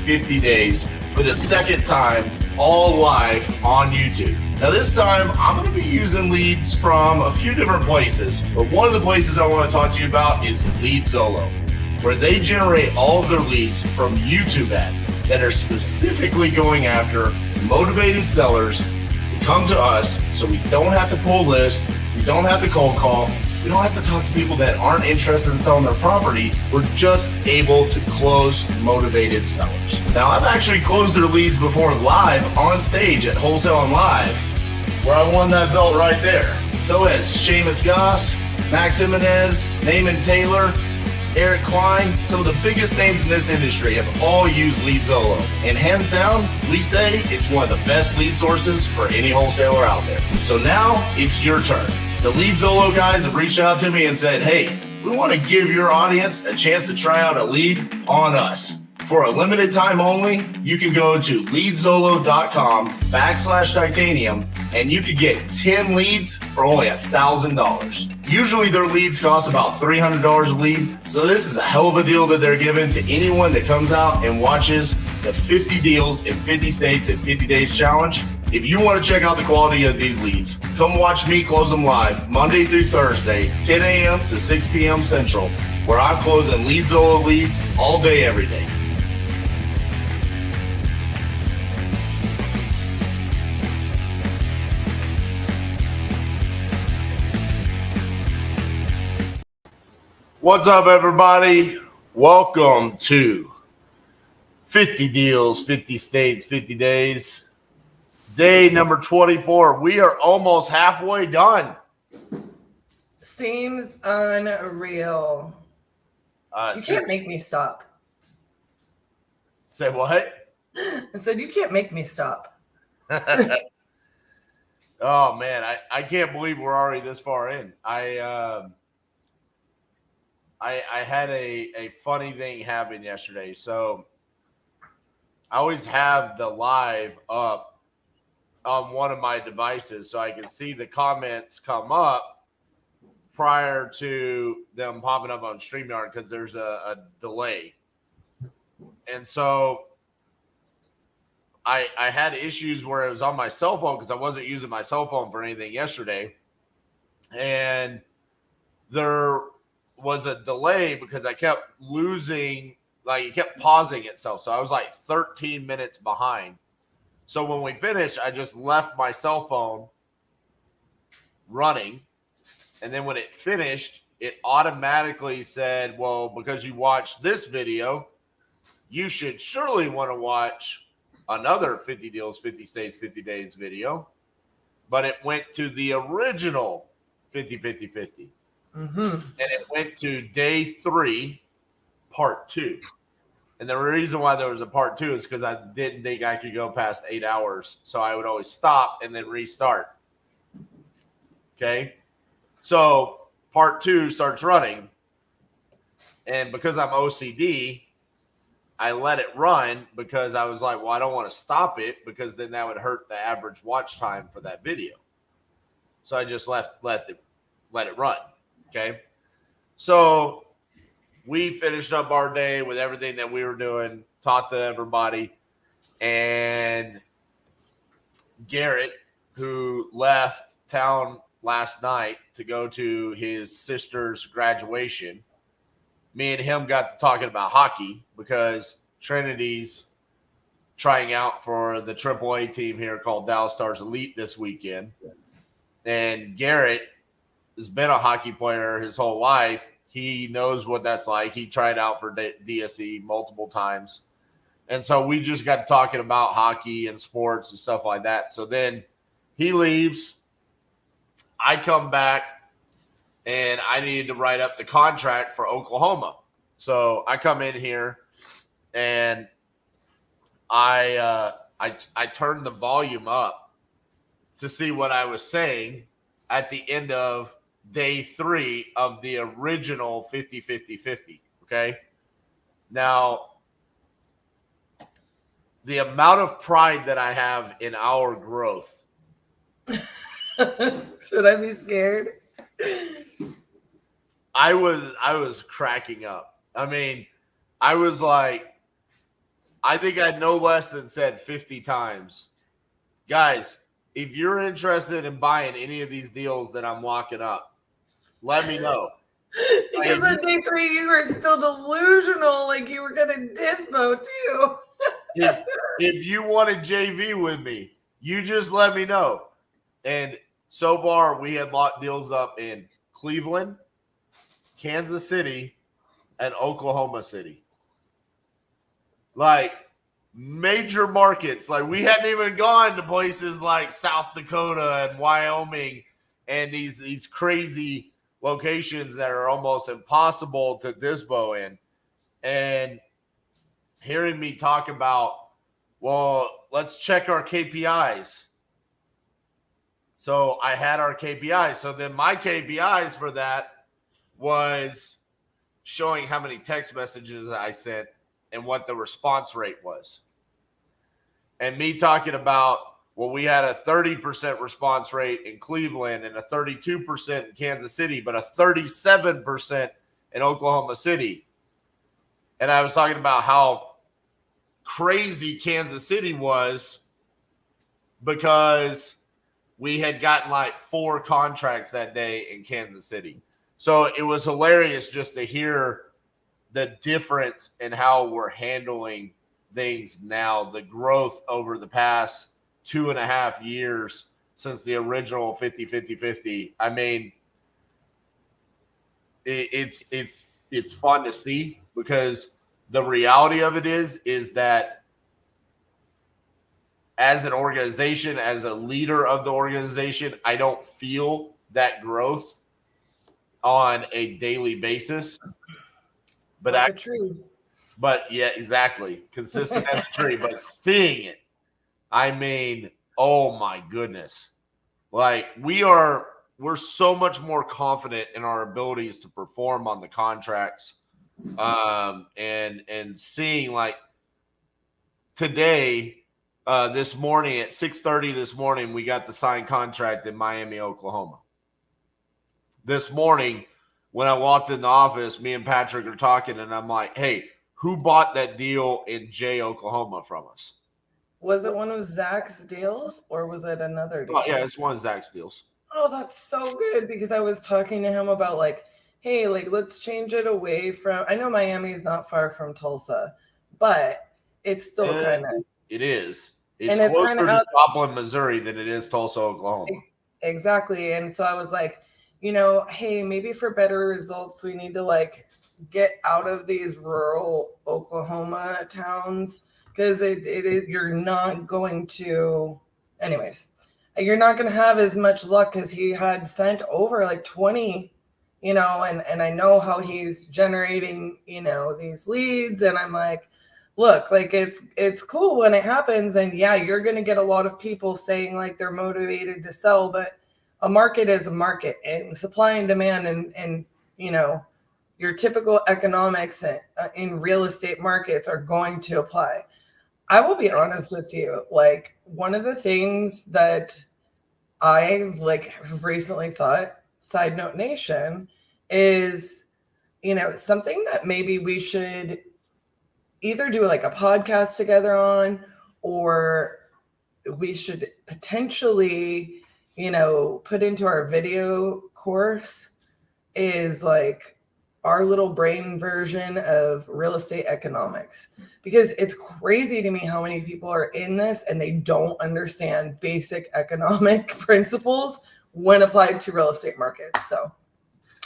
50 days for the second time, all live on YouTube. Now this time, I'm going to be using leads from a few different places, but one of the places I want to talk to you about is LeadZolo, where they generate all of their leads from YouTube ads that are specifically going after motivated sellers to come to us so we don't have to pull lists, we don't have to cold call, we don't have to talk to people that aren't interested in selling their property. We're just able to close motivated sellers. Now, I've actually closed their leads before live on stage at Wholesale and Live, where I won that belt right there. So has Seamus Goss, Max Jimenez, Naaman Taylor, Eric Klein. Some of the biggest names in this industry have all used LeadZolo. And hands down, we say it's one of the best lead sources for any wholesaler out there. So now it's your turn. The LeadZolo guys have reached out to me and said, hey, we want to give your audience a chance to try out a lead on us. For a limited time only, you can go to leadzolo.com/titanium and you could get 10 leads for only $1,000. Usually their leads cost about $300 a lead. So this is a hell of a deal that they're giving to anyone that comes out and watches the 50 deals in 50 states in 50 days challenge. If you want to check out the quality of these leads, come watch me close them live Monday through Thursday, 10 a.m. to 6 p.m. Central, where I'm closing LeadZolo leads all day, every day. What's up, everybody? Welcome to 50 Deals, 50 States, 50 Days. Day number 24. We are almost halfway done. Seems unreal. You can't make me stop. Say what? I said, you can't make me stop. Oh, man. I can't believe we're already this far in. I had a funny thing happen yesterday. So I always have the live up on one of my devices so I can see the comments come up prior to them popping up on StreamYard because there's a delay. And so I had issues where it was on my cell phone because I wasn't using my cell phone for anything yesterday. And there was a delay because I kept losing, like it kept pausing itself. So I was like 13 minutes behind. So when we finished, I just left my cell phone running. And then when it finished, it automatically said, well, because you watched this video, you should surely want to watch another 50 Deals, 50 States, 50 Days video. But it went to the original 50-50-50. Mm-hmm. And it went to day 3, part 2. And the reason why there was a part 2 is because I didn't think I could go past 8 hours. So I would always stop and then restart. Okay. So part 2 starts running. And because I'm OCD, I let it run because I was like, well, I don't want to stop it because then that would hurt the average watch time for that video. So I just let it run. Okay. So we finished up our day with everything that we were doing, talked to everybody, and Garrett, who left town last night to go to his sister's graduation, me and him got to talking about hockey because Trinity's trying out for the AAA team here called Dallas Stars Elite this weekend. And Garrett has been a hockey player his whole life. He knows what that's like. He tried out for DSE multiple times. And so we just got talking about hockey and sports and stuff like that. So then he leaves. I come back, and I needed to write up the contract for Oklahoma. So I come in here, and I turned the volume up to see what I was saying at the end of day 3 of the original 50-50-50. Okay. Now, the amount of pride that I have in our growth. Should I be scared? I was cracking up. I mean, I was like, I think I no less than said 50 times, guys, if you're interested in buying any of these deals that I'm locking up, let me know. Because on day 3, you were still delusional, like you were going to dispo too. if you wanted JV with me, you just let me know. And so far, we had locked deals up in Cleveland, Kansas City, and Oklahoma City. Like major markets. Like we hadn't even gone to places like South Dakota and Wyoming and these crazy locations that are almost impossible to dispo in. And hearing me talk about, well, let's check our KPIs. So I had our KPIs. So then my KPIs for that was showing how many text messages I sent and what the response rate was. And me talking about, well, we had a 30% response rate in Cleveland and a 32% in Kansas City, but a 37% in Oklahoma City. And I was talking about how crazy Kansas City was because we had gotten like 4 contracts that day in Kansas City. So it was hilarious just to hear the difference in how we're handling things now, the growth over the past 2.5 years since the original 50-50-50. I mean, it's fun to see because the reality of it is that as an organization, as a leader of the organization, I don't feel that growth on a daily basis. But like a tree. But yeah, exactly. Consistent as a tree. But seeing it, I mean, oh my goodness. Like we're so much more confident in our abilities to perform on the contracts. And seeing like today, this morning at 6:30 this morning, we got the signed contract in Miami, Oklahoma. This morning, when I walked in the office, me and Patrick are talking, and I'm like, hey, who bought that deal in Jay, Oklahoma from us? Was it one of Zach's deals or was it another deal? Oh, yeah, it's one of Zach's deals. Oh, that's so good because I was talking to him about like, hey, like let's change it away from, I know Miami's not far from Tulsa, but it's still kind of. It is. It's closer to Joplin, Missouri than it is Tulsa, Oklahoma. Exactly. And so I was like, you know, hey, maybe for better results, we need to like get out of these rural Oklahoma towns because you're not going to, anyways, you're not going to have as much luck as he had sent over like 20, you know, and I know how he's generating, you know, these leads. And I'm like, look, like it's cool when it happens. And yeah, you're going to get a lot of people saying like they're motivated to sell, but a market is a market and supply and demand and you know, your typical economics in real estate markets are going to apply. I will be honest with you. Like one of the things that I like recently thought, side note nation, is, you know, something that maybe we should either do like a podcast together on, or we should potentially, you know, put into our video course is like our little brain version of real estate economics, because it's crazy to me how many people are in this and they don't understand basic economic principles when applied to real estate markets. So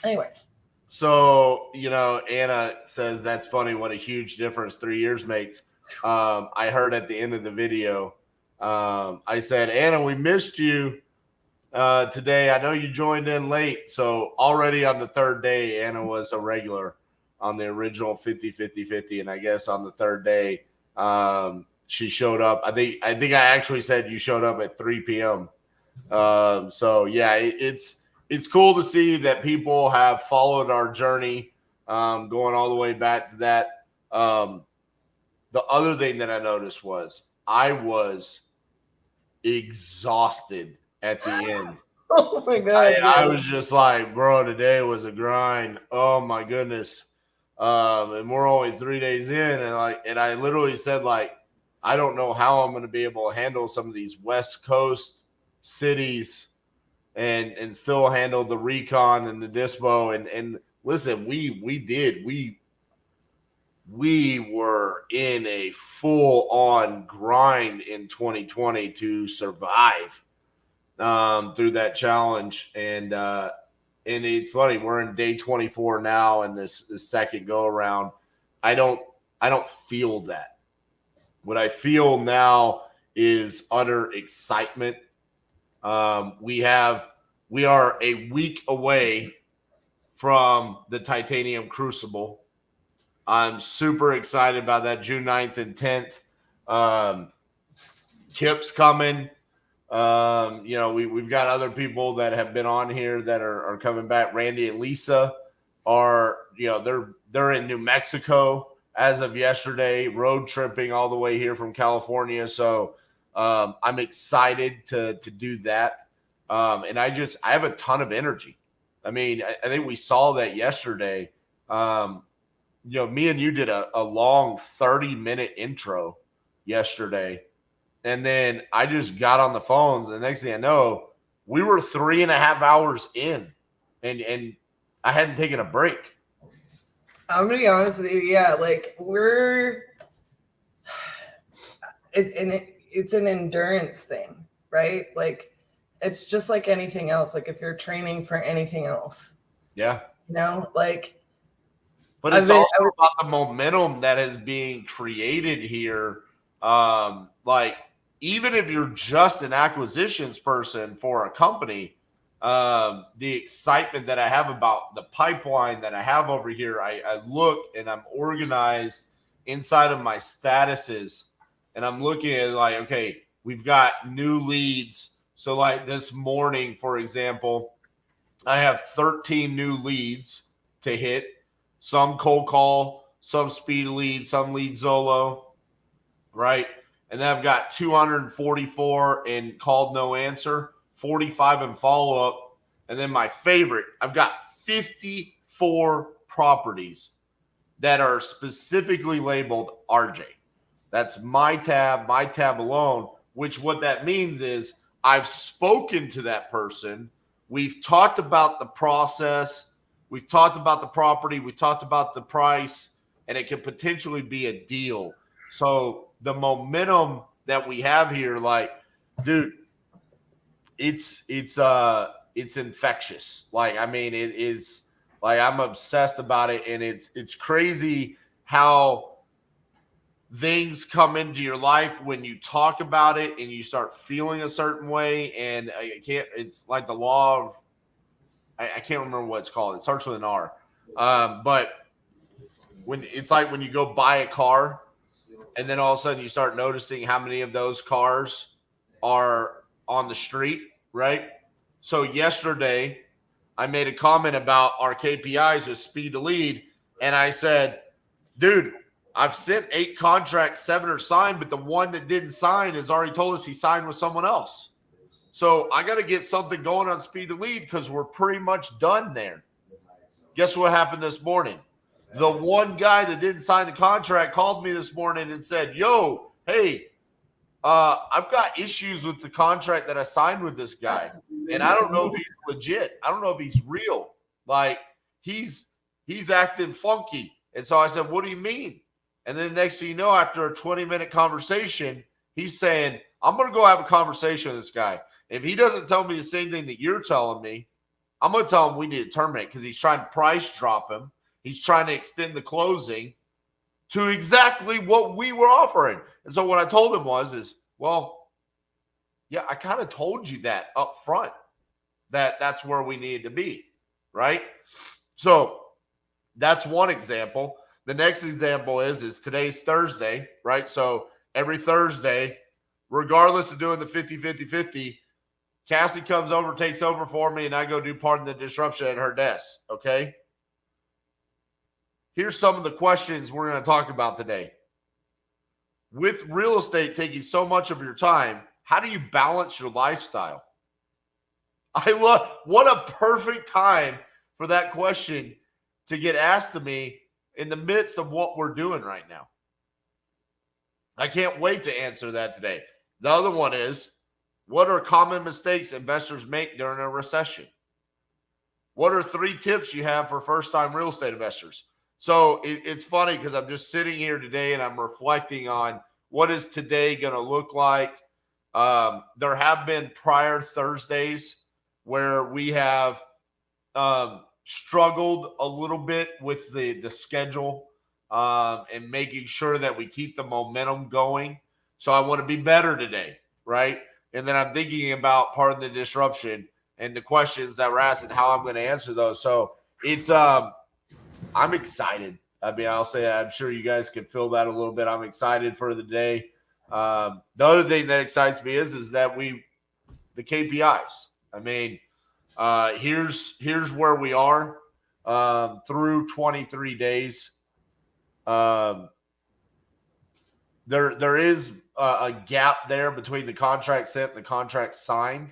anyways. So, you know, Anna says that's funny what a huge difference 3 years makes. I heard at the end of the video, I said, Anna, we missed you today. I know you joined in late. So already on the 3rd day, Anna was a regular on the original 50-50-50. And I guess on the 3rd day, she showed up. I think I actually said you showed up at 3 p.m. So yeah, it's cool to see that people have followed our journey, going all the way back to that. The other thing that I noticed was I was exhausted at the end. Oh my God. I was just like, bro, today was a grind. Oh my goodness. And we're only 3 days in, and I literally said, like, I don't know how I'm going to be able to handle some of these West Coast cities and still handle the recon and the dispo. And listen, we were in a full on grind in 2020 to survive through that challenge. And it's funny, we're in day 24 now, and this second go around, I don't feel that. What I feel now is utter excitement. We are a week away from the Titanium Crucible. I'm super excited about that, June 9th and 10th. Kip's coming. We've got other people that have been on here that are coming back. Randy and Lisa are, they're in New Mexico as of yesterday, road tripping all the way here from California. So I'm excited to do that. And I have a ton of energy. I mean, I think we saw that yesterday. Me and you did a long 30-minute intro yesterday. And then I just got on the phones. And the next thing I know, we were 3.5 hours in, and I hadn't taken a break. I'm going to be honest with you. Yeah. Like it's an endurance thing, right? Like it's just like anything else. Like if you're training for anything else. Yeah. But it's also about the momentum that is being created here. Like, even if you're just an acquisitions person for a company, the excitement that I have about the pipeline that I have over here, I look and I'm organized inside of my statuses, and I'm looking at like, okay, we've got new leads. So like this morning, for example, I have 13 new leads to hit. Some cold call, some speed lead, some lead Zolo, right? And then I've got 244 in called no answer, 45 in follow-up. And then my favorite, I've got 54 properties that are specifically labeled RJ. That's my tab alone, which what that means is I've spoken to that person. We've talked about the process. We've talked about the property. We talked about the price, and it could potentially be a deal. So the momentum that we have here, like, dude, it's infectious. Like, I mean, it is like, I'm obsessed about it, and it's crazy how things come into your life when you talk about it and you start feeling a certain way. And it's like the law of, I can't remember what it's called. It starts with an R. But when it's like when you go buy a car and then all of a sudden you start noticing how many of those cars are on the street, right? So yesterday I made a comment about our KPIs as speed to lead. And I said, dude, I've sent 8 contracts, 7 are signed, but the one that didn't sign has already told us he signed with someone else. So I got to get something going on speed to lead because we're pretty much done there. Guess what happened this morning? The one guy that didn't sign the contract called me this morning and said, yo, hey, I've got issues with the contract that I signed with this guy. And I don't know if he's legit. I don't know if he's real. Like, he's acting funky. And so I said, what do you mean? And then next thing you know, after a 20-minute conversation, he's saying, I'm going to go have a conversation with this guy. If he doesn't tell me the same thing that you're telling me, I'm going to tell him we need to terminate because he's trying to price drop him. He's trying to extend the closing to exactly what we were offering. And so what I told him was, well, yeah, I kind of told you that up front, that's where we needed to be, right? So that's one example. The next example is today's Thursday, right? So every Thursday, regardless of doing the 50-50-50, Cassie comes over, takes over for me, and I go do part of the disruption at her desk, okay? Here's some of the questions we're going to talk about today. With real estate taking so much of your time, how do you balance your lifestyle? What a perfect time for that question to get asked to me in the midst of what we're doing right now? I can't wait to answer that today. The other one is, what are common mistakes investors make during a recession? What are 3 tips you have for first-time real estate investors? So it's funny because I'm just sitting here today and I'm reflecting on what is today going to look like. There have been prior Thursdays where we have struggled a little bit with the schedule and making sure that we keep the momentum going. So I want to be better today, right? And then I'm thinking about part of the disruption and the questions that were asked and how I'm going to answer those. So it's I'm excited. I mean, I'll say I'm sure you guys can feel that a little bit. I'm excited for the day. The other thing that excites me is that the KPIs. I mean, here's where we are through 23 days. There is a gap there between the contract sent and the contract signed.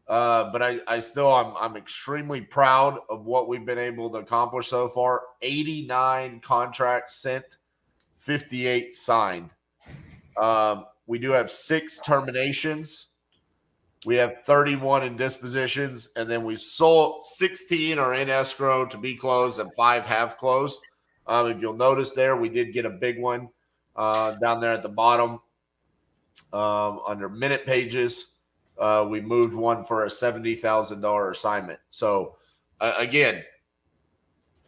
But I'm extremely proud of what we've been able to accomplish so far. 89 contracts sent, 58 signed. We do have 6 terminations. We have 31 in dispositions, and then we've sold 16 are in escrow to be closed, and 5 have closed. If you'll notice there, we did get a big one down there at the bottom under minute pages. We moved one for a $70,000 assignment. So, again,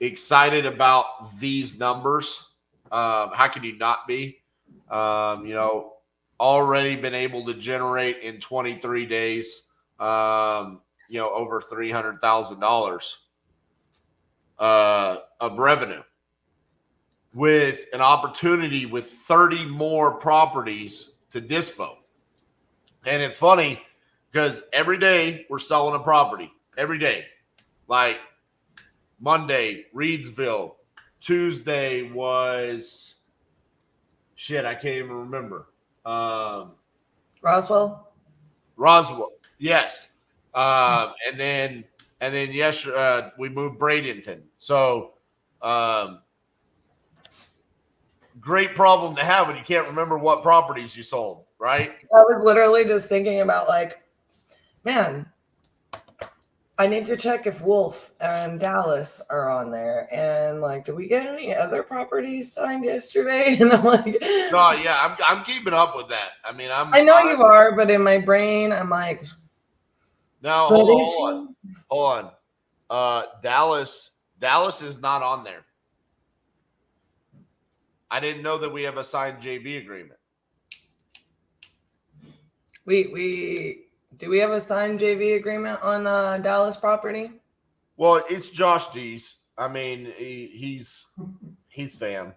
excited about these numbers. How can you not be? Already been able to generate in 23 days, over $300,000 of revenue with an opportunity with 30 more properties to dispo. And it's funny because every day we're selling a property. Every day. Like Monday, Reedsville. Tuesday was I can't even remember. Roswell, yes. And then yesterday we moved Bradenton. So great problem to have when you can't remember what properties you sold, right? I was literally just thinking about man, I need to check if Wolf and Dallas are on there. And did we get any other properties signed yesterday? And I'm like, no, yeah, I'm keeping up with that. I mean, I know you are, but in my brain, I'm like, no, hold on. Dallas is not on there. I didn't know that we have a signed JV agreement. Do we have a signed JV agreement on the Dallas property? Well, it's Josh D's. I mean, he's fam.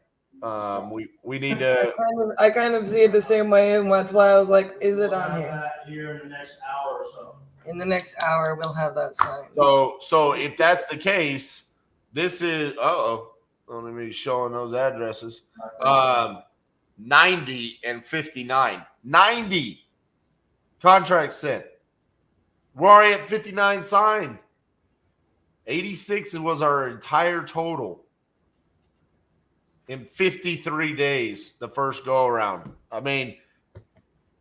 We need to. I kind of see it the same way, and that's why I was like, "Is it on here?" That here in the next hour or so. In the next hour, we'll have that signed. So if that's the case, this is. Let me showing those addresses. 90 and 59. 90 contracts sent. We're already at 59 signed. 86 was our entire total in 53 days, the first go around. I mean,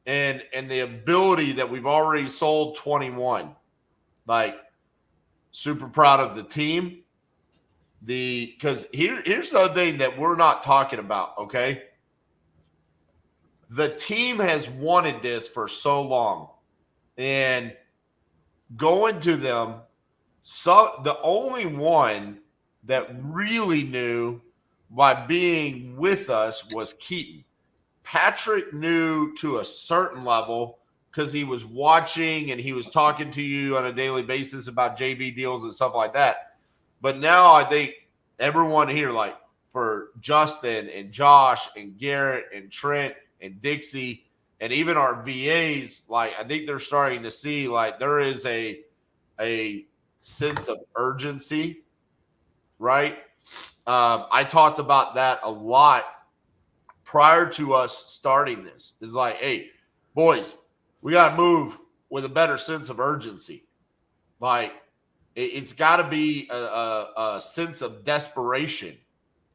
and the ability that we've already sold 21. Super proud of the team. Because here's the other thing that we're not talking about, okay? The team has wanted this for so long. And going to them, the only one that really knew by being with us was Keaton. Patrick knew to a certain level because he was watching and he was talking to you on a daily basis about JV deals and stuff like that. But now I think everyone here, for Justin and Josh and Garrett and Trent and Dixie and even our VAs, I think they're starting to see there is a sense of urgency, right? I talked about that a lot prior to us starting this. It's hey, boys, we got to move with a better sense of urgency. It's got to be a sense of desperation.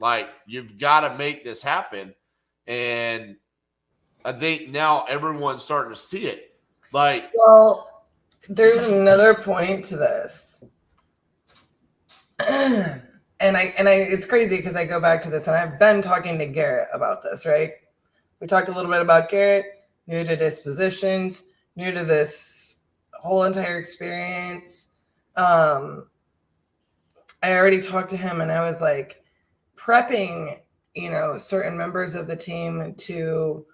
Like, you've got to make this happen. And I think now everyone's starting to see it. Like, well, there's another point to this. And I it's crazy because I go back to this, and I've been talking to Garrett about this, right? We talked a little bit about Garrett, new to dispositions, new to this whole entire experience. I already talked to him, and I was like prepping, certain members of the team to,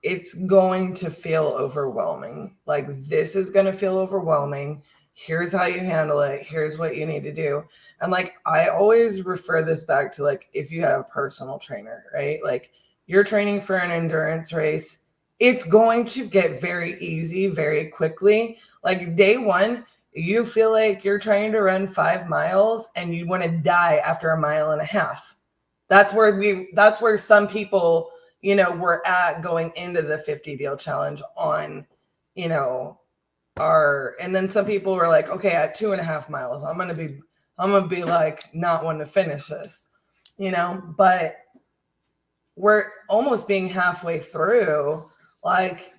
it's going to feel overwhelming. Like, this is going to feel overwhelming. Here's how you handle it. Here's what you need to do. And like, I always refer this back to, like, if you have a personal trainer, right? Like, you're training for an endurance race, it's going to get very easy very quickly. Like, day one, you feel like you're trying to run 5 miles and you want to die after 1.5 miles. That's where some people, were at going into the 50 deal challenge on, and then some people were like, okay, at 2.5 miles, I'm going to be like, not wanting to finish this, but we're almost being halfway through. Like,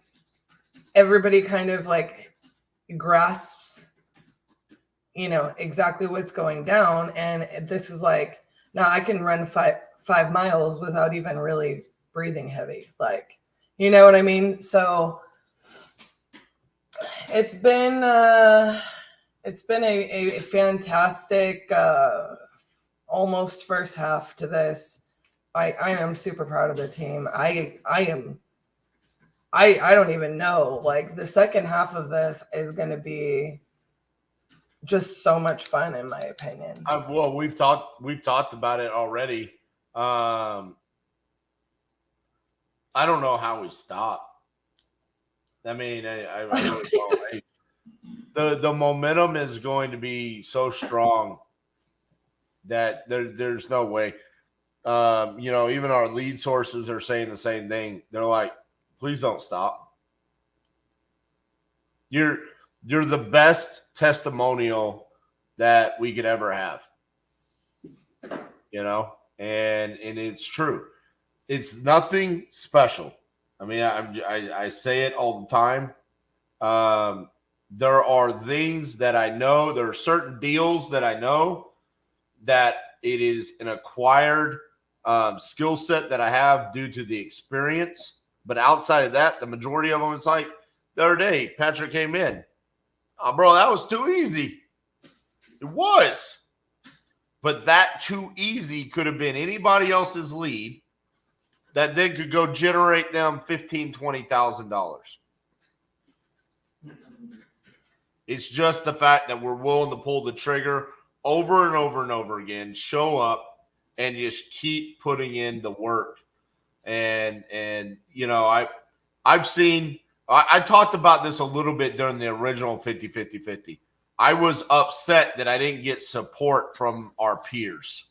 everybody kind of like grasps, exactly what's going down. And this is like, now I can run 5 miles without even really breathing heavy. Like, you know what I mean? So it's been a fantastic, almost first half to this. I am super proud of the team. I don't even know. Like, the second half of this is going to be just so much fun, in my opinion. Well, we've talked about it already. I don't know how we stop. I mean, I really don't. The momentum is going to be so strong that there's no way. Even our lead sources are saying the same thing. They're like, please don't stop. You're the best testimonial that we could ever have. And it's true. It's nothing special. I mean, I say it all the time. There are things that I know. There are certain deals that I know that it is an acquired skill set that I have due to the experience. But outside of that, the majority of them, it's like the other day, Patrick came in. Oh, bro, that was too easy. It was. But that too easy could have been anybody else's lead that then could go generate them $15,000, $20,000. It's just the fact that we're willing to pull the trigger over and over and over again, show up, and just keep putting in the work. And I've seen – I talked about this a little bit during the original 50-50-50. I was upset that I didn't get support from our peers.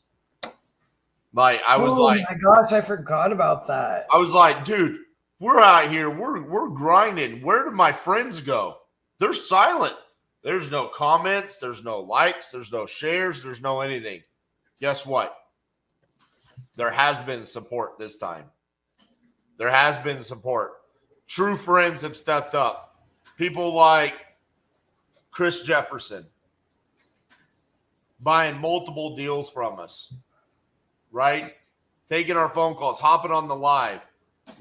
Like, I was oh my gosh, I forgot about that. I was like, dude, we're out here. We're grinding. Where did my friends go? They're silent. There's no comments. There's no likes. There's no shares. There's no anything. Guess what? There has been support this time. There has been support. True friends have stepped up. People like Chris Jefferson buying multiple deals from us, right? Taking our phone calls, hopping on the live.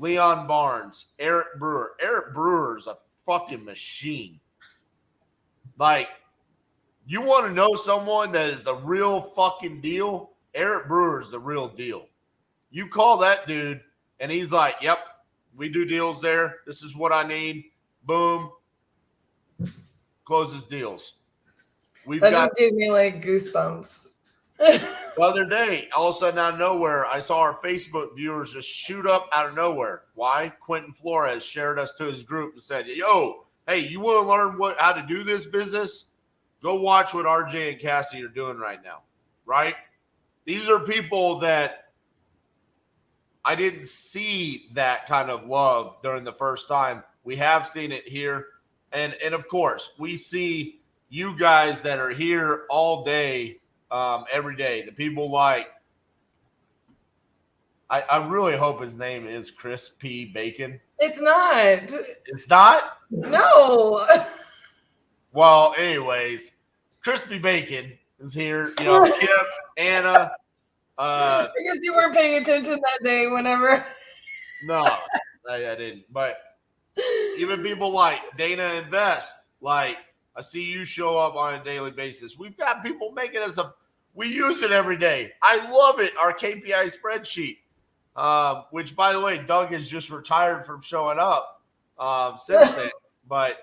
Leon Barnes, Eric Brewer. Eric Brewer is a fucking machine. Like, you want to know someone that is the real fucking deal? Eric Brewer is the real deal. You call that dude, and he's like, yep, we do deals there. This is what I need. Boom. Closes deals. Just gave me like goosebumps. The other day, all of a sudden out of nowhere, I saw our Facebook viewers just shoot up out of nowhere. Why? Quentin Flores shared us to his group and said, yo, hey, you want to learn how to do this business? Go watch what RJ and Cassie are doing right now, right? These are people that I didn't see that kind of love during the first time. We have seen it here. And of course, we see you guys that are here all day, every day. The people like I really hope his name is Chris P. Bacon. It's not. It's not? No. Well, anyways, Crispy Bacon is here. You know, Kip, Anna. I guess you weren't paying attention that day whenever. No, I didn't. But even people like Dana Invest, like I see you show up on a daily basis. We've got people making us we use it every day. I love it. Our KPI spreadsheet, which by the way, Doug has just retired from showing up since then. But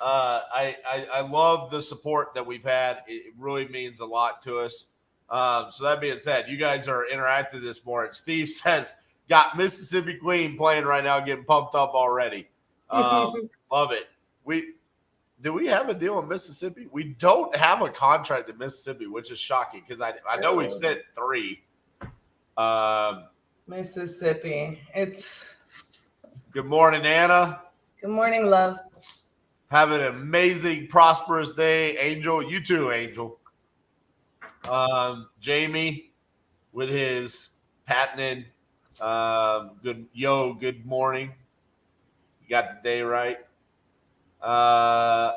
I love the support that we've had. It really means a lot to us. So that being said, you guys are interactive this morning. Steve says, got Mississippi Queen playing right now, getting pumped up already. Love it. Do we have a deal in Mississippi? We don't have a contract in Mississippi, which is shocking because I know we've sent 3. Mississippi. It's Good morning, Anna. good morning, love. Have an amazing, prosperous day, Angel. You too, Angel. Jamie with his patented good morning. You got the day right. I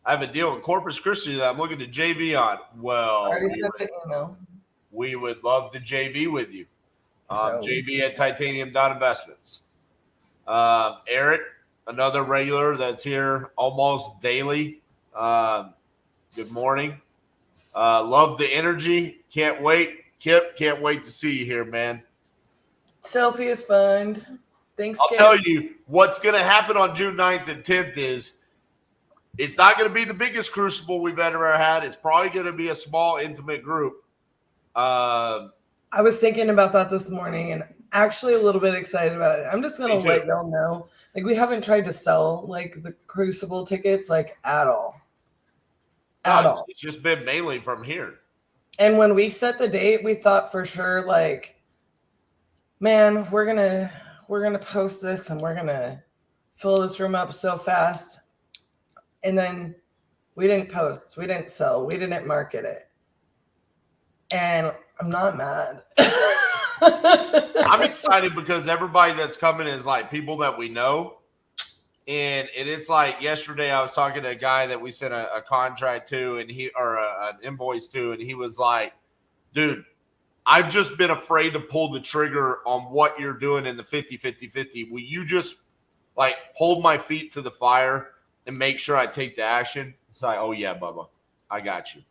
have a deal in Corpus Christi that I'm looking to JV on. Well, I already sent the email. we would love to JV with you. So- JV at titanium.investments. Eric, another regular that's here almost daily. Good morning. Love the energy. Can't wait. Kip, can't wait to see you here, man. Celsius Fund. Thanks, I'll Kip. tell you what's going to happen on June 9th and 10th is it's not going to be the biggest crucible we've ever had. It's probably going to be a small, intimate group. I was thinking about that this morning and actually a little bit excited about it. I'm just going Me to too. let y'all know. Like, we haven't tried to sell like the crucible tickets like at all. At all. It's just been mainly from here. And when we set the date, we thought for sure, like, man, we're gonna post this and we're gonna fill this room up so fast. And then we didn't post, we didn't sell, we didn't market it. And I'm not mad. I'm excited because everybody that's coming is like people that we know. And it's like yesterday I was talking to a guy that we sent a contract to and an invoice to, and he was like, dude, I've just been afraid to pull the trigger on what you're doing in the 50-50-50. Will you just like hold my feet to the fire and make sure I take the action? It's like, oh yeah, Bubba, I got you.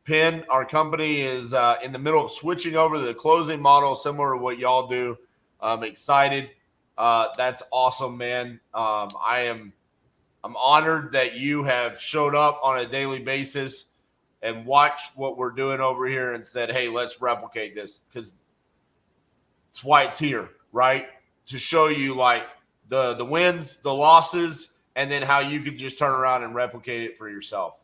Penn, our company is in the middle of switching over to the closing model, similar to what y'all do. I'm excited. That's awesome, man. I'm honored that you have showed up on a daily basis and watched what we're doing over here and said, hey, let's replicate this, because it's why it's here, right? To show you like the wins, the losses, and then how you could just turn around and replicate it for yourself.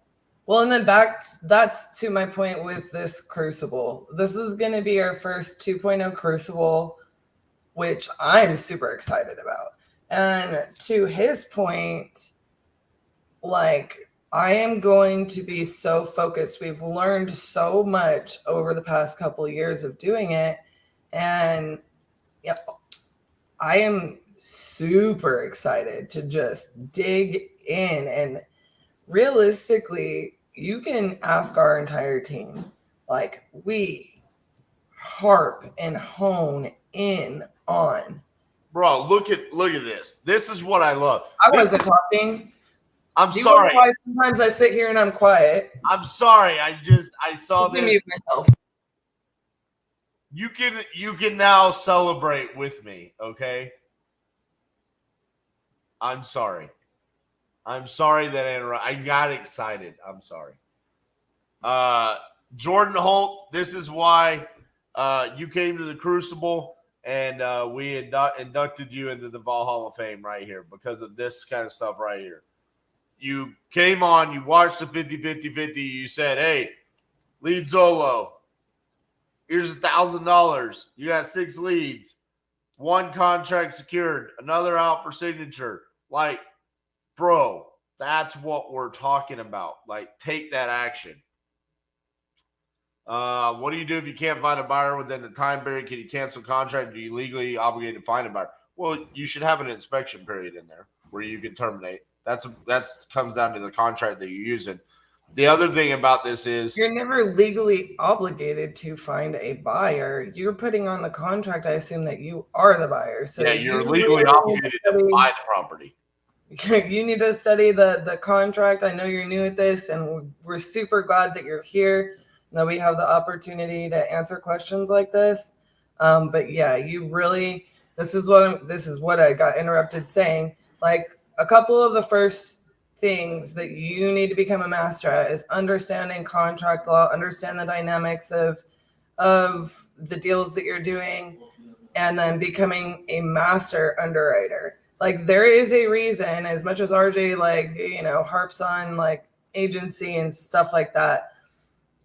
Well, and then that's to my point with this crucible. This is going to be our first 2.0 crucible, which I'm super excited about. And to his point, like, I am going to be so focused. We've learned so much over the past couple of years of doing it. And yeah, I am super excited to just dig in. And realistically, you can ask our entire team. Like, we harp and hone in on. Bro, look at this. This is what I love. I wasn't talking. I'm You sorry. know why sometimes I sit here and I'm quiet. I'm sorry. I saw Let me this. mute myself. You can now celebrate with me, okay? I'm sorry. I'm sorry that I got excited. I'm sorry. Jordan Holt, this is why you came to the Crucible, and we inducted you into the Vol Hall of Fame right here because of this kind of stuff right here. You came on, you watched the 50-50-50, you said, hey, lead Zolo, here's $1,000. You got 6 leads, 1 contract secured, another out for signature. Like, bro, that's what we're talking about. Like, take that action. What do you do if you can't find a buyer within the time period? Can you cancel contract? Do you legally obligated to find a buyer? Well, you should have an inspection period in there where you can terminate. That's comes down to the contract that you're using. The other thing about this is you're never legally obligated to find a buyer. You're putting on the contract, I assume, that you are the buyer. So yeah, you're you legally really obligated to buy the property. you need to study the contract. I know you're new at this, and we're super glad that you're here, and that we have the opportunity to answer questions like this. But yeah, you really this is what I got interrupted saying. Like, a couple of the first things that you need to become a master at is understanding contract law, understand the dynamics of the deals that you're doing, and then becoming a master underwriter. Like, there is a reason, as much as RJ, like, you know, harps on like agency and stuff like that,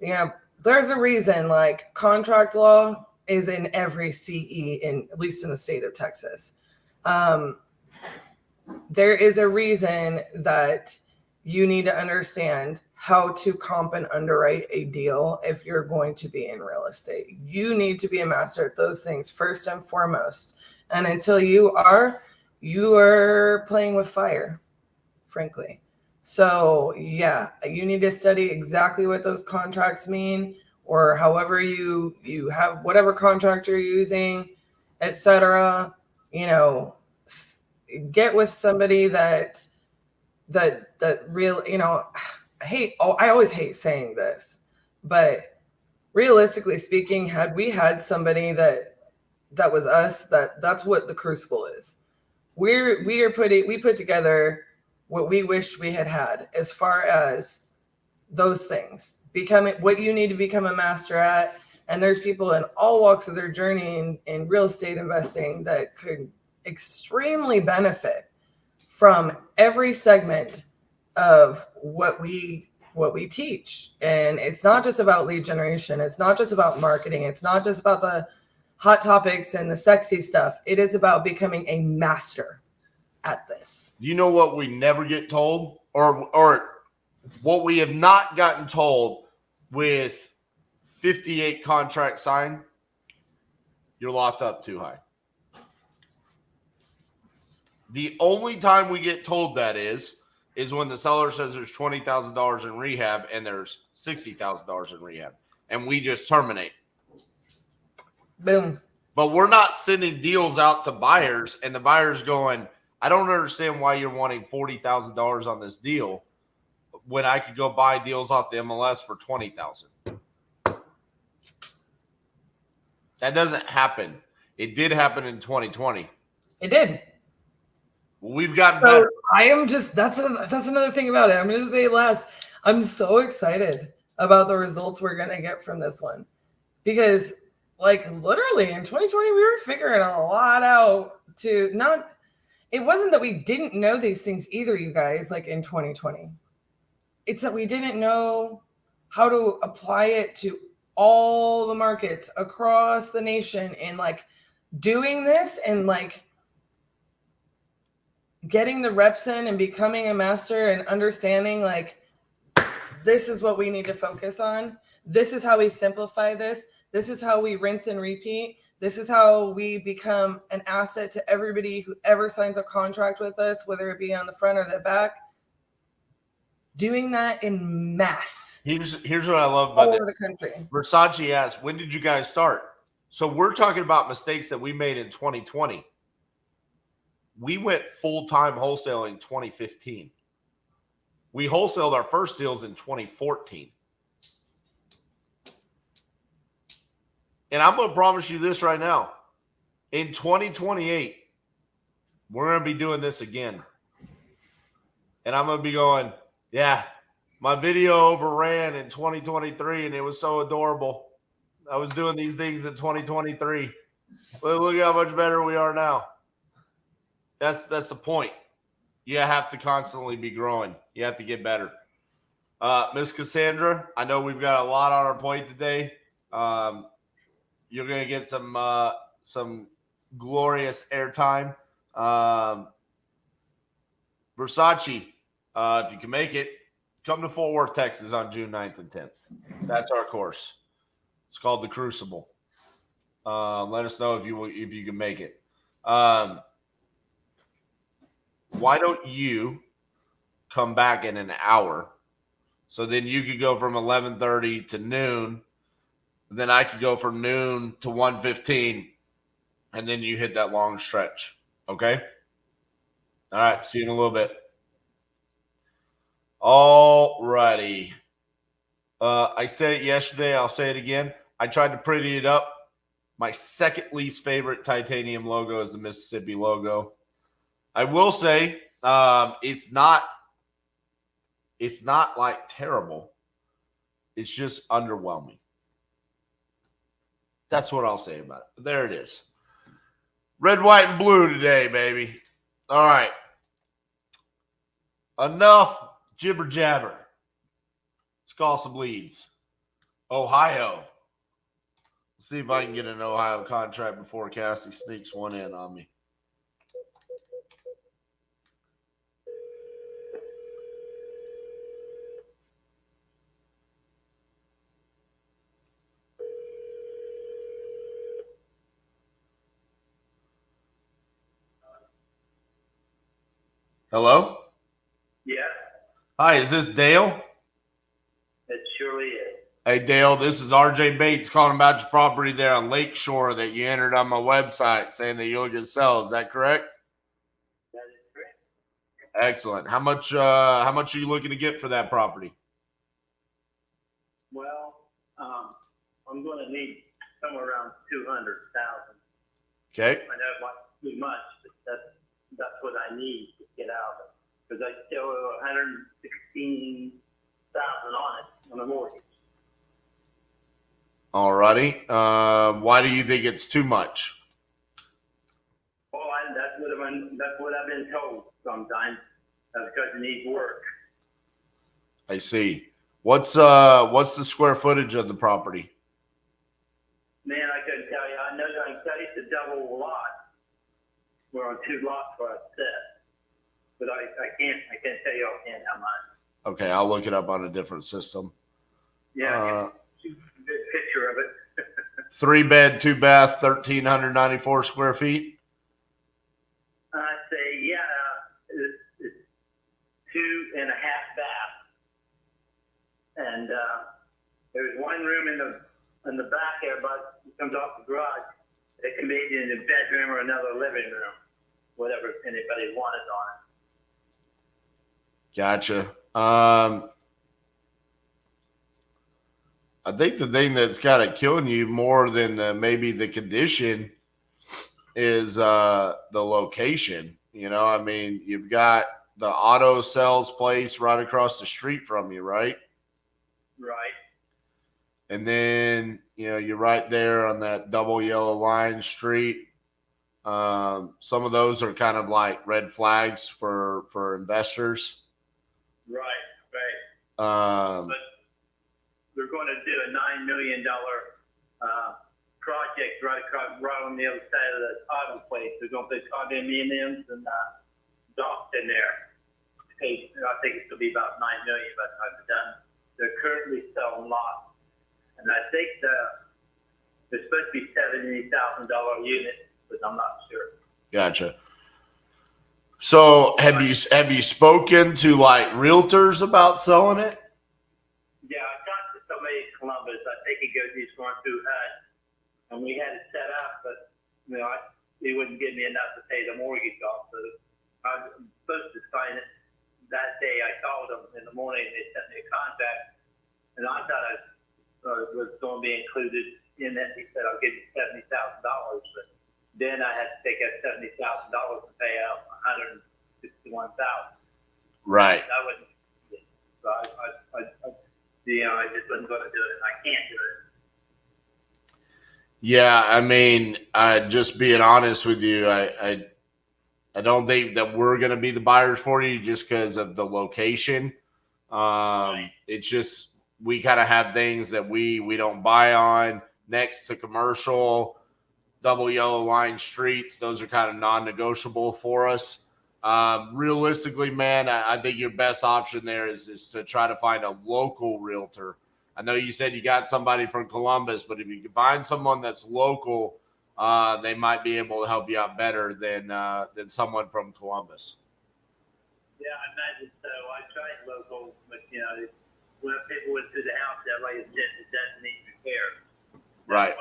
you know, there's a reason like contract law is in every CE, in at least in the state of Texas. There is a reason that you need to understand how to comp and underwrite a deal if you're going to be in real estate. You need to be a master at those things first and foremost. And until you are playing with fire, frankly. So yeah, you need to study exactly what those contracts mean, or however you have whatever contract you're using, etc. You know, get with somebody that real, you know, I always hate saying this, but realistically speaking, had we had somebody that was us, that's what the Crucible is. We put together what we wish we had as far as those things, becoming what you need to become a master at. And there's people in all walks of their journey in real estate investing that could extremely benefit from every segment of what we teach. And it's not just about lead generation. It's not just about marketing. It's not just about the hot topics and the sexy stuff. It is about becoming a master at this. You know what we never get told, or what we have not gotten told with 58 contracts signed? You're locked up too high. The only time we get told that is when the seller says there's $20,000 in rehab and there's $60,000 in rehab, and we just terminate. Boom. But we're not sending deals out to buyers, and the buyer's going, I don't understand why you're wanting $40,000 on this deal when I could go buy deals off the MLS for $20,000. That doesn't happen. It did happen in 2020. It did. We've gotten better. I am just, that's another thing about it. I'm going to say last, I'm so excited about the results we're going to get from this one, because like literally in 2020, we were figuring a lot out it wasn't that we didn't know these things either, you guys, like in 2020. It's that we didn't know how to apply it to all the markets across the nation, and like doing this and like getting the reps in and becoming a master and understanding like this is what we need to focus on. This is how we simplify this. This is how we rinse and repeat. This is how we become an asset to everybody who ever signs a contract with us, whether it be on the front or the back. Doing that in mass. Here's what I love about all over the country. Versace asked, when did you guys start? So we're talking about mistakes that we made in 2020. We went full-time wholesaling 2015. We wholesaled our first deals in 2014. And I'm going to promise you this right now. In 2028, we're going to be doing this again. And I'm going to be going, yeah, my video overran in 2023 and it was so adorable. I was doing these things in 2023. But look how much better we are now. That's the point. You have to constantly be growing. You have to get better. Miss Cassandra, I know we've got a lot on our plate today. You're going to get some glorious airtime. Versace, if you can make it, come to Fort Worth, Texas on June 9th and 10th. That's our course. It's called the Crucible. Let us know if you can make it. Why don't you come back in an hour? So then you could go from 11:30 to noon. Then I could go from noon to 1:15, and then you hit that long stretch. Okay? All right. See you in a little bit. All righty. I said it yesterday. I'll say it again. I tried to pretty it up. My second least favorite titanium logo is the Mississippi logo. I will say it's not like terrible. It's just underwhelming. That's what I'll say about it. There it is. Red, white, and blue today, baby. All right. Enough jibber jabber. Let's call some leads. Ohio. Let's see if I can get an Ohio contract before Cassie sneaks one in on me. Hello? Yeah, Hi, is this Dale? it surely is. Hey, Dale, this is RJ Bates calling about your property there on Lakeshore that you entered on my website saying that you're looking to sell. Is that correct? That is correct. Excellent. How much are you looking to get for that property? Well, I'm going to need somewhere around 200,000. Okay. I know it might be much, but that's what I need to get out of it because I still owe 116,000 on it on the mortgage. All righty. Why do you think it's too much? Well, that's what I've been told sometimes. That's because it needs work. I see. What's the square footage of the property? Man, I couldn't tell you. I know I can tell you it's a double lot. We're on 2 lots for a set. But I can't tell you offhand how much. Okay, I'll look it up on a different system. Yeah, good picture of it. 3-bed, 2-bath, 1,394 square feet. I say, yeah, it's 2.5 baths. And there's one room in the back there, but it comes off the garage. It can be in a bedroom or another living room, whatever anybody wanted on it. Gotcha. I think the thing that's kind of killing you more than maybe the condition is the location. You know, I mean, you've got the auto sales place right across the street from you, right? Right. And then, you know, you're right there on that double yellow line street. Some of those are kind of like red flags for investors. Right. Um, But we're going to do a $9 million project right on the other side of the auto place. We're going to put condominiums and docks in there. Okay, I think it's going to be about $9 million by the time it's done. They're currently selling lots. And I think they're supposed to be $70,000 units, but I'm not sure. Gotcha. So have you spoken to like realtors about selling it? Yeah, I talked to somebody in Columbus. I think he's going through HUD, and we had it set up, but you know, he wouldn't give me enough to pay the mortgage off. So I was supposed to sign it that day. I called them in the morning. They sent me a contract, and I thought I was going to be included in that. He said, "I'll give you $70,000," but then I had to take that $70,000 and pay out $161,000. Right. I wouldn't. So I just wasn't going to do it. I can't do it. Yeah, I mean, just being honest with you, I don't think that we're going to be the buyers for you just because of the location. It's just we kind of have things that we don't buy on next to commercial, double yellow line streets. Those are kind of non-negotiable for us. Realistically, man, I think your best option there is to try to find a local realtor I know you said you got somebody from Columbus, but if you can find someone that's local, they might be able to help you out better than someone from Columbus. Yeah, I imagine so. I tried local, but when people went to the house, everybody said it doesn't need repair. Right.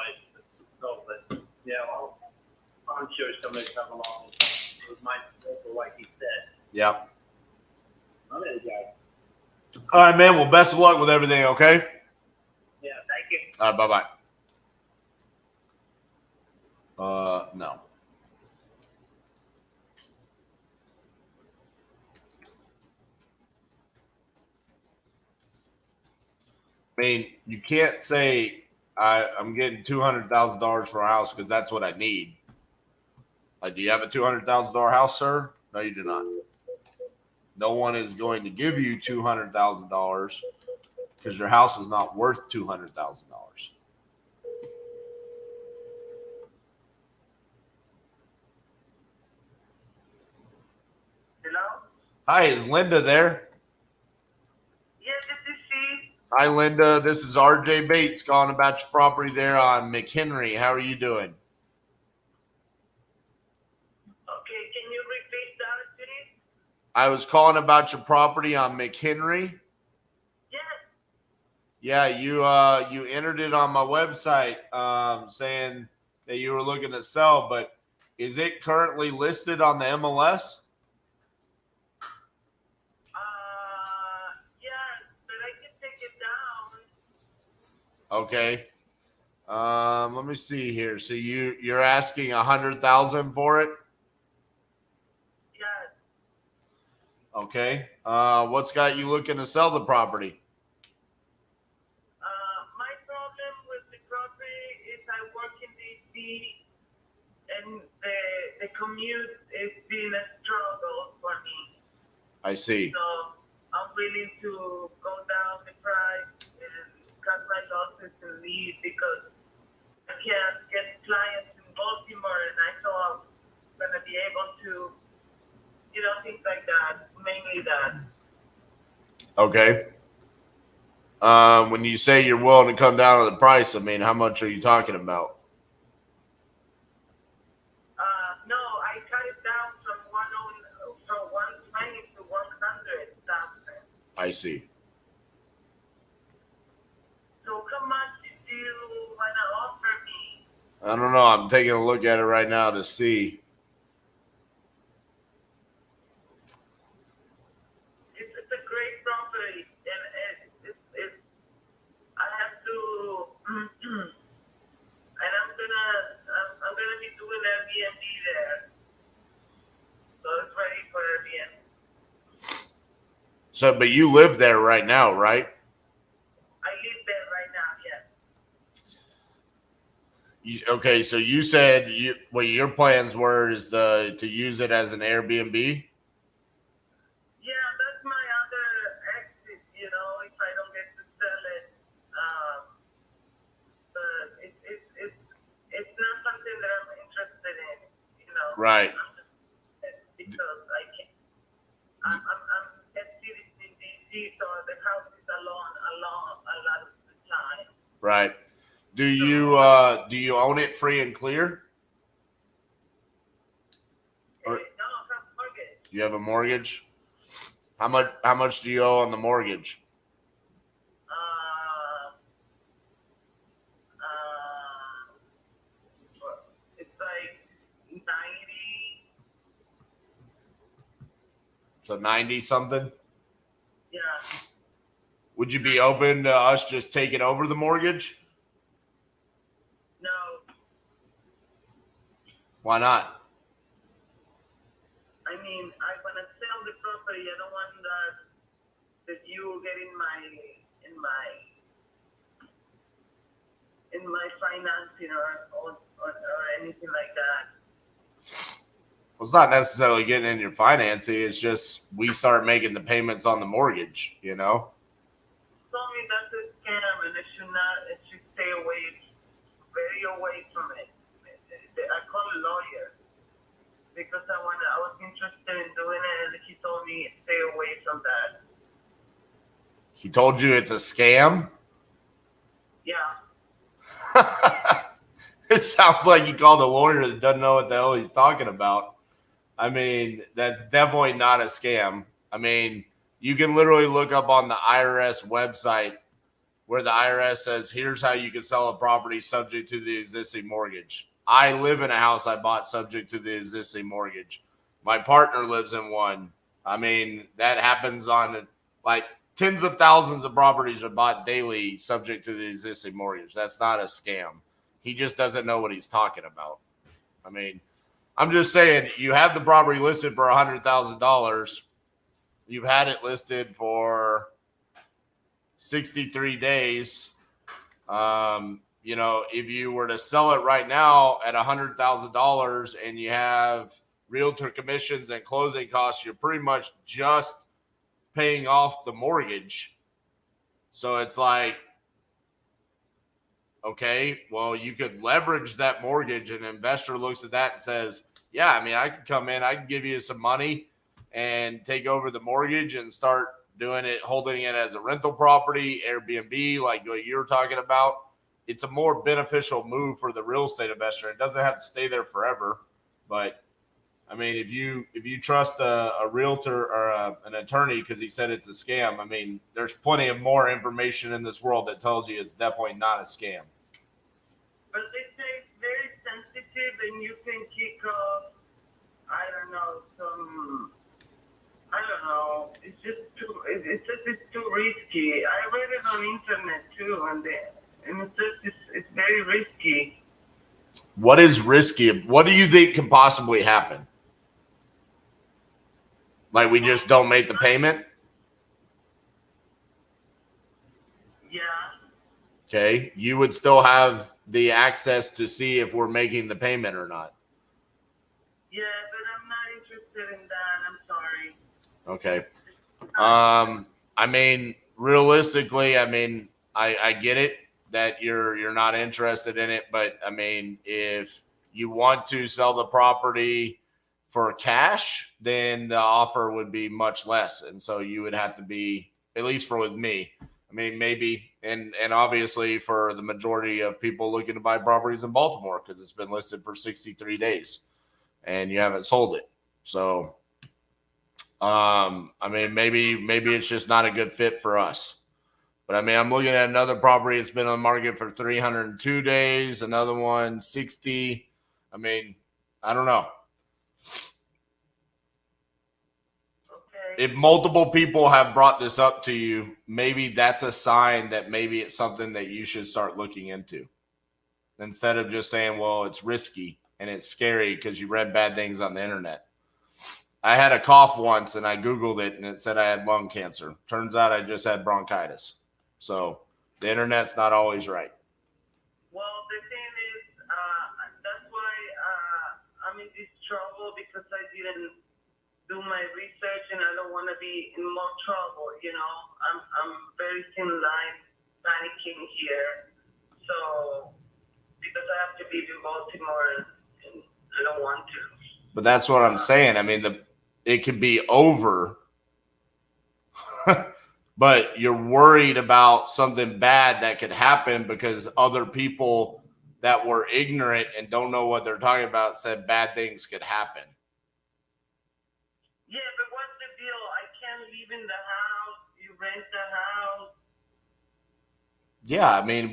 So, but I'm sure somebody come along with my local, like he said. Yep. I'm gonna go. All right, man. Well, best of luck with everything. Okay. Yeah, thank you. All right. Bye bye. No. I mean, you can't say I'm getting $200,000 for a house because that's what I need. Like, do you have a $200,000 house, sir? No, you do not. No one is going to give you $200,000 because your house is not worth $200,000. Hello? Hi, is Linda there? Yeah, this is she. Hi, Linda. This is RJ Bates calling about your property there on McHenry. How are you doing? Okay, can you repeat that, please? I was calling about your property on McHenry. Yes. Yeah, you entered it on my website saying that you were looking to sell, but is it currently listed on the MLS? Yes, but I can take it down. Okay. Let me see here. So you're asking 100,000 for it? Yes. Okay. What's got you looking to sell the property? My problem with the property is I work in DC and the commute is being a struggle for me. I see. So I'm willing to go down the price and cut my losses and leave because I can't get clients in Baltimore and I thought I'm going to be able to, things like that, mainly that. Okay. When you say you're willing to come down on the price, I mean, how much are you talking about? No, I cut it down from 120 to 100,000. I see. So how much do you want to offer me? I don't know. I'm taking a look at it right now to see. It's a great property, and I have to, and I'm gonna be doing Airbnb there, so it's ready for Airbnb. So, but you live there right now, right? I live there right now, yes. Okay, so you said what your plans were is to use it as an Airbnb. Yeah, that's my other exit, if I don't get to sell it. But it's not something that I'm interested in. Right. Because I can't. I'm city in DC, so the house is alone a lot of the time. Right. Do you own it free and clear? Or No, I have mortgage. you have a mortgage? How much do you owe on the mortgage? It's like 90. So 90 something? Yeah. Would you be open to us just taking over the mortgage? No. Why not? I mean, I want to sell the property. I don't want that you get in my financing or anything like that. Well, it's not necessarily getting in your financing. It's just we start making the payments on the mortgage, Told me that's a scam and it should stay very away from it. I call a lawyer because I was interested in doing it and he told me stay away from that. He told you it's a scam? It sounds like you called a lawyer that doesn't know what the hell he's talking about. I mean, that's definitely not a scam. I mean, you can literally look up on the IRS website where the IRS says, here's how you can sell a property subject to the existing mortgage. I live in a house I bought subject to the existing mortgage. My partner lives in one. I mean, that happens on like tens of thousands of properties are bought daily subject to the existing mortgage. That's not a scam. He just doesn't know what he's talking about. I mean, I'm just saying, you have the property listed for $100,000. You've had it listed for 63 days. You know, if you were to sell it right now at $100,000 and you have realtor commissions and closing costs, you're pretty much just paying off the mortgage. So it's like, okay, well, you could leverage that mortgage. An investor looks at that and says, yeah, I mean, I can come in, I can give you some money and take over the mortgage and start doing it, holding it as a rental property, Airbnb, like what you were talking about. It's a more beneficial move for the real estate investor. It doesn't have to stay there forever. But I mean, if you trust a realtor or an attorney because he said it's a scam, I mean, there's plenty of more information in this world that tells you it's definitely not a scam. But they say it's very sensitive and you can kick off, I don't know, it's just too risky. I read it on internet too, and it says it's very risky. What is risky? What do you think can possibly happen? Like we just don't make the payment? Yeah. Okay. You would still have the access to see if we're making the payment or not. Yeah, but I'm not interested in that. I'm sorry. Okay. I mean, realistically, I mean, I get it that you're not interested in it, but I mean, if you want to sell the property for cash, then the offer would be much less. And so you would have to be, at least for with me, I mean, maybe, and obviously for the majority of people looking to buy properties in Baltimore, because it's been listed for 63 days and you haven't sold it. So, I mean, maybe it's just not a good fit for us. But I mean, I'm looking at another property that's been on the market for 302 days, another one 60. I mean, I don't know. Okay. If multiple people have brought this up to you, maybe that's a sign that maybe it's something that you should start looking into. Instead of just saying, well, it's risky and it's scary because you read bad things on the internet. I had a cough once and I Googled it and it said I had lung cancer. Turns out I just had bronchitis. So the internet's not always right. Well, the thing is, that's why I'm in this trouble because I didn't do my research and I don't want to be in more trouble. You know, I'm very thin line panicking here. So because I have to be in Baltimore and I don't want to. But that's what I'm saying. I mean, it could be over. But you're worried about something bad that could happen because other people that were ignorant and don't know what they're talking about said bad things could happen. Yeah, but what's the deal? I can't live in the house. You rent the house. Yeah, I mean,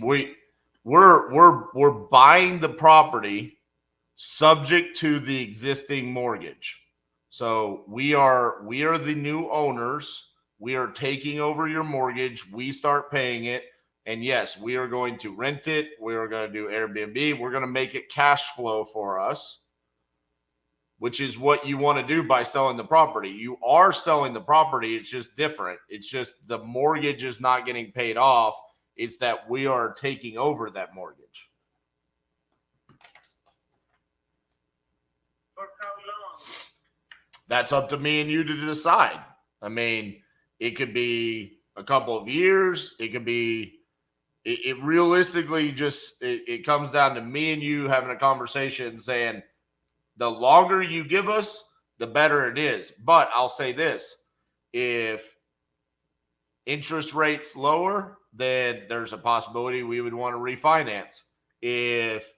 we're buying the property subject to the existing mortgage. So we are the new owners. We are taking over your mortgage. We start paying it. And yes, we are going to rent it. We are going to do Airbnb. We're going to make it cash flow for us, which is what you want to do by selling the property. You are selling the property. It's just different. It's just the mortgage is not getting paid off. It's that we are taking over that mortgage. For how long? That's up to me and you to decide. I mean, it could be a couple of years. It could be, it realistically just, it comes down to me and you having a conversation saying, the longer you give us, the better it is. But I'll say this, if interest rates lower, then there's a possibility we would want to refinance. if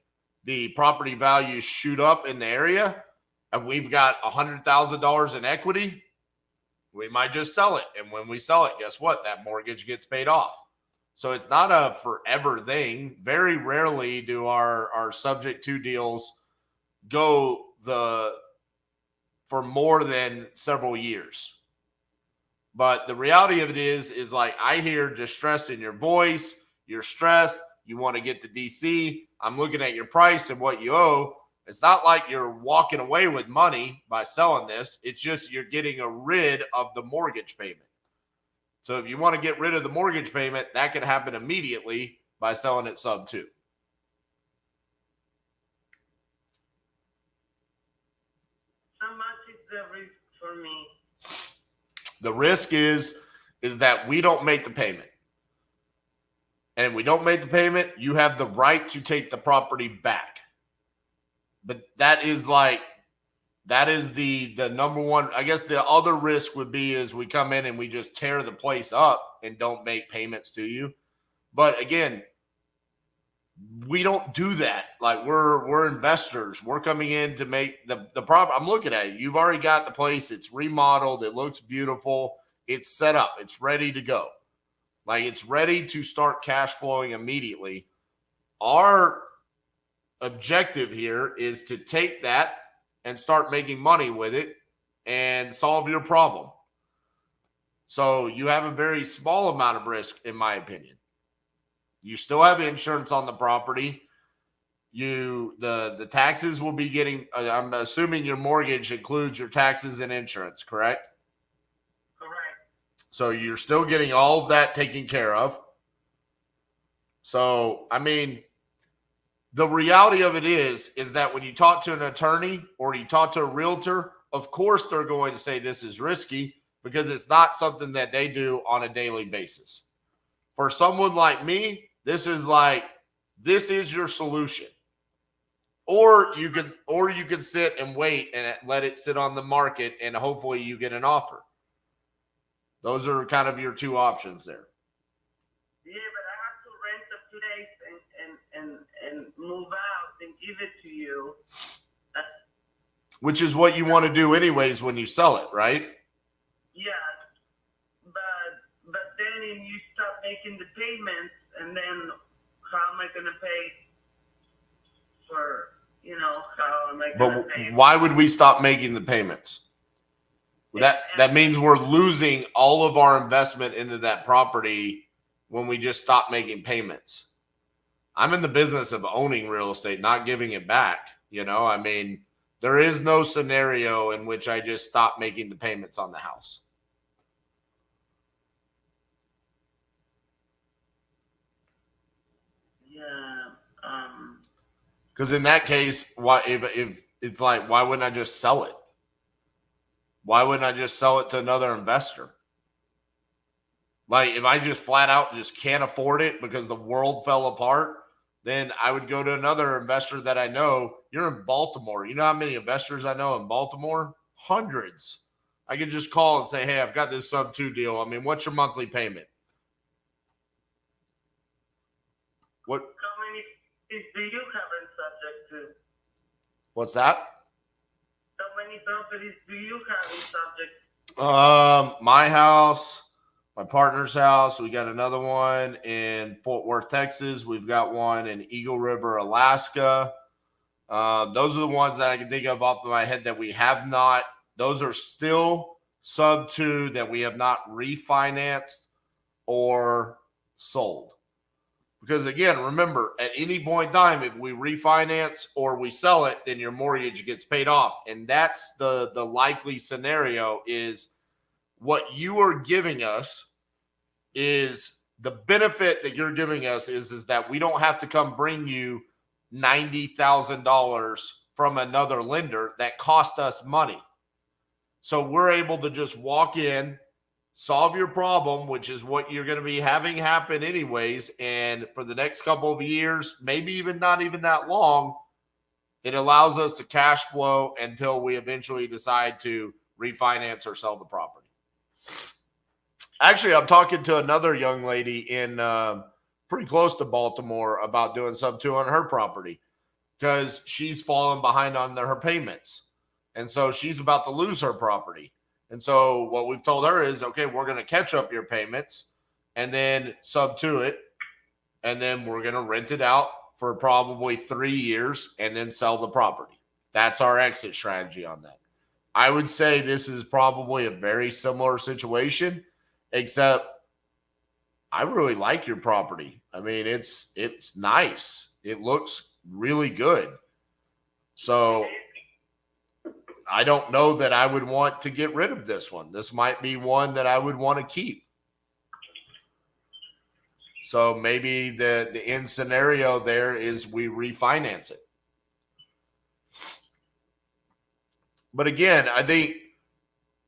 the property values shoot up in the area and we've got $100,000 in equity, we might just sell it. And when we sell it, guess what? That mortgage gets paid off. So it's not a forever thing. Very rarely do our subject to deals go for more than several years. But the reality of it is like I hear distress in your voice. You're stressed. You want to get to DC. I'm looking at your price and what you owe. It's not like you're walking away with money by selling this. It's just you're getting rid of the mortgage payment. So if you want to get rid of the mortgage payment, that can happen immediately by selling it sub 2. How much is the risk for me? The risk is that we don't make the payment. And if we don't make the payment, you have the right to take the property back. But that is the number one. I guess the other risk would be is we come in and we just tear the place up and don't make payments to you. But again, we don't do that. Like we're investors. We're coming in to make the property. I'm looking at it. You've already got the place. It's remodeled. It looks beautiful. It's set up. It's ready to go. Like it's ready to start cash flowing immediately. Our objective here is to take that and start making money with it and solve your problem. So you have a very small amount of risk, in my opinion. You still have insurance on the property. The taxes will be getting, I'm assuming your mortgage includes your taxes and insurance, correct? Correct. So you're still getting all of that taken care of. So, I mean, the reality of it is that when you talk to an attorney or you talk to a realtor, of course they're going to say this is risky because it's not something that they do on a daily basis. For someone like me, this is your solution. Or you can sit and wait and let it sit on the market and hopefully you get an offer. Those are kind of your two options there. Yeah, but I have to rent a place and move out and give it to you. Which is what you want to do anyways when you sell it, right? Yeah, but then you stop making the payments, and then how am I going to pay for, how am I going to pay? But why would we stop making the payments? That means we're losing all of our investment into that property when we just stop making payments. I'm in the business of owning real estate, not giving it back. I mean, there is no scenario in which I just stop making the payments on the house. Because in that case, why if it's like, why wouldn't I just sell it? Why wouldn't I just sell it to another investor? Like if I just flat out just can't afford it because the world fell apart, then I would go to another investor that I know. You're in Baltimore. You know how many investors I know in Baltimore? Hundreds. I could just call and say, hey, I've got this sub 2 deal. I mean, what's your monthly payment? What? How many do you have in subject to? What's that? How many properties do you have in subject? My house, my partner's house. We got another one in Fort Worth, Texas. We've got one in Eagle River, Alaska. Those are the ones that I can think of off of my head that we have not. Those are still sub 2 that we have not refinanced or sold. Because again, remember, at any point in time, if we refinance or we sell it, then your mortgage gets paid off. And that's the likely scenario is what you are giving us is the benefit that you're giving us is that we don't have to come bring you $90,000 from another lender that cost us money. So we're able to just walk in, solve your problem, which is what you're going to be having happen anyways. And for the next couple of years, maybe even not even that long, it allows us to cash flow until we eventually decide to refinance or sell the property. Actually, I'm talking to another young lady in pretty close to Baltimore about doing sub 2 on her property because she's fallen behind on her payments. And so she's about to lose her property. And so what we've told her is, okay, we're going to catch up your payments and then sub 2 it. And then we're going to rent it out for probably 3 years and then sell the property. That's our exit strategy on that. I would say this is probably a very similar situation, except I really like your property. I mean, it's nice. It looks really good. So I don't know that I would want to get rid of this one. This might be one that I would want to keep. So maybe the end scenario there is we refinance it. But again, I think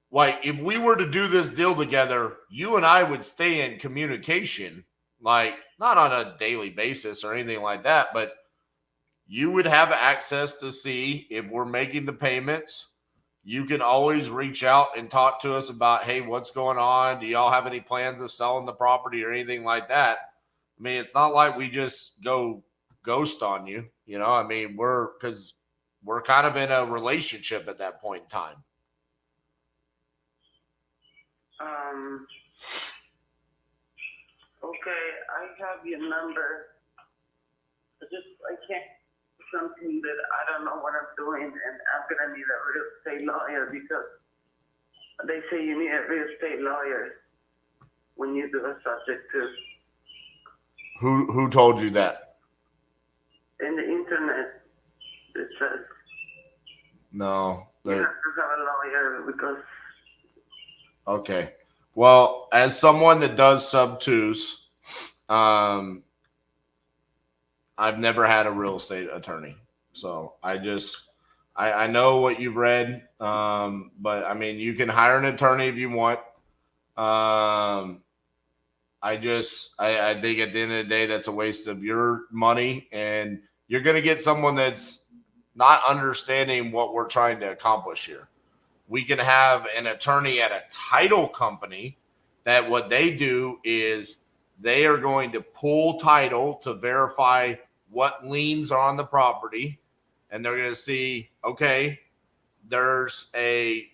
like if we were to do this deal together, you and I would stay in communication, like not on a daily basis or anything like that, but you would have access to see if we're making the payments. You can always reach out and talk to us about, hey, what's going on? Do y'all have any plans of selling the property or anything like that? I mean, it's not like we just go ghost on you, you know? I mean, because we're kind of in a relationship at that point in time. Okay, I have your number. I can't do something that I don't know what I'm doing, and I'm gonna need a real estate lawyer because they say you need a real estate lawyer when you do a subject to. Who told you that? In the internet, it says No. you have to have a lawyer because. Okay. Well, as someone that does sub 2s, I've never had a real estate attorney. So I know what you've read. But I mean, you can hire an attorney if you want. I think at the end of the day, that's a waste of your money, and you're going to get someone that's not understanding what we're trying to accomplish here. We can have an attorney at a title company that what they do is they are going to pull title to verify what liens are on the property. And they're going to see, okay, there's a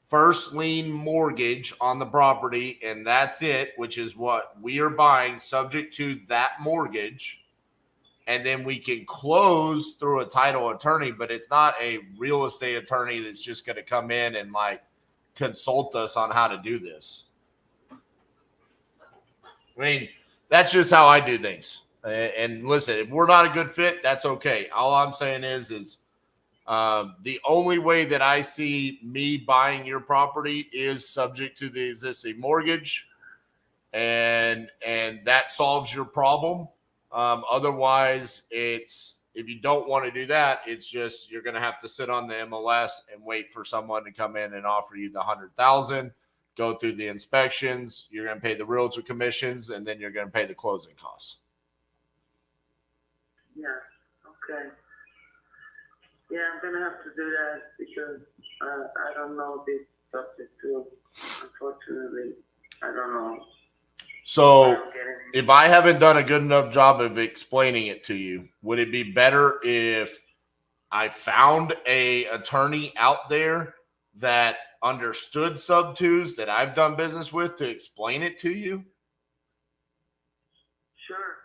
first lien mortgage on the property, and that's it, which is what we are buying subject to that mortgage. And then we can close through a title attorney, but it's not a real estate attorney that's just going to come in and like consult us on how to do this. I mean, that's just how I do things. And listen, if we're not a good fit, that's okay. All I'm saying is the only way that I see me buying your property is subject to the existing mortgage, and that solves your problem. Otherwise, if you don't want to do that, it's just you're going to have to sit on the MLS and wait for someone to come in and offer you the $100,000, go through the inspections. You're going to pay the realtor commissions, and then you're going to pay the closing costs. Yeah. Okay. Yeah, I'm gonna have to do that because I don't know this subject too. Unfortunately, I don't know. So if I haven't done a good enough job of explaining it to you, would it be better if I found a attorney out there that understood sub 2s that I've done business with to explain it to you? Sure.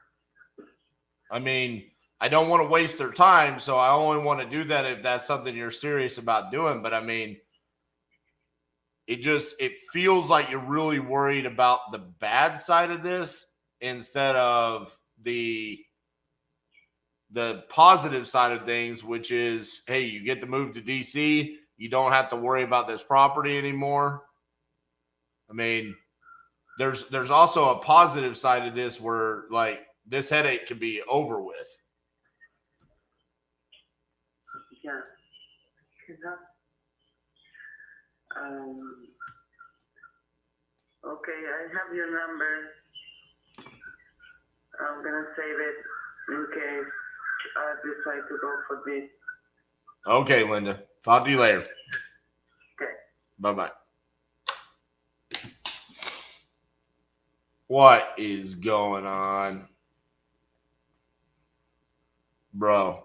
I mean, I don't want to waste their time, so I only want to do that if that's something you're serious about doing. But I mean, it feels like you're really worried about the bad side of this instead of the positive side of things, which is, hey, you get to move to DC. You don't have to worry about this property anymore. I mean, there's also a positive side of this where like this headache can be over with. Yeah. Okay, I have your number. I'm gonna save it in case I decide to go for this. Okay, Linda. Talk to you later. Okay. Bye-bye. What is going on? Bro.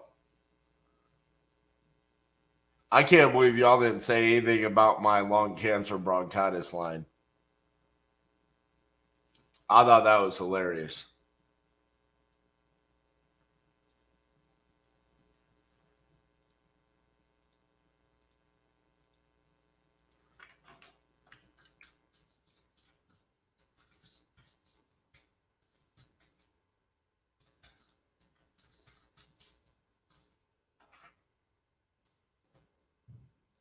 I can't believe y'all didn't say anything about my lung cancer bronchitis line. I thought that was hilarious.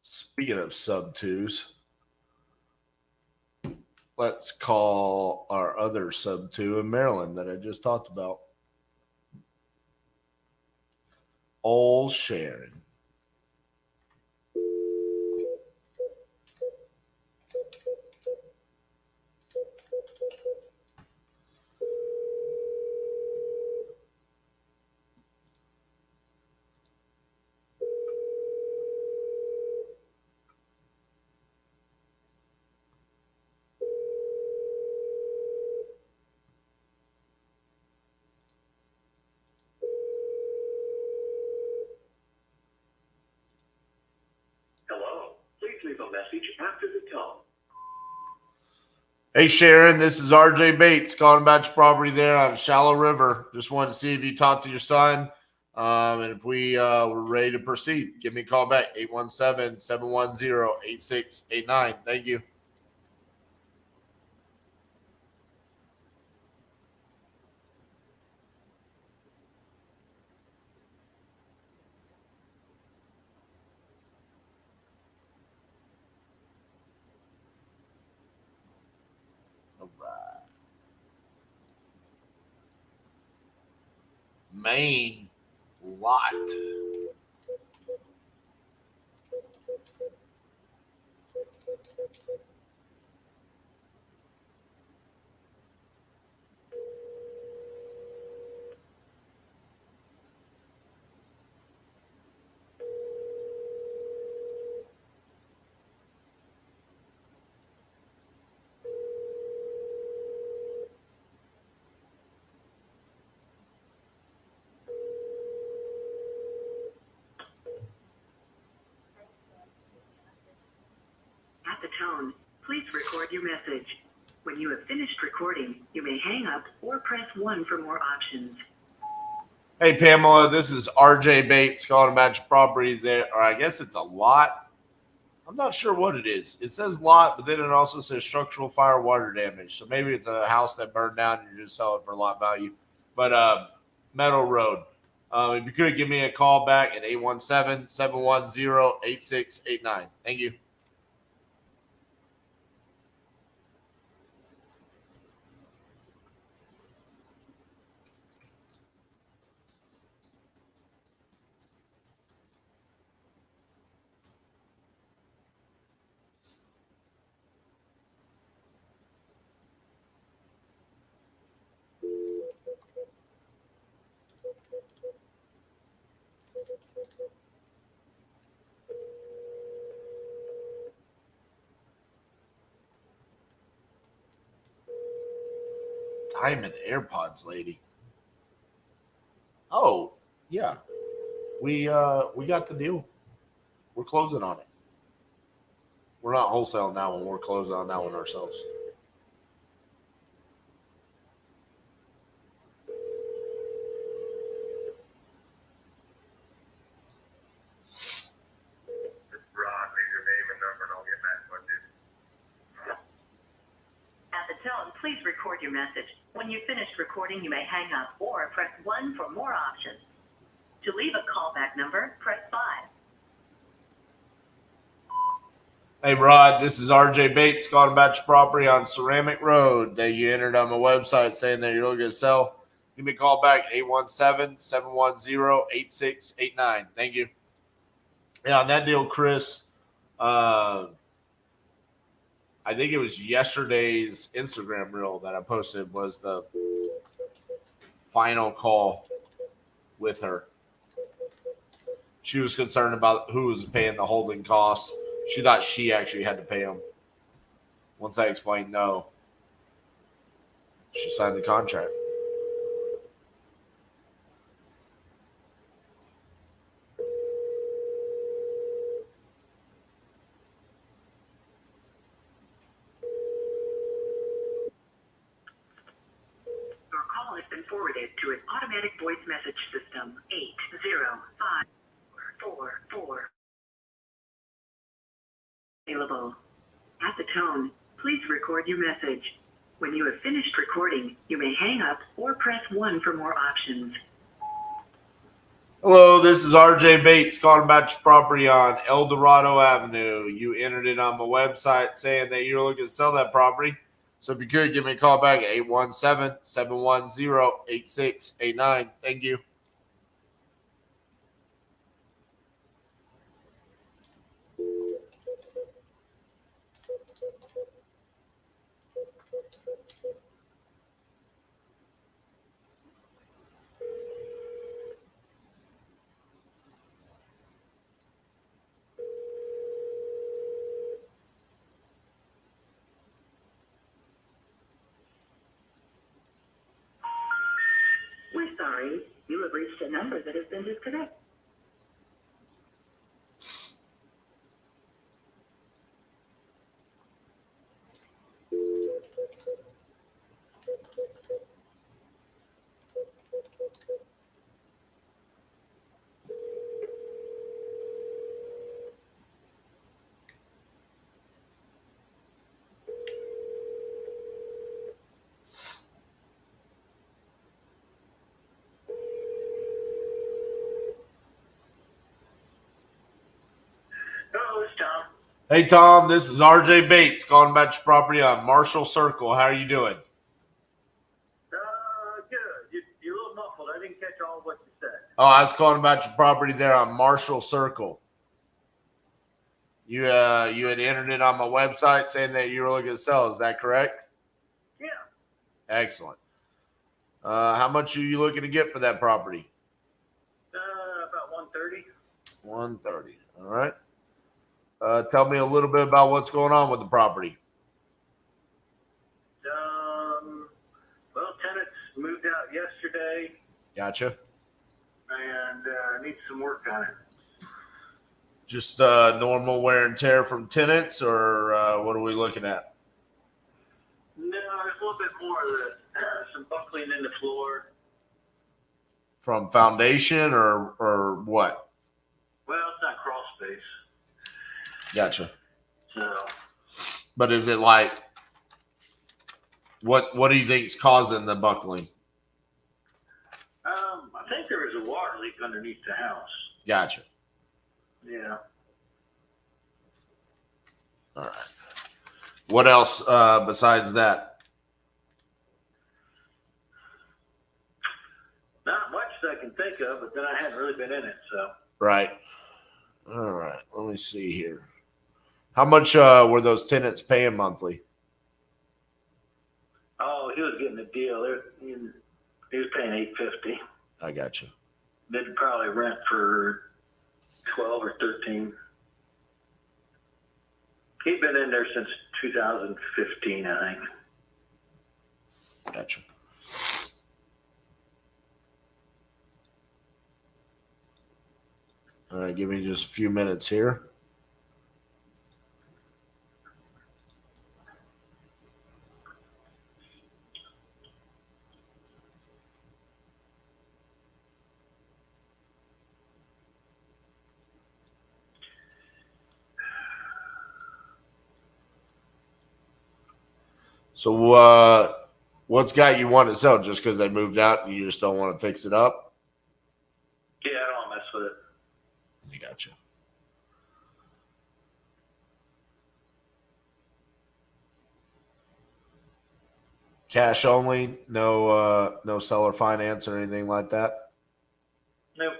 Speaking of sub twos, let's call our other sub two in Maryland that I just talked about. Old Sharon. Leave a message after the tone. Hey Sharon, this is RJ Bates calling about your property there on Shallow River. Just wanted to see if you talked to your son and if we were ready to proceed. Give me a call back, 817-710-8689. Thank you. All right. Main lot. At the tone, please record your message. When you have finished recording, you may hang up or press 1 for more options. Hey Pamela, this is RJ Bates calling about your property there, or I guess it's a lot. I'm not sure what it is. It says lot, but then it also says structural fire water damage. So maybe it's a house that burned down and you just sell it for lot value. But Meadow Road. If you could give me a call back at 817-710-8689. Thank you. Diamond AirPods, lady. Oh, yeah. We got the deal. We're closing on it. We're not wholesaling that one. We're closing on that one ourselves. Rod, leave your name and number and I'll get back with you. At the tone, please record your message. When you've finished recording, you may hang up or press 1 for more options. To leave a callback number, press 5. Hey, Rod, this is RJ Bates calling about your property on Ceramic Road that you entered on my website saying that you're looking to sell. Give me a call back, 817-710-8689. Thank you. Yeah, on that deal, Chris, I think it was yesterday's Instagram reel that I posted was the final call with her. She was concerned about who was paying the holding costs. She thought she actually had to pay them. Once I explained no, she signed the contract. has been forwarded to an automatic voice message system. 805444. Available. At the tone, please record your message. When you have finished recording, you may hang up or press 1 for more options. Hello, this is RJ Bates calling about your property on El Dorado Avenue. You entered it on my website saying that you're looking to sell that property. So if you could, give me a call back at 817-710-8689. Thank you. We're sorry. You have reached a number that has been disconnected. Hello, it's Tom. Hey, Tom, this is RJ Bates calling about your property on Marshall Circle. How are you doing? Good. You're a little muffled. I didn't catch all of what you said. Oh, I was calling about your property there on Marshall Circle. You had entered it on my website saying that you were looking to sell. Is that correct? Yeah. Excellent. How much are you looking to get for that property? About 1:30. 130. All right. Tell me a little bit about what's going on with the property. Well, tenants moved out yesterday Gotcha. and need some work on it. Just normal wear and tear from tenants, or what are we looking at? No, there's a little bit more of the, some buckling in the floor. From foundation or what? Well, it's not crawl space. Gotcha. So, But is it like what do you think is causing the buckling? I think there was a water leak underneath the house. Gotcha. Yeah. All right. What else besides that? Not much that I can think of, but then I hadn't really been in it, so. Right. All right. Let me see here. How much were those tenants paying monthly? Oh, he was getting a deal. He was paying $850. I gotcha. They'd probably rent for 12 or 13. He'd been in there since 2015, I think. Gotcha. All right, give me just a few minutes here. So, what's got you wanting to sell? Just because they moved out and you just don't want to fix it up? Yeah, I don't want to mess with it. I gotcha. Cash only, no seller finance or anything like that. Nope.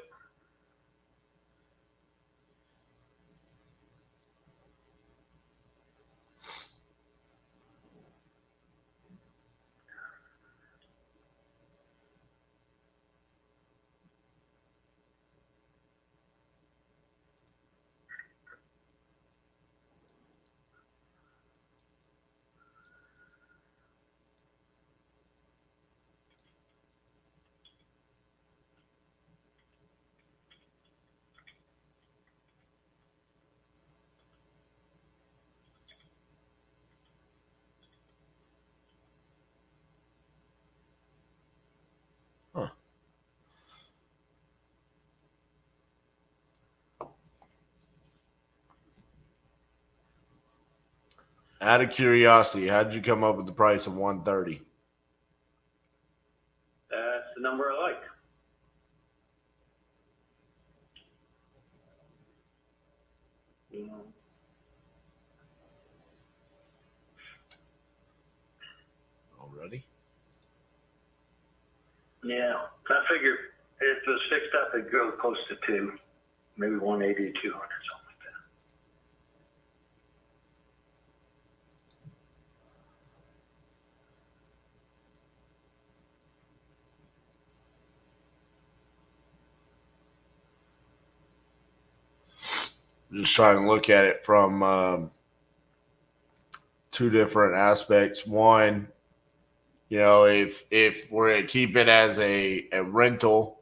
Out of curiosity, how'd you come up with the price of 130? That's the number I like. Already? Yeah, I figured if it was fixed up, it'd go close to 2, maybe 180, 200, something like that. Just trying to look at it from two different aspects. One, if we're gonna keep it as a rental,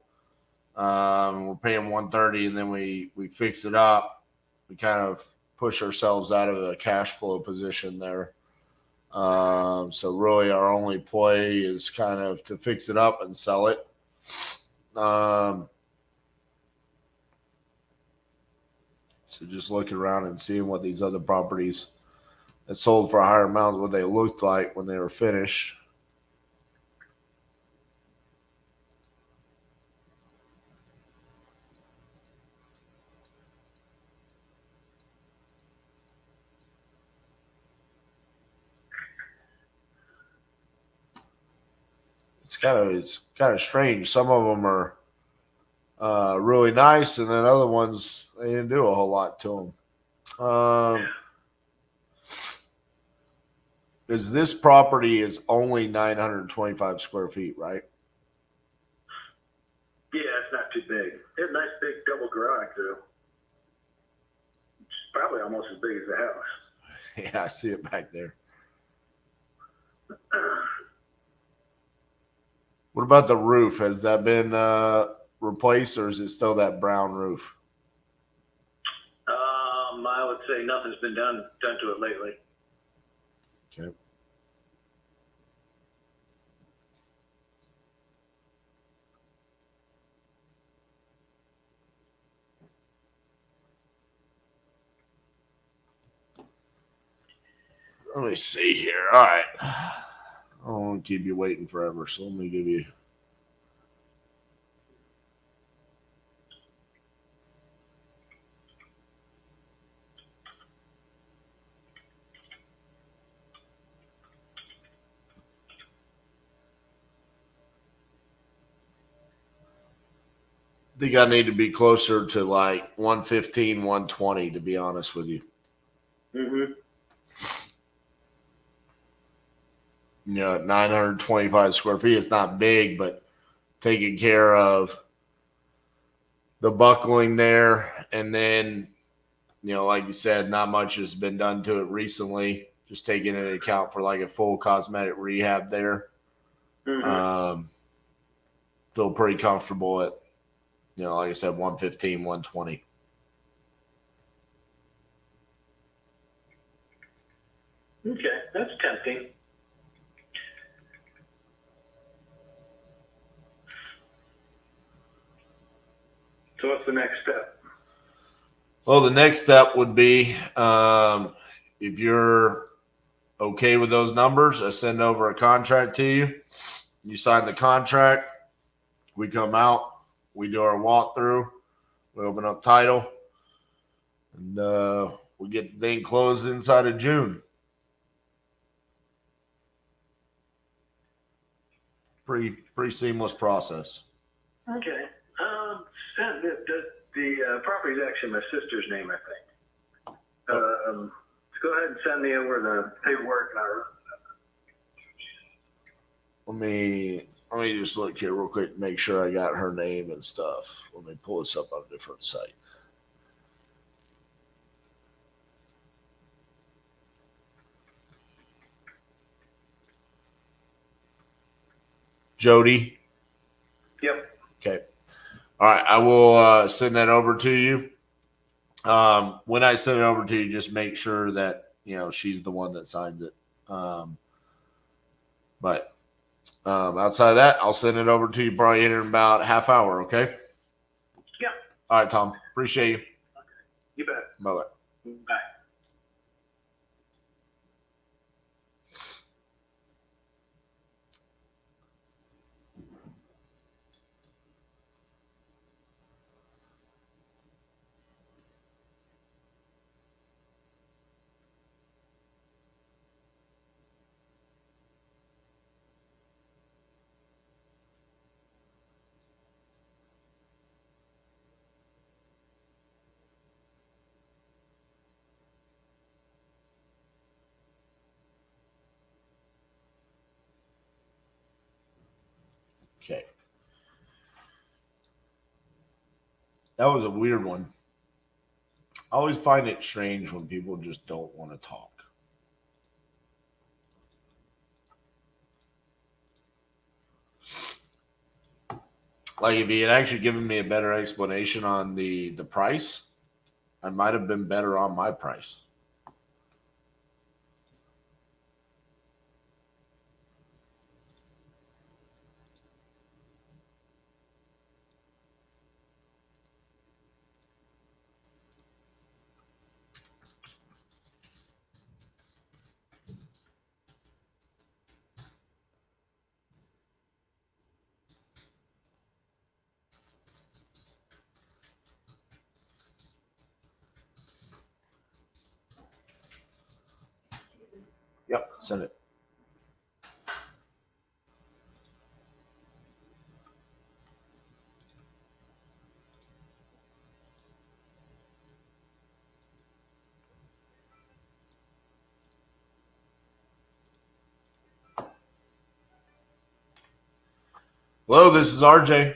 we're paying 130, and then we fix it up, we kind of push ourselves out of a cash flow position there. So really, our only play is kind of to fix it up and sell it. So just looking around and seeing what these other properties that sold for a higher amount, what they looked like when they were finished. It's kind of strange. Some of them are really nice, and then other ones they didn't do a whole lot to them. Is this property is only 925 square feet, right? Yeah, it's not too big. It's a nice big double garage, though. It's probably almost as big as the house. Yeah, I see it back there. What about the roof? Has that been replaced, or is it still that brown roof? I would say nothing's been done to it lately. Okay. Let me see here. All right. I don't want to keep you waiting forever, so let me give you. I think I need to be closer to like 115, 120, to be honest with you. Mm-hmm. 925 square feet. It's not big, but taking care of the buckling there. And then, like you said, not much has been done to it recently. Just taking into account for like a full cosmetic rehab there. Mm-hmm. Feel pretty comfortable at, like I said, 115, 120. Okay, that's tempting. So what's the next step? Well, the next step would be if you're okay with those numbers, I send over a contract to you. You sign the contract. We come out. We do our walkthrough. We open up title. And we get the thing closed inside of June. Pretty seamless process. Okay. The property is actually my sister's name, I think. Go ahead and send me over the paperwork and Let me just look here real quick to make sure I got her name and stuff. Let me pull this up on a different site. Jody. Yep. Okay. All right. I will send that over to you. When I send it over to you, just make sure that, she's the one that signs it. But outside of that, I'll send it over to you probably in about a half hour. Okay. Yep. All right, Tom. Appreciate you. Okay. You bet. Bye-bye. Bye. Okay. That was a weird one. I always find it strange when people just don't want to talk. Like if he had actually given me a better explanation on the price, I might have been better on my price. Yep, send it. Hello, this is RJ. Hey,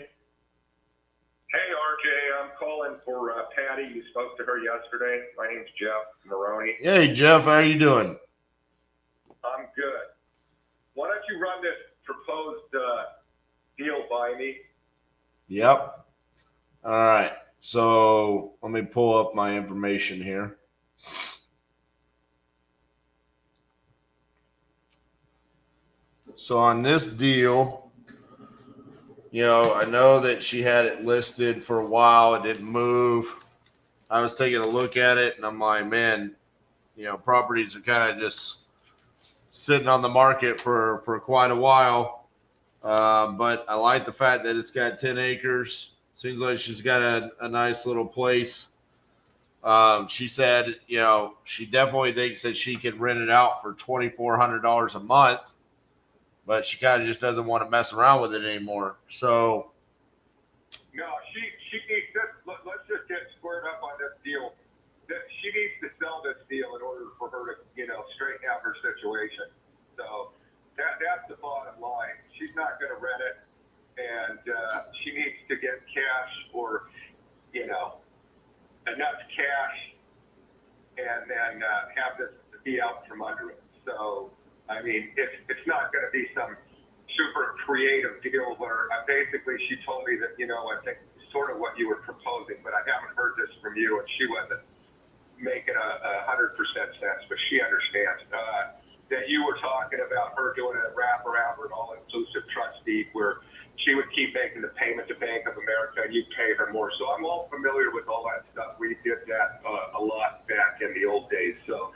RJ, I'm calling for Patty. You spoke to her yesterday. My name's Jeff Maroney. Hey, Jeff, how are you doing? I'm good. Why don't you run this proposed deal by me? Yep. All right. So let me pull up my information here. So on this deal, I know that she had it listed for a while. It didn't move. I was taking a look at it, and I'm like, man, properties are kind of just sitting on the market for quite a while. But I like the fact that it's got 10 acres. Seems like she's got a nice little place. She said, she definitely thinks that she could rent it out for $2,400 a month, but she kind of just doesn't want to mess around with it anymore. So, No, she needs this. Let's just get squared up on this deal. She needs to sell this deal in order for her to, straighten out her situation. So that's the bottom line. She's not going to rent it, and she needs to get cash or, enough cash, and then have this be out from under it. So, I mean, it's not going to be some super creative deal where basically she told me that, I think sort of what you were proposing, but I haven't heard this from you, and she wasn't making 100% sense, but she understands that you were talking about her doing a wraparound or an all-inclusive trust deed where she would keep making the payment to Bank of America and you'd pay her more. So I'm all familiar with all that stuff. We did that a lot back in the old days. So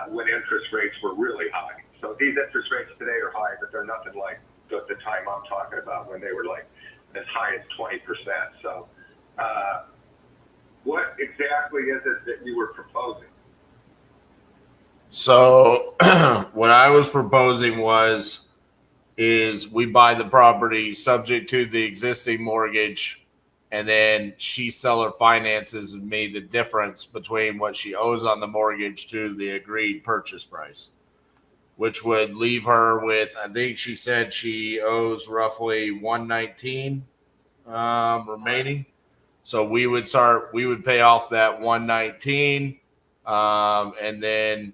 when interest rates were really high. So these interest rates today are high, but they're nothing like the time I'm talking about when they were like as high as 20%. So what exactly is it that you were proposing? So what I was proposing is we buy the property subject to the existing mortgage, and then she seller finances me the difference between what she owes on the mortgage to the agreed purchase price, which would leave her with, I think she said she owes roughly $119 remaining. So we would pay off that $119, and then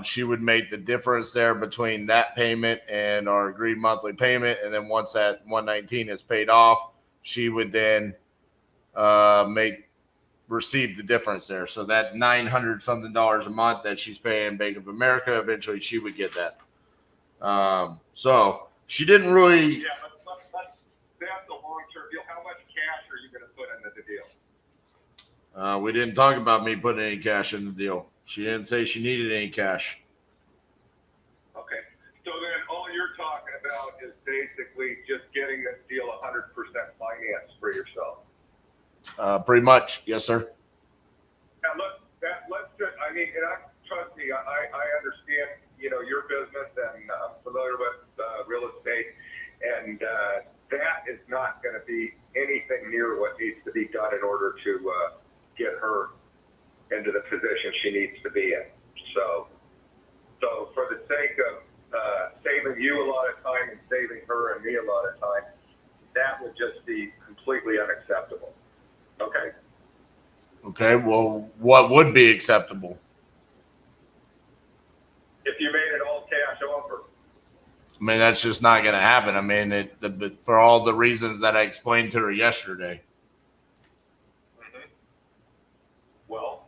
she would make the difference there between that payment and our agreed monthly payment. And then once that $119 is paid off, she would then receive the difference there. So that $900 something a month that she's paying Bank of America, eventually she would get that. So she didn't really. Yeah, but that's a long-term deal. How much cash are you going to put into the deal? We didn't talk about me putting any cash in the deal. She didn't say she needed any cash. Okay. So then all you're talking about is basically just getting this deal 100% financed for yourself. Pretty much. Yes, sir. Now, let's just, trust me, I understand, your business, and I'm familiar with real estate, and that is not going to be anything near what needs to be done in order to get her into the position she needs to be in. So for the sake of saving you a lot of time and saving her and me a lot of Okay, well, what would be acceptable? If you made an all cash offer. I mean, that's just not going to happen. I mean, for all the reasons that I explained to her yesterday. Mm-hmm. Well,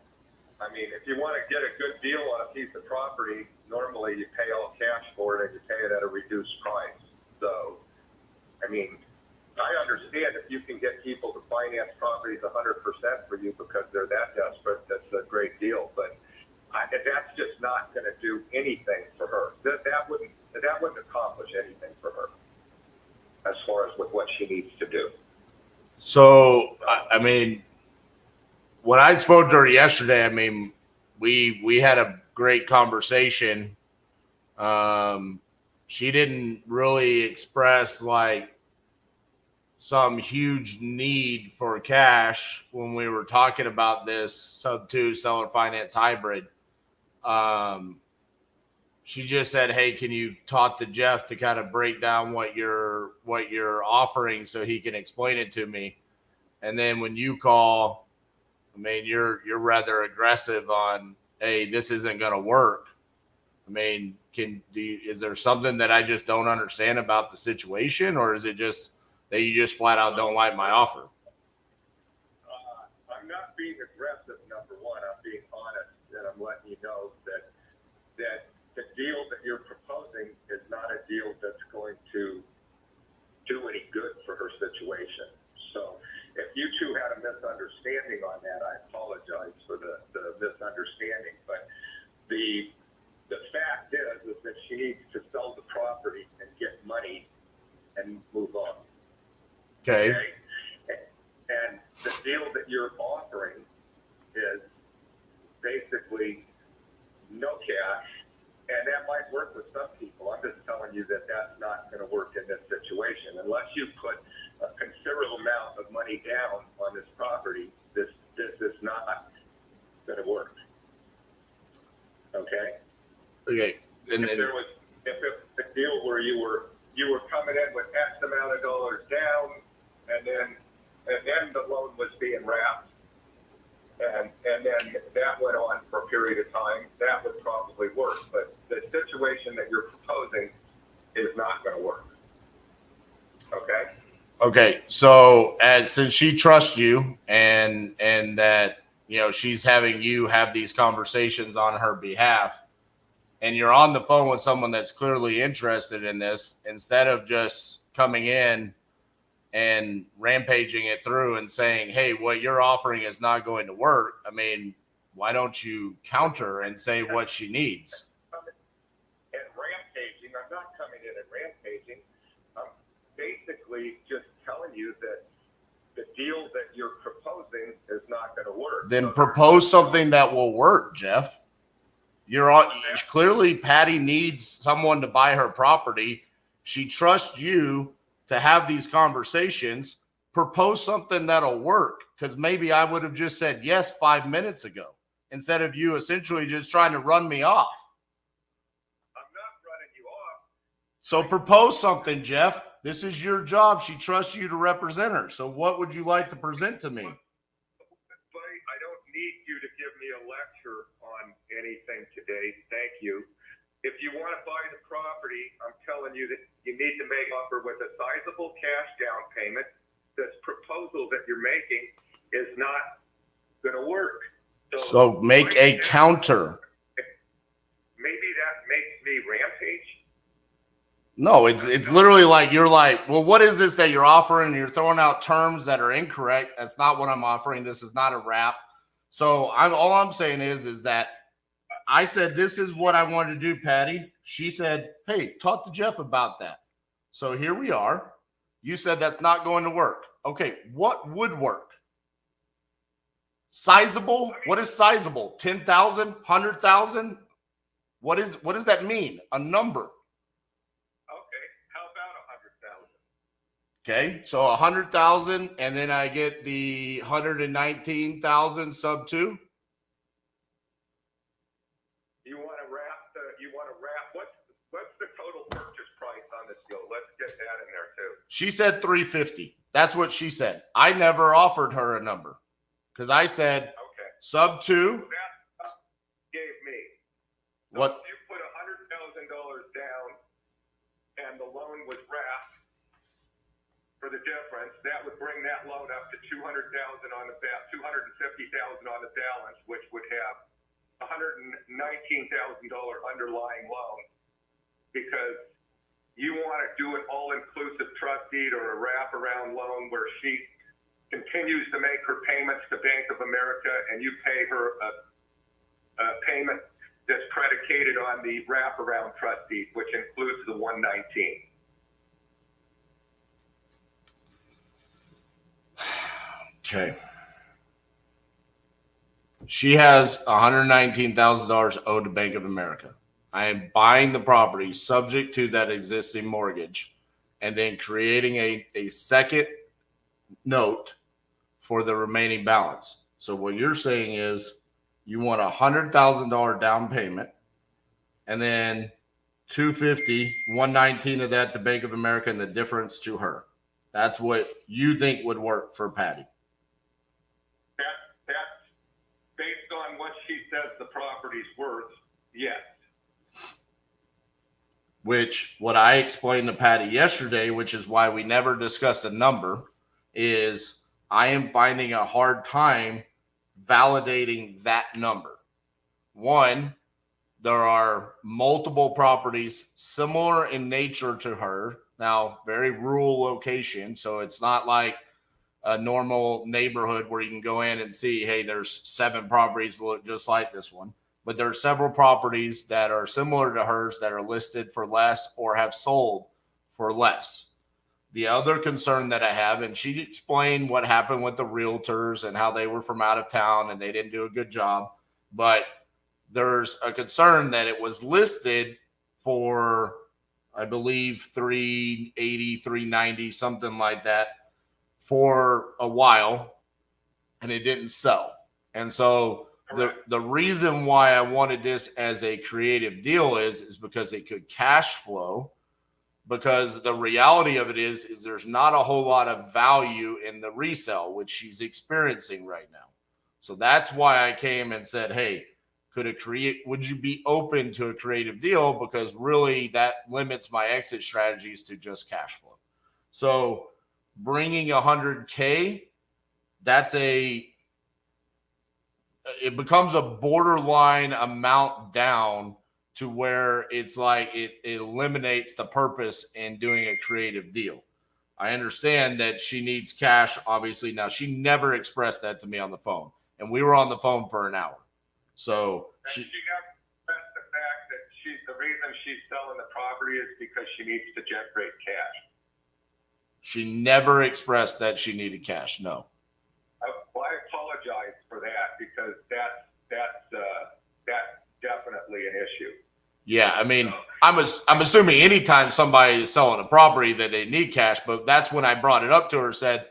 I mean, if you want to get a good deal on a piece of property, normally you pay all cash for it and you pay it at a reduced price. So, I mean, I understand if you can get people to finance properties 100% for you because they're that desperate, that's a great deal. But that's just not going to do anything for her. That wouldn't accomplish anything for her as far as with what she needs to do. So, I mean, when I spoke to her yesterday, I mean, we had a great conversation. She didn't really express like some huge need for cash when we were talking about this sub 2 seller finance hybrid. She just said, "Hey, can you talk to Jeff to kind of break down what you're offering so he can explain it to me?" And then when you call, I mean, you're rather aggressive on, "Hey, this isn't going to work." I mean, is there something that I just don't understand about the situation, or is it just that you just flat out don't like my offer? I'm not being aggressive, number one. I'm being honest, and I'm letting you know that the deal that you're proposing is not a deal that's going to do any good for her situation. So if you two had a misunderstanding on that, I apologize for the misunderstanding. But the fact is that she needs to sell the property and get money and move on. Okay. And the deal that you're offering is basically no cash, and that might work with some people. I'm just telling you that that's not going to work in this situation. Unless you put a considerable amount of money down on this property, this is not going to work. Okay? Okay. And if it's a deal where you were coming in with X amount of dollars down, and then the loan was being wrapped, and then that went on for a period of time, that would probably work. But the situation that you're proposing is not going to work. Okay? Okay. So since she trusts you and that, you know, she's having you have these conversations on her behalf, and you're on the phone with someone that's clearly interested in this, instead of just coming in and rampaging it through and saying, "Hey, what you're offering is not going to work." I mean, why don't you counter and say what she needs? And rampaging, I'm not coming in and rampaging. I'm basically just telling you that the deal that you're proposing is not going to work. Then propose something that will work, Jeff. Clearly Patty needs someone to buy her property. She trusts you to have these conversations. Propose something that'll work, because maybe I would have just said yes 5 minutes ago instead of you essentially just trying to run me off. I'm not running you off. So propose something, Jeff. This is your job. She trusts you to represent her. So what would you like to present to me? Buddy, I don't need you to give me a lecture on anything today. Thank you. If you want to buy the property, I'm telling you that you need to make offer with a sizable cash down payment. This proposal that you're making is not going to work. So make a counter. Maybe that makes me rampage. No, it's literally like you're like, well, what is this that you're offering? You're throwing out terms that are incorrect. That's not what I'm offering. This is not a wrap. So all I'm saying is that I said, this is what I wanted to do, Patty. She said, hey, talk to Jeff about that. So here we are. You said that's not going to work. Okay, what would work? Sizable? What is sizable? 10,000, 100,000? What does that mean? A number. Okay, how about 100,000? Okay, so 100,000, and then I get the 119,000 sub 2. You want to wrap what's the total purchase price on this deal? Let's get that in there too. She said 350. That's what she said. I never offered her a number because I said, Okay. sub 2. That gave me. So What? if you put $100,000 down and the loan was wrapped for the difference, that would bring that loan up to $250,000 on the balance, which would have $119,000 underlying loan, because you want to do an all-inclusive trust deed or a wraparound loan where she continues to make her payments to Bank of America and you pay her a payment that's predicated on the wraparound trust deed, which includes the 119. Okay. She has $119,000 owed to Bank of America. I am buying the property subject to that existing mortgage and then creating a second note for the remaining balance. So what you're saying is you want $100,000 down payment and then 250, 119 of that to Bank of America and the difference to her. That's what you think would work for Patty. That's based on what she says the property's worth, yes. Which what I explained to Patty yesterday, which is why we never discussed a number, is I am finding a hard time validating that number. One, there are multiple properties similar in nature to her. Now, very rural location, so it's not like a normal neighborhood where you can go in and see, hey, there's 7 properties that look just like this one. But there are several properties that are similar to hers that are listed for less or have sold for less. The other concern that I have, and she explained what happened with the realtors and how they were from out of town and they didn't do a good job, but there's a concern that it was listed for, I believe, 380, 390, something like that for a while, and it didn't sell. And so the reason why I wanted this as a creative deal is because it could cash flow, because the reality of it is there's not a whole lot of value in the resale, which she's experiencing right now. So that's why I came and said, hey, would you be open to a creative deal? Because really that limits my exit strategies to just cash flow. So bringing $100K, it becomes a borderline amount down to where it's like it eliminates the purpose in doing a creative deal. I understand that she needs cash, obviously. Now, she never expressed that to me on the phone, and we were on the phone for an hour. So she never expressed the fact that the reason she's selling the property is because she needs to generate cash. She never expressed that she needed cash. No. Well, I apologize for that, because that's definitely an issue. Yeah, I mean, I'm assuming anytime somebody is selling a property that they need cash, but that's when I brought it up to her, said,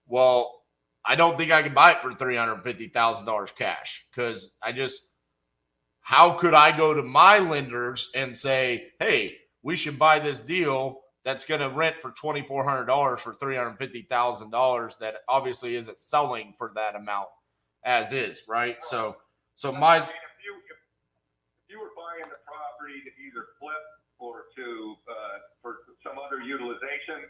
well, I don't think I can buy it for $350,000 cash, because how could I go to my lenders and say, hey, we should buy this deal that's going to rent for $2,400 for $350,000 that obviously isn't selling for that amount as is, right? So if you were buying the property to either flip or for some other utilization,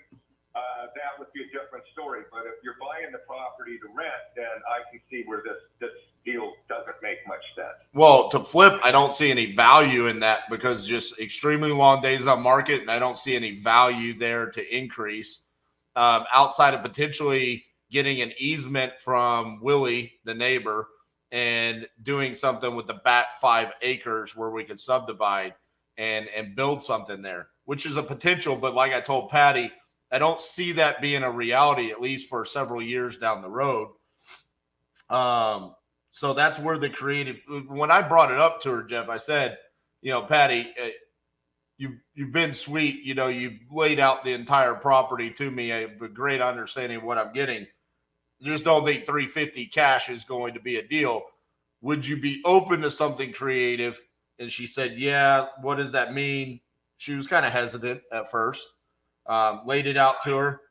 that would be a different story. But if you're buying the property to rent, then I can see where this deal doesn't make much sense. Well, to flip, I don't see any value in that, because just extremely long days on market, and I don't see any value there to increase outside of potentially getting an easement from Willie, the neighbor, and doing something with the back 5 acres where we could subdivide and build something there, which is a potential. But like I told Patty, I don't see that being a reality, at least for several years down the road. So that's where the creative, when I brought it up to her, Jeff, I said, Patty, you've been sweet. You've laid out the entire property to me. I have a great understanding of what I'm getting. Just don't think 350 cash is going to be a deal. Would you be open to something creative? And she said, yeah. What does that mean? She was kind of hesitant at first. Laid it out to her.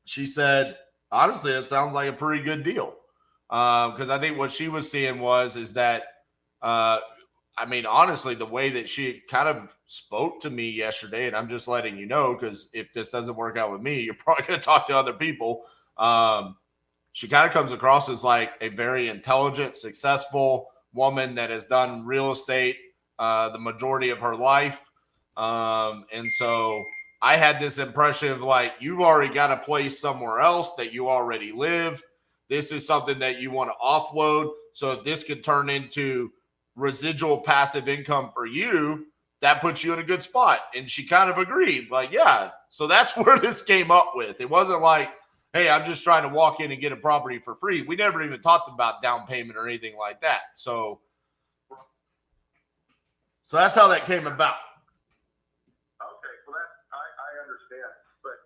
She said, honestly, it sounds like a pretty good deal. Because I think what she was seeing is that, I mean, honestly, the way that she kind of spoke to me yesterday, and I'm just letting you know, because if this doesn't work out with me, you're probably going to talk to other people. She kind of comes across as like a very intelligent, successful woman that has done real estate the majority of her life. And so I had this impression of like, you've already got a place somewhere else that you already live. This is something that you want to offload. So if this could turn into residual passive income for you, that puts you in a good spot. And she kind of agreed, like, yeah. So that's where this came up with. It wasn't like, hey, I'm just trying to walk in and get a property for free. We never even talked about down payment or anything like that. So that's how that came about. Okay, well, I understand, but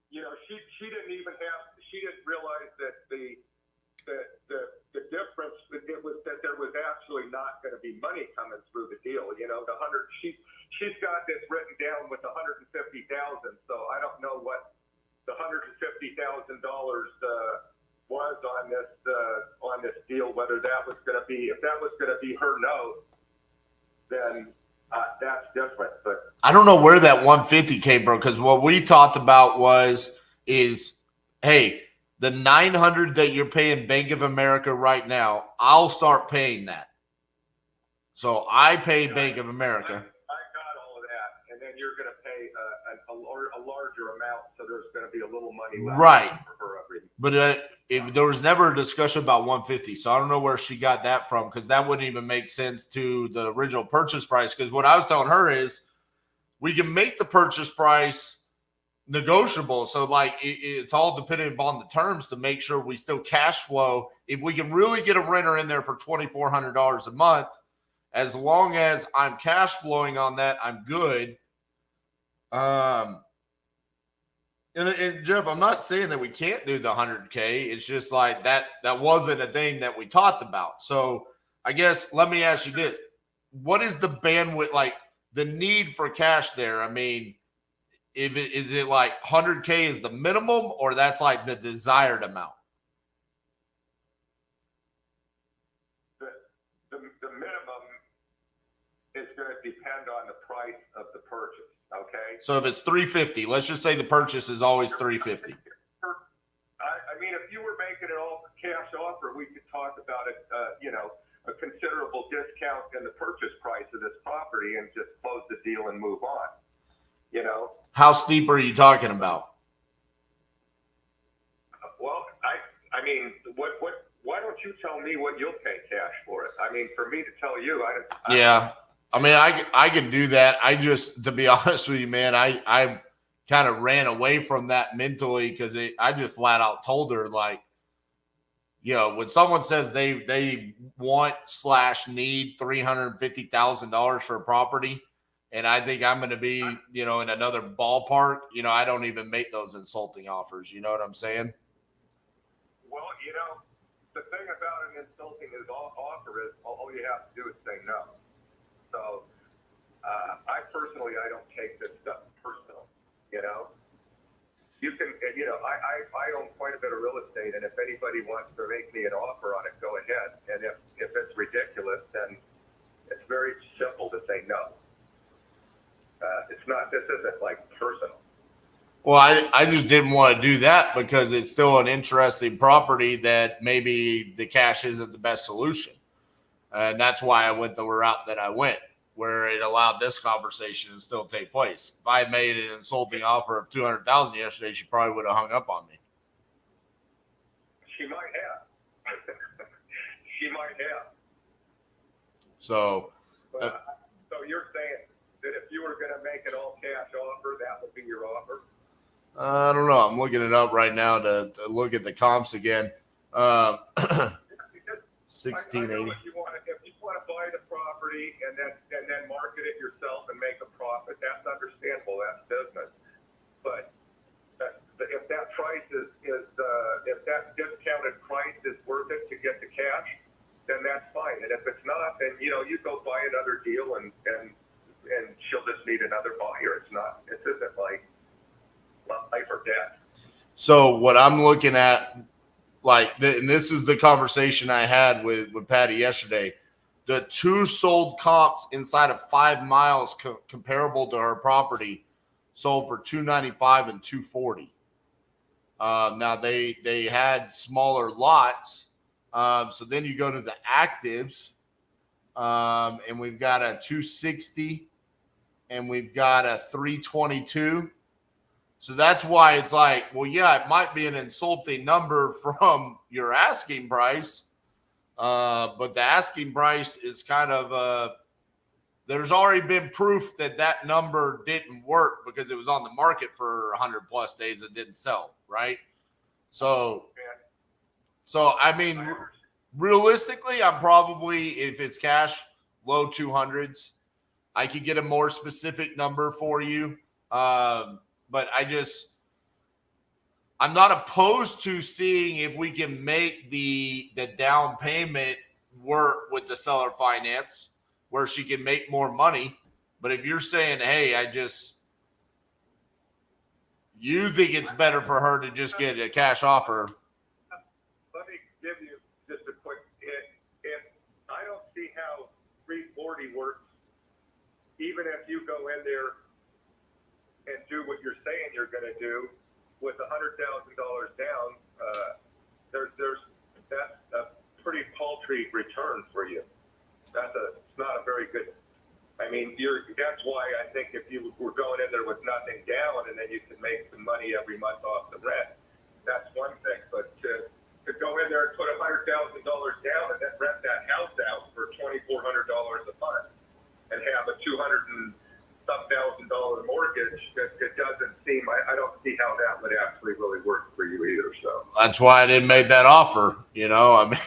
you know, she didn't realize that the difference it was that there was actually not going to be money coming through the deal. You know, she's got this written down with $150,000, so I don't know what the $150,000 was on this deal. Whether that was going to be, if that was going to be her note, then that's different. But I don't know where that 150 came from, because what we talked about is, hey, the 900 that you're paying Bank of America right now, I'll start paying that. So I pay Bank of America. I got all of that, and then you're going to pay a larger amount, so there's going to be a little money left Right. for her every. But there was never a discussion about 150, so I don't know where she got that from, because that wouldn't even make sense to the original purchase price. Because what I was telling her is, we can make the purchase price negotiable. So like it's all dependent upon the terms to make sure we still cash flow. If we can really get a renter in there for $2,400 a month, as long as I'm cash flowing on that, I'm good. And Jeff, I'm not saying that we can't do the 100K. It's just like that wasn't a thing that we talked about. So I guess let me ask you this. What is the bandwidth, like the need for cash there? I mean, is it like 100K is the minimum, or that's like the desired amount? The minimum is going to depend on the price of the purchase. Okay. So if it's 350, let's just say the purchase is always 350. I mean, if you were making it all cash offer, we could talk about it, a considerable discount in the purchase price of this property and just close the deal and move on. You know, how steep are you talking about? Well, I mean, why don't you tell me what you'll pay cash for it? I mean, for me to tell you, yeah. I mean, I can do that. I just, to be honest with you, man, I kind of ran away from that mentally, because I just flat out told her, like, you know, when someone says they want / need $350,000 for a property, and I think I'm going to be, you know, in another ballpark, you know, I don't even make those insulting offers. You know what I'm saying? Well, you know, the thing about an insulting offer is all you have to do is say no. So, I don't take this stuff personal, you know. You can, you know, I own quite a bit of real estate, and if anybody wants to make me an offer on it, go ahead. And if it's ridiculous, then it's very simple to say no. This isn't like personal. Well, I just didn't want to do that, because it's still an interesting property that maybe the cash isn't the best solution. And that's why I went the route that I went, where it allowed this conversation to still take place. If I had made an insulting offer of $200,000 yesterday, she probably would have hung up on me. She might have. She might have. So, so you're saying that if you were going to make an all cash offer, that would be your offer? I don't know. I'm looking it up right now to look at the comps again. 1680. If you want to buy the property and then market it yourself and make a profit, that's understandable. That's business. But if that price if that discounted price is worth it to get the cash, then that's fine. And if it's not, then you go buy another deal and she'll just need another buyer. This isn't like life or death. So what I'm looking at and this is the conversation I had with Patty yesterday. The 2 sold comps inside of 5 miles comparable to her property sold for $295 and $240. Now they had smaller lots. So then you go to the actives, and we've got a 260 and we've got a 322. So that's why it's like, well, yeah, it might be an insulting number from your asking price. But the asking price is kind of there's already been proof that number didn't work because it was on the market for 100 plus days and didn't sell, right? So I mean, realistically, I'm probably, if it's cash, low 200s. I could get a more specific number for you. But I'm not opposed to seeing if we can make the down payment work with the seller finance where she can make more money. But if you're saying, hey, you think it's better for her to just get a cash offer. Let me give you just a quick hint. If I don't see how 340 works, even if you go in there and do what you're saying you're going to do with $100,000 down, that's a pretty paltry return for you. It's not a very good. I mean, that's why I think if you were going in there with nothing down and then you can make some money every month off the rent, that's one thing. But to go in there and put $100,000 down and then rent that house out for $2,400 a month and have a $200,000 mortgage, it doesn't seem. I don't see how that would actually really work for you either. So that's why I didn't make that offer. I mean.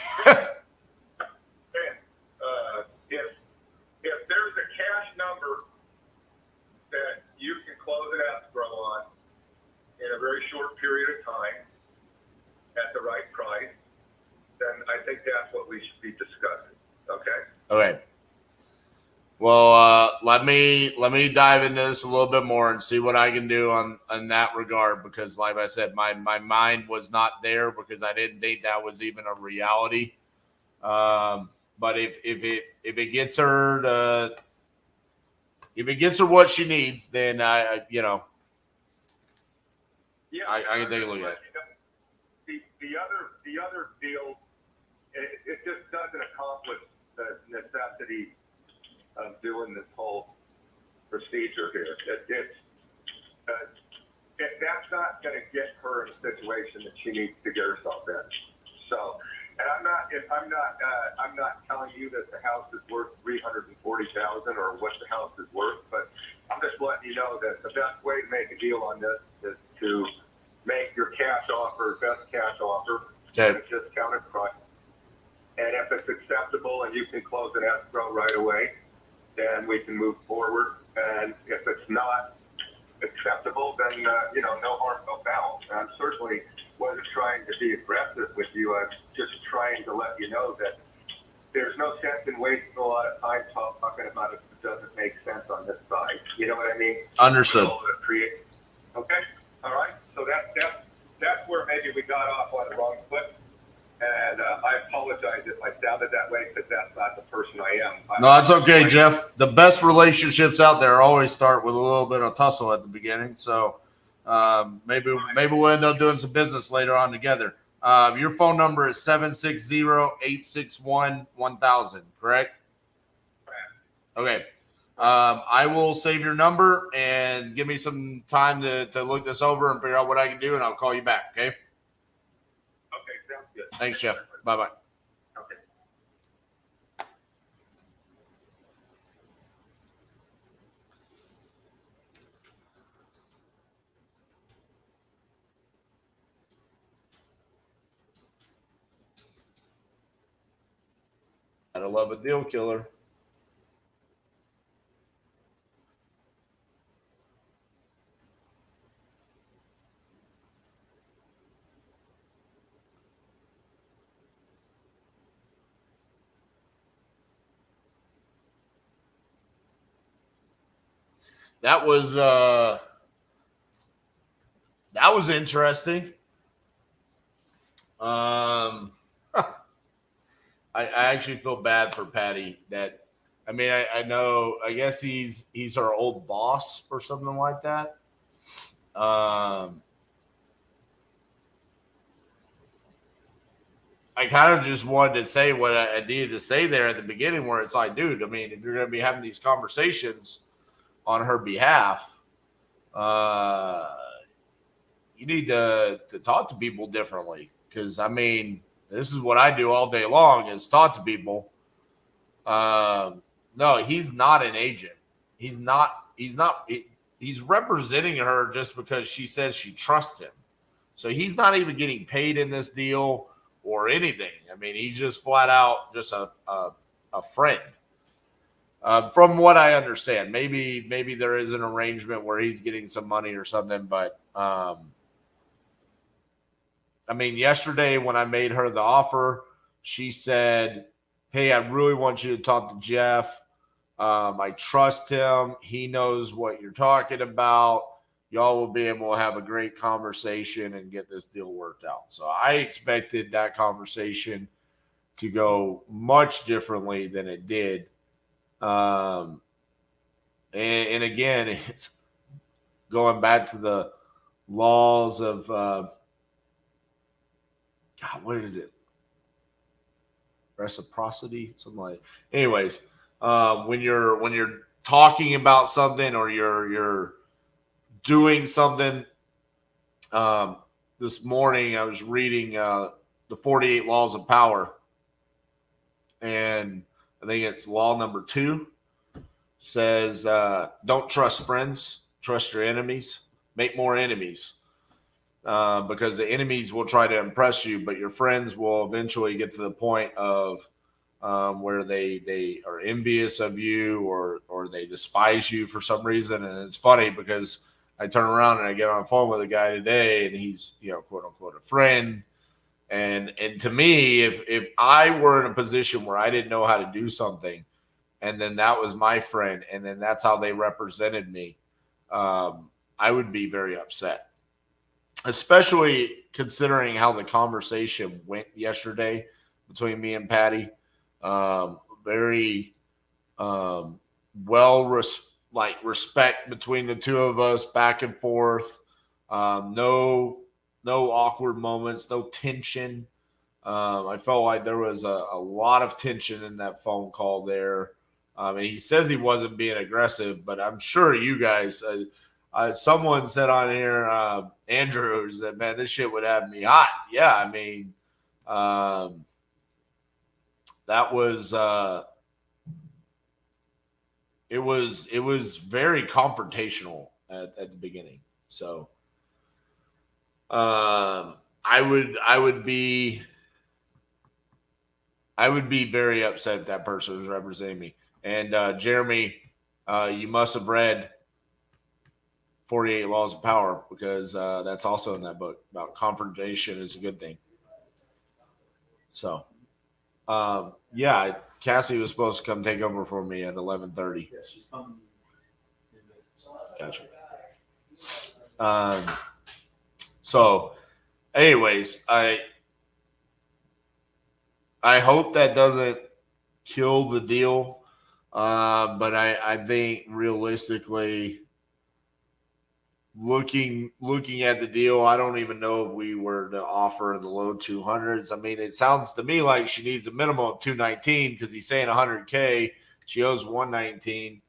If there's a cash number that you can close an escrow on in a very short period of time at the right price, then I think that's what we should be discussing. Okay. Okay. Well, let me dive into this a little bit more and see what I can do on that regard, because like I said, my mind was not there because I didn't think that was even a reality. But if it gets her what she needs, then I can take a look at it. The other deal, it just doesn't accomplish the necessity of doing this whole procedure here. That's not going to get her in a situation that she needs to get herself in. So. And I'm not telling you that the house is worth $340,000 or what the house is worth, but I'm just letting you know that the best way to make a deal on this is to make your cash offer, best cash offer, at a discounted price. And if it's acceptable and you can close an escrow right away, then we can move forward. And if it's not acceptable, then no harm, no foul. I'm certainly wasn't trying to be aggressive with you. I'm just trying to let you know that there's no sense in wasting a lot of time talking about it if it doesn't make sense on this side. You know what I mean? Understood. Okay. All right. So that's where maybe we got off on the wrong foot. And I apologize if I sounded that way because that's not the person I am. No, it's okay, Jeff. The best relationships out there always start with a little bit of tussle at the beginning. So maybe we'll end up doing some business later on together. Your phone number is 760-861-1000, correct? Okay. I will save your number and give me some time to look this over and figure out what I can do, and I'll call you back, okay? Okay, sounds good. Thanks, Jeff. Bye-bye. Okay. Gotta love a deal killer. That was interesting. I actually feel bad for Patty. I know. I guess he's our old boss or something like that. I kind of just wanted to say what I needed to say there at the beginning, where it's like, dude, I mean, if you're going to be having these conversations on her behalf, you need to talk to people differently. Because, I mean, this is what I do all day long is talk to people. No, he's not an agent. He's representing her just because she says she trusts him. So he's not even getting paid in this deal or anything. I mean, he's just flat out just a friend. From what I understand, maybe there is an arrangement where he's getting some money or something. But I mean, yesterday when I made her the offer, she said, "Hey, I really want you to talk to Jeff. I trust him. He knows what you're talking about. Y'all will be able to have a great conversation and get this deal worked out." So I expected that conversation to go much differently than it did. And again, it's going back to the laws of God, what is it? Reciprocity, something like. Anyways, when you're talking about something or you're doing something. This morning I was reading the 48 Laws of Power, and I think it's law number 2 says, don't trust friends, trust your enemies, make more enemies, because the enemies will try to impress you, but your friends will eventually get to the point of where they are envious of you or they despise you for some reason. And it's funny because I turn around and I get on the phone with a guy today, and he's, quote unquote, a friend. And to me, if I were in a position where I didn't know how to do something, and then that was my friend, and then that's how they represented me, I would be very upset, especially considering how the conversation went yesterday between me and Patty. Very respect between the two of us, back and forth. No awkward moments, no tension. I felt like there was a lot of tension in that phone call there. And he says he wasn't being aggressive, but I'm sure you guys, someone said on here, Andrew, that, man, this shit would have me hot. Yeah, I mean, that was it was very confrontational at the beginning. So I would be very upset if that person was representing me. And Jeremy, you must have read 48 Laws of Power, because that's also in that book about confrontation is a good thing. So yeah, Cassie was supposed to come take over for me at 11:30. Yeah, she's coming. Gotcha. So anyways, I hope that doesn't kill the deal. But I think realistically, looking at the deal, I don't even know if we were to offer in the low 200s. I mean, it sounds to me like she needs a minimum of 219 because he's saying 100K. She owes 119.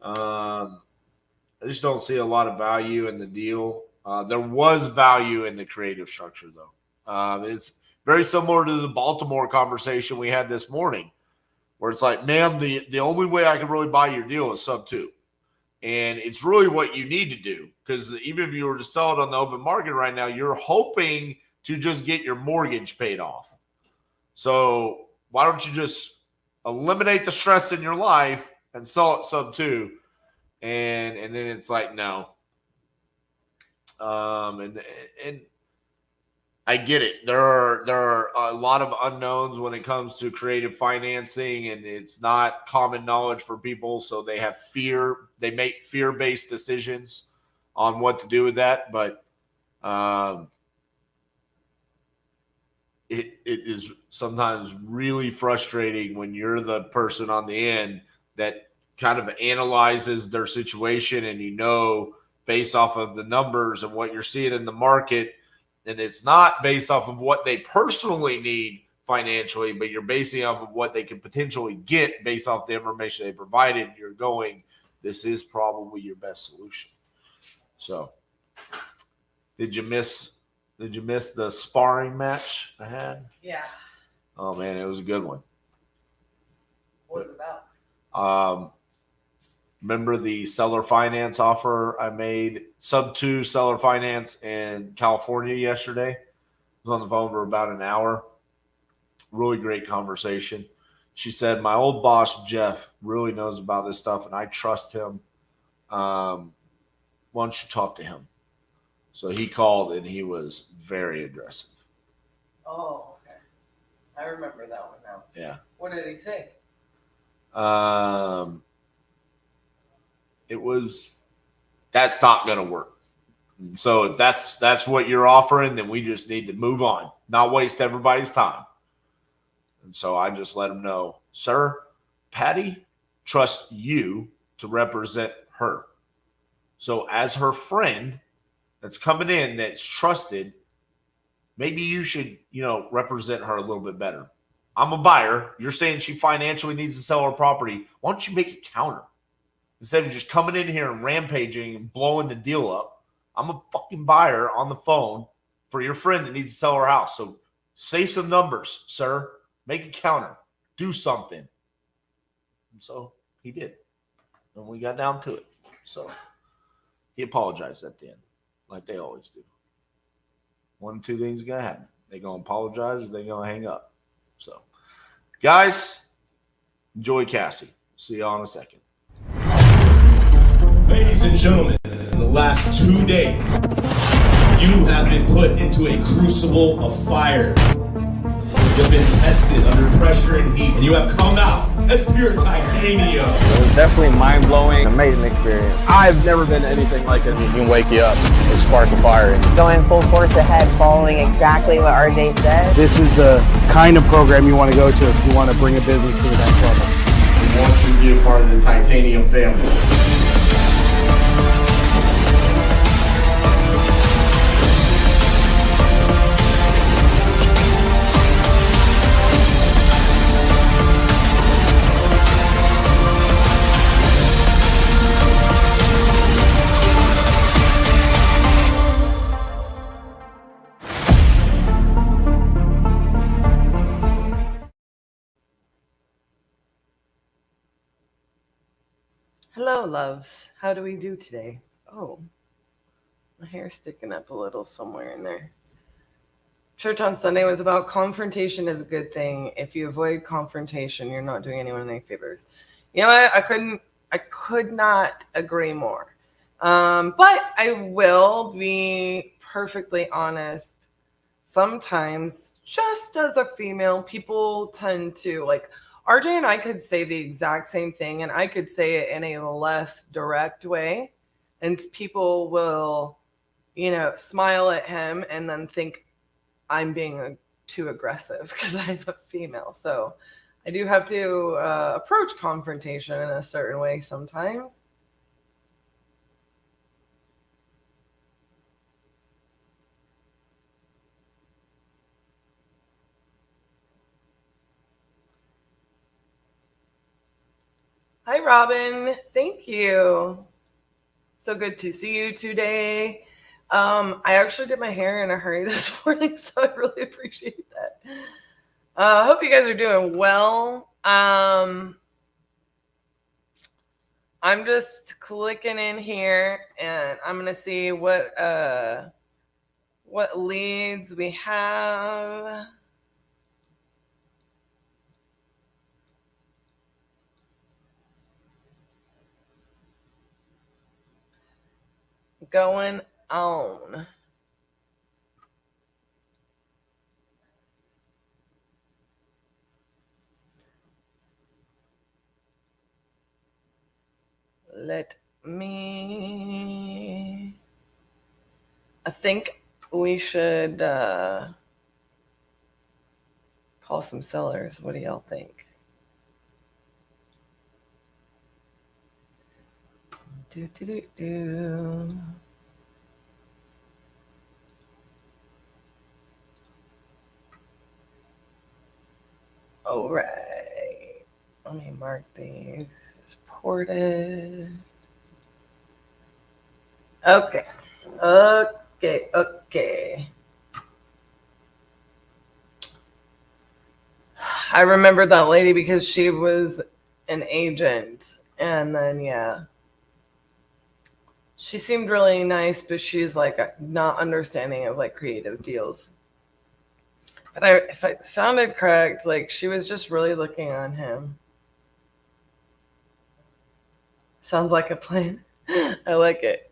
I just don't see a lot of value in the deal. There was value in the creative structure, though. It's very similar to the Baltimore conversation we had this morning, where it's like, ma'am, the only way I can really buy your deal is sub 2. And it's really what you need to do, because even if you were to sell it on the open market right now, you're hoping to just get your mortgage paid off. So why don't you just eliminate the stress in your life and sell it sub 2? And then it's like, no. And I get it. There are a lot of unknowns when it comes to creative financing, and it's not common knowledge for people. So they have fear. They make fear-based decisions on what to do with that. But it is sometimes really frustrating when you're the person on the end that kind of analyzes their situation, and based off of the numbers and what you're seeing in the market, and it's not based off of what they personally need financially, but you're basing off of what they can potentially get based off the information they provided. You're going, this is probably your best solution. So did you miss the sparring match I had? Yeah. Oh man, it was a good one. What was it about? Remember the seller finance offer I made, sub 2 seller finance in California yesterday? I was on the phone for about an hour. Really great conversation. She said, my old boss, Jeff, really knows about this stuff, and I trust him. Why don't you talk to him? So he called, and he was very aggressive. Oh, okay. I remember that one now. Yeah. What did he say? It was, that's not going to work. So if that's what you're offering, then we just need to move on, not waste everybody's time. And so I just let him know, sir, Patty trusts you to represent her. So as her friend that's coming in, that's trusted, maybe you should, represent her a little bit better. I'm a buyer. You're saying she financially needs to sell her property. Why don't you make it counter? Instead of just coming in here and rampaging and blowing the deal up. I'm a fucking buyer on the phone for your friend that needs to sell her house. So say some numbers, sir. Make a counter. Do something. And so he did. And we got down to it. So he apologized at the end, like they always do. One of two things are going to happen. They're going to apologize, or they're going to hang up. So, guys, enjoy Cassie. See y'all in a second. Ladies and gentlemen, in the last 2 days, you have been put into a crucible of fire. You have been tested under pressure and heat, and you have come out as pure titanium. It was definitely mind-blowing. Amazing experience. I've never been anything like it. You can wake you up and spark a fire. Going full force ahead, following exactly what RJ said. This is the kind of program you want to go to if you want to bring a business to the next level. We want you to be a part of the titanium family. Hello, loves. How do we do today? Oh, my hair's sticking up a little somewhere in there. Church on Sunday was about confrontation is a good thing. If you avoid confrontation, you're not doing anyone any favors. You know what? I could not agree more. But I will be perfectly honest. Sometimes, just as a female, people tend to RJ and I could say the exact same thing, and I could say it in a less direct way, and people will, smile at him and then think I'm being too aggressive because I'm a female. So I do have to approach confrontation in a certain way sometimes. Hi, Robin. Thank you. So good to see you today. I actually did my hair in a hurry this morning, so I really appreciate that. Hope you guys are doing well. I'm just clicking in here, and I'm gonna see what leads we have. Going on. Let me. I think we should call some sellers. What do y'all think? Do. All right. Let me mark these as ported. Okay. I remember that lady because she was an agent. And then, yeah. She seemed really nice, but she's like not understanding of like creative deals. But if it sounded correct, like she was just really looking on him. Sounds like a plan. I like it.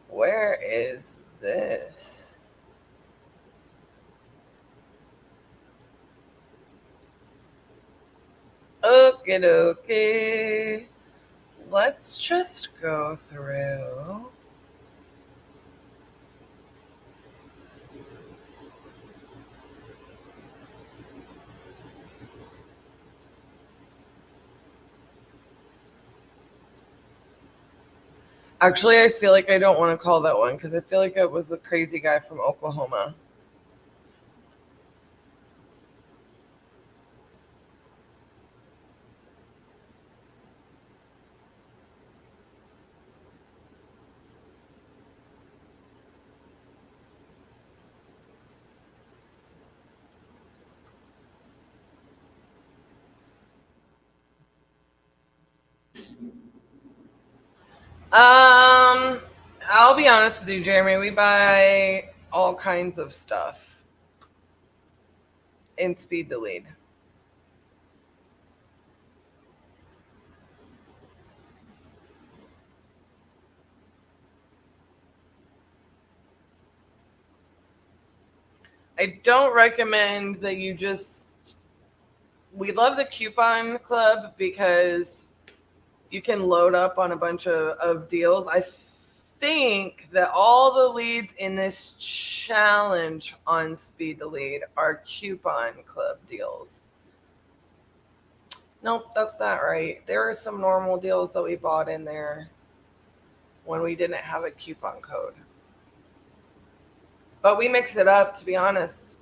Where is this? Okay. Let's just go through. Actually, I feel like I don't want to call that one because I feel like it was the crazy guy from Oklahoma. I'll be honest with you, Jeremy. We buy all kinds of stuff in speed to lead. I don't recommend that you just. We love the coupon club because you can load up on a bunch of deals. I think that all the leads in this challenge on Speed to Lead are coupon club deals. Nope, that's not right. There are some normal deals that we bought in there when we didn't have a coupon code. But we mix it up, to be honest.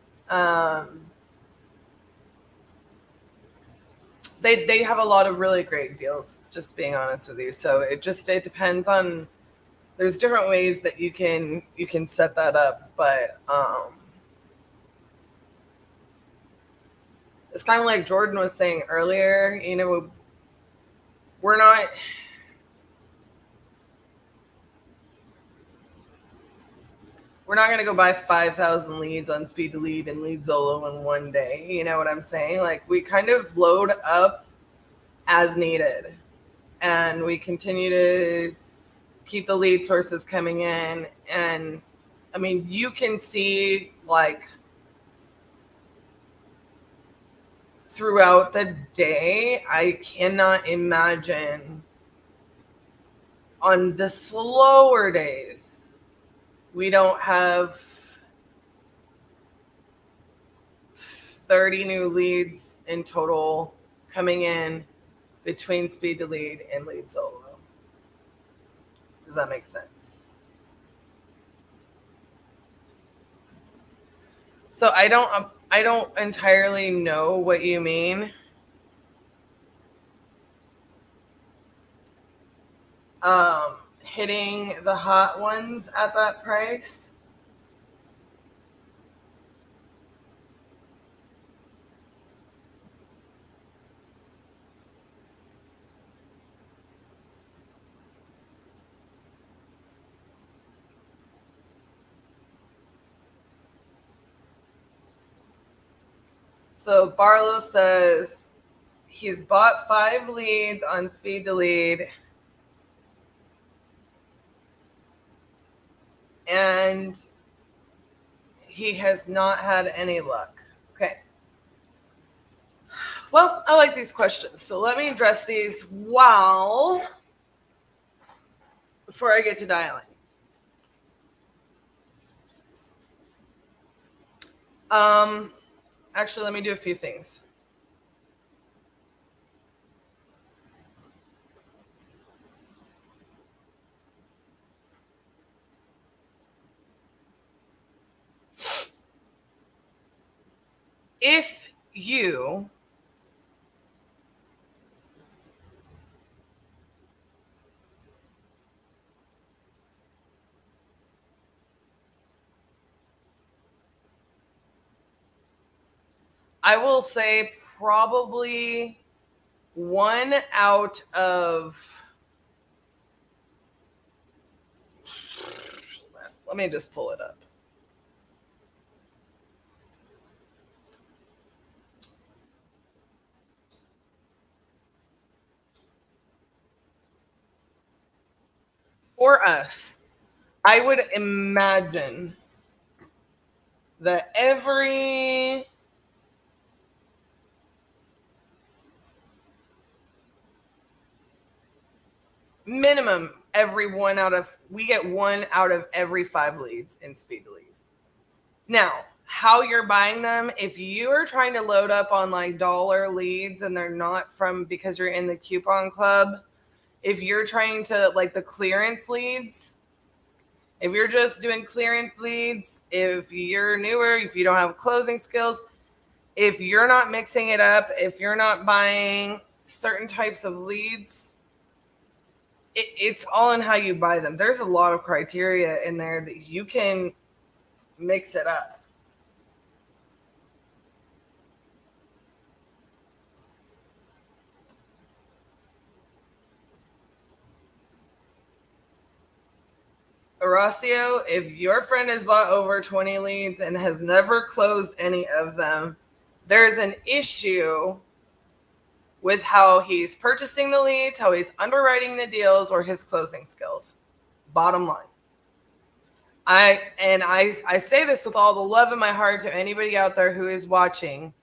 They have a lot of really great deals, just being honest with you. So it depends on, there's different ways that you can set that up, but it's kind of like Jordan was saying earlier, you know, we're not going to go buy 5,000 leads on Speed to Lead and Lead Zolo in one day. You know what I'm saying? Like, we kind of load up as needed, and we continue to keep the lead sources coming in. And I mean, you can see like throughout the day, I cannot imagine on the slower days, we don't have 30 new leads in total coming in between Speed to Lead and Lead Solo. Does that make sense? So I don't entirely know what you mean. Hitting the hot ones at that price. So Barlow says he's bought 5 leads on Speed to Lead, and he has not had any luck. Okay. Well, I like these questions, so let me address these before I get to dialing. Actually, let me do a few things. If you I will say probably 1 out of, let me just pull it up. For us, I would imagine that every minimum we get 1 out of every 5 leads in speed to lead. Now, how you're buying them, if you are trying to load up on like dollar leads and they're not from because you're in the coupon club, if you're trying to like the clearance leads, if you're just doing clearance leads, if you're newer, if you don't have closing skills, if you're not mixing it up, if you're not buying certain types of leads, it's all in how you buy them. There's a lot of criteria in there that you can mix it up. Horacio, if your friend has bought over 20 leads and has never closed any of them, there's an issue with how he's purchasing the leads, how he's underwriting the deals, or his closing skills. Bottom line. I say this with all the love in my heart to anybody out there who is watching,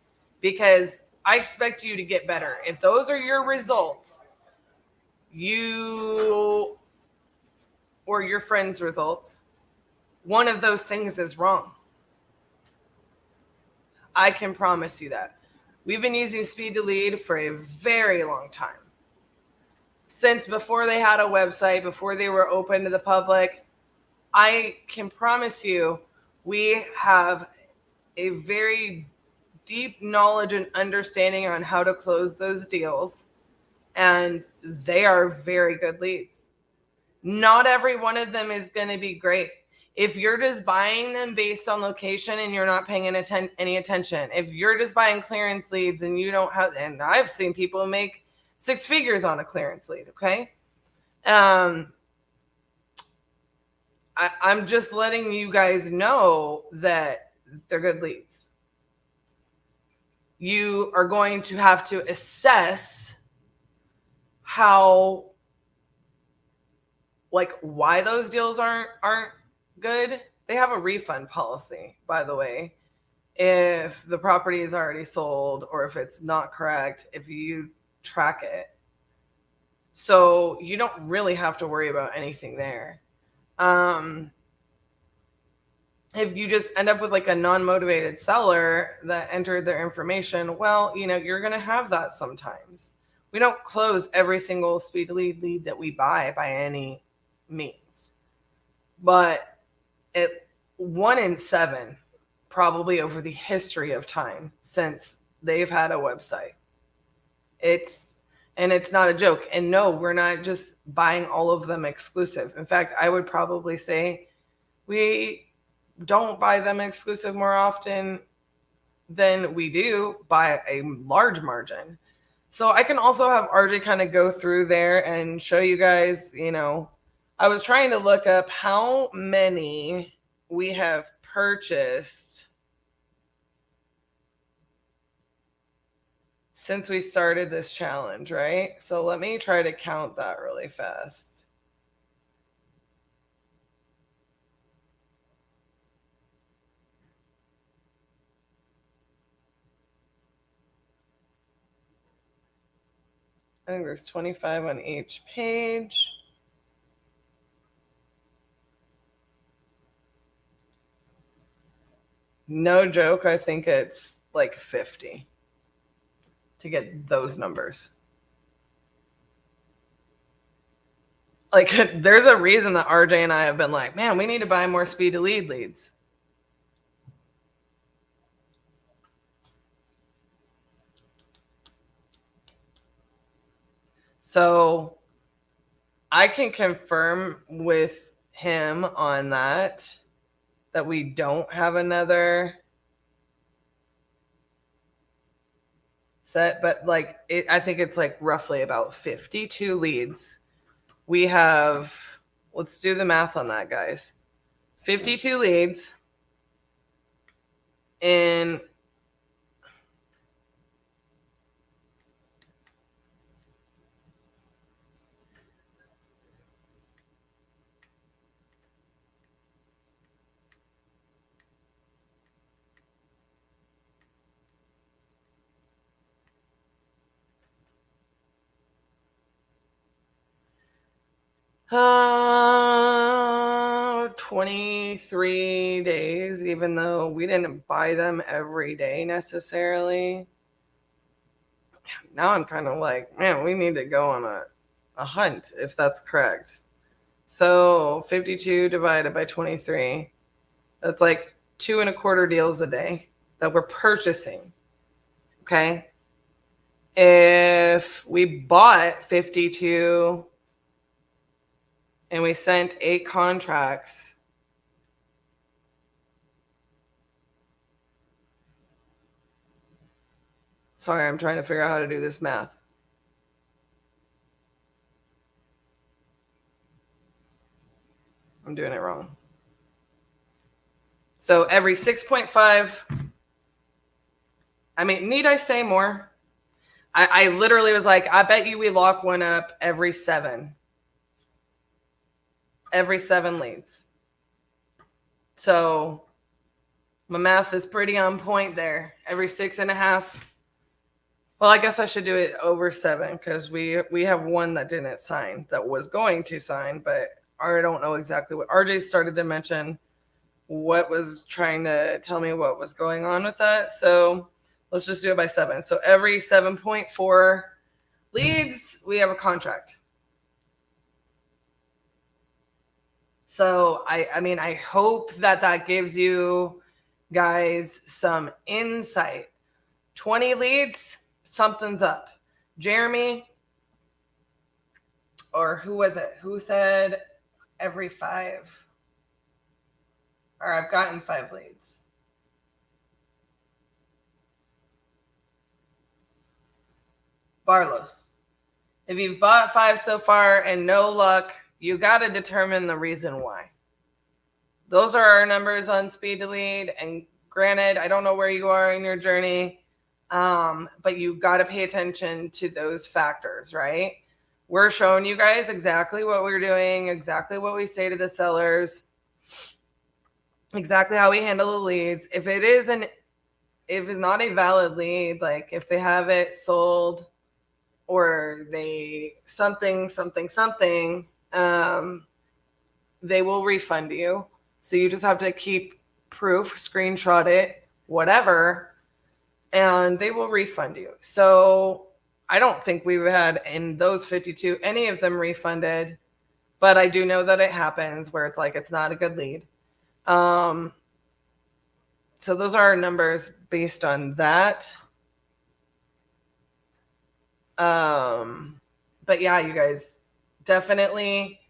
because I expect you to get better. If those are your results, you or your friend's results, one of those things is wrong. I can promise you that. We've been using Speed to Lead for a very long time. Since before they had a website, before they were open to the public, I can promise you we have a very deep knowledge and understanding on how to close those deals, and they are very good leads. Not every one of them is going to be great. If you're just buying them based on location and you're not paying any attention, if you're just buying clearance leads and you don't have, and I've seen people make 6 figures on a clearance lead, okay? I'm just letting you guys know that they're good leads. You are going to have to assess how, like, why those deals aren't good. They have a refund policy, by the way, if the property is already sold or if it's not correct, if you track it. So you don't really have to worry about anything there. If you just end up with like a non-motivated seller that entered their information, well, you're going to have that sometimes. We don't close every single speed to lead that we buy by any means. But 1 in 7, probably over the history of time since they've had a website. It's not a joke. And no, we're not just buying all of them exclusive. In fact, I would probably say we don't buy them exclusive more often than we do by a large margin. So I can also have RJ kind of go through there and show you guys, I was trying to look up how many we have purchased since we started this challenge, right? So let me try to count that really fast. I think there's 25 on each page. No joke, I think it's like 50 to get those numbers. Like, there's a reason that RJ and I have been like, man, we need to buy more speed to lead leads. So I can confirm with him on that we don't have another set, but like I think it's like roughly about 52 leads. We have, let's do the math on that, guys. 52 leads in uh, 23 days, even though we didn't buy them every day necessarily. Now I'm kind of like, man, we need to go on a hunt if that's correct. So 52 divided by 23, that's like 2.25 deals a day that we're purchasing. Okay. If we bought 52 and we sent 8 contracts, sorry, I'm trying to figure out how to do this math. I'm doing it wrong. So every 6.5, I mean, need I say more? I literally was like, I bet you we lock one up every 7. Every 7 leads. So my math is pretty on point there. Every 6.5. Well, I guess I should do it over 7 because we have one that didn't sign, that was going to sign, but I don't know exactly what. RJ started to mention what was trying to tell me what was going on with that. So let's just do it by 7. So every 7.4 leads, we have a contract. So I mean, I hope that gives you guys some insight. 20 leads, something's up. Jeremy, or who was it? Who said every 5? Or I've gotten 5 leads. Barlos. If you've bought 5 so far and no luck, you got to determine the reason why. Those are our numbers on speed to lead. And granted, I don't know where you are in your journey, but you got to pay attention to those factors, right? We're showing you guys exactly what we're doing, exactly what we say to the sellers, exactly how we handle the leads. If it's not a valid lead, like if they have it sold or they something, they will refund you. So you just have to keep proof, screenshot it, whatever, and they will refund you. So I don't think we've had in those 52 any of them refunded, but I do know that it happens where it's like it's not a good lead. So those are our numbers based on that. But yeah, you guys definitely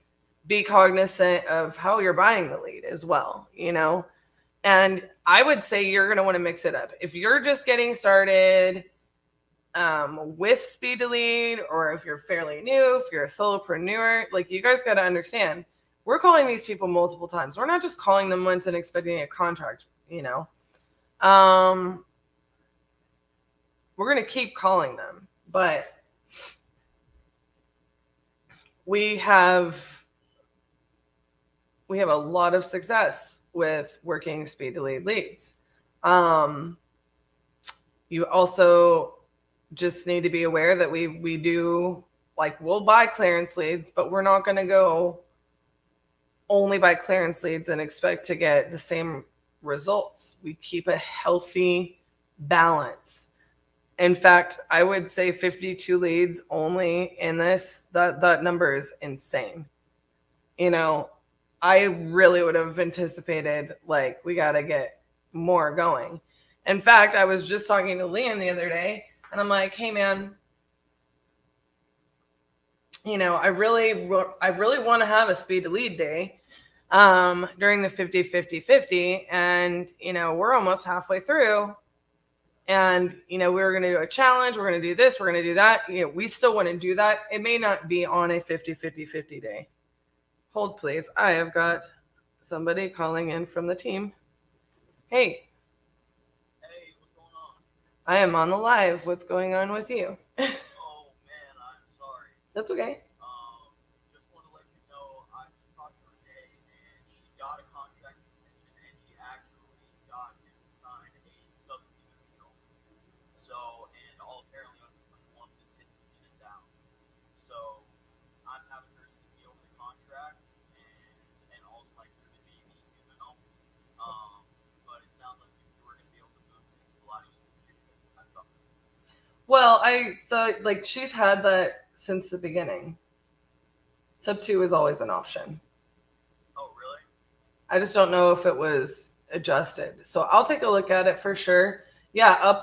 be cognizant of how you're buying the lead as well, you know? And I would say you're going to want to mix it up. If you're just getting started with speed to lead, or if you're fairly new, if you're a solopreneur, like you guys got to understand, we're calling these people multiple times. We're not just calling them once and expecting a contract, you know? We're going to keep calling them, but we have a lot of success with working speed to lead leads. You also just need to be aware that we do, like, we'll buy clearance leads, but we're not going to go only buy clearance leads and expect to get the same results. We keep a healthy balance. In fact, I would say 52 leads only in this. That number is insane. You know, I really would have anticipated, like, we got to get more going. In fact, I was just talking to Liam the other day, and I'm like, hey, man, you know, I really want to have a speed to lead day during the 50-50-50. And, you know, we're almost halfway through. And, you know, we're going to do a challenge. We're going to do this. We're going to do that. You know, we still want to do that. It may not be on a 50-50-50 day. Hold, please. I have got somebody calling in from the team. Hey. Hey, what's going on? I am on the live. What's going on with you? Oh, man, I'm sorry. That's okay. Just want to let you know, I just talked to her today, and she got a contract extension, and she actually got to sign a substitute deal. So, and all apparently wants to take the shit down. So, I'm having her see over the contract, and also like her to be the email. But it sounds like you were going to be able to move things a lot easier. I thought. Well, I thought, like, she's had that since the beginning. Sub 2 is always an option. Oh, really? I just don't know if it was adjusted. So I'll take a look at it for sure. Yeah,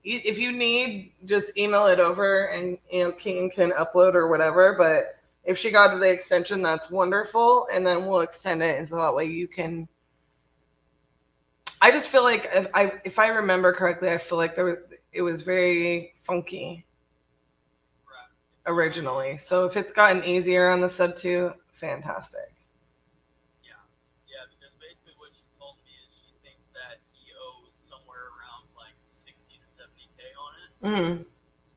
if you need, just email it over and, you know, King can upload or whatever. But if she got the extension, that's wonderful. And then we'll extend it so that way you can. I just feel like if I remember correctly, I feel like it was very funky originally. So if it's gotten easier on the sub 2, fantastic. Yeah, because basically what she told me is she thinks that he owes somewhere around like 60 to 70K on it. Mm-hmm.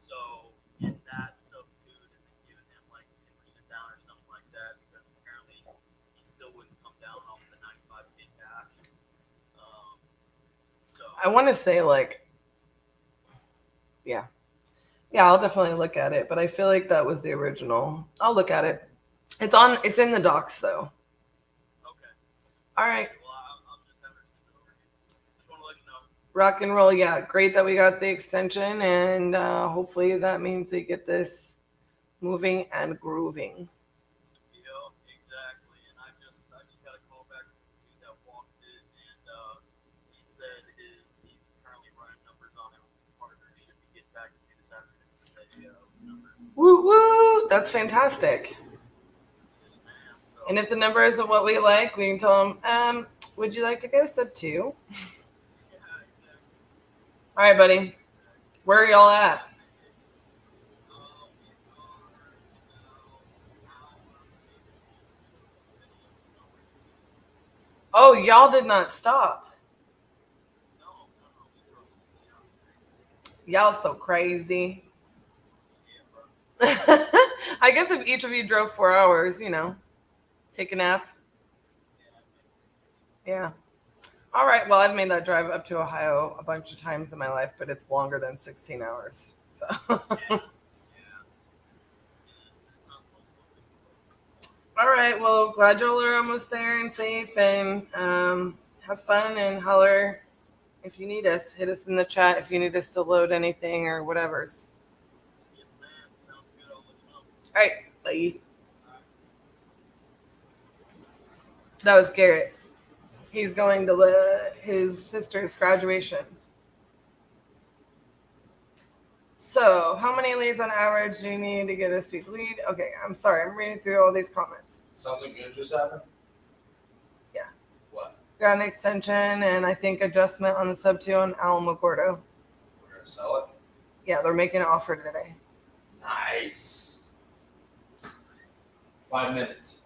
So in that sub 2 isn't giving him like 10% down or something like that, because apparently he still wouldn't come down off the 95K cash. So I want to say, like, yeah, I'll definitely look at it, but I feel like that was the original. I'll look at it. It's in the docs though. okay. All right. Well, I'll just have her send it over to you. Just want to let you know. Rock and roll. Yeah, great that we got the extension, and hopefully that means we get this moving and grooving. Yeah, exactly. And I just got a call back from the dude that walked it, and he said he's currently running numbers on it with his partner. Should be getting back to me this afternoon. Woo woo! That's fantastic. Yes, ma'am. So, And if the number isn't what we like, we can tell them, would you like to go sub 2? yeah, exactly. All right, buddy. Where are y'all at? Oh, y'all did not stop. Y'all so crazy. I guess if each of you drove 4 hours, you know, take a nap. Yeah. All right. Well, I've made that drive up to Ohio a bunch of times in my life, but it's longer than 16 hours. So. All right. Well, glad y'all are almost there and safe, and have fun and holler if you need us. Hit us in the chat if you need us to load anything or whatever's. All right, bye. That was Garrett. He's going to his sister's graduations. So, how many leads on average do you need to get a speed lead? Okay, I'm sorry. I'm reading through all these comments. Something good just happened? Yeah. What? Got an extension and I think adjustment on the sub 2 on Alamogordo. We're going to sell it? Yeah, they're making an offer today. Nice. 5 minutes.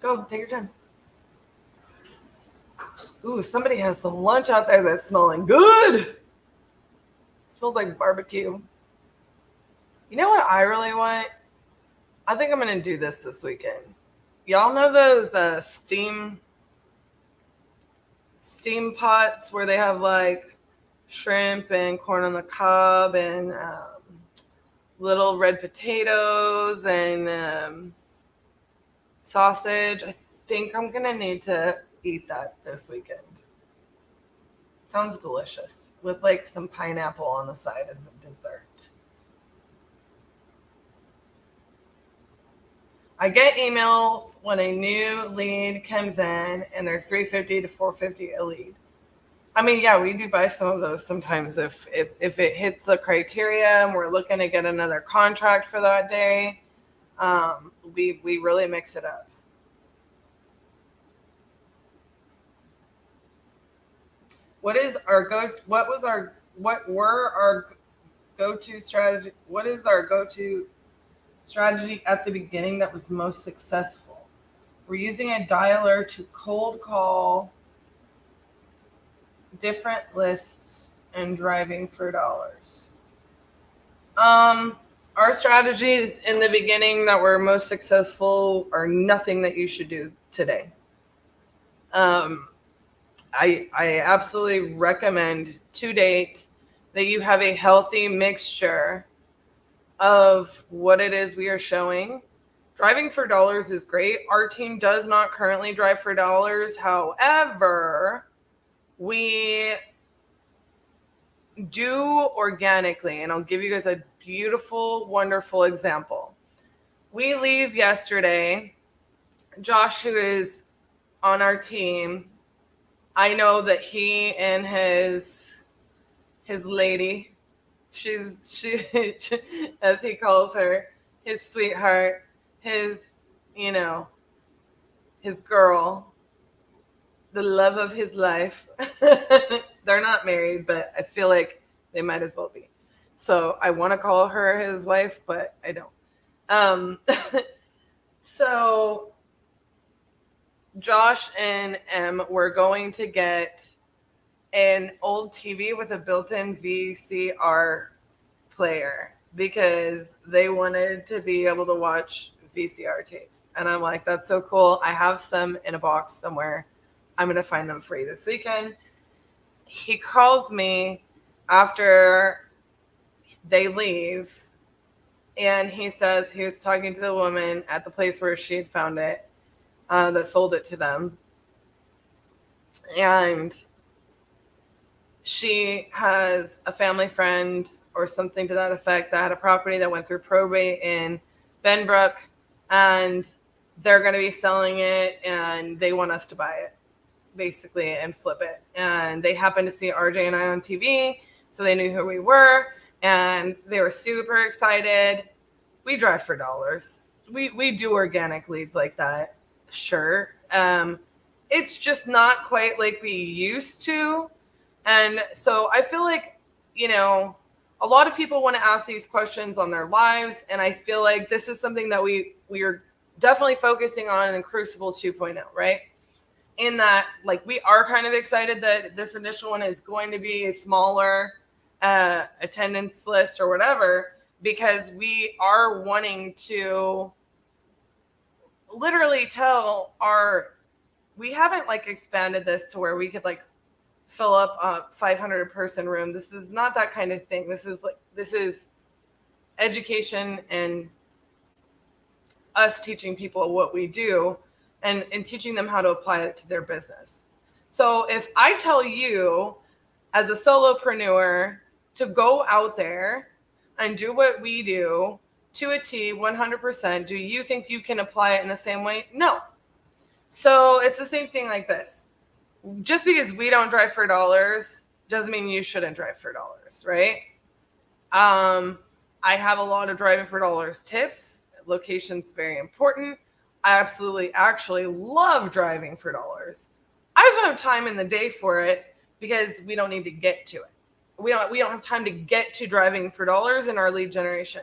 Go, take your time. Ooh, somebody has some lunch out there that's smelling good. It smells like barbecue. You know what I really want? I think I'm going to do this weekend. Y'all know those steam pots where they have like shrimp and corn on the cob and little red potatoes and sausage. I think I'm going to need to eat that this weekend. Sounds delicious with like some pineapple on the side as a dessert. I get emails when a new lead comes in and they're $350 to $450 a lead. I mean, yeah, we do buy some of those sometimes if it hits the criteria and we're looking to get another contract for that day. We really mix it up. What were our go-to strategy? What is our go-to strategy at the beginning that was most successful? We're using a dialer to cold call different lists and driving for dollars. Our strategies in the beginning that were most successful are nothing that you should do today. I absolutely recommend to date that you have a healthy mixture of what it is we are showing. Driving for dollars is great. Our team does not currently drive for dollars. However, we do organically, and I'll give you guys a beautiful, wonderful example. We leave yesterday. Josh, who is on our team, I know that he and his lady, she as he calls her, his sweetheart, his girl, the love of his life. They're not married, but I feel like they might as well be. So I want to call her his wife, but I don't. So Josh and Em were going to get an old TV with a built-in VCR player because they wanted to be able to watch VCR tapes. And I'm like, that's so cool. I have some in a box somewhere. I'm going to find them for you this weekend. He calls me after they leave, and he says he was talking to the woman at the place where she had found it, that sold it to them. And she has a family friend or something to that effect that had a property that went through probate in Benbrook, and they're going to be selling it, and they want us to buy it, basically, and flip it. And they happened to see RJ and I on TV, so they knew who we were, and they were super excited. We drive for dollars. We do organic leads like that. Sure. It's just not quite like we used to. And so I feel like, a lot of people want to ask these questions on their lives. And I feel like this is something that we are definitely focusing on in Crucible 2.0, right? In that, like, we are kind of excited that this initial one is going to be a smaller attendance list or whatever, because we are wanting to literally we haven't like expanded this to where we could like fill up a 500 person room. This is not that kind of thing. This is education and us teaching people what we do and teaching them how to apply it to their business. So if I tell you as a solopreneur to go out there and do what we do to a T 100%, do you think you can apply it in the same way? No. So it's the same thing like this. Just because we don't drive for dollars doesn't mean you shouldn't drive for dollars, right? I have a lot of driving for dollars tips. Location's very important. I absolutely actually love driving for dollars. I just don't have time in the day for it because we don't need to get to it. We don't have time to get to driving for dollars in our lead generation.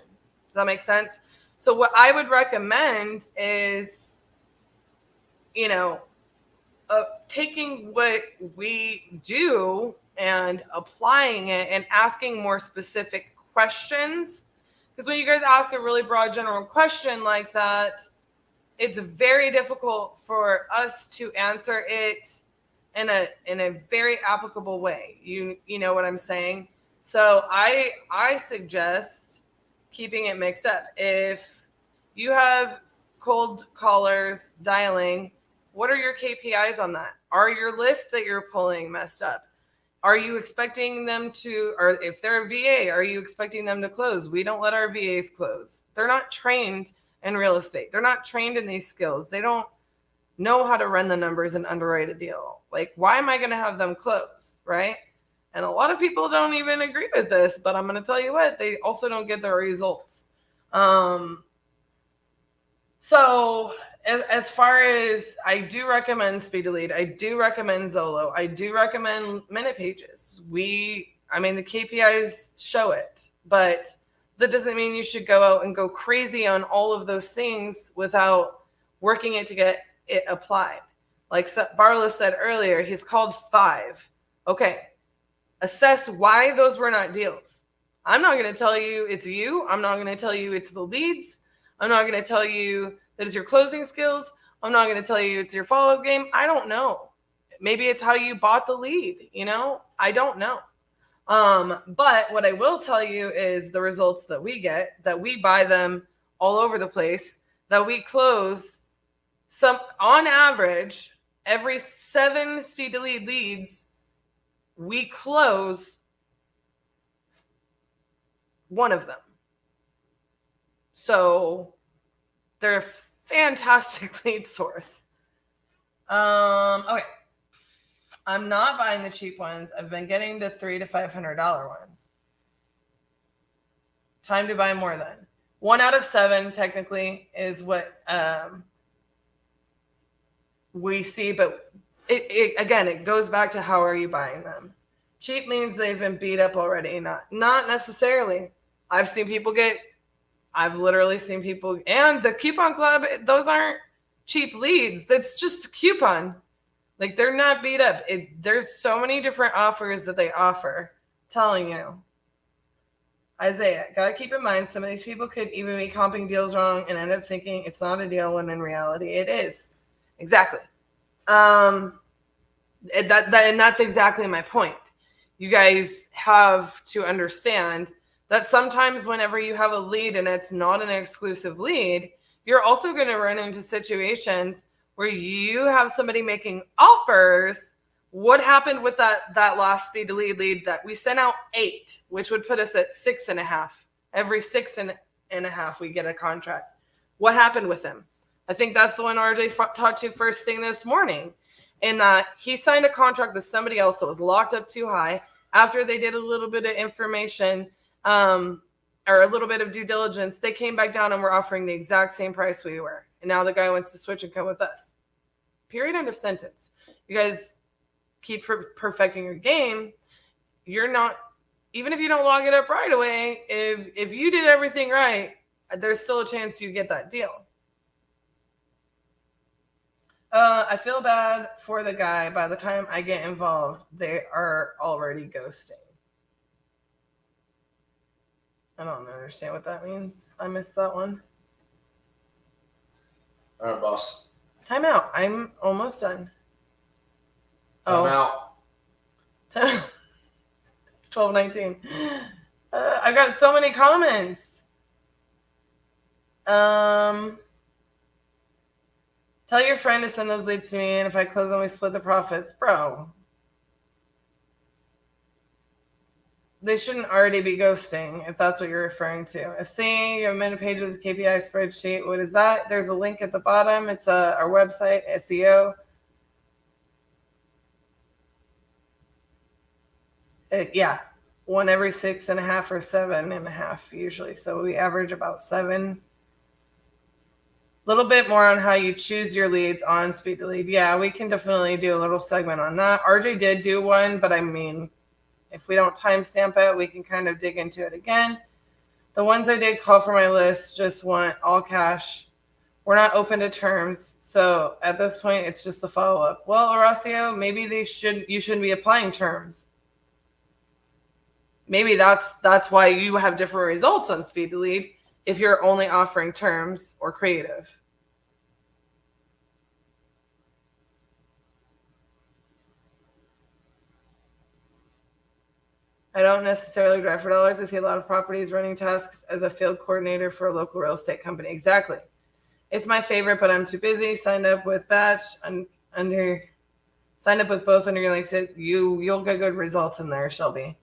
Does that make sense? So what I would recommend is, taking what we do and applying it and asking more specific questions. Because when you guys ask a really broad general question like that, it's very difficult for us to answer it in a very applicable way. You know what I'm saying? So I suggest keeping it mixed up. If you have cold callers dialing, what are your KPIs on that? Are your lists that you're pulling messed up? Are you expecting them to, or if they're a VA, are you expecting them to close? We don't let our VAs close. They're not trained in real estate. They're not trained in these skills. They don't know how to run the numbers and underwrite a deal. Like, why am I going to have them close, right? And a lot of people don't even agree with this, but I'm going to tell you what, they also don't get their results. So as far as, I do recommend Speed to Lead, I do recommend Zolo, I do recommend Minute Pages. The KPIs show it, but that doesn't mean you should go out and go crazy on all of those things without working it to get it applied. Like Barlow said earlier, he's called 5. Okay, assess why those were not deals. I'm not going to tell you it's you. I'm not going to tell you it's the leads. I'm not going to tell you that it's your closing skills. I'm not going to tell you it's your follow-up game. I don't know. Maybe it's how you bought the lead. I don't know. But what I will tell you is the results that we get, that we buy them all over the place, that we close on average, every 7 Speed to Lead leads, we close one of them. So they're a fantastic lead source. Okay. I'm not buying the cheap ones. I've been getting the $300 to $500 ones. Time to buy more then. 1 out of 7 technically is what we see, but it goes back to how are you buying them. Cheap means they've been beat up already. Not necessarily. I've literally seen people, and the coupon club, those aren't cheap leads. That's just a coupon. Like, they're not beat up. There's so many different offers that they offer. Telling you. Isaiah, gotta keep in mind, some of these people could even be comping deals wrong and end up thinking it's not a deal when in reality it is. Exactly. And that's exactly my point. You guys have to understand that sometimes whenever you have a lead and it's not an exclusive lead, you're also going to run into situations where you have somebody making offers. What happened with that last Speed to Lead lead that we sent out 8, which would put us at 6.5. Every 6.5 we get a contract. What happened with him? I think that's the one RJ talked to first thing this morning. And he signed a contract with somebody else that was locked up too high. After they did a little bit of information or a little bit of due diligence, they came back down and were offering the exact same price we were. And now the guy wants to switch and come with us. Period, end of sentence. You guys keep perfecting your game. You're not, even if you don't log it up right away, if you did everything right, there's still a chance you get that deal. I feel bad for the guy. By the time I get involved, they are already ghosting. I don't understand what that means. I missed that one. All right, boss. Time out. I'm almost done. Time out. 12:19. I got so many comments. Tell your friend to send those leads to me, and if I close them, we split the profits. Bro. They shouldn't already be ghosting, if that's what you're referring to. A thing, you have Minute Pages, KPI spreadsheet. What is that? There's a link at the bottom. It's our website, SEO. Yeah, 1 every 6.5 or 7.5 usually. So we average about 7. A little bit more on how you choose your leads on Speed to Lead. Yeah, we can definitely do a little segment on that. RJ did do one, but I mean, if we don't timestamp it, we can kind of dig into it again. The ones I did call for my list just want all cash. We're not open to terms. So at this point, it's just a follow-up. Well, Horacio, maybe you shouldn't be applying terms. Maybe that's why you have different results on Speed to Lead if you're only offering terms or creative. I don't necessarily drive for dollars. I see a lot of properties running tasks as a field coordinator for a local real estate company. Exactly. It's my favorite, but I'm too busy. Signed up with Batch under Signed up with both Underlinks. You'll get good results in there, Shelby.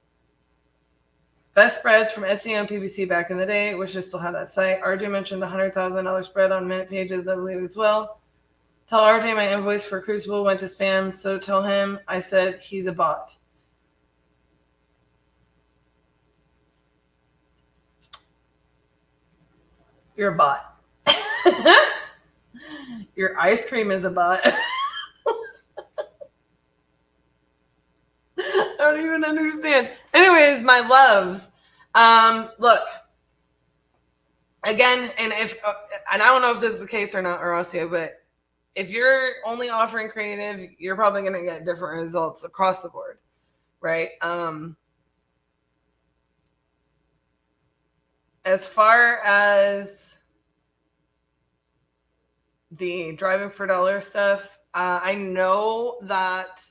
Best spreads from SEO and PPC back in the day. Wish I still had that site. RJ mentioned the $100,000 spread on Minute Pages, I believe, as well. Tell RJ my invoice for Crucible went to spam, so tell him I said he's a bot. You're a bot. Your ice cream is a bot. I don't even understand. Anyways, my loves. Look. Again, and I don't know if this is the case or not, Horacio, but if you're only offering creative, you're probably going to get different results across the board, right? As far as the driving for dollar stuff, I know that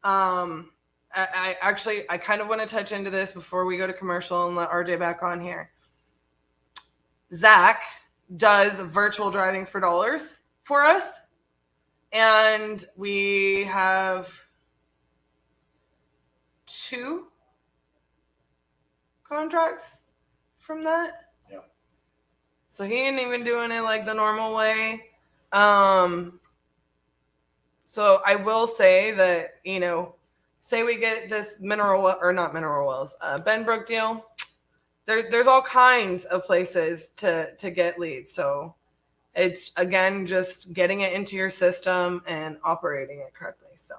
I kind of want to touch into this before we go to commercial and let RJ back on here. Zach does virtual driving for dollars for us, and we have 2 contracts from that. Yeah. So he ain't even doing it like the normal way. So I will say that, say we get this Benbrook deal. There's all kinds of places to get leads. So it's, again, just getting it into your system and operating it correctly. So,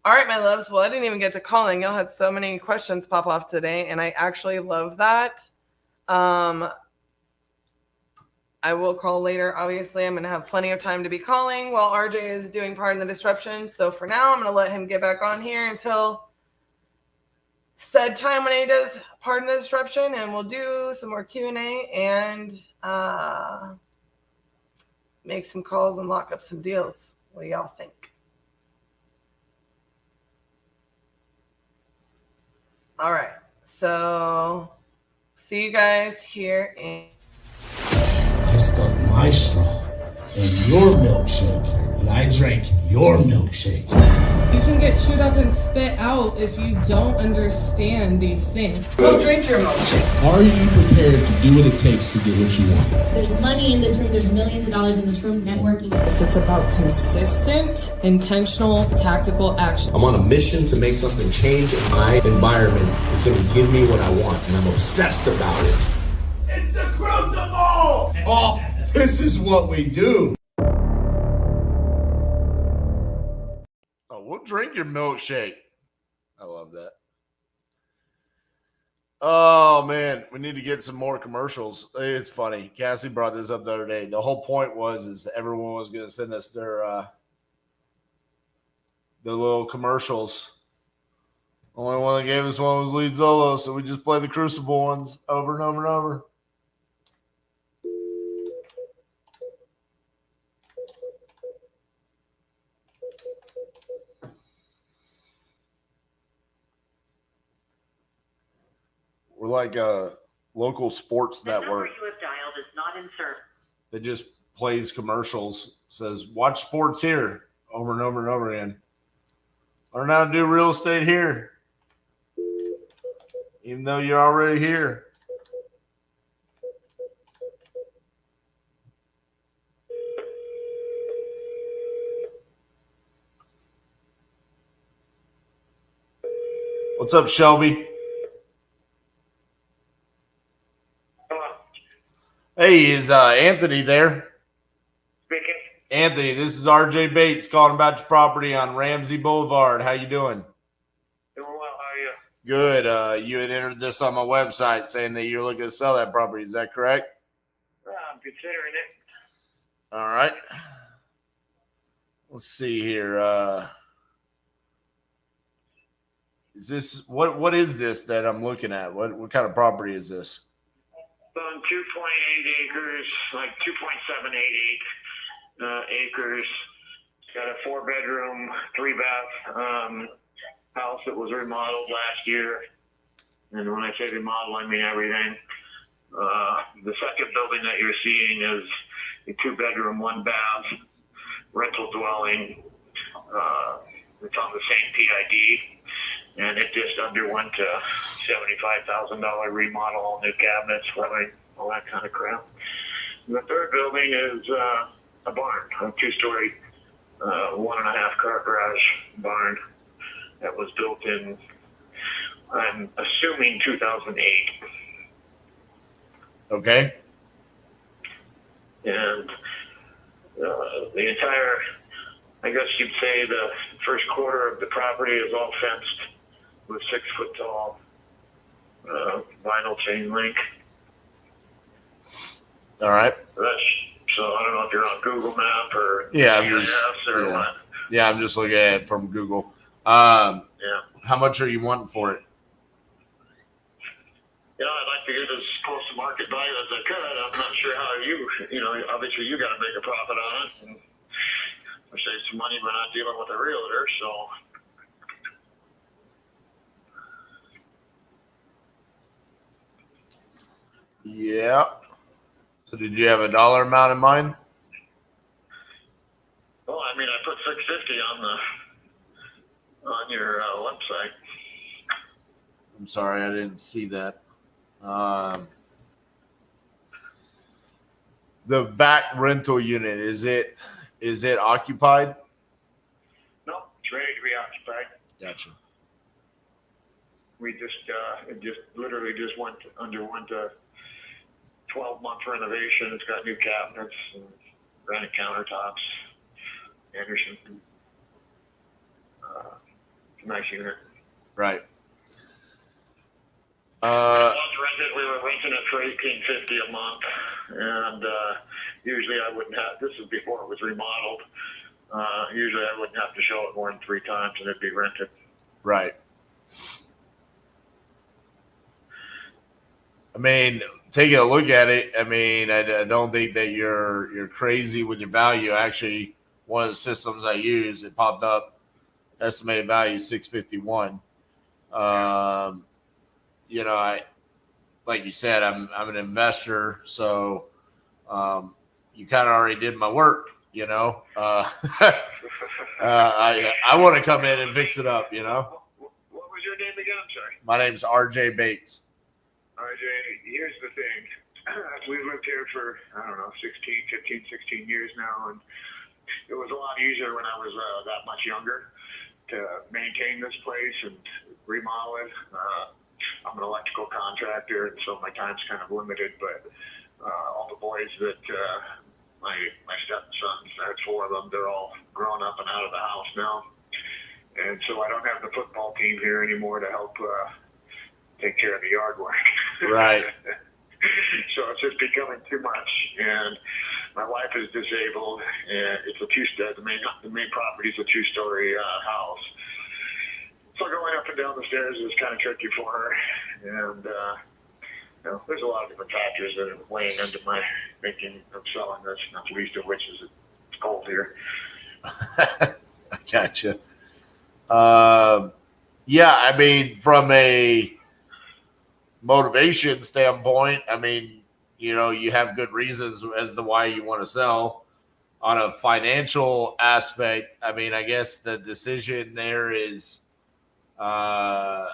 all right, my loves. Well, I didn't even get to calling. Y'all had so many questions pop off today, and I actually love that. I will call later. Obviously, I'm going to have plenty of time to be calling while RJ is doing Pardon the Disruption. So for now, I'm going to let him get back on here until said time when he does Pardon the Disruption, and we'll do some more Q&A and make some calls and lock up some deals. What do y'all think? All right. So see you guys here in... I stuck my straw in your milkshake, and I drank your milkshake. You can get chewed up and spit out if you don't understand these things. Go drink your milkshake. Are you prepared to do what it takes to get what you want? There's money in this room. There's millions of dollars in this room. Networking. It's about consistent, intentional, tactical action. I'm on a mission to make something change in my environment. It's going to give me what I want, and I'm obsessed about it. It's the Crucible! Oh, this is what we do. Oh, we'll drink your milkshake. I love that. Oh, man. We need to get some more commercials. It's funny. Cassie brought this up the other day. The whole point is everyone was going to send us their little commercials. Only one that gave us one was Lead Zolo, so we just play the Crucible ones over and over and over. We're like a local sports network. The number you have dialed is not in service. That just plays commercials, says, watch sports here over and over and over again. Learn how to do real estate here. Even though you're already here. What's up, Shelby? Hey, is Anthony there? Speaking. Anthony, this is RJ Bates calling about your property on Ramsey Boulevard. How you doing? Doing well. How are you? Good. You had entered this on my website saying that you're looking to sell that property. Is that correct? I'm considering it. All right. Let's see here. Is this what is this that I'm looking at? What kind of property is this? On 2.8 acres, like 2.788 acres. It's got a 4-bedroom, 3-bath house that was remodeled last year. And when I say remodel, I mean everything. The second building that you're seeing is a 2-bedroom, 1-bath rental dwelling. It's on the same PID, and it just underwent a $75,000 remodel, all new cabinets, flooring, all that kind of crap. The third building is a barn, a 2-story, 1.5 car garage barn that was built in, I'm assuming, 2008. Okay. And the entire, I guess you'd say, the first quarter of the property is all fenced with 6-foot tall vinyl chain link. All right. So I don't know if you're on Google Map or Yeah, what. Yeah, I'm just looking at it from Google. Yeah. How much are you wanting for it? I'd like to get as close to market value as I could. I'm not sure how obviously you got to make a profit on it and save some money by not dealing with a realtor. So. Yeah. So did you have a dollar amount in mind? Well, I mean, I put $650 on your website. I'm sorry, I didn't see that. The back rental unit, is it occupied? No, it's ready to be occupied. Gotcha. We it literally underwent a 12-month renovation. It's got new cabinets and granite countertops. Anderson. Nice unit. Right. We were renting it for $1,850 a month, and usually I wouldn't have. This is before it was remodeled. Usually I wouldn't have to show it more than 3 times, and it'd be rented. Right. I mean, taking a look at it, I mean, I don't think that you're crazy with your value. Actually, one of the systems I use, it popped up estimated value $651. I like you said, I'm an investor, so you kind of already did my work. I want to come in and fix it up. What was your name again? I'm sorry. My name's RJ Bates. RJ, here's the thing. We've lived here for, 15, 16 years now, and it was a lot easier when I was that much younger to maintain this place and remodel it. I'm an electrical contractor, and so my time's kind of limited, but all the boys that my stepsons, I had 4 of them, they're all grown up and out of the house now. And so I don't have the football team here anymore to help take care of the yard work. Right. So it's just becoming too much. And my wife is disabled, and it's the main property is a 2-story house. So going up and down the stairs is kind of tricky for her. And, there's a lot of different factors that are weighing into my thinking of selling this, not the least of which is it's cold here. I gotcha. Yeah, I mean, from a motivation standpoint, I mean, you have good reasons as to why you want to sell. On a financial aspect, I mean, I guess the decision there is, how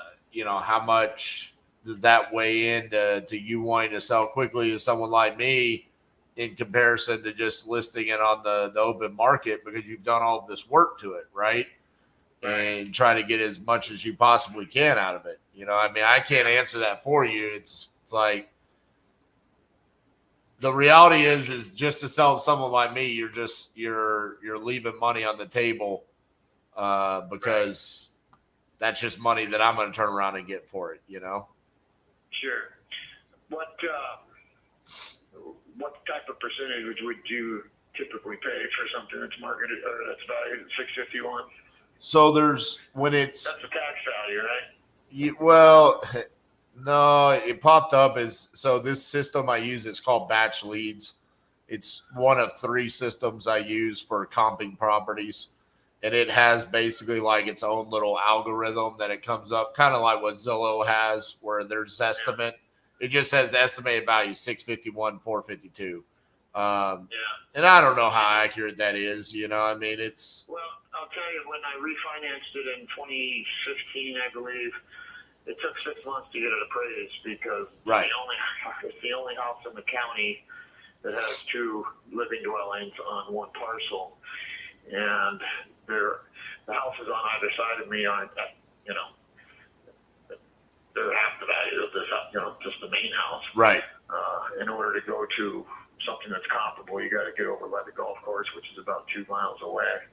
much does that weigh into you wanting to sell quickly to someone like me in comparison to just listing it on the open market, because you've done all of this work to it, right? And try to get as much as you possibly can out of it. I mean, I can't answer that for you. It's like, the reality is just to sell to someone like me, you're leaving money on the table because that's just money that I'm going to turn around and get for it, Sure. What type of percentage would you typically pay for something that's marketed or that's valued at $651? So that's the tax value, right? Well, no, it popped up so this system I use is called Batch Leads. It's one of 3 systems I use for comping properties. And it has basically like its own little algorithm that it comes up, kind of like what Zillow has, where there's estimate. It just says estimated value 651, 452. And I don't know how accurate that is. I mean, it's. Well, I'll tell when I refinanced it in 2015, I believe, it took 6 months to get it appraised because it's the only house in the county that has 2 living dwellings on one parcel, and the houses on either side of me aren't, they're half the value of this, just the main house. Right. In order to go to something that's comparable, you got to get over by the golf course, which is about 2 miles away.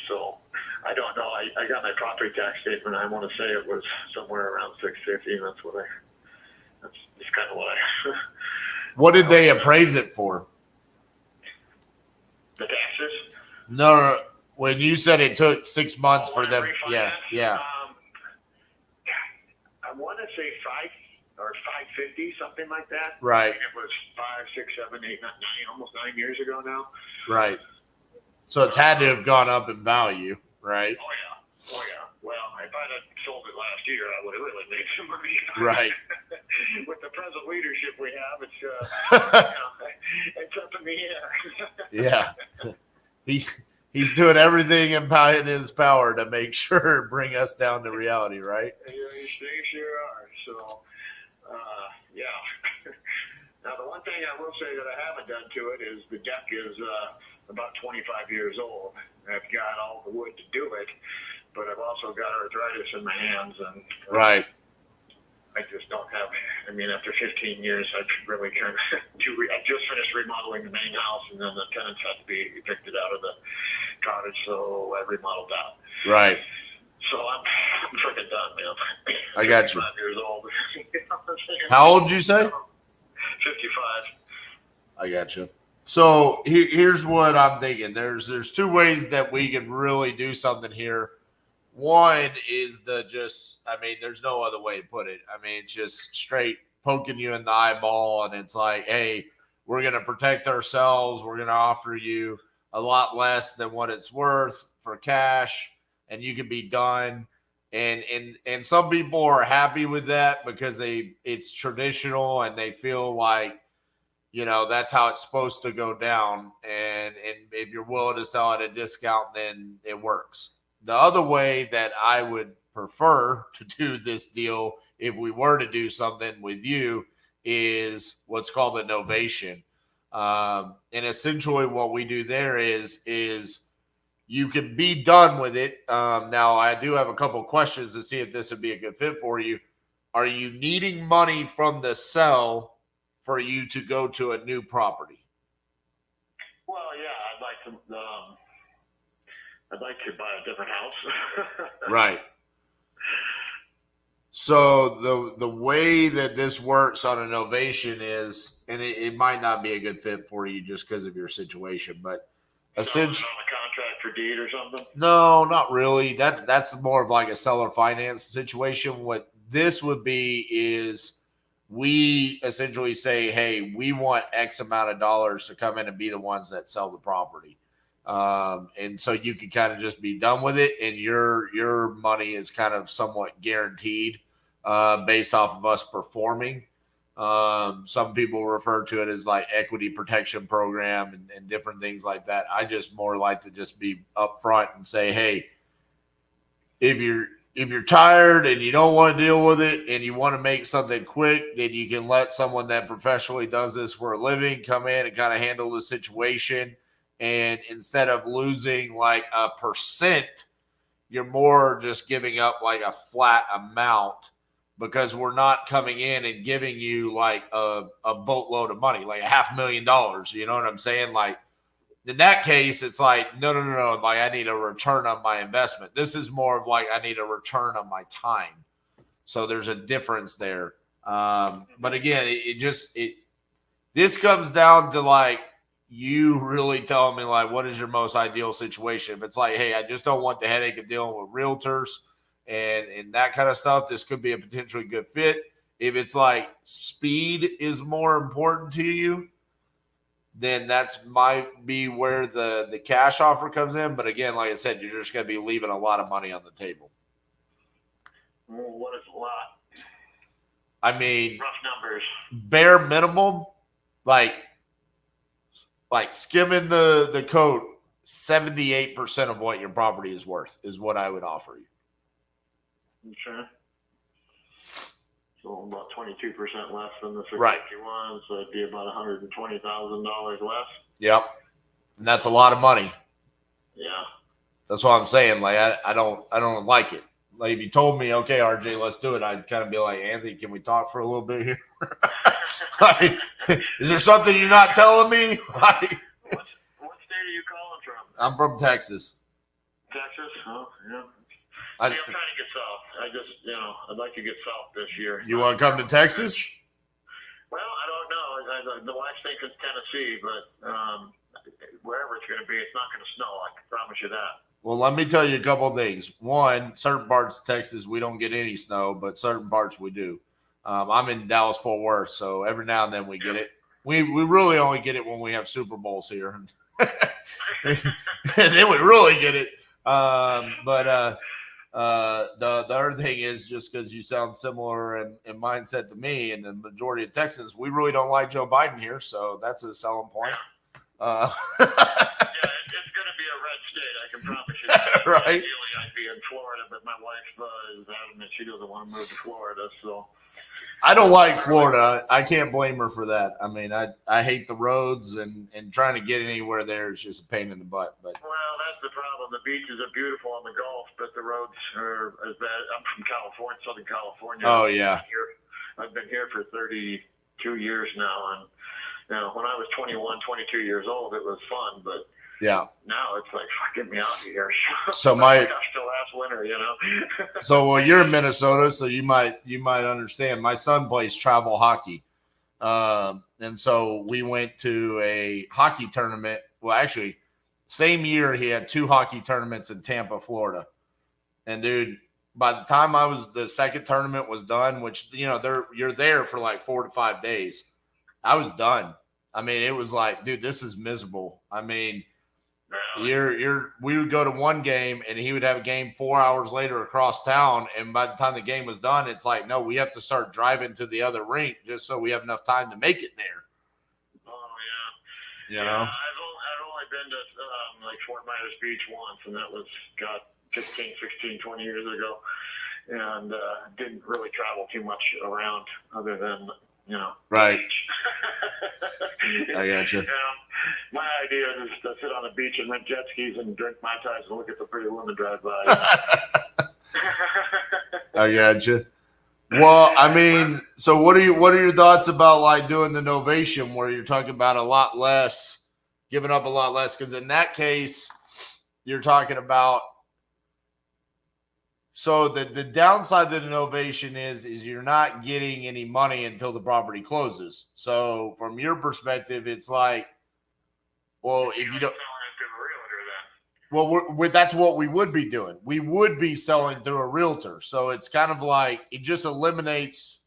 So I don't know. I got my property tax statement. I want to say it was somewhere around $650. And that's just kind of what I. What did they appraise it for? The taxes? No. When you said it took 6 months for them, yeah. I want to say 5 or 550, something like that. Right. It was 5, 6, 7, 8, 9, almost 9 years ago now. Right. So it's had to have gone up in value, right? Oh yeah. Well, if I'd have sold it last year, I would have really made some money. Right. With the present leadership we have, it's up in the Yeah. air. He's doing everything in his power to make sure bring us down to reality, right? Yeah, they sure are. So, yeah. Now, the one thing I will say that I haven't done to it is the deck is about 25 years old. I've got all the wood to do it, but I've also got arthritis in my hands, and right. I just don't have. I mean, after 15 years, I've really kind of. I just finished remodeling the main house, and then the tenants had to be evicted out of the cottage, so I remodeled that. Right. So I'm freaking done, man. I got you. 55 years old. How old did you say? 55. I got you. So here's what I'm thinking. There's 2 ways that we can really do something here. One is there's no other way to put it. I mean, it's just straight poking you in the eyeball, and it's like, hey, we're going to protect ourselves. We're going to offer you a lot less than what it's worth for cash, and you can be done. And some people are happy with that because it's traditional and they feel like, that's how it's supposed to go down. And if you're willing to sell at a discount, then it works. The other way that I would prefer to do this deal, if we were to do something with you, is what's called a novation. And essentially what we do there is you can be done with it. Now, I do have a couple of questions to see if this would be a good fit for you. Are you needing money from the sell for you to go to a new property? Well, yeah, I'd like to buy a different house. Right. So the way that this works on a novation is, and it might not be a good fit for you just because of your situation, but essentially, on a contract for deed or something. No, not really. That's more of like a seller finance situation. What this would be is, we essentially say, hey, we want X amount of dollars to come in and be the ones that sell the property. And so you can kind of just be done with it, and your money is kind of somewhat guaranteed based off of us performing. Some people refer to it as like equity protection program and different things like that. I just more like to just be upfront and say, hey, if you're tired and you don't want to deal with it and you want to make something quick, then you can let someone that professionally does this for a living come in and kind of handle the situation. And instead of losing like a %, you're more just giving up like a flat amount, because we're not coming in and giving you like a boatload of money, like $500,000. You know what I'm saying? Like, in that case, it's like, no. Like, I need a return on my investment. This is more of like, I need a return on my time. So there's a difference there. But again, this comes down to like, you really telling me like, what is your most ideal situation? If it's like, hey, I just don't want the headache of dealing with realtors and that kind of stuff, this could be a potentially good fit. If it's like speed is more important to you, then that's might be where the cash offer comes in. But again, like I said, you're just going to be leaving a lot of money on the table. Well, what is a lot? I mean, Rough numbers. Bare minimum, like skimming the coat, 78% of what your property is worth is what I would offer you. Okay. So about 22% less than the 651, Right. So it'd be about $120,000 less. Yep. And that's a lot of money. Yeah. That's what I'm saying. Like, I don't like it. Like, if you told me, okay, RJ, let's do it, I'd kind of be like, Anthony, can we talk for a little bit here? Like, is there something you're not telling me? Like, What state are you calling from? I'm from Texas. Texas? Oh, yeah. I, I'm trying to get south. I'd like to get south this year. you want to come to Texas? Well, I don't know. The wife's thinking Tennessee, but wherever it's going to be, it's not going to snow. I can promise you that. Well, let me tell you a couple of things. One, certain parts of Texas, we don't get any snow, but certain parts we do. I'm in Dallas-Fort Worth, so every now and then we get it. We really only get it when we have Super Bowls here. And then we really get it. The other thing is, just because you sound similar in mindset to me and the majority of Texans, we really don't like Joe Biden here, so that's a selling point. Yeah, it's going to be a red state, I can promise you that. Right. Ideally, I'd be in Florida, but my wife is adamant she doesn't want to move to Florida, so. I don't like Florida. I can't blame her for that. I mean, I hate the roads and trying to get anywhere there is just a pain in the butt. But Well, that's the problem. The beaches are beautiful on the Gulf, but the roads are as bad. I'm from California, Southern California. Oh, yeah. I've been here for 32 years now, and when I was 21, 22 years old, it was fun, but yeah, now it's like, get me out of here. So gosh, till last winter, So well, you're in Minnesota, so you might understand. My son plays travel hockey, and so we went to a hockey tournament. Well, actually, same year he had 2 hockey tournaments in Tampa, Florida. And dude, by the time the second tournament was done, which you're there for like 4 to 5 days, I was done. I mean, it was like, dude, this is miserable. I mean, we would go to one game and he would have a game 4 hours later across town, and by the time the game was done, it's like, no, we have to start driving to the other rink just so we have enough time to make it there. Oh yeah. I've only been to like Fort Myers Beach once, and that was 15, 16, 20 years ago, and didn't really travel too much around other than right. I got you. My idea is to sit on the beach and rent jet skis and drink Mai Tais and look at the pretty women drive by. I got you. Well, I mean, so what are your thoughts about like doing the novation where you're talking about a lot less, giving up a lot less? Because in that case, you're talking about. So the downside of the novation is you're not getting any money until the property closes. So from your perspective, it's like, well, if you don't, well, that's what we would be doing. We would be selling through a realtor. So it's kind of like it just eliminates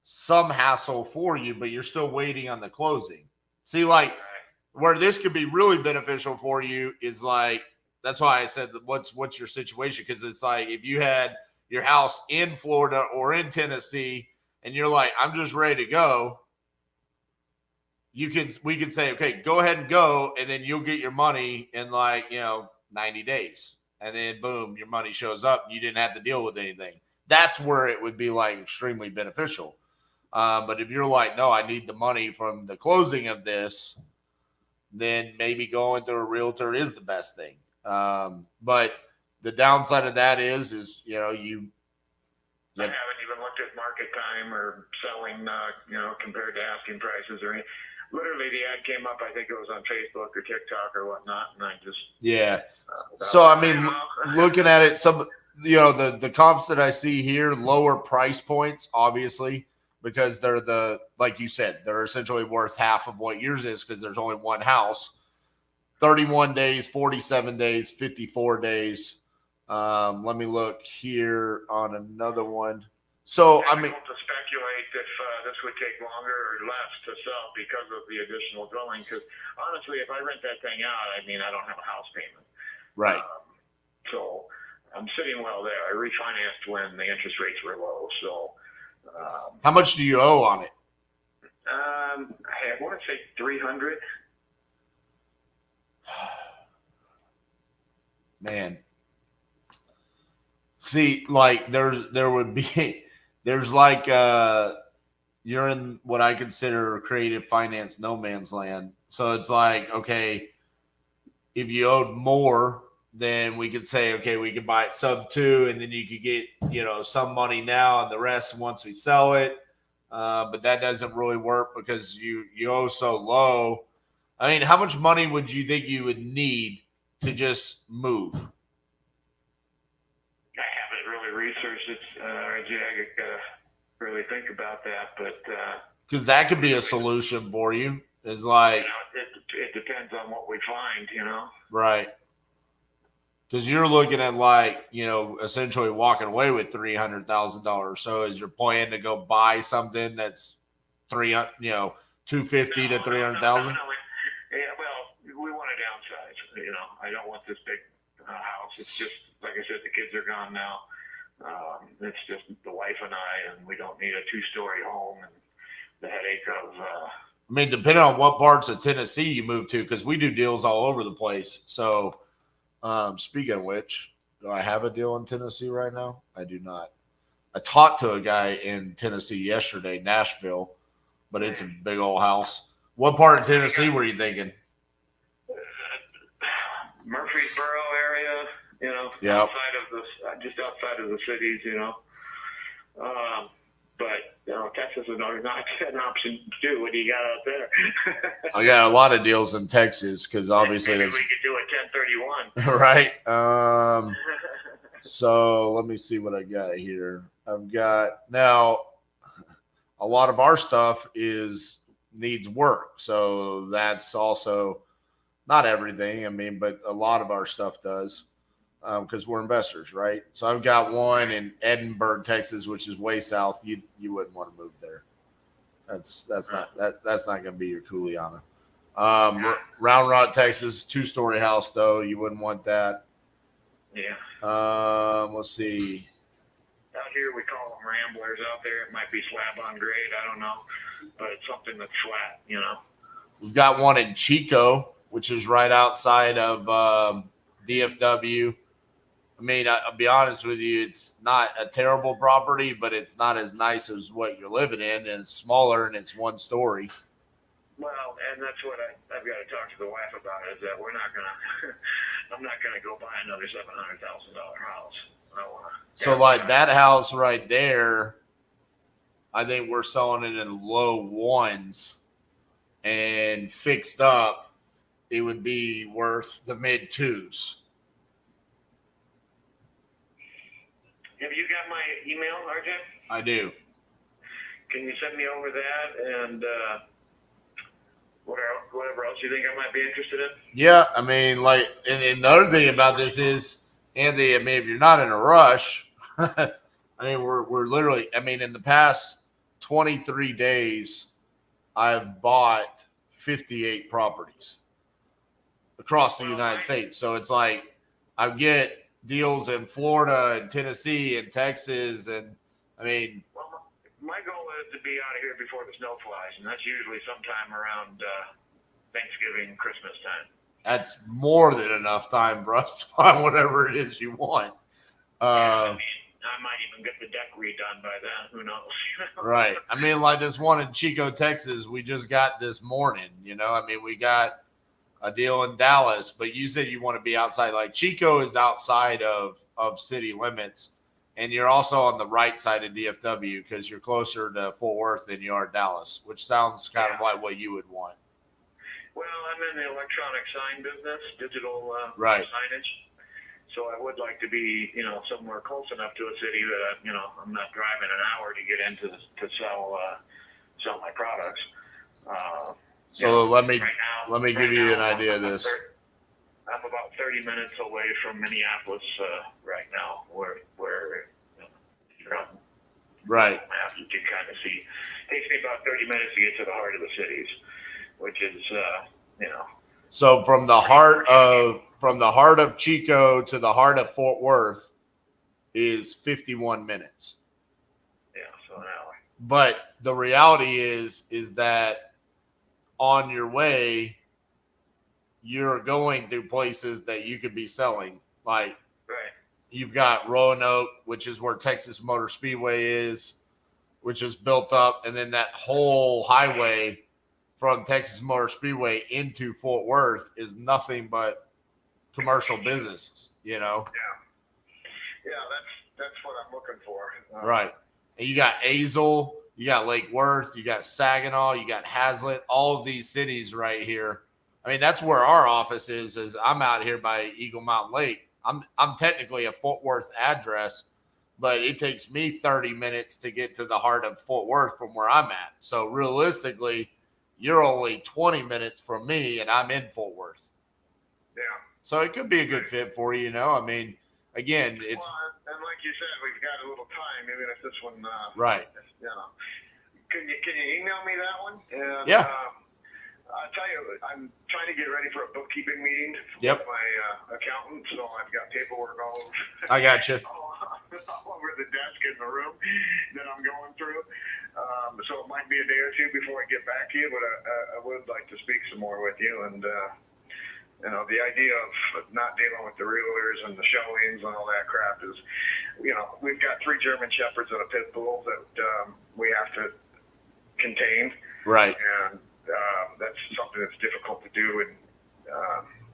some hassle for you, but you're still waiting on the closing. See, like where this could be really beneficial for you is like, that's why I said what's your situation? Because it's like if you had your house in Florida or in Tennessee and you're like, I'm just ready to go, we could say, okay, go ahead and go, and then you'll get your money in 90 days. And then boom, your money shows up. You didn't have to deal with anything. That's where it would be like extremely beneficial. But if you're like, no, I need the money from the closing of this, then maybe going through a realtor is the best thing. But the downside of that is you I haven't even looked at market time or selling, compared to asking prices or anything. Literally, the ad came up. I think it was on Facebook or TikTok or whatnot, and I just So I mean, looking at it, some the comps that I see here, lower price points, obviously, because they're like you said, they're essentially worth half of what yours is because there's only one house. 31 days, 47 days, 54 days. Let me look here on another one. So, I mean, to speculate if this would take longer or less to sell because of the additional dwelling. Because honestly, if I rent that thing out, I mean, I don't have a house payment. Right. So I'm sitting well there. I refinanced when the interest rates were low. So how much do you owe on it? I want to say $300. man. See, like there's like you're in what I consider creative finance no man's land. So it's like, okay, if you owed more, then we could say, okay, we could buy it sub 2, and then you could get, some money now and the rest once we sell it. But that doesn't really work because you owe so low. I mean, how much money would you think you would need to just move? I haven't really researched it, RJ. I gotta really think about that, but because that could be a solution for you. It's like it depends on what we find, right? Because you're looking at essentially walking away with $300,000. So is your plan to go buy something that's $250,000 to $300,000? Yeah, well, we want to downsize. I don't want this big house. It's just like I said, the kids are gone now. It's just the wife and I, and we don't need a 2-story home and the headache of. I mean, depending on what parts of Tennessee you move to, because we do deals all over the place. So, speaking of which, do I have a deal in Tennessee right now? I do not. I talked to a guy in Tennessee yesterday, Nashville, but it's a big old house. What part of Tennessee were you thinking? Murfreesboro area, Yep. just outside of the cities, but Texas is not an option too. What do you got out there? I got a lot of deals in Texas because obviously maybe we could do a 1031. Right. So let me see what I got here. I've got now a lot of our stuff needs work. So that's also not everything. I mean, but a lot of our stuff does because we're investors, right? So I've got one in Edinburgh, Texas, which is way south. You wouldn't want to move there. That's not going to be your Kuleana. Round Rock, Texas, 2-story house though. You wouldn't want that. Yeah. Let's see. Out here we call them ramblers. Out there it might be slab on grade. I don't know, but it's something that's flat. We've got one in Chico, which is right outside of DFW. I mean, I'll be honest with you, it's not a terrible property, but it's not as nice as what you're living in, and it's smaller and it's 1 story. Well, and that's what I've got to talk to the wife about is that we're not gonna. I'm not gonna go buy another $700,000 house. I want to. So like that house right there, I think we're selling it in low 1s, and fixed up, it would be worth the mid 2s. Have you got my email, RJ? I do. Can you send me over that and whatever else you think I might be interested in? Yeah, I mean, and the other thing about this is, Andy, I mean, if you're not in a rush, I mean, we're literally, I mean, in the past 23 days, I've bought 58 properties across the United States. So it's like I get deals in Florida and Tennessee and Texas, and I mean, well, my goal is to be out of here before the snow flies, and that's usually sometime around Thanksgiving, Christmas time. That's more than enough time for us to find whatever it is you want. I might even get the deck redone by then. Who knows? Right. I mean, like this one in Chico, Texas, we just got this morning. I mean, we got a deal in Dallas, but you said you want to be outside. Like Chico is outside of city limits, and you're also on the right side of DFW because you're closer to Fort Worth than you are Dallas, which sounds kind of like what you would want. Well, I'm in the electronic sign business, digital right. signage. So I would like to be, somewhere close enough to a city that I'm not driving an hour to get into to sell my products. So let me give you an idea of this. I'm about 30 minutes away from Minneapolis right now, where you're on. Right. You can kind of see. It takes me about 30 minutes to get to the heart of the cities, which is So from the heart of Chico to the heart of Fort Worth is 51 minutes. Yeah, so an hour. But the reality is that on your way, you're going through places that you could be selling Like, Right. you've got Roanoke, which is where Texas Motor Speedway is, which is built up, and then that whole highway from Texas Motor Speedway into Fort Worth is nothing but commercial businesses, you know? Yeah, that's what I'm looking for. Right. And you got Azle, you got Lake Worth, you got Saginaw, you got Hazlitt, all of these cities right here. I mean, that's where our office is I'm out here by Eagle Mountain Lake. I'm technically a Fort Worth address, but it takes me 30 minutes to get to the heart of Fort Worth from where I'm at. So realistically, you're only 20 minutes from me, and I'm in Fort Worth. Yeah. So it could be a good fit for you, you know? I mean, again, it's... Well, and like you said, we've got a little time, even if this one... right. You know. Can you email me that one? And, yeah. I'll tell you, I'm trying to get ready for a bookkeeping meeting with my accountant, so I've got paperwork all over. I got you. all over the desk in the room that I'm going through. So it might be a day or two before I get back to you, but I would like to speak some more with you. And, you know, the idea of not dealing with the realtors and the showings and all that crap is, you know, we've got 3 German Shepherds and a pit bull that we have to contain. Right. And that's something that's difficult to do in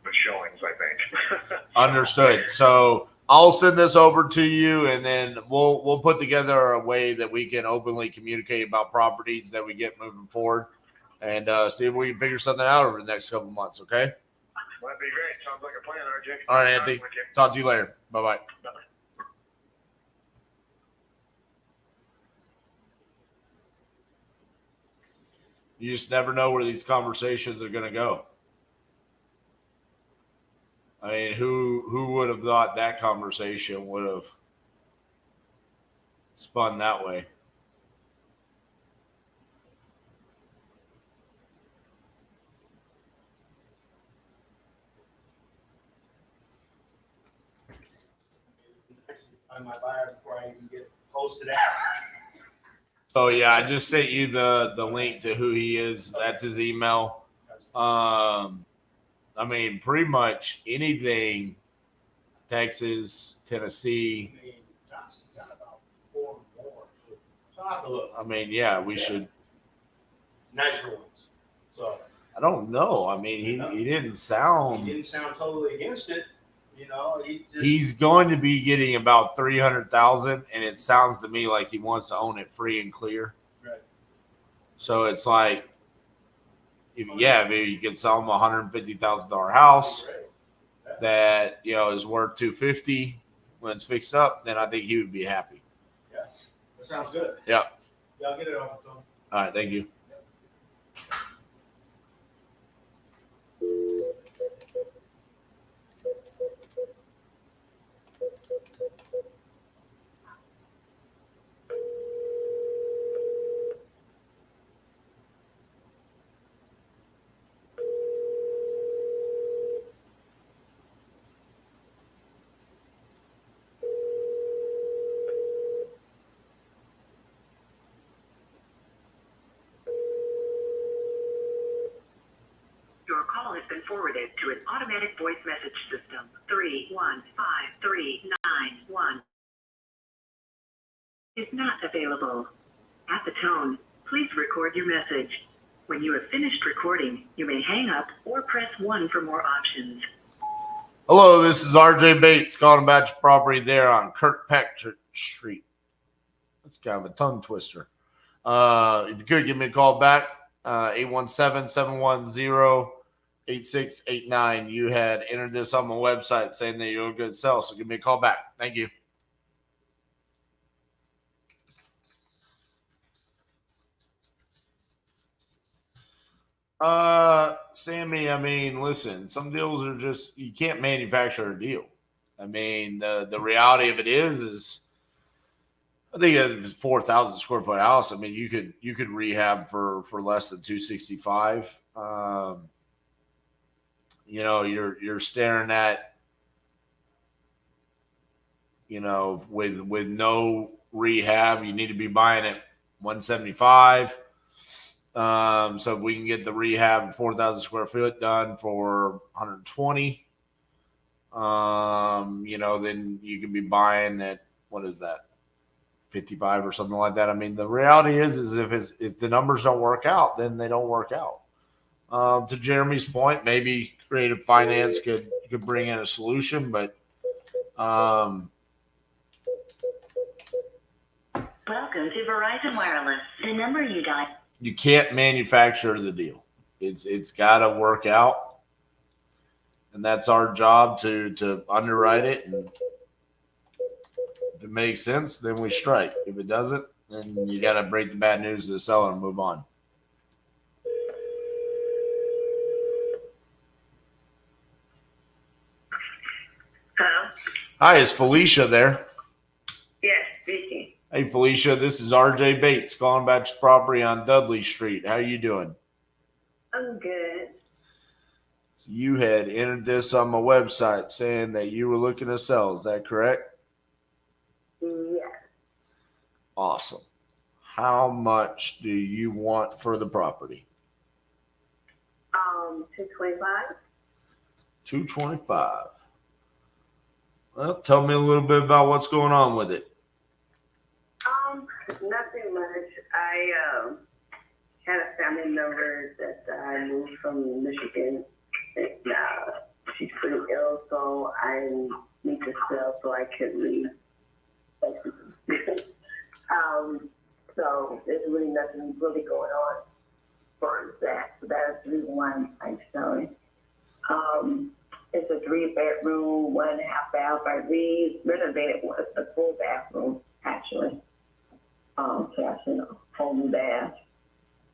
with showings, I think. Understood. So I'll send this over to you, and then we'll put together a way that we can openly communicate about properties that we get moving forward, and see if we can figure something out over the next couple months. Okay. That'd be great. Sounds like a plan, RJ. All right, Anthony. Talk to you later. Bye-bye. Bye-bye. You just never know where these conversations are going to go. I mean, who would have thought that conversation would have spun that way? Find my buyer before I even get close to that. So yeah, I just sent you the link to who he is. That's his email. I mean, pretty much anything, Texas, Tennessee. I mean, Johnson's got about 4 more. So I'll have to look. I mean, yeah, we should. Nicer ones. So I don't know. I mean, he didn't sound. he didn't sound totally against it. You know, He's going to be getting about 300,000, and it sounds to me like he wants to own it free and clear. Right. So it's like, maybe you could sell him a $150,000 house that, you know, is worth $250 when it's fixed up. Then I think he would be happy. Yeah, that sounds good. Yeah. Yeah, I'll get it over to him. All right. Thank you. Your call has been forwarded to an automatic voice message system. 315391 is not available. At the tone, please record your message. When you have finished recording, you may hang up or press 1 for more options. Hello, this is RJ Bates calling about your property there on Kirkpatrick Street. That's kind of a tongue twister. If you could give me a call back, 817-710-8689. You had entered this on my website saying that you're a good sell, so give me a call back. Thank you. Sammy, I mean, listen, some deals are just, you can't manufacture a deal. I mean, the reality of it is I think a 4,000 square foot house, I mean, you could rehab for less than 265. You know, you're staring at, you know, with no rehab, you need to be buying at 175. So if we can get the rehab 4,000 square foot done for 120, then you could be buying at, what is that, 55 or something like that. I mean, the reality is if the numbers don't work out, then they don't work out. To Jeremy's point, maybe creative finance could bring in a solution, but Welcome to Verizon Wireless. The number you dialed. you can't manufacture the deal. It's got to work out, and that's our job to underwrite it. And if it makes sense, then we strike. If it doesn't, then you got to break the bad news to the seller and move on. Hello? Hi, is Felicia there? Yes, speaking. Hey, Felicia, this is RJ Bates calling about your property on Dudley Street. How you doing? I'm good. You had entered this on my website saying that you were looking to sell. Is that correct? Yes. Awesome. How much do you want for the property? 225. 225. Well, tell me a little bit about what's going on with it. Nothing much. I had a family member that I moved from Michigan. And, she's pretty ill, so I need to sell so I can leave. So there's really nothing really going on as far as that. So that's the reason why I'm selling. It's a 3-bedroom, 1.5 bath. I renovated a full bathroom, actually. So whole new bath.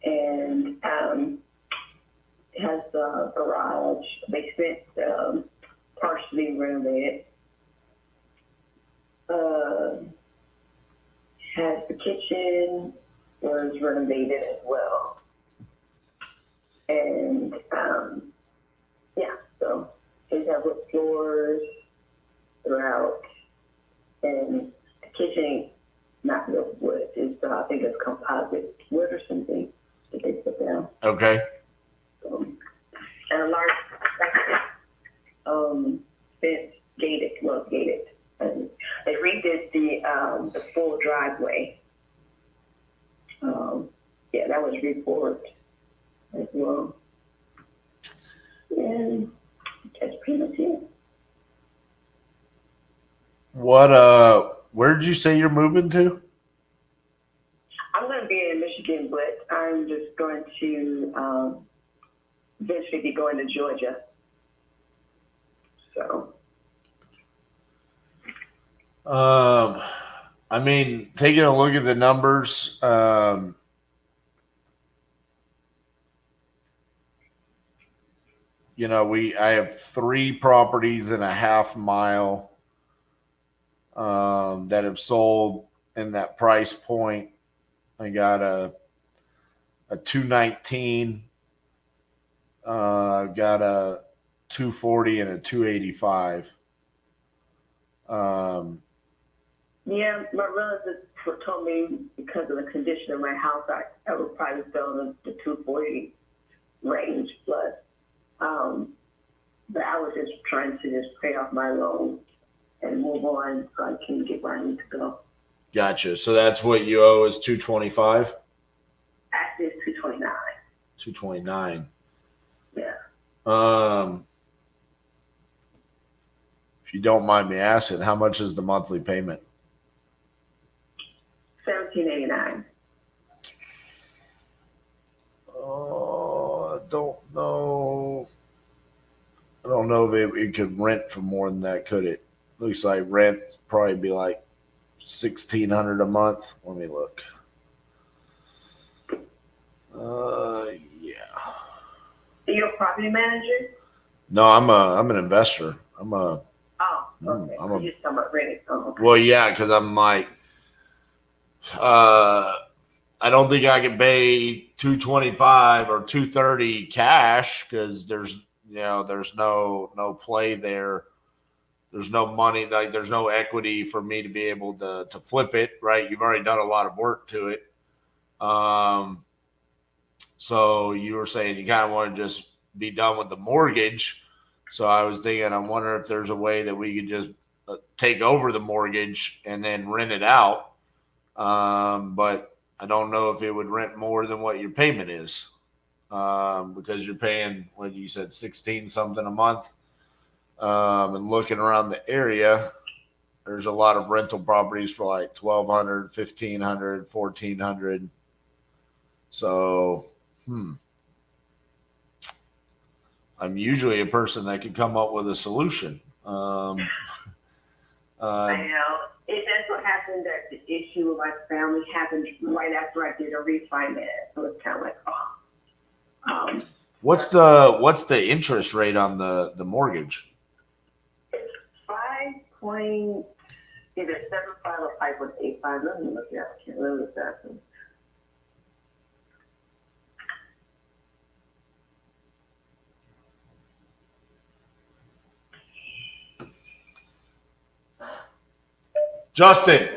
And it has a garage, basement, partially renovated. Has the kitchen, was renovated as well. And so it has wood floors throughout. And the kitchen, not real wood, it's I think it's composite wood or something that they put down. Okay. And a large fence, gated. And they redid the full driveway. That was report as well. And that's pretty much it. Where did you say you're moving to? I'm going to be in Michigan, but I'm just going to eventually be going to Georgia. So. I mean, taking a look at the numbers, I have 3 properties in a half mile that have sold in that price point. I got a 219, got a 240 and a 285. Yeah, my relatives told me because of the condition of my house, I would probably sell the 240 range plus. But I was just trying to just pay off my loan and move on so I can get where I need to go. Gotcha. So that's what you owe is 225? Actually, it's 229. 229. Yeah. If you don't mind me asking, how much is the monthly payment? $17.89. Oh, I don't know. I don't know if it could rent for more than that, could it? Looks like rent probably be like $1,600 a month. Let me look. Yeah. Are you a property manager? No, I'm an investor. I'm okay. You're talking about renting. Oh, okay. Well, yeah, because I'm like, I don't think I can pay $225 or $230 cash because there's no play there. There's no money, like there's no equity for me to be able to flip it, right? You've already done a lot of work to it. So you were saying you kind of want to just be done with the mortgage. So I was thinking, I wonder if there's a way that we could just take over the mortgage and then rent it out. But I don't know if it would rent more than what your payment is, because you're paying, what you said, 16 something a month. And looking around the area, there's a lot of rental properties for like 1,200, 1,500, 1,400. So, I'm usually a person that could come up with a solution. I know. That's what happened. That the issue with my family happened right after I did a refinance. So it's kind of like, what's the interest rate on the mortgage? It's 5 either 7.5 or 5.85. Let me look it up. I can't remember exactly. Justin.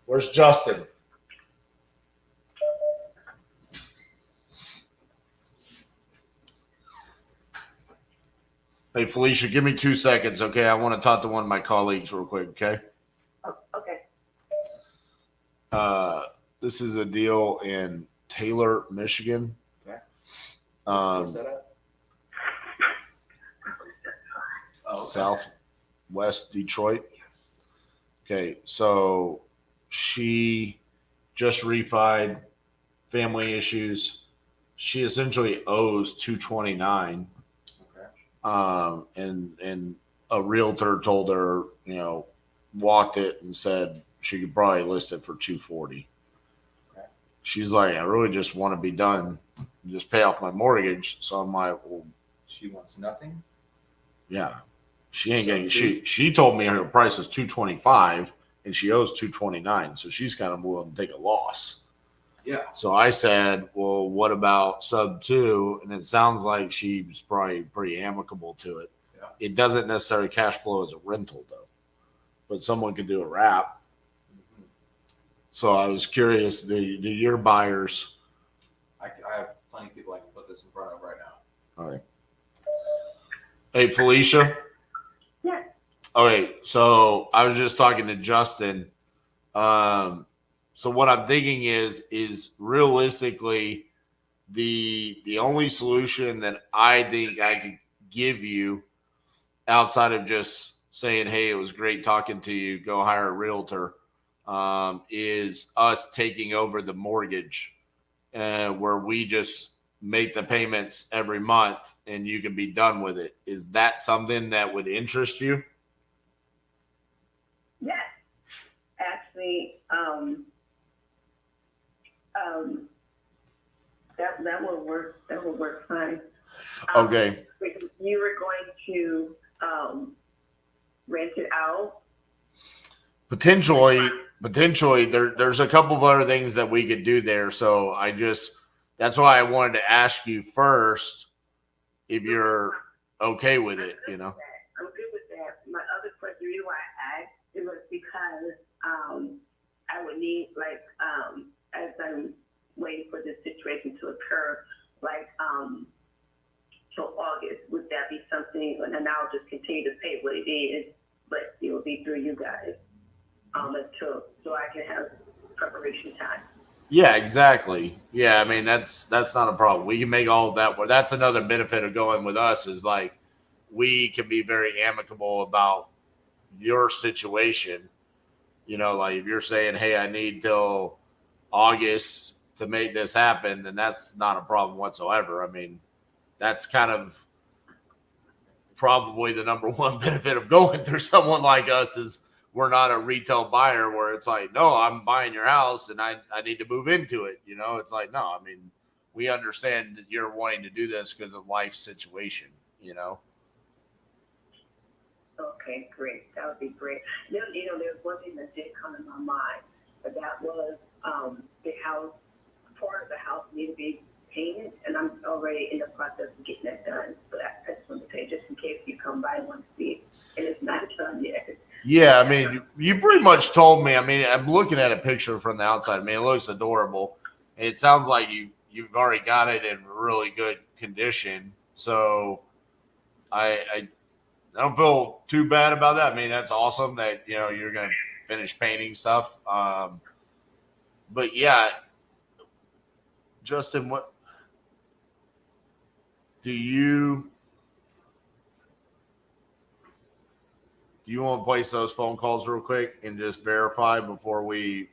Where's Justin? Hey, Felicia, give me 2 seconds, okay? I want to talk to one of my colleagues real quick, okay? Okay. This is a deal in Taylor, Michigan. Okay. Where's that at? Southwest Detroit. Okay, so she just refied, family issues. She essentially owes $229. And a realtor told her, walked it and said she could probably list it for $240. Okay. She's like, I really just want to be done, just pay off my mortgage. So I'm like, well, she wants nothing. Yeah, she ain't getting. She told me her price is $225 and she owes $229, so she's kind of willing to take a loss. Yeah. So I said, well, what about sub 2? And it sounds like she's probably pretty amicable to it. Yeah. It doesn't necessarily cash flow as a rental, though, but someone could do a wrap. Mm-hmm. So I was curious, do your buyers? I have plenty of people I can put this in front of right now. All right. Hey, Felicia? Yeah. Okay, so I was just talking to Justin. So what I'm thinking is realistically the only solution that I think I could give you outside of just saying, hey, it was great talking to you, go hire a realtor, is us taking over the mortgage, where we just make the payments every month and you can be done with it. Is that something that would interest you? Yes. Actually, that will work. That will work fine. Okay. You were going to rent it out? Potentially, there's a couple of other things that we could do there. So that's why I wanted to ask you first if you're okay with it, I'm good with that. My other question, the reason why I asked, it was because I would need, as I'm waiting for this situation to occur, till August, would that be something, and then I'll just continue to pay what it is, but it will be through you guys, so I can have preparation time. Yeah, exactly. Yeah, I mean that's not a problem. We can make all of that work. That's another benefit of going with us is we can be very amicable about your situation. If you're saying, hey, I need till August to make this happen, then that's not a problem whatsoever. I mean, that's kind of probably the number one benefit of going through someone like us is we're not a retail buyer where it's like, no, I'm buying your house and I need to move into it. It's like, no, I mean, we understand that you're wanting to do this because of life situation, Okay, great. That would be great. Then, there's one thing that did come in my mind, but that was the house, part of the house needed to be painted, and I'm already in the process of getting that done. So I just want to say, just in case you come by and want to see it, and it's not done yet. Yeah, I mean, you pretty much told me. I mean, I'm looking at a picture from the outside. I mean, it looks adorable. It sounds like you've already got it in really good condition. So I don't feel too bad about that. I mean, that's awesome that you're going to finish painting stuff. But yeah, Justin, what do you want to place those phone calls real quick and just verify before we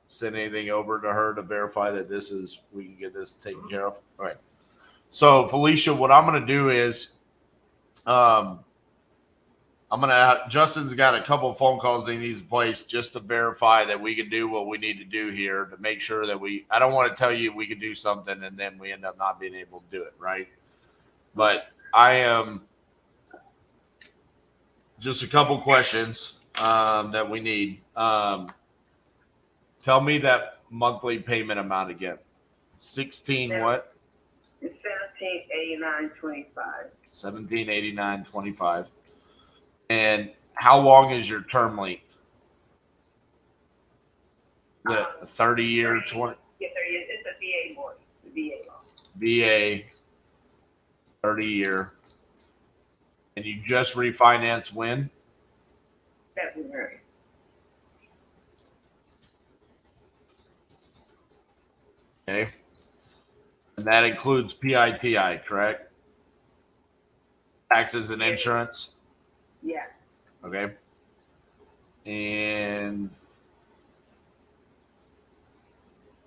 send anything over to her to verify that we can get this taken care of? All right. So Felicia, what I'm going to do is, Justin's got a couple of phone calls he needs to place just to verify that we can do what we need to do here to make sure that I don't want to tell you we can do something and then we end up not being able to do it. Right. But I am just a couple questions, that we need. Tell me that monthly payment amount again. 16 what? It's $1789.25. $1789.25. And how long is your term length? The 30-year, 20. Yeah, 30 years. It's a VA mortgage. The VA loan. VA, 30-year. And you just refinance when? February. Okay. And that includes PITI, correct? Taxes and insurance? Yeah. Okay. And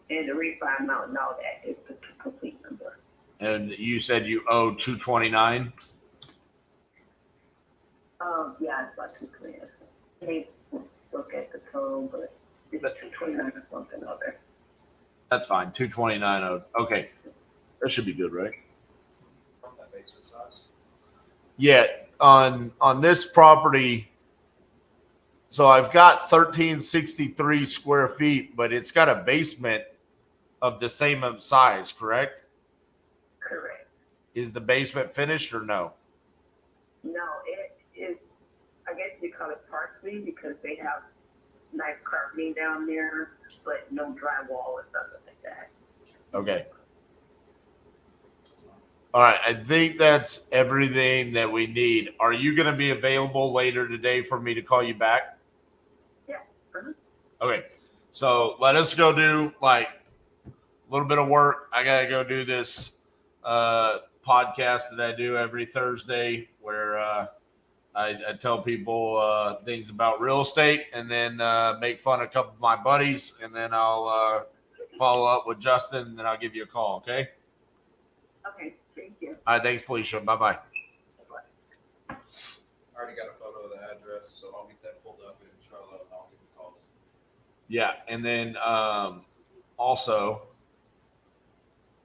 the refi amount and all that is the complete number. And you said you owe $229? Yeah, it's about 229. They look at the total, but it's 229 or something other. That's fine. $229 owed. Okay. That should be good, right? From that basement size. Yeah. On this property, so I've got 1363 square feet, but it's got a basement of the same size, correct? Correct. Is the basement finished or no? No, it is, I guess you call it partially because they have nice carpeting down there, but no drywall or something like that. Okay. All right. I think that's everything that we need. Are you going to be available later today for me to call you back? Yeah. Uh-huh. Okay. So let us go do like a little bit of work. I got to go do this podcast that I do every Thursday where I tell people things about real estate and then make fun of a couple of my buddies. And then I'll follow up with Justin and then I'll give you a call. Okay. Okay. Thank you. All right. Thanks, Felicia. Bye-bye. I already got a photo of the address, so I'll get that pulled up in Charlotte and I'll give you calls. Yeah. And then also,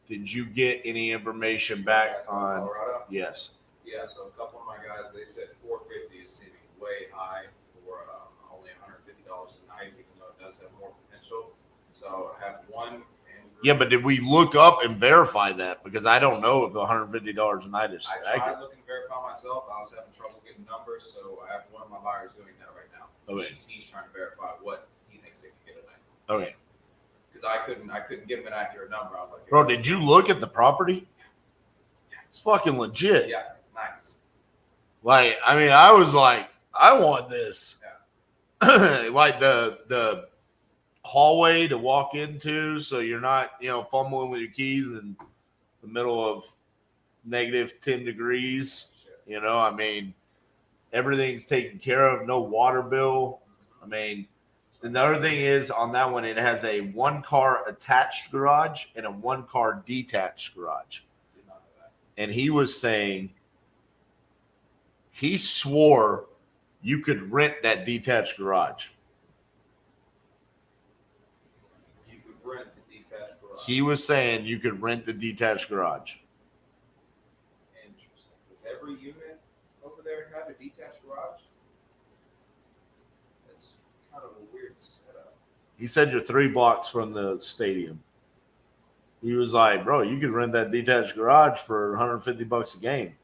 did you get any information back on Colorado? Yes. Yeah, so a couple of my guys, they said 450 is seeming way high for only $150 a night, even though it does have more potential. So I have one. Yeah, but did we look up and verify that? Because I don't know if $150 a night is I accurate. tried looking to verify myself. I was having trouble getting numbers, so I have one of my buyers doing that right now. Okay. He's trying to verify what he thinks he can get a night. Okay. Because I couldn't give him an accurate number. I was like, Bro, did you look at the property? It's fucking legit. yeah, it's nice. Like, I mean, I was like, I want this. Yeah. Like the hallway to walk into, so you're not, fumbling with your keys in the middle of negative 10 degrees. I mean, everything's taken care of. No water bill. I mean, and the other thing is on that one, it has a 1-car attached garage and a 1-car detached garage. And he was saying he swore you could rent that detached garage. You could rent the detached garage. He was saying you could rent the detached garage. Interesting. Does every unit over there have a detached garage? It's kind of a weird setup. He said you're 3 blocks from the stadium. He was like, bro, you could rent that detached garage for $150 a game.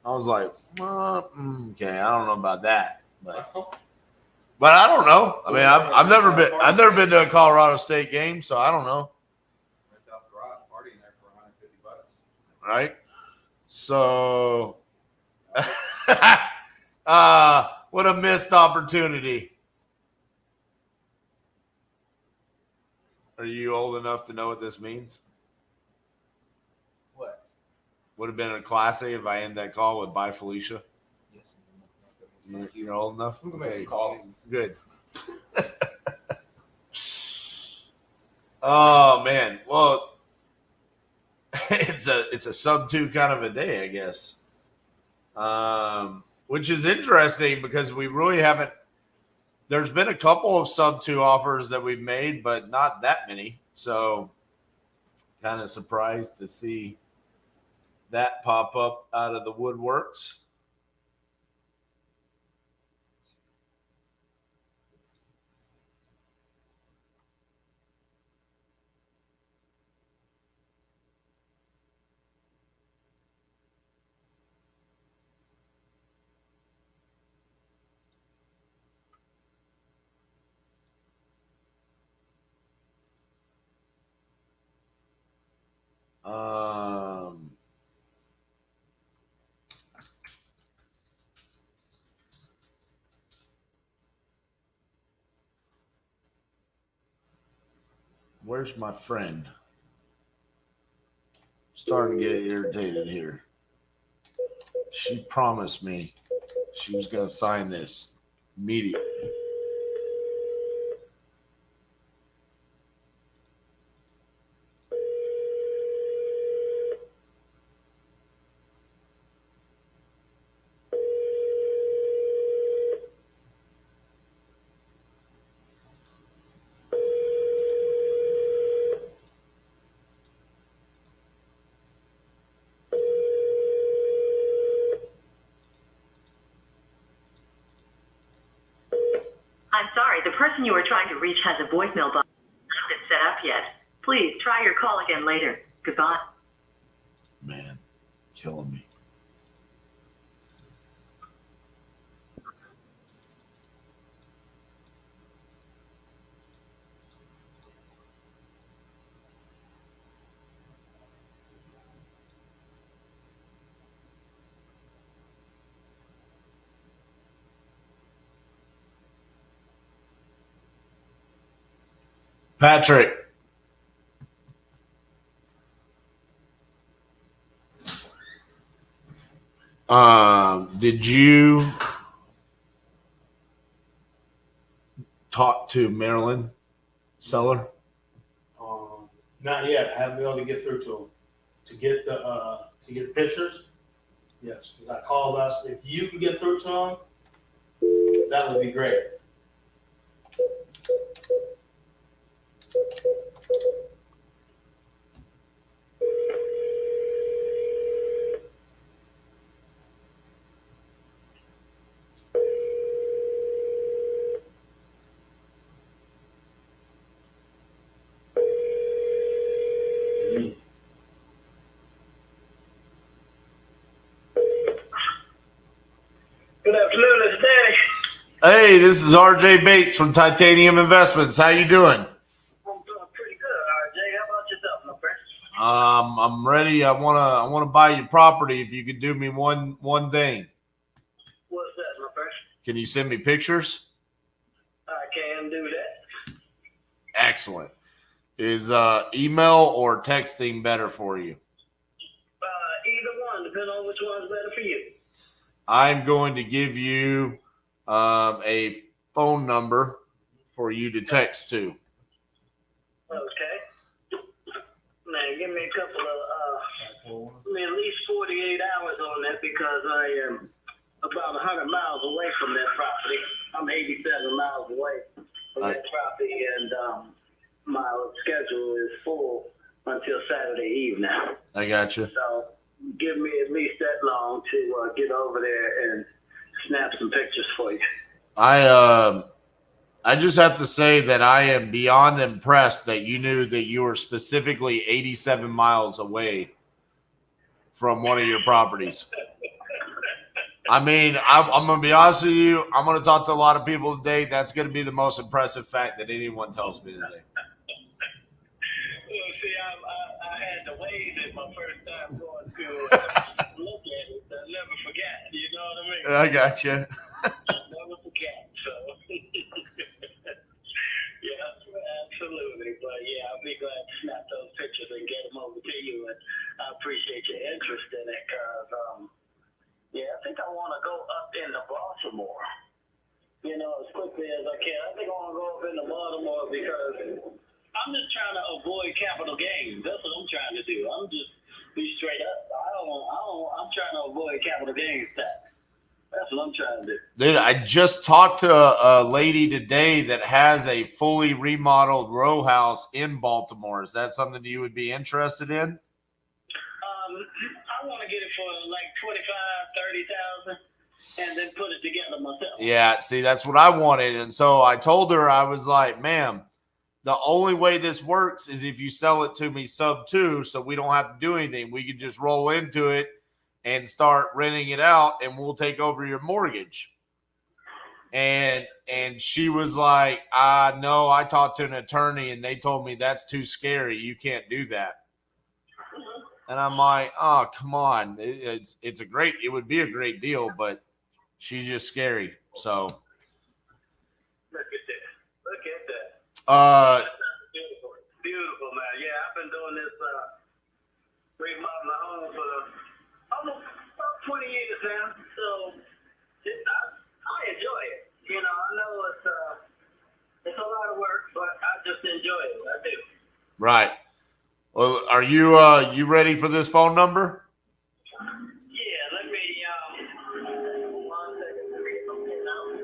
I was like, well, okay, I don't know about that. But I don't know. I mean, I've never been to a Colorado State game, so I don't know. Rent out the garage, partying there for $150. Right? So, what a missed opportunity. Are you old enough to know what this means? What? Would have been a classic if I end that call with "Bye, Felicia." Yes. You're old enough. I'm gonna make some calls. Good. Oh man. Well, it's a sub 2 kind of a day, I guess. Which is interesting because we really haven't. There's been a couple of sub 2 offers that we've made, but not that many. So, kind of surprised to see that pop up out of the woodworks. Where's my friend? Starting to get irritated here. She promised me she was going to sign this immediately. I'm sorry, the person you are trying to reach has a voicemail box not been set up yet. Please try your call again later. Goodbye. Man, killing me. Patrick. Did you talk to Marilyn Seller? Not yet. I haven't been able to get through to him to get the pictures. Yes, because I called us. If you can get through to him, that would be great. Good afternoon, it's Danny. Hey, this is RJ Bates from Titanium Investments. How you doing? I'm doing pretty good, RJ. How about yourself, my friend? I'm ready. I wanna buy your property. If you could do me one thing. What's that, my friend? Can you send me pictures? I can do that. Excellent. Is email or texting better for you? Either one, depending on which one's better for you. I'm going to give you a phone number for you to text to. Okay. Now, give me a couple of, at least 48 hours on that because I am about 100 miles away from that property. I'm 87 miles away from that property, and my schedule is full until Saturday evening. I got you. So give me at least that long to get over there and snap some pictures for you. I just have to say that I am beyond impressed that you knew that you were specifically 87 miles away from one of your properties. I mean, I'm going to be honest with you. I'm going to talk to a lot of people today. That's going to be the most impressive fact that anyone tells me today. Well, see, I had to wave it my first time going to look at it. I'll never forget. You know what I mean? I got you. Never forget. So, yeah, absolutely. But yeah, I'll be glad to snap those pictures and get them over to you. And I appreciate your interest in it because, yeah, I think I want to go up into Baltimore. You know, as quickly as I can. I think I want to go up into Baltimore because I'm just trying to avoid capital gains. That's what I'm trying to do. I'm just be straight up. I'm trying to avoid capital gains tax. That's what I'm trying to do. Dude, I just talked to a lady today that has a fully remodeled row house in Baltimore. Is that something you would be interested in? I want to get it for like 25,000, 30,000, and then put it together myself. Yeah, see, that's what I wanted. And so I told her, I was like, ma'am, the only way this works is if you sell it to me sub 2, so we don't have to do anything. We can just roll into it and start renting it out, and we'll take over your mortgage. And she was like, no, I talked to an attorney, and they told me that's too scary. You can't do that. And I'm like, oh, come on. It would be a great deal, but she's just scary. So. Look at that. Look at that. Beautiful. Beautiful, man. Yeah, I've been doing this remodeling my home for almost about 20 years now. So I enjoy it. You know, I know it's a lot of work, but I just enjoy it. I do. Right. Well, are you ready for this phone number? Yeah, let me 1 second to read something out.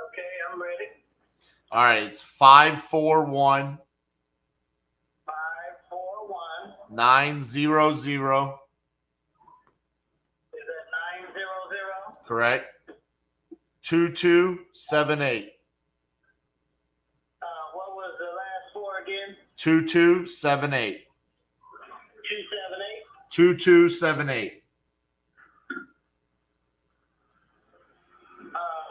Okay, I'm ready. All right, it's 541 900. Is that 900? Correct. 2278. What was the last four again? 2278. 278? 2278.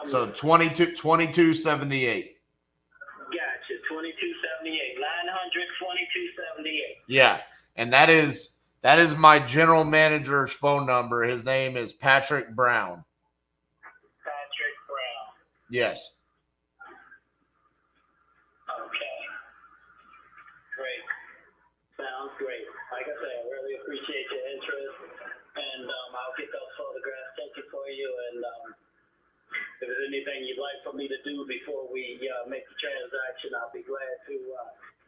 So 2278. Gotcha. 2278. 900 2278. Yeah. And that is my general manager's phone number. His name is Patrick Brown. Patrick Brown. Yes. Okay. Great. Sounds great. Like I said, I really appreciate your interest. And I'll get those photographs taken for you. And if there's anything you'd like for me to do before we make the transaction, I'll be glad to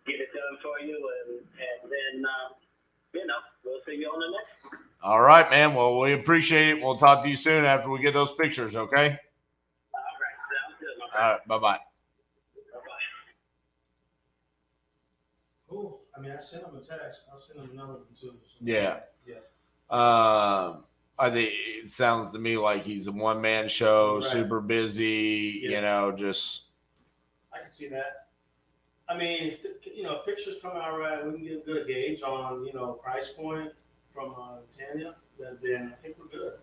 get it done for you. And then, we'll see you on the next one. All right, man. Well, we appreciate it. We'll talk to you soon after we get those pictures, okay? All right. Sounds good, my friend. All right. Bye-bye. Bye-bye. Cool. I mean, I sent him a text. I'll send him another one too. So. Yeah. Yeah. I think it sounds to me like he's a one-man show, Right. super busy, Yeah. just. I can see that. I mean, if pictures come out right, we can get a good gauge on, price point from Tanya, then I think we're good.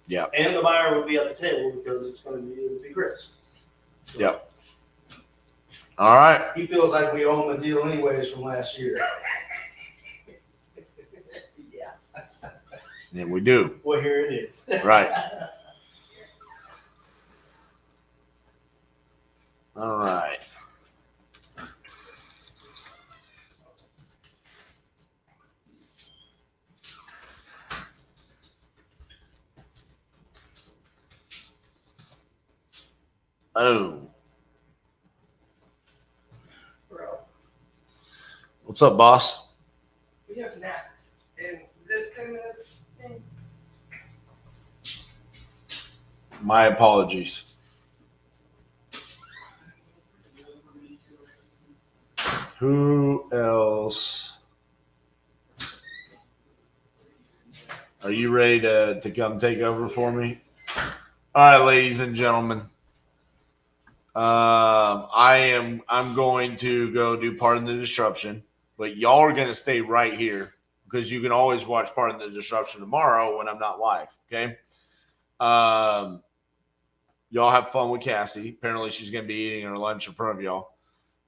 Yeah. And the buyer will be at the table because it'll be Chris. So Yep. All right. He feels like we own the deal anyways from last year. Yeah. Yeah, we do. Well, here it is. Right. All right. Oh. Bro, What's up, boss? we have gnats. And this kind of thing. My apologies. Who else? Are you ready to come take over for me? All right, ladies and gentlemen. I'm going to go do Pardon the Disruption. but y'all are going to stay right here because you can always watch part of the disruption tomorrow when I'm not live. Okay. Y'all have fun with Cassie. Apparently she's going to be eating her lunch in front of y'all.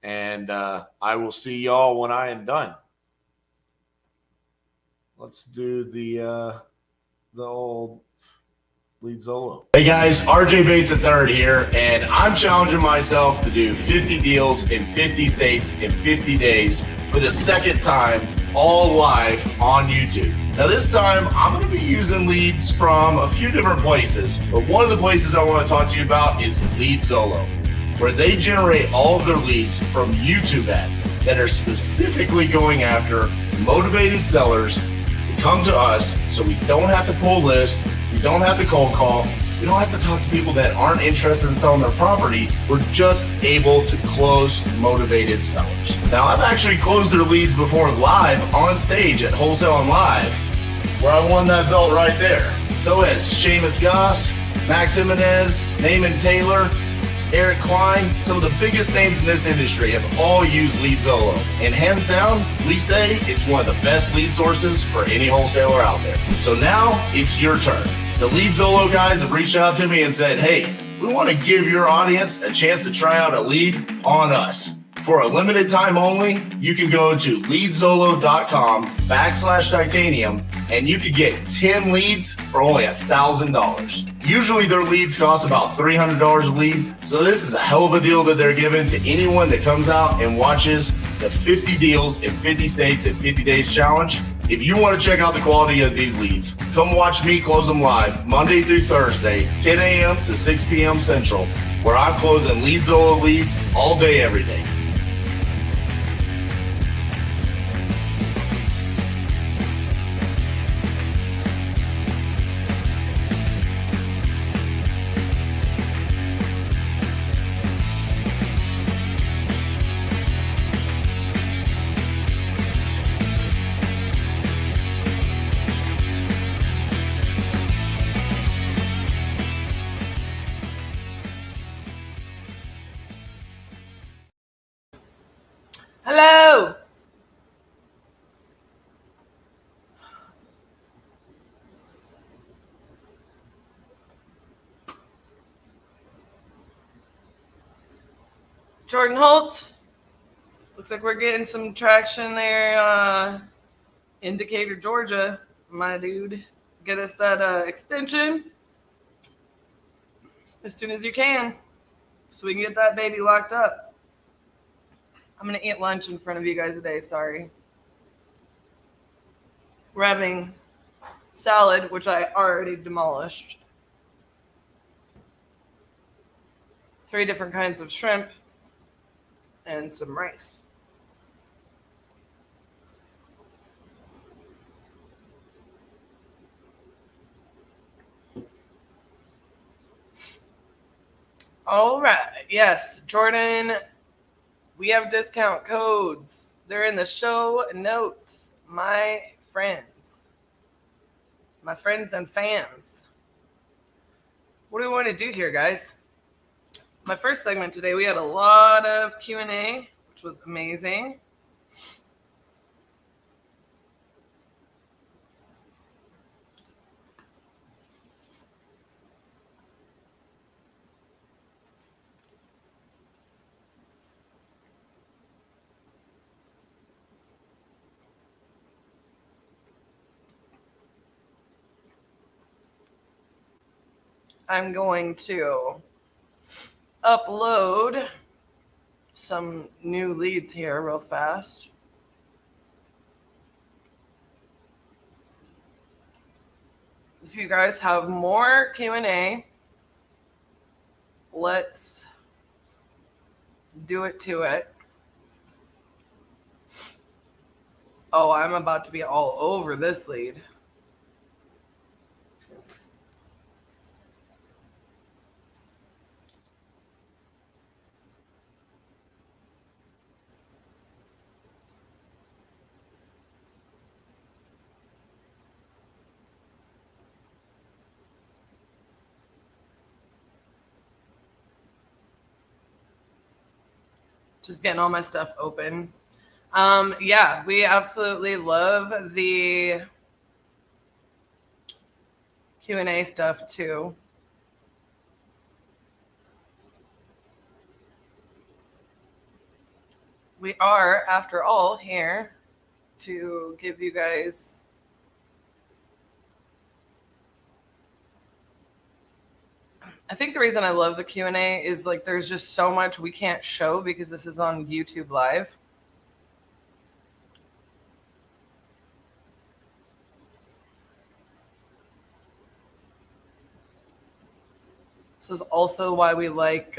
And I will see y'all when I am done. Let's do the old lead solo. Hey guys, RJ Bates III here, and I'm challenging myself to do 50 deals in 50 states in 50 days for the second time, all live on YouTube. Now this time, I'm going to be using leads from a few different places, but one of the places I want to talk to you about is Lead Solo, where they generate all of their leads from YouTube ads that are specifically going after motivated sellers to come to us so we don't have to pull lists, we don't have to cold call, we don't have to talk to people that aren't interested in selling their property. We're just able to close motivated sellers. Now, I've actually closed their leads before live on stage at Wholesale and Live, where I won that belt right there. So has Seamus Goss, Max Jimenez, Naaman Taylor, Eric Klein. Some of the biggest names in this industry have all used Lead Solo. And hands down, we say it's one of the best lead sources for any wholesaler out there. So now it's your turn. The Lead Solo guys have reached out to me and said, hey, we want to give your audience a chance to try out a lead on us. For a limited time only, you can go to leadsolo.com/titanium and you could get 10 leads for only $1,000. Usually their leads cost about $300 a lead. So this is a hell of a deal that they're giving to anyone that comes out and watches the 50 deals in 50 states in 50 days challenge. If you want to check out the quality of these leads, come watch me close them live Monday through Thursday, 10 a.m. to 6 p.m. Central, where I'm closing Lead Solo leads all day, every day. Hello. Jordan Holt. Looks like we're getting some traction there. Indicator, Georgia, my dude. Get us that extension as soon as you can so we can get that baby locked up. I'm going to eat lunch in front of you guys today. Sorry. We're having salad, which I already demolished. 3 different kinds of shrimp and some rice. All right. Yes, Jordan. We have discount codes. They're in the show notes. My friends and fans. What do we want to do here, guys? My first segment today, we had a lot of Q&A, which was amazing. I'm going to upload some new leads here real fast. If you guys have more Q&A, let's do it to it. Oh, I'm about to be all over this lead. Just getting all my stuff open. Yeah, we absolutely love the Q&A stuff too. We are, after all, here to give you guys I think the reason I love the Q&A is like there's just so much we can't show because this is on YouTube Live. This is also why we like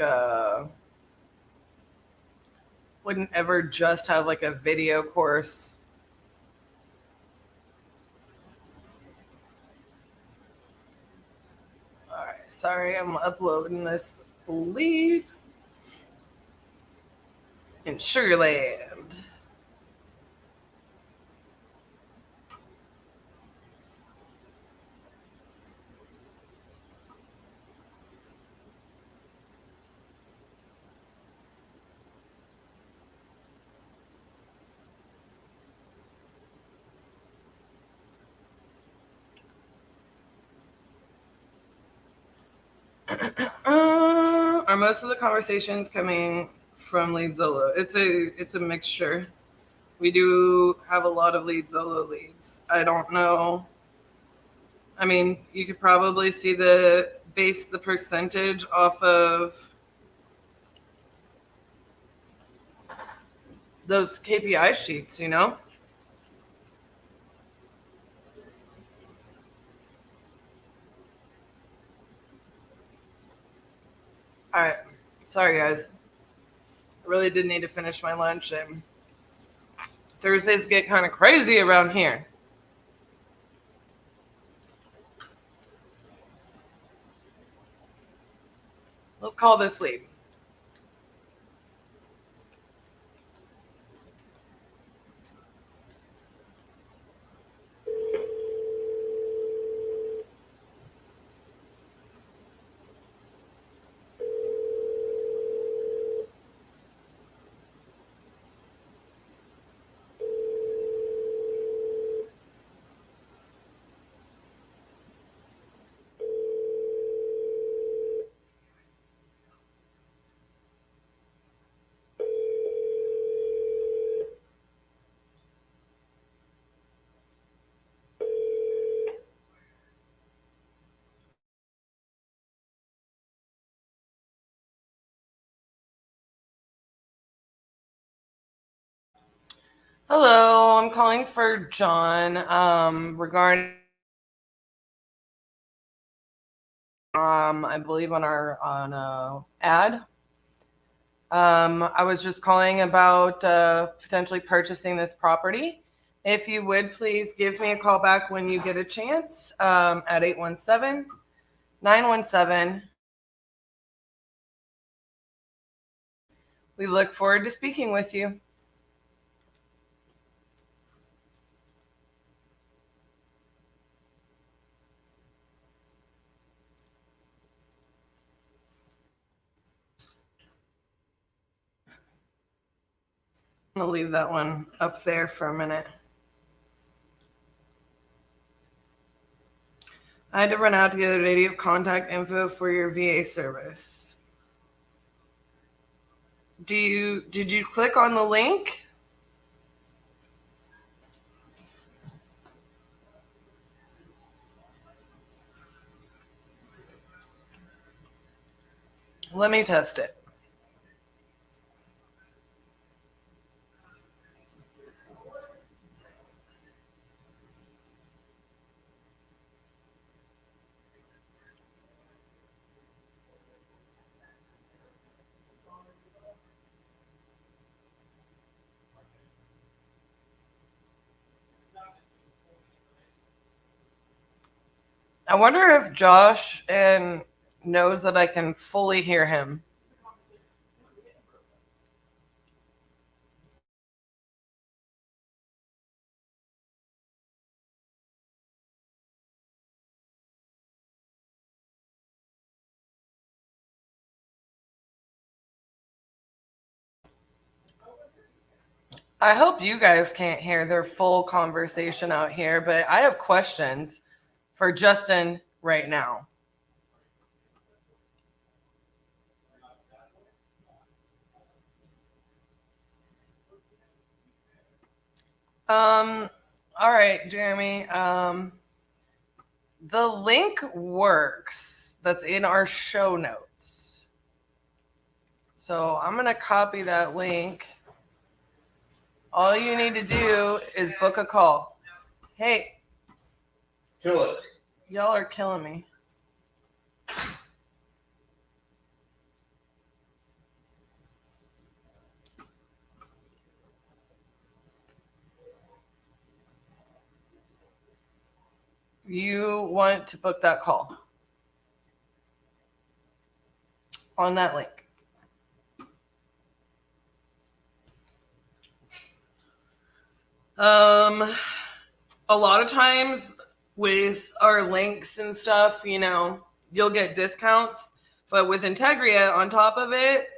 wouldn't ever just have like a video course. All right, sorry, I'm uploading this lead in Sugarland. Are most of the conversations coming from lead Zolo? It's a mixture. We do have a lot of lead Zolo leads. I don't know. I mean, you could probably see the percentage off of those KPI sheets, you know? All right. Sorry, guys. I really did need to finish my lunch, and Thursdays get kind of crazy around here. Let's call this lead. Hello, I'm calling for John regarding I believe on our ad. I was just calling about potentially purchasing this property. If you would please give me a call back when you get a chance at 817-917. We look forward to speaking with you. I'm going to leave that one up there for a minute. I had to run out to the other day. Do you have contact info for your VA service? Did you click on the link? Let me test it. I wonder if Josh knows that I can fully hear him. I hope you guys can't hear their full conversation out here, but I have questions for Justin right now. All right, Jeremy. The link works. That's in our show notes. So I'm going to copy that link. All you need to do is book a call. Hey. Kill it. Y'all are killing me. You want to book that call on that link. A lot of times with our links and stuff, you know, you'll get discounts, but with Integria on top of it,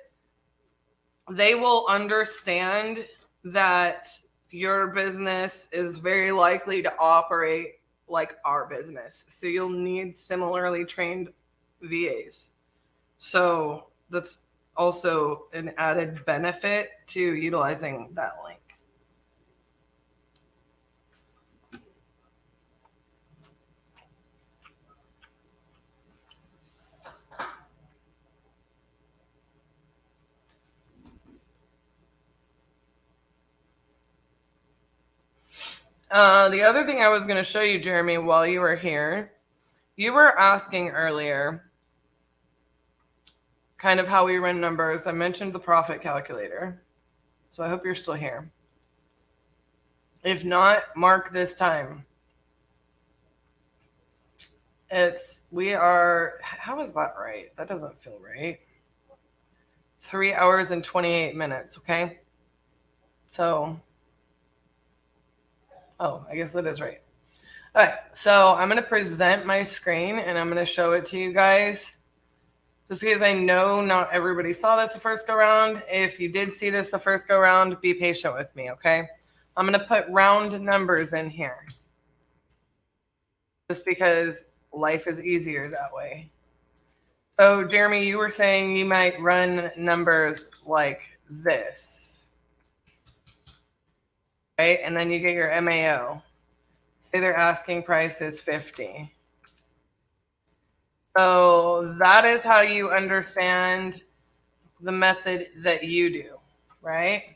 they will understand that your business is very likely to operate like our business. So you'll need similarly trained VAs. So that's also an added benefit to utilizing that link. The other thing I was going to show you, Jeremy, while you were here, you were asking earlier kind of how we run numbers. I mentioned the profit calculator. So I hope you're still here. If not, mark this time. How is that right? That doesn't feel right. 3 hours and 28 minutes, okay? So, I guess that is right. All right, so I'm going to present my screen and I'm going to show it to you guys. Just because I know not everybody saw this the first go round. If you did see this the first go round, be patient with me, okay? I'm going to put round numbers in here. Just because life is easier that way. So, Jeremy, you were saying you might run numbers like this. Right? And then you get your MAO. Say their asking price is 50. So that is how you understand the method that you do, right?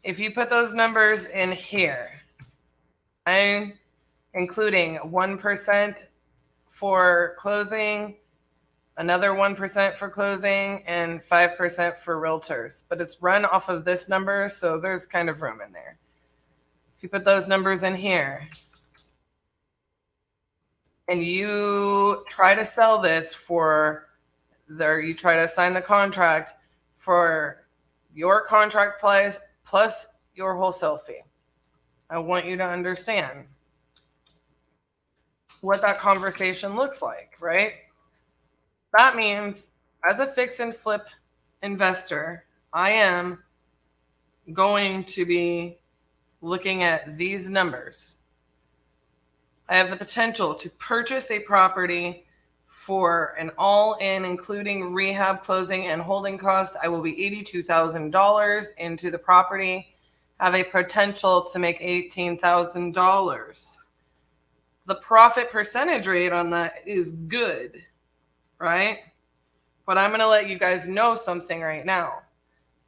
If you put those numbers in here, I'm including 1% for closing, another 1% for closing, and 5% for realtors. But it's run off of this number, so there's kind of room in there. If you put those numbers in here, and you try to sell this you try to sign the contract for your contract price plus your wholesale fee. I want you to understand what that conversation looks like, right? That means as a fix and flip investor, I am going to be looking at these numbers. I have the potential to purchase a property for an all-in, including rehab, closing, and holding costs. I will be $82,000 into the property, have a potential to make $18,000. The profit percentage rate on that is good, right? But I'm going to let you guys know something right now.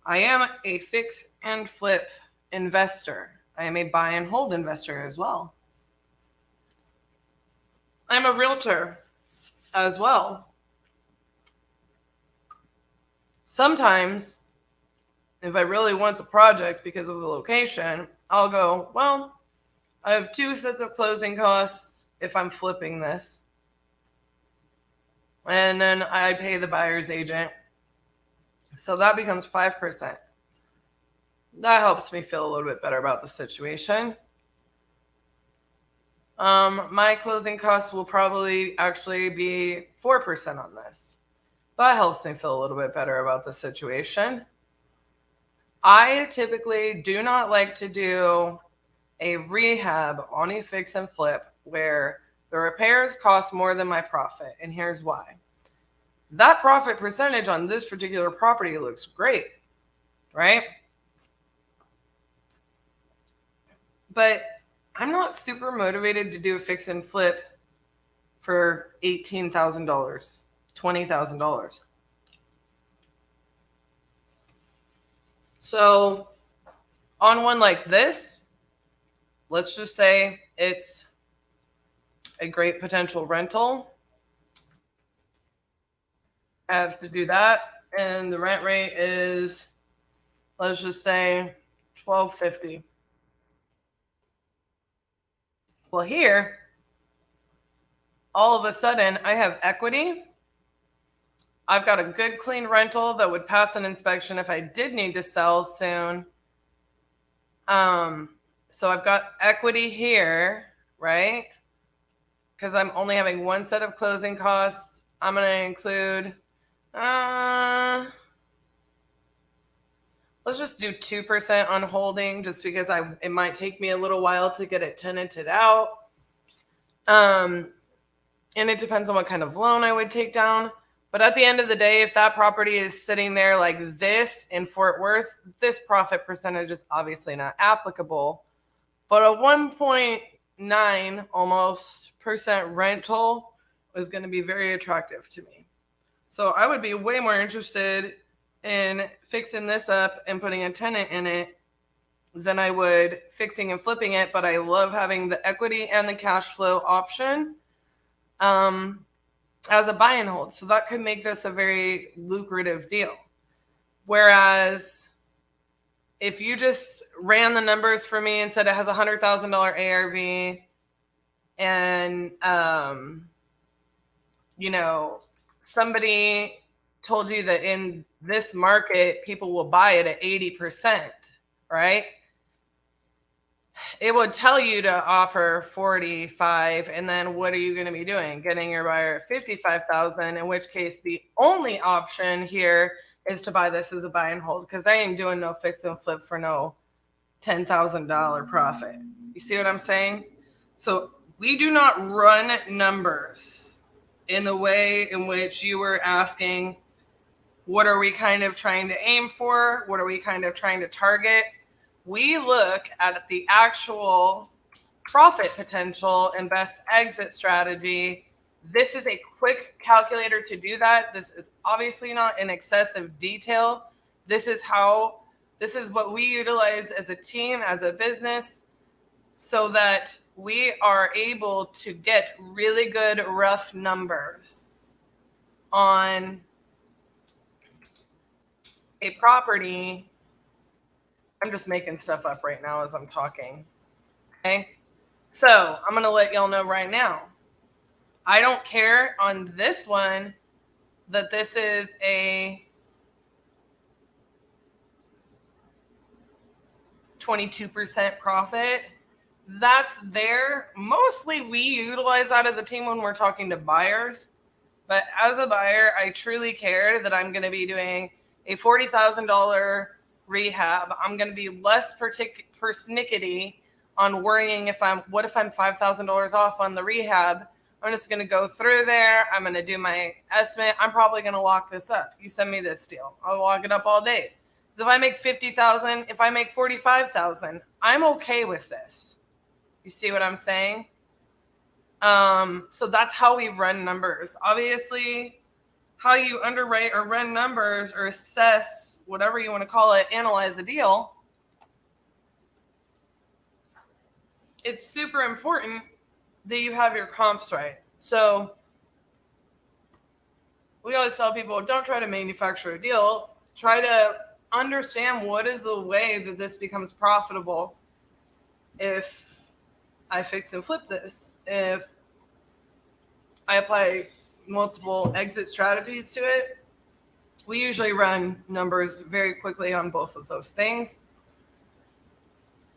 I am a fix and flip investor. I am a buy and hold investor as well. I'm a realtor as well. Sometimes, if I really want the project because of the location, I'll go, well, I have 2 sets of closing costs if I'm flipping this. And then I pay the buyer's agent. So that becomes 5%. That helps me feel a little bit better about the situation. My closing costs will probably actually be 4% on this. That helps me feel a little bit better about the situation. I typically do not like to do a rehab on a fix and flip where the repairs cost more than my profit. And here's why. That profit percentage on this particular property looks great, right? But I'm not super motivated to do a fix and flip for $18,000, $20,000. So on one like this, let's just say it's a great potential rental. I have to do that. And the rent rate is, let's just say $1,250. Well, here, all of a sudden, I have equity. I've got a good, clean rental that would pass an inspection if I did need to sell soon. So I've got equity here, right? Because I'm only having one set of closing costs. I'm going to include, let's just do 2% on holding, just because it might take me a little while to get it tenanted out. And it depends on what kind of loan I would take down. But at the end of the day, if that property is sitting there like this in Fort Worth, this profit percentage is obviously not applicable. But a 1.9 almost % rental was going to be very attractive to me. So I would be way more interested in fixing this up and putting a tenant in it than I would fixing and flipping it. But I love having the equity and the cash flow option as a buy and hold. So that could make this a very lucrative deal. Whereas if you just ran the numbers for me and said it has a $100,000 ARV and, somebody told you that in this market, people will buy it at 80%, right? It would tell you to offer 45, and then what are you going to be doing? Getting your buyer at 55,000, in which case the only option here is to buy this as a buy and hold, because I ain't doing no fix and flip for no $10,000 profit. You see what I'm saying? So we do not run numbers in the way in which you were asking, what are we kind of trying to aim for? What are we kind of trying to target? We look at the actual profit potential and best exit strategy. This is a quick calculator to do that. This is obviously not in excessive detail. This is what we utilize as a team, as a business, so that we are able to get really good rough numbers on a property. I'm just making stuff up right now as I'm talking. Okay. So I'm going to let y'all know right now. I don't care on this one that this is a 22% profit. That's there. Mostly we utilize that as a team when we're talking to buyers. But as a buyer, I truly care that I'm going to be doing a $40,000 rehab. I'm going to be less persnickety on worrying what if I'm $5,000 off on the rehab. I'm just going to go through there. I'm going to do my estimate. I'm probably going to lock this up. You send me this deal, I'll lock it up all day. So if I make $50,000, if I make $45,000, I'm okay with this. You see what I'm saying? So that's how we run numbers. Obviously, how you underwrite or run numbers or assess, whatever you want to call it, analyze a deal, it's super important that you have your comps right. So we always tell people, don't try to manufacture a deal. Try to understand what is the way that this becomes profitable. If I fix and flip this, if I apply multiple exit strategies to it, we usually run numbers very quickly on both of those things.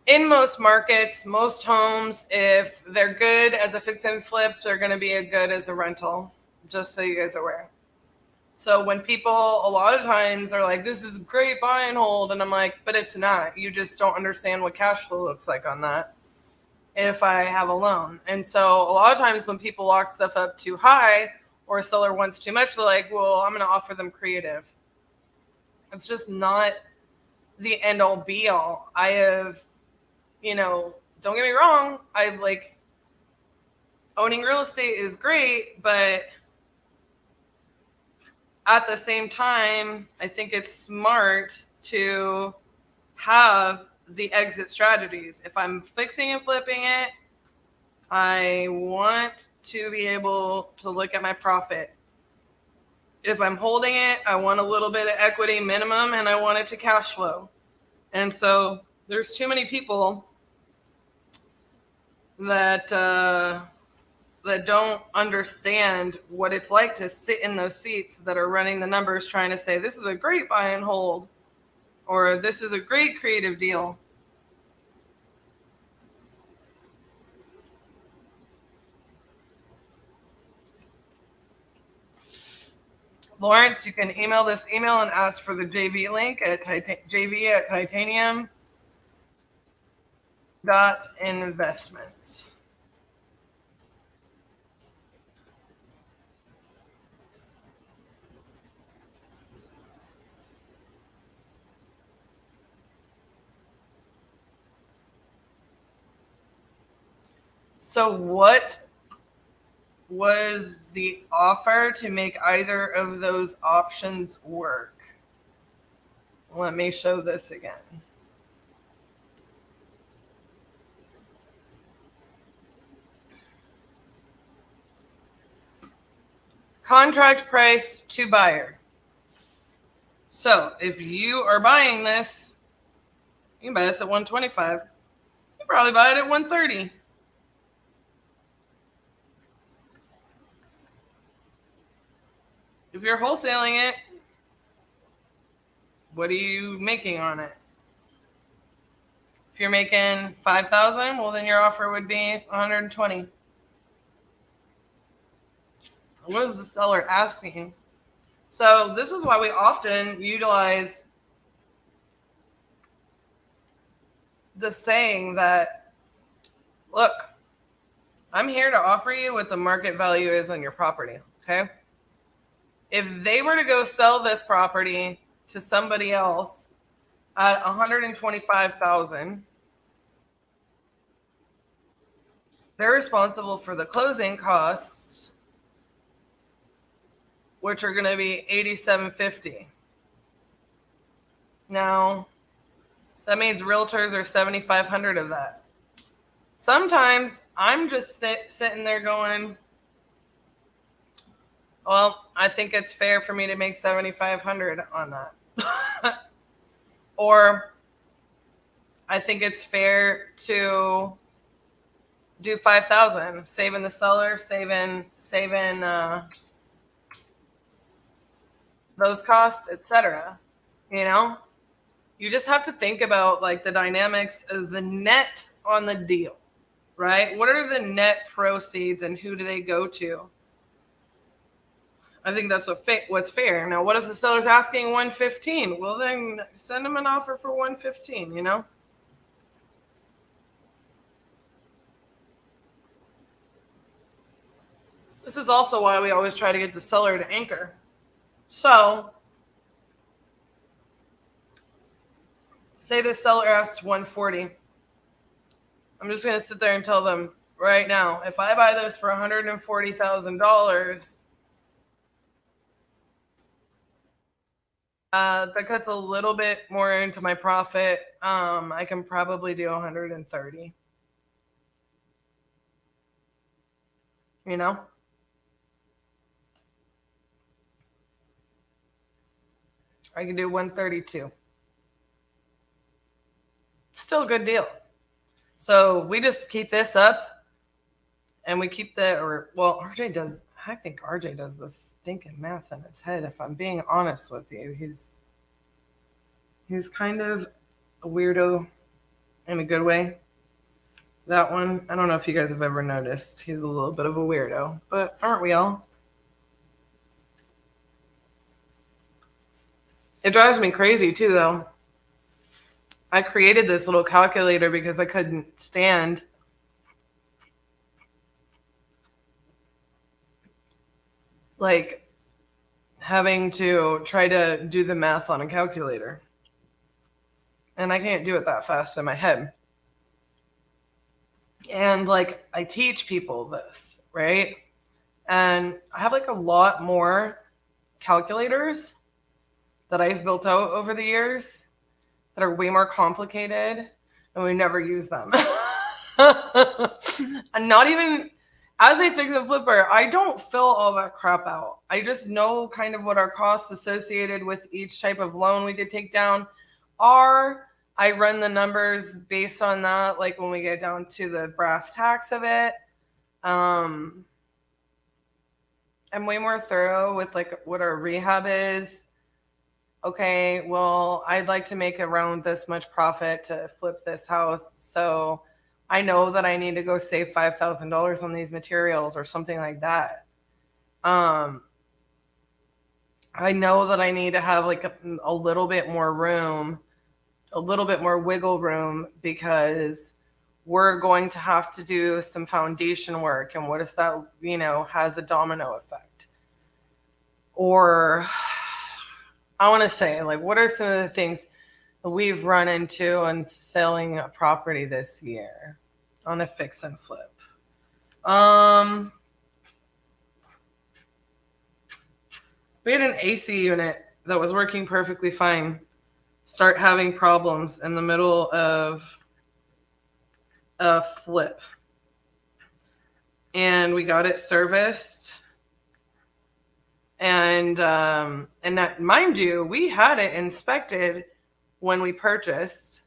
In most markets, most homes, if they're good as a fix and flip, they're going to be as good as a rental, just so you guys are aware. So when people a lot of times are like, this is great buy and hold, and I'm like, but it's not. You just don't understand what cash flow looks like on that if I have a loan. And so a lot of times when people lock stuff up too high or a seller wants too much, they're like, well, I'm going to offer them creative. It's just not the end all be all. I have, don't get me wrong. I like owning real estate is great, but at the same time, I think it's smart to have the exit strategies. If I'm fixing and flipping it, I want to be able to look at my profit. If I'm holding it, I want a little bit of equity minimum and I want it to cash flow. And so there's too many people that don't understand what it's like to sit in those seats that are running the numbers trying to say, this is a great buy and hold, or this is a great creative deal. Lawrence, you can email this email and ask for the JV link at jv@titanium.investments. So what was the offer to make either of those options work? Let me show this again. Contract price to buyer. So if you are buying this, you can buy this at 125. You probably buy it at 130. If you're wholesaling it, what are you making on it? If you're making $5,000, well, then your offer would be 120. What is the seller asking? So this is why we often utilize the saying that, look, I'm here to offer you what the market value is on your property, okay? If they were to go sell this property to somebody else at $125,000, they're responsible for the closing costs, which are going to be $87.50. Now, that means realtors are $7,500 of that. Sometimes I'm just sitting there going, well, I think it's fair for me to make $7,500 on that. Or I think it's fair to do $5,000, saving the seller, saving those costs, etc. You just have to think about like the dynamics of the net on the deal, right? What are the net proceeds and who do they go to? I think that's what's fair. Now, what if the seller's asking 115? Well, then send them an offer for 115, This is also why we always try to get the seller to anchor. So, say the seller asks 140. I'm just going to sit there and tell them right now, if I buy this for $140,000, that cuts a little bit more into my profit. I can probably do 130. I can do 132. Still a good deal. So we just keep this up and we keep RJ does, I think RJ does this stinking math in his head. If I'm being honest with you, he's kind of a weirdo in a good way. That one, I don't know if you guys have ever noticed. He's a little bit of a weirdo, but aren't we all? It drives me crazy too, though. I created this little calculator because I couldn't stand like having to try to do the math on a calculator. And I can't do it that fast in my head. And like I teach people this, right? And I have like a lot more calculators that I've built out over the years that are way more complicated and we never use them. And not even as a fix and flipper, I don't fill all that crap out. I just know kind of what our costs associated with each type of loan we could take down are. I run the numbers based on that, like when we get down to the brass tacks of it. I'm way more thorough with like what our rehab is. Okay, well, I'd like to make around this much profit to flip this house. So I know that I need to go save $5,000 on these materials or something like that. I know that I need to have like a little bit more room, a little bit more wiggle room, because we're going to have to do some foundation work. And what if that, has a domino effect? Or I want to say, like, what are some of the things that we've run into on selling a property this year on a fix and flip? We had an AC unit that was working perfectly fine start having problems in the middle of a flip. And we got it serviced. And that, mind you, we had it inspected when we purchased,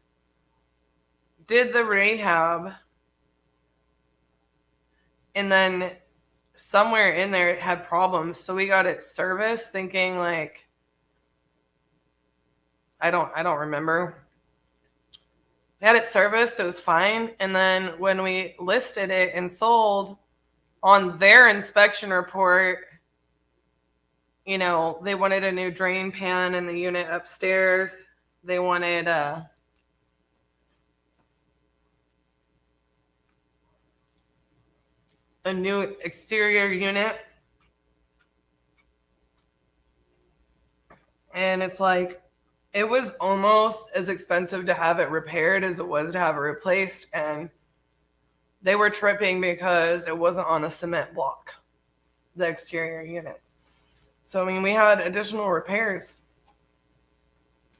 did the rehab, and then somewhere in there it had problems. So we got it serviced thinking like, I don't remember. We had it serviced, it was fine. And then when we listed it and sold, on their inspection report, they wanted a new drain pan in the unit upstairs. They wanted a new exterior unit. And it's like, it was almost as expensive to have it repaired as it was to have it replaced. And they were tripping because it wasn't on a cement block, the exterior unit. So, we had additional repairs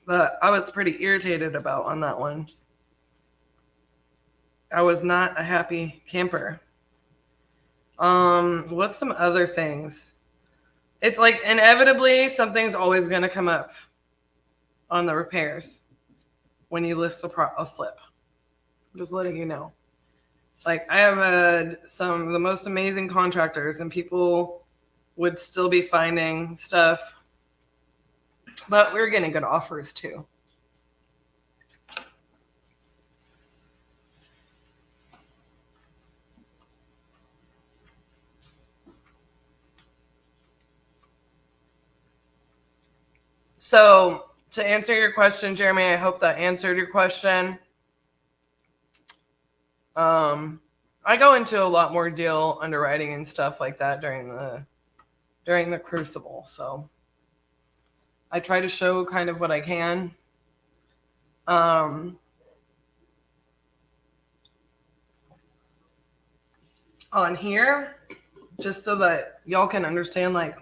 that I was pretty irritated about on that one. I was not a happy camper. What's some other things? It's like inevitably something's always going to come up on the repairs when you list a flip. I'm just letting you know. Like, I have had some of the most amazing contractors, and people would still be finding stuff, but we're getting good offers too. So to answer your question, Jeremy, I hope that answered your question. I go into a lot more deal underwriting and stuff like that during the crucible. So I try to show kind of what I can. On here, just so that y'all can understand like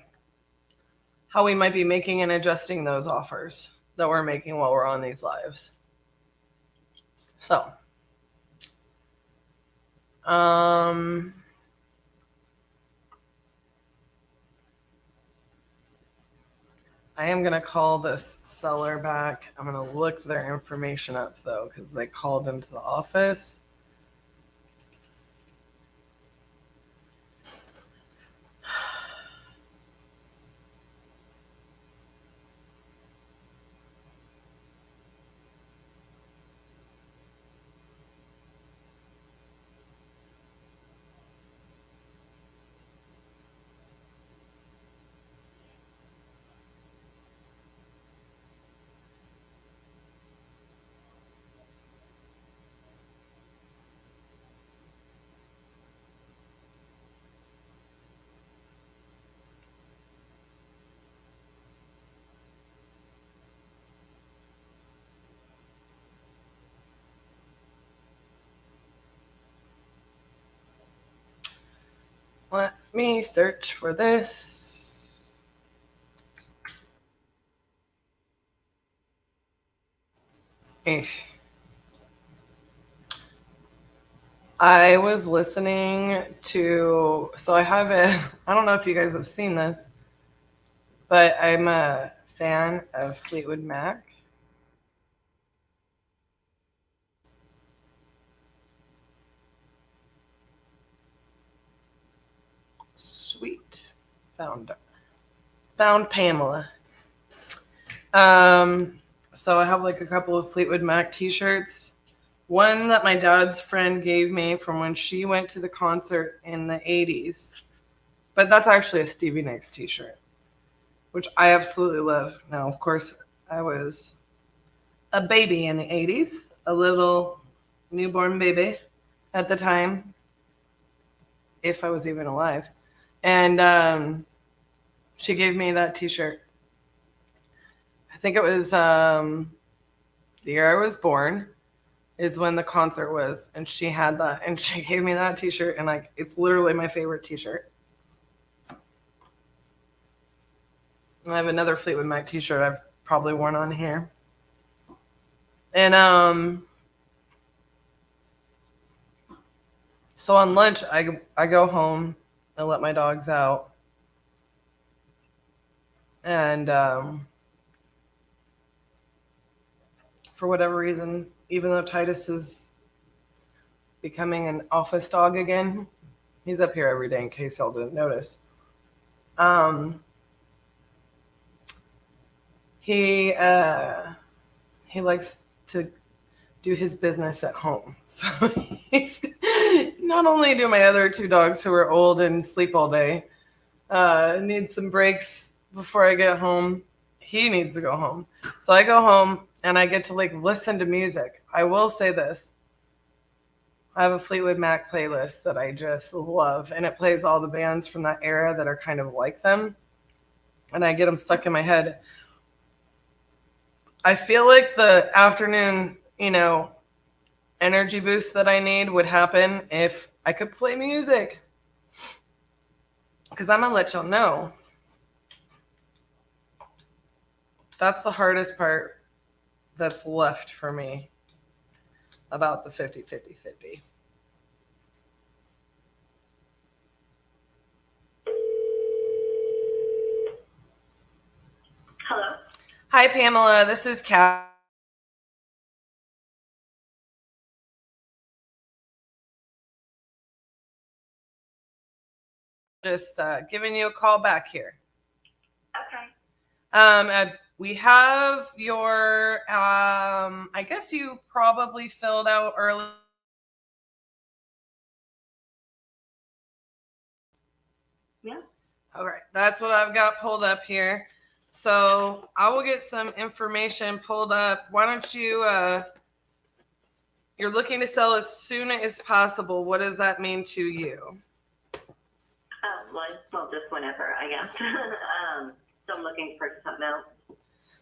how we might be making and adjusting those offers that we're making while we're on these lives. So, I am going to call this seller back. I'm going to look their information up though, because they called into the office. me search for this. I was listening to, so I have I don't know if you guys have seen this, but I'm a fan of Fleetwood Mac. Sweet. Found Pamela. So I have like a couple of Fleetwood Mac t-shirts. One that my dad's friend gave me from when she went to the concert in the 80s. But that's actually a Stevie Nicks t-shirt, which I absolutely love. Now, of course, I was a baby in the 80s, a little newborn baby at the time, if I was even alive. And she gave me that t-shirt. I think it was the year I was born is when the concert was, and she had that, and she gave me that t-shirt, and like it's literally my favorite t-shirt. I have another Fleetwood Mac t-shirt I've probably worn on here. And so on lunch I go home and let my dogs out. And for whatever reason, even though Titus is becoming an office dog again, he's up here every day in case y'all didn't notice. He likes to do his business at home. So he's, not only do my other two dogs who are old and sleep all day need some breaks before I get home, he needs to go home. So I go home and I get to like listen to music. I will say this. I have a Fleetwood Mac playlist that I just love, and it plays all the bands from that era that are kind of like them. And I get them stuck in my head. I feel like the afternoon, energy boost that I need would happen if I could play music. Because I'm going to let y'all know. That's the hardest part that's left for me about the 50-50-50. Hello. Hi, Pamela. This is Kat. Just giving you a call back here. Okay. We have your, I guess you probably filled out early. Yeah. All right. That's what I've got pulled up here. So I will get some information pulled up. Why don't you, you're looking to sell as soon as possible. What does that mean to you? Well, just whenever, I guess. So I'm looking for something else.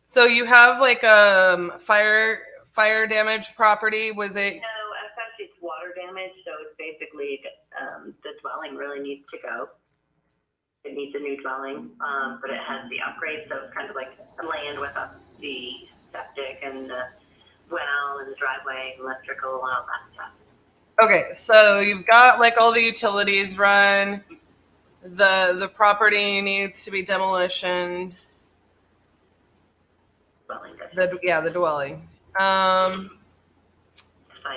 So you have like fire damage property. Was it? No, actually it's water damage. So it's basically the dwelling really needs to go. It needs a new dwelling, but it has the upgrade. So it's kind of like the land with the septic and the well and the driveway, electrical, and all that stuff. Okay, so you've got like all the utilities run. The property needs to be demolitioned. The dwelling. 5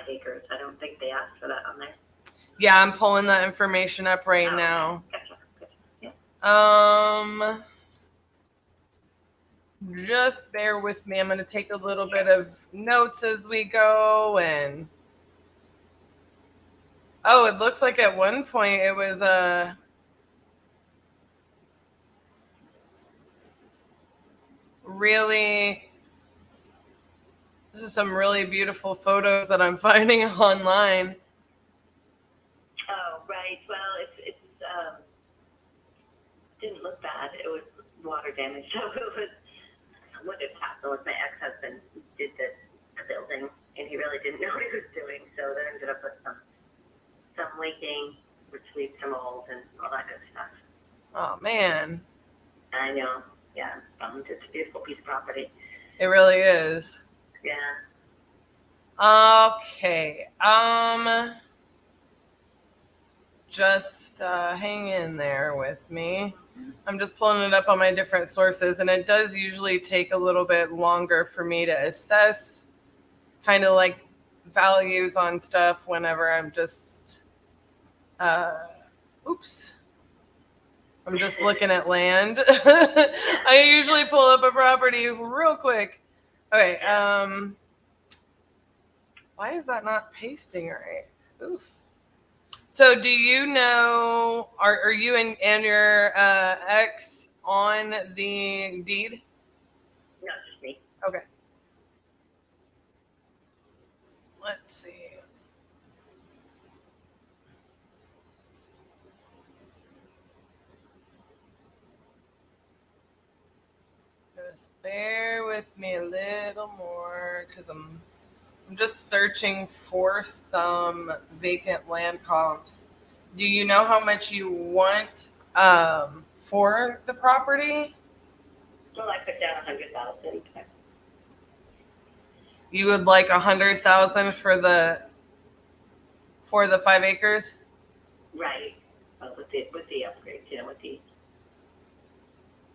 acres. I don't think they asked for that on there. Yeah, I'm pulling that information up right now. Gotcha. Yeah. Just bear with me. I'm going to take a little bit of notes as we go. And it looks like at one point it was this is some really beautiful photos that I'm finding online. Oh, right. Well, it's didn't look bad. It was water damage. So it was what had happened was my ex-husband did the building, and he really didn't know what he was doing. So there ended up with some leaking, which leads to mold and all that good stuff. Oh man. I know. Yeah. It's a beautiful piece of property. It really is. Yeah. Okay. Just hang in there with me. I'm just pulling it up on my different sources, and it does usually take a little bit longer for me to assess kind of like values on stuff whenever I'm just I'm just looking at land. I usually pull up a property real quick. Okay, why is that not pasting right? Oof. So do you know, are you and your ex on the deed? No, just me. Okay. Let's see. Just bear with me a little more because I'm just searching for some vacant land comps. Do you know how much you want for the property? Well, I put down 100,000. You would like 100,000 for the 5 acres? Right. With the upgrades, with the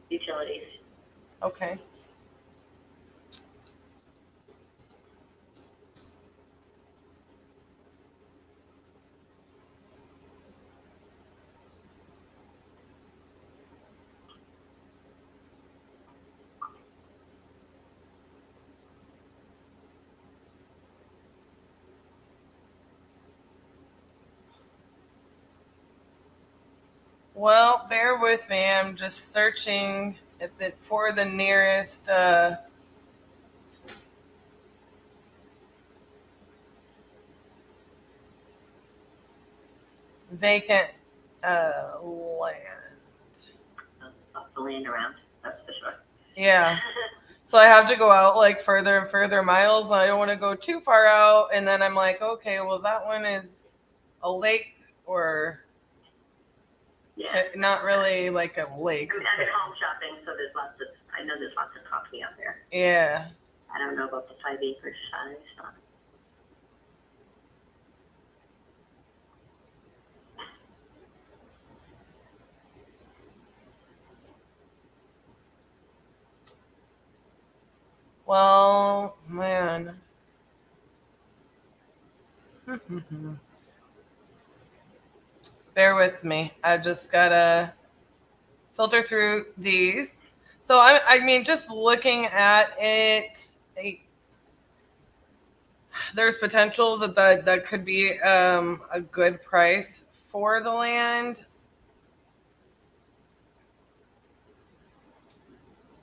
utilities. Okay. Well, bear with me. I'm just searching for the nearest vacant land. Up the land around, that's for sure. Yeah. So I have to go out like further and further miles, and I don't want to go too far out. And then I'm like, okay, well, that one is a lake or not really like a lake. I mean, I'm home shopping, so I know there's lots of property out there. Yeah. I don't know about the 5 acre size. So. Well, man. Bear with me. I just gotta filter through these. So I mean, just looking at it, there's potential that could be a good price for the land.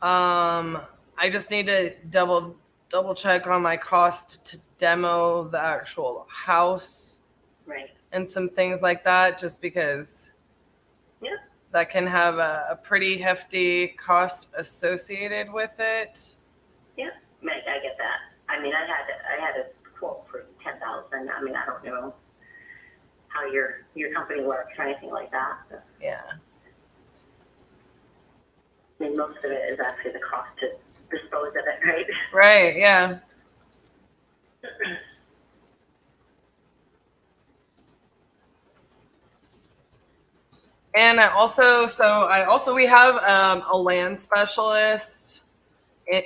I just need to double check on my cost to demo the actual house, right, and some things like that, just because that can have a pretty hefty cost associated with it. Yeah, I get that. I mean, I had a quote for 10,000. I mean, I don't know how your company works or anything like that. But. Yeah. I mean, most of it is actually the cost to dispose of it, right? Right, yeah. And we have a land specialist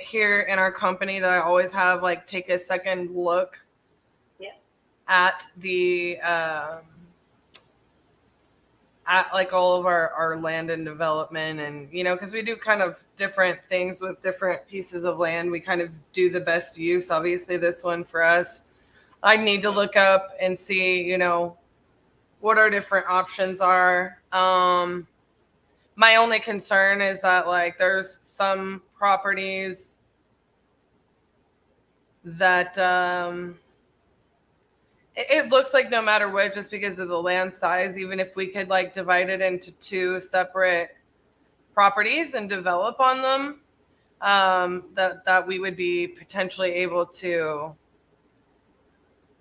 here in our company that I always have like take a second look at the at like all of our land and development, and because we do kind of different things with different pieces of land, we kind of do the best use. Obviously this one for us, I need to look up and see what our different options are. My only concern is that like there's some properties that it looks like no matter what, just because of the land size, even if we could like divide it into 2 separate properties and develop on them, that we would be potentially able to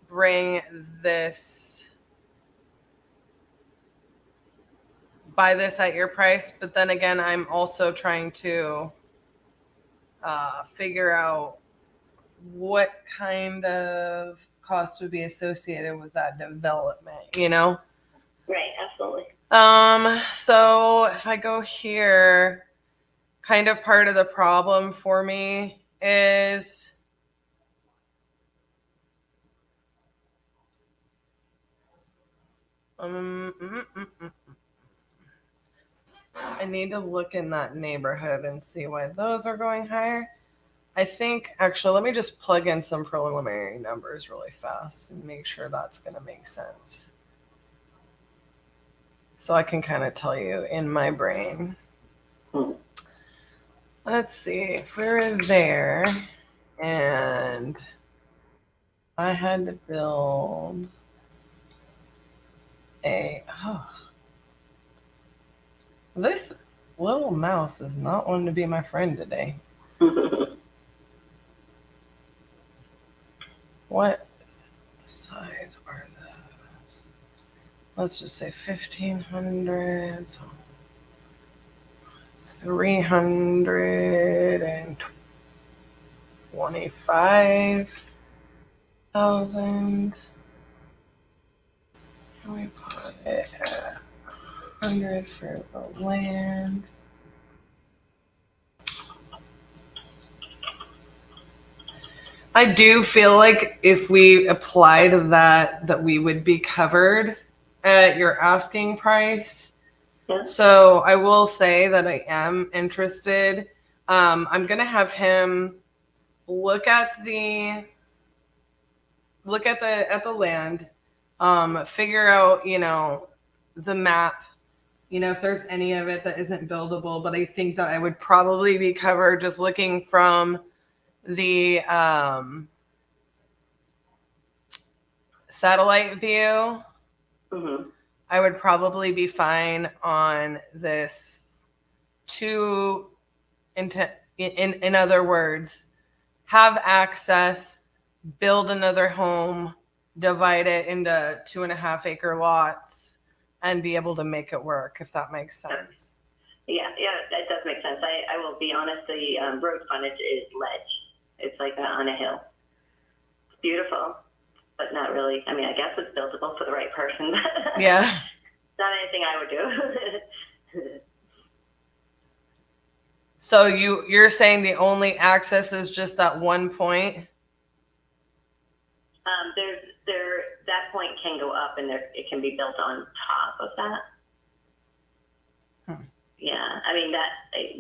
bring this buy this at your price. But then again, I'm also trying to figure out what kind of cost would be associated with that development, you know? Right, absolutely. So if I go here, kind of part of the problem for me is I need to look in that neighborhood and see why those are going higher. I think, actually, let me just plug in some preliminary numbers really fast and make sure that's going to make sense. So I can kind of tell you in my brain. Let's see, if we were there and I had to build this little mouse is not wanting to be my friend today. What size are those? Let's just say 1,500. So 325,000. Can we put it at 100 for the land? I do feel like if we applied that we would be covered at your asking price. Yeah. So I will say that I am interested. I'm gonna have him look at the land, figure out, the map, if there's any of it that isn't buildable. But I think that I would probably be covered just looking from the satellite view. Mm-hmm. I would probably be fine on this in other words, have access, build another home, divide it into 2.5 acre lots, and be able to make it work, if that makes sense. Yeah, that does make sense. I will be honest, the road frontage is ledge. It's like on a hill. It's beautiful, but not really. I mean, I guess it's buildable for the right person. Yeah. Not anything I would do. So you're saying the only access is just that one point? That point can go up, and it can be built on top of that. Yeah, I mean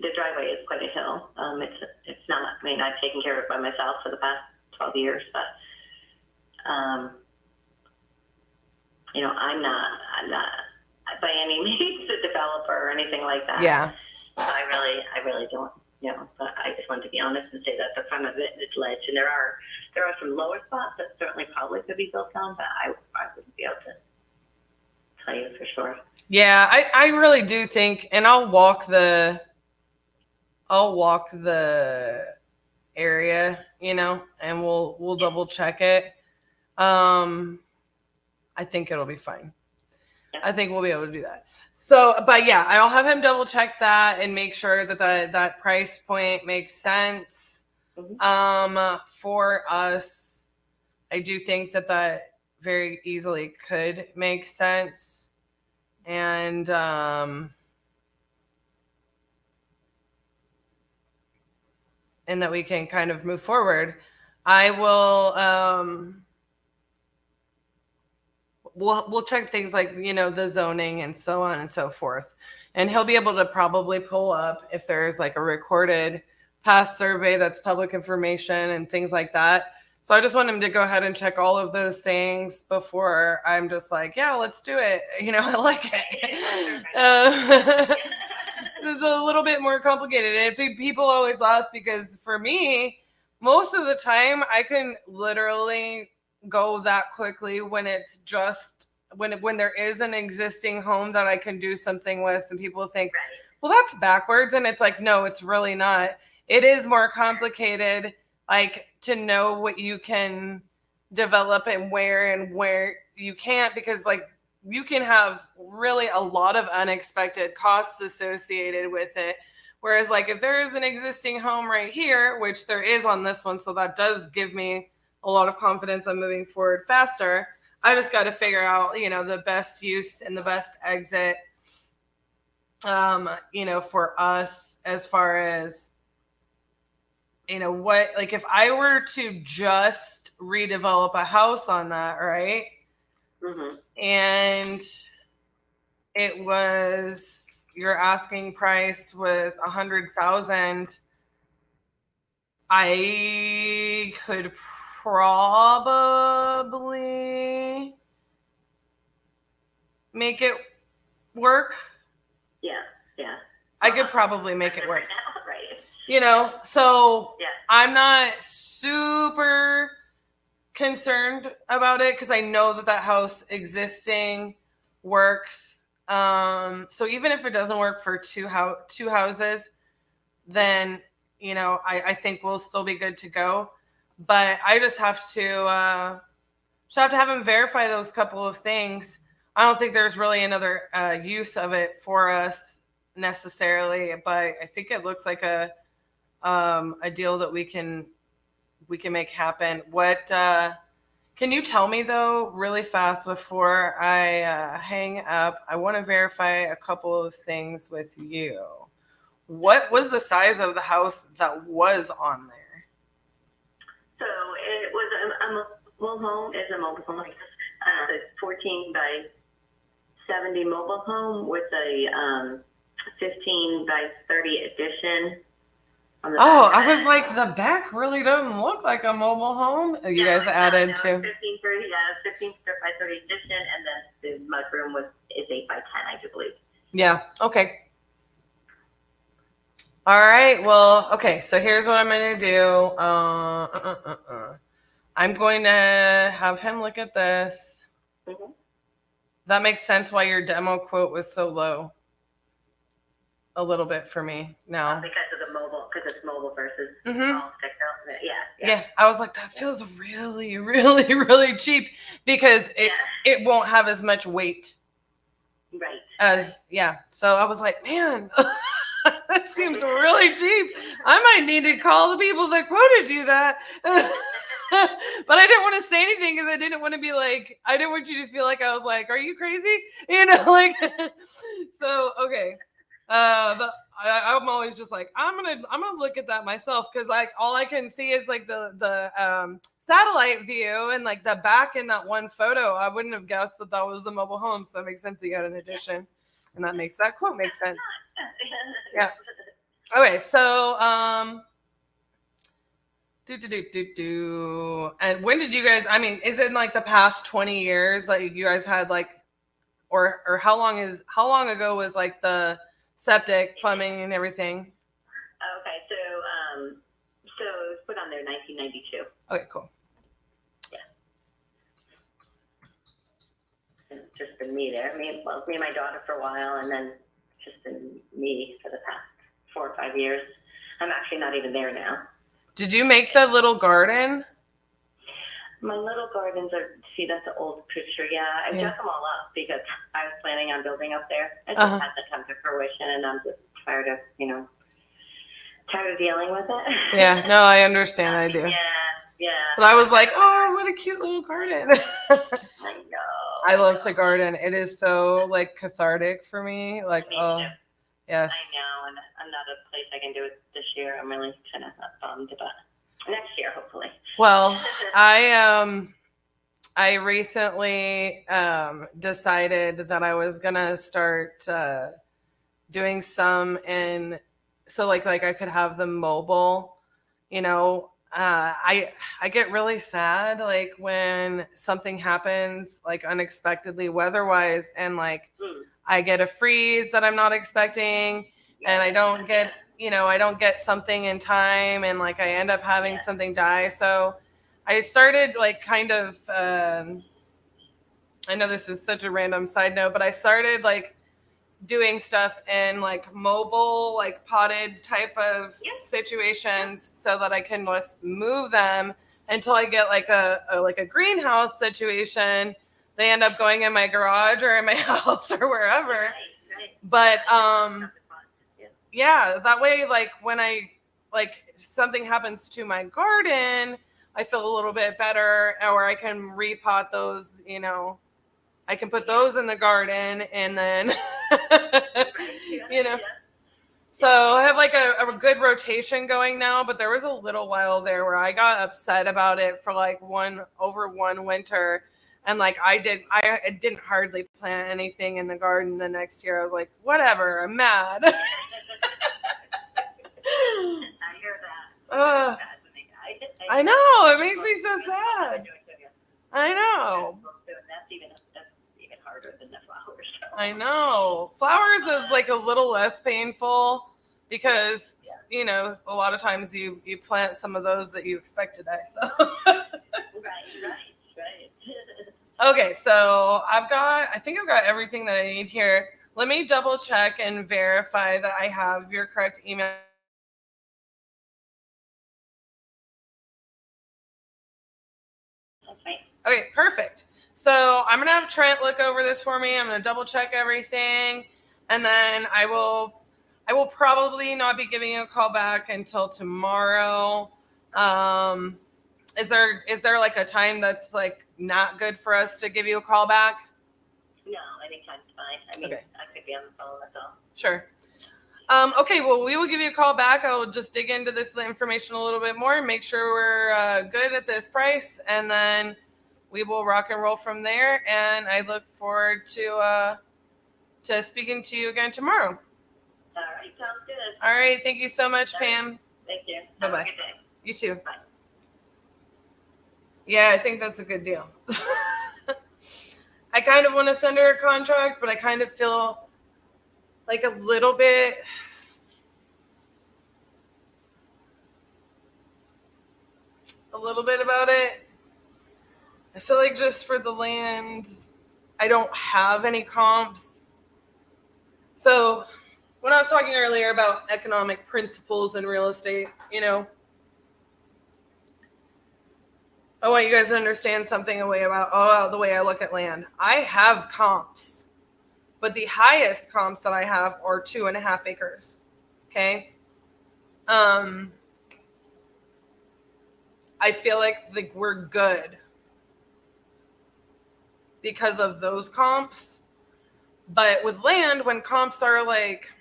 the driveway is quite a hill. It's not. I mean, I've taken care of it by myself for the past 12 years, but I'm not by any means a developer or anything like that. Yeah. So I really don't. But I just wanted to be honest and say that the front of it is ledge, and there are some lower spots that certainly probably could be built on, but I wouldn't be able to tell you for sure. Yeah, I really do think, and I'll walk the area, and we'll double check it. I think it'll be fine. Yeah. I think we'll be able to do that. So, but yeah, I'll have him double check that and make sure that price point makes sense. Mm-hmm. For us. I do think that very easily could make sense. And that we can kind of move forward. I will we'll check things like, the zoning and so on and so forth. And he'll be able to probably pull up if there's like a recorded past survey that's public information and things like that. So I just want him to go ahead and check all of those things before I'm just like, yeah, let's do it. I like it. It's a little bit more complicated. And people always laugh because for me, most of the time I can literally go that quickly when it's just when there is an existing home that I can do something with, and people think, well, that's backwards. And it's like, no, it's really not. It is more complicated, like to know what you can develop and where you can't, because like you can have really a lot of unexpected costs associated with it. Whereas like if there is an existing home right here, which there is on this one, so that does give me a lot of confidence on moving forward faster. I just got to figure out, you know, the best use and the best exit, you know, for us as far as, you know, what, like if I were to just redevelop a house on that, right? Mm-hmm. And it was, your asking price was 100,000. I could probably make it work. Yeah. I could probably make it work. Right. You know, so yeah. I'm not super concerned about it because I know that house existing works. So even if it doesn't work for two houses, then, you know, I think we'll still be good to go. But I just have to have him verify those couple of things. I don't think there's really another use of it for us necessarily, but I think it looks like a deal that we can make happen. What can you tell me though, really fast before I hang up? I want to verify a couple of things with you. What was the size of the house that was on there? So it was a mobile home. It's a mobile home. It's 14 by 70 mobile home with a 15 by 30 addition. On the back. I was like, the back really doesn't look like a mobile home. You guys added to 15 by 30 addition, and then the mudroom is 8 by 10, I do believe. Yeah. Okay. All right. Well, okay. So here's what I'm going to do. I'm going to have him look at this. Mm-hmm. That makes sense why your demo quote was so low. A little bit for me now. Because of the mobile, because it's mobile versus Mm-hmm. all stick built. Yeah. I was like, that feels really, really, really cheap because it won't have as much weight. Right. So I was like, man, that seems really cheap. I might need to call the people that quoted you that. But I didn't want to say anything because I didn't want to be like, I didn't want you to feel like I was like, are you crazy? You know, like, so, okay. But I'm always just like, I'm gonna look at that myself because like all I can see is like the satellite view and like the back in that one photo. I wouldn't have guessed that was a mobile home, so it makes sense that you got an addition, and that quote makes sense. Yeah. Okay, so and when did you guys? I mean, is it in like the past 20 years that you guys had like, or how long ago was like the septic, plumbing, and everything? Okay, so it was put on there 1992. Okay, cool. Yeah. And it's just been me there. Me and my daughter for a while, and then just been me for the past 4 or 5 years. I'm actually not even there now. Did you make the little garden? My little gardens that's an old picture. Yeah, I dug them all up because I was planning on building up there. It just hasn't come to fruition, and I'm just tired of dealing with it. Yeah, no, I understand. I do. Yeah. But I was like, oh, what a cute little garden. I know. I love the garden. It is so like cathartic for me. Like, me oh, too. yes. I know, and I'm not a place I can do it this year. I'm really kind of bummed, but next year, hopefully. Well, I recently decided that I was gonna start doing some so like I could have them mobile. You know, I get really sad like when something happens like unexpectedly weather-wise, and like I get a freeze that I'm not expecting, and I don't get something in time, and like I end up having something die. So I started like kind of, I know this is such a random side note, but I started like doing stuff in like mobile, like potted type of situations so that I can just move them until I get like a greenhouse situation they end up going in my garage or in my house or wherever. Right. But yeah, that way, like when something happens to my garden, I feel a little bit better, or I can repot those, I can put those in the garden and then, So I have like a good rotation going now, but there was a little while there where I got upset about it for like one winter. And like I didn't hardly plant anything in the garden the next year. I was like, whatever, I'm mad. I hear that. I know, it makes me so sad. I know. That's even harder than the flowers. I know. Flowers is like a little less painful because, a lot of times you plant some of those that you expect to die. So. Right. Okay, so I think I've got everything that I need here. Let me double check and verify that I have your correct email. Okay, perfect. So I'm going to have Trent look over this for me. I'm going to double check everything. And then I will probably not be giving you a call back until tomorrow. Is there like a time that's like not good for us to give you a call back? No, anytime's fine. I mean, okay. I could be on the phone, that's all. Sure. Okay, well, we will give you a call back. I'll just dig into this information a little bit more, make sure we're good at this price, and then we will rock and roll from there. And I look forward to speaking to you again tomorrow. All right, sounds good. All right, thank you so much, Pam. Thank you. Bye-bye. Have a good day. You too. Bye. Yeah, I think that's a good deal. I kind of want to send her a contract, but I kind of feel like a little bit about it. I feel like just for the land, I don't have any comps. So when I was talking earlier about economic principles in real estate, I want you guys to understand something the way I look at land. I have comps, but the highest comps that I have are 2.5 acres. Okay. I feel like we're good because of those comps. But with land, when comps are like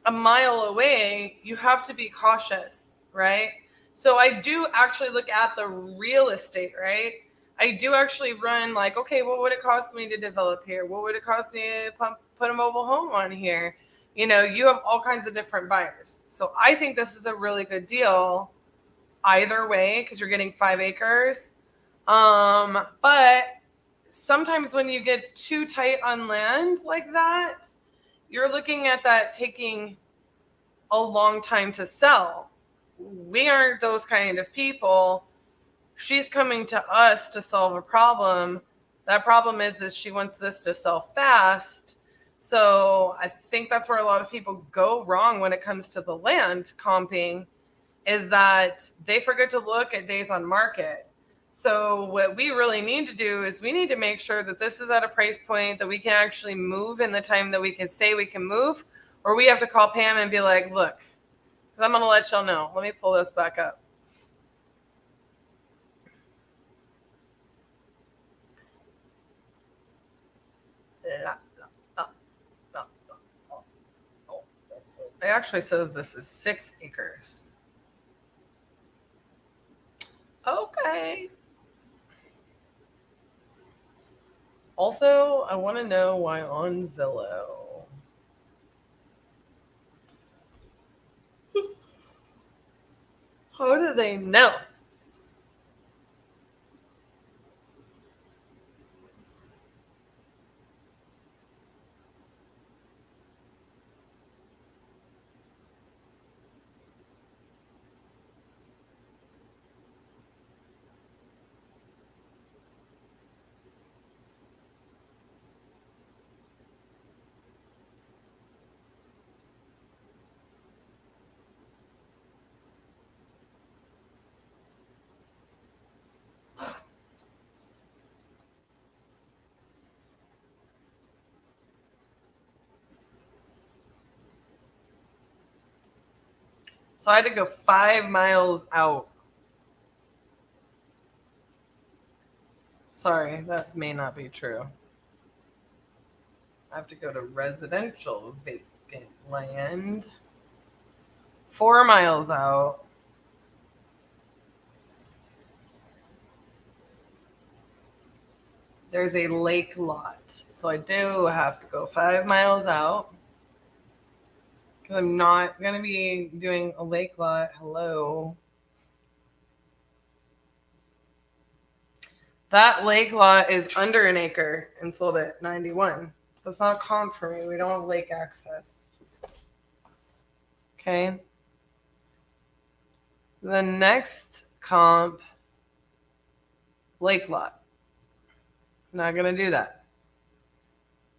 a mile away, you have to be cautious, right? So I do actually look at the real estate, right? I do actually run like, okay, what would it cost me to develop here? What would it cost me to put a mobile home on here? You have all kinds of different buyers. So I think this is a really good deal either way because you're getting 5 acres. But sometimes when you get too tight on land like that, you're looking at that taking a long time to sell. We aren't those kind of people. She's coming to us to solve a problem. That problem is she wants this to sell fast. So I think that's where a lot of people go wrong when it comes to the land comping, is that they forget to look at days on market. So what we really need to do is we need to make sure that this is at a price point that we can actually move in the time that we can say we can move, or we have to call Pam and be like, look, I'm going to let y'all know. Let me pull this back up. It actually says this is 6 acres. Okay. Also, I want to know why on Zillow. How do they know? So I had to go 5 miles out. Sorry, that may not be true. I have to go to residential vacant land. 4 miles out. There's a lake lot. So I do have to go 5 miles out. Because I'm not going to be doing a lake lot. Hello. That lake lot is under an acre and sold at 91. That's not a comp for me. We don't have lake access. Okay. The next comp, lake lot. Not going to do that.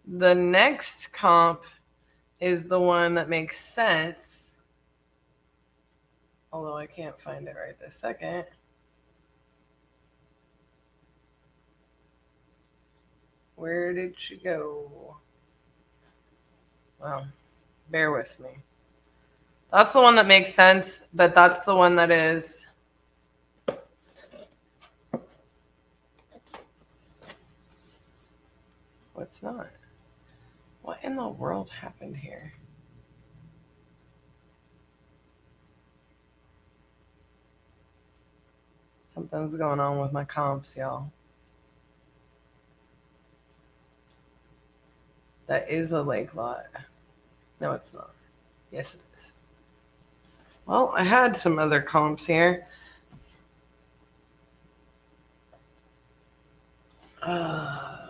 The next comp is the one that makes sense. Although I can't find it right this second. Where did she go? Well, bear with me. That's the one that makes sense, but that's the one that is what's not? What in the world happened here? Something's going on with my comps, y'all. That is a lake lot. No, it's not. Yes, it is. Well, I had some other comps here. I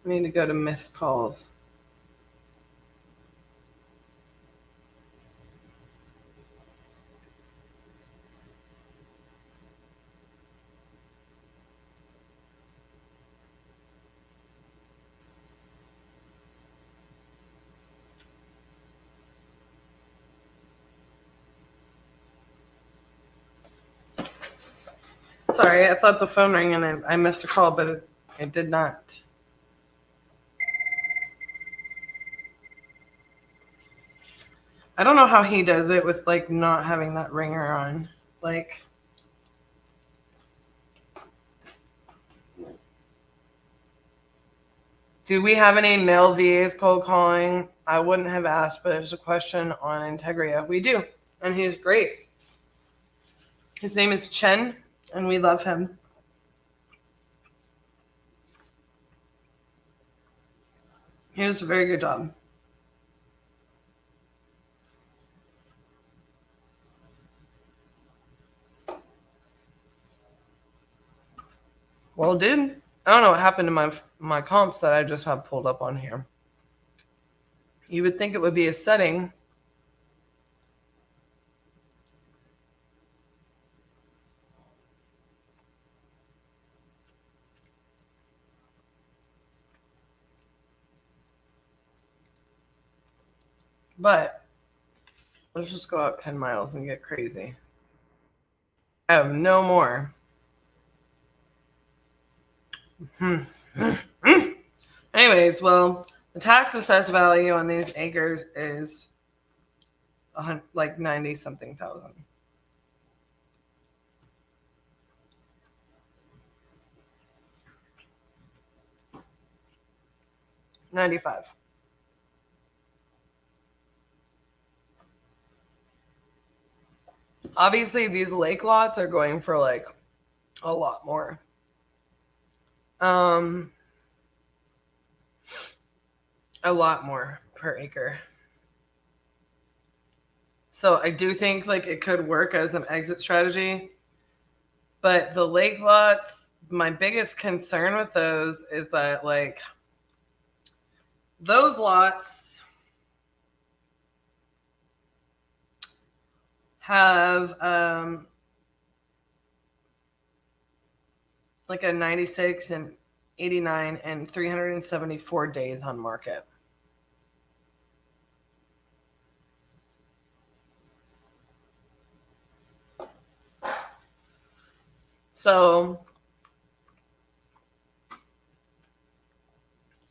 need to go to missed calls. Sorry, I thought the phone rang and I missed a call, but it did not. I don't know how he does it with like not having that ringer on. Like, do we have any male VAs cold calling? I wouldn't have asked, but it's a question on Integria. We do, and he's great. His name is Chen, and we love him. He does a very good job. Well, dude, I don't know what happened to my comps that I just have pulled up on here. You would think it would be a setting. But let's just go out 10 miles and get crazy. I have no more. Anyways, well, the tax assessed value on these acres is like 90 something thousand. $95. Obviously, these lake lots are going for like a lot more. A lot more per acre. So I do think like it could work as an exit strategy. But the lake lots, my biggest concern with those is that like those lots have like a 96 and 89 and 374 days on market. So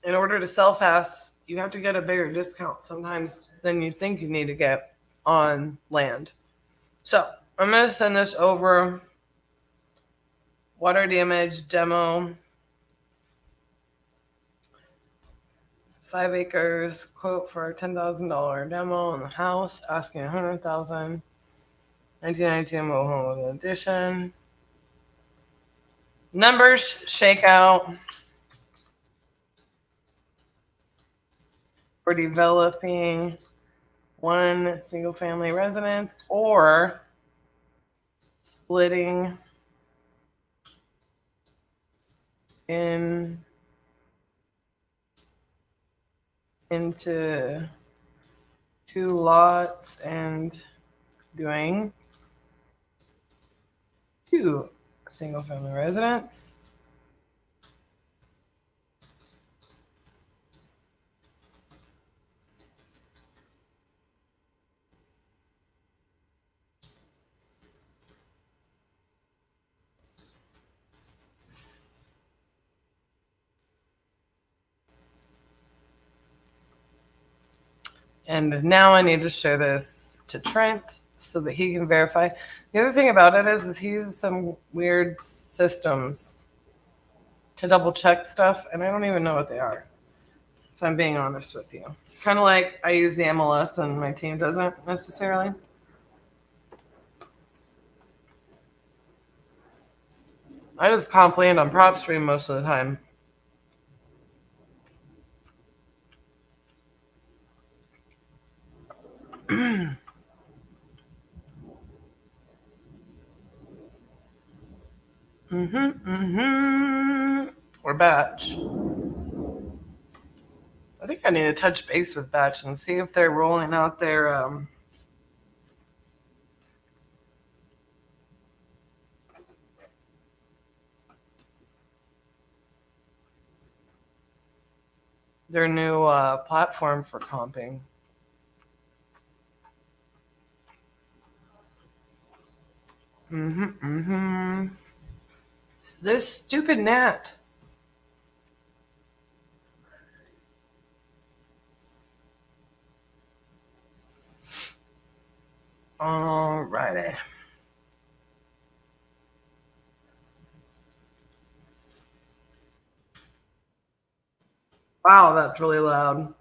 in order order to sell fast, you have to get a bigger discount sometimes than you think you need to get on land. So I'm going to send this over. Water damage demo. 5 acres, quote for a $10,000 demo on the house, asking $100,000. 1992 mobile home with an addition. Numbers shake out for developing one single family residence or splitting into 2 lots and doing 2 single family residents. And now I need to show this to Trent so that he can verify. The other thing about it is he uses some weird systems to double check stuff, and I don't even know what they are, if I'm being honest with you. Kind of like I use the MLS and my team doesn't necessarily. I just comp land on PropStream most of the time. Or Batch. I think I need to touch base with Batch and see if they're rolling out their new platform for comping. This stupid gnat. Alrighty. Wow, that's really loud.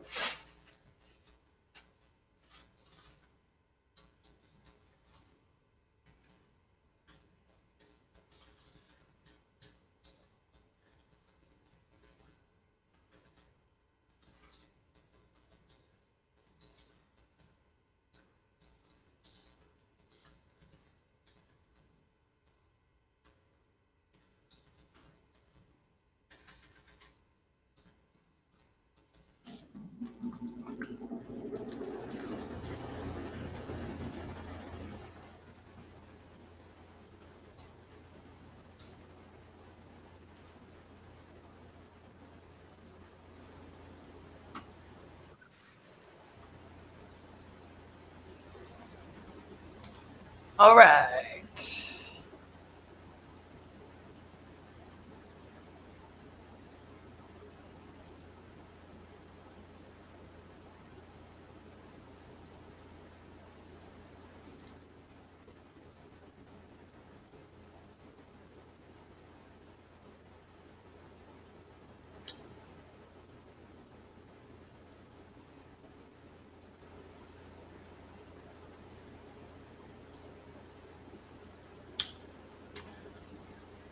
All right.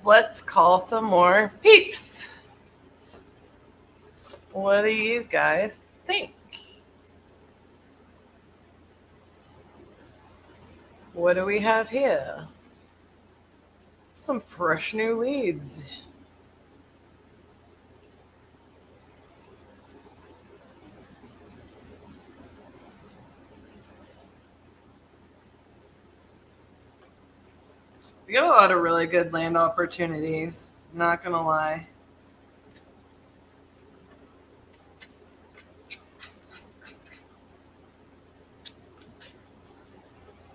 Let's call some more peeps. What do you guys think? What do we have here? Some fresh new leads. We got a lot of really good land opportunities, not gonna lie.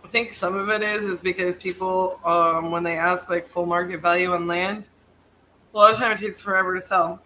I think some of it is because people, when they ask like full market value on land, a lot of time it takes forever to sell.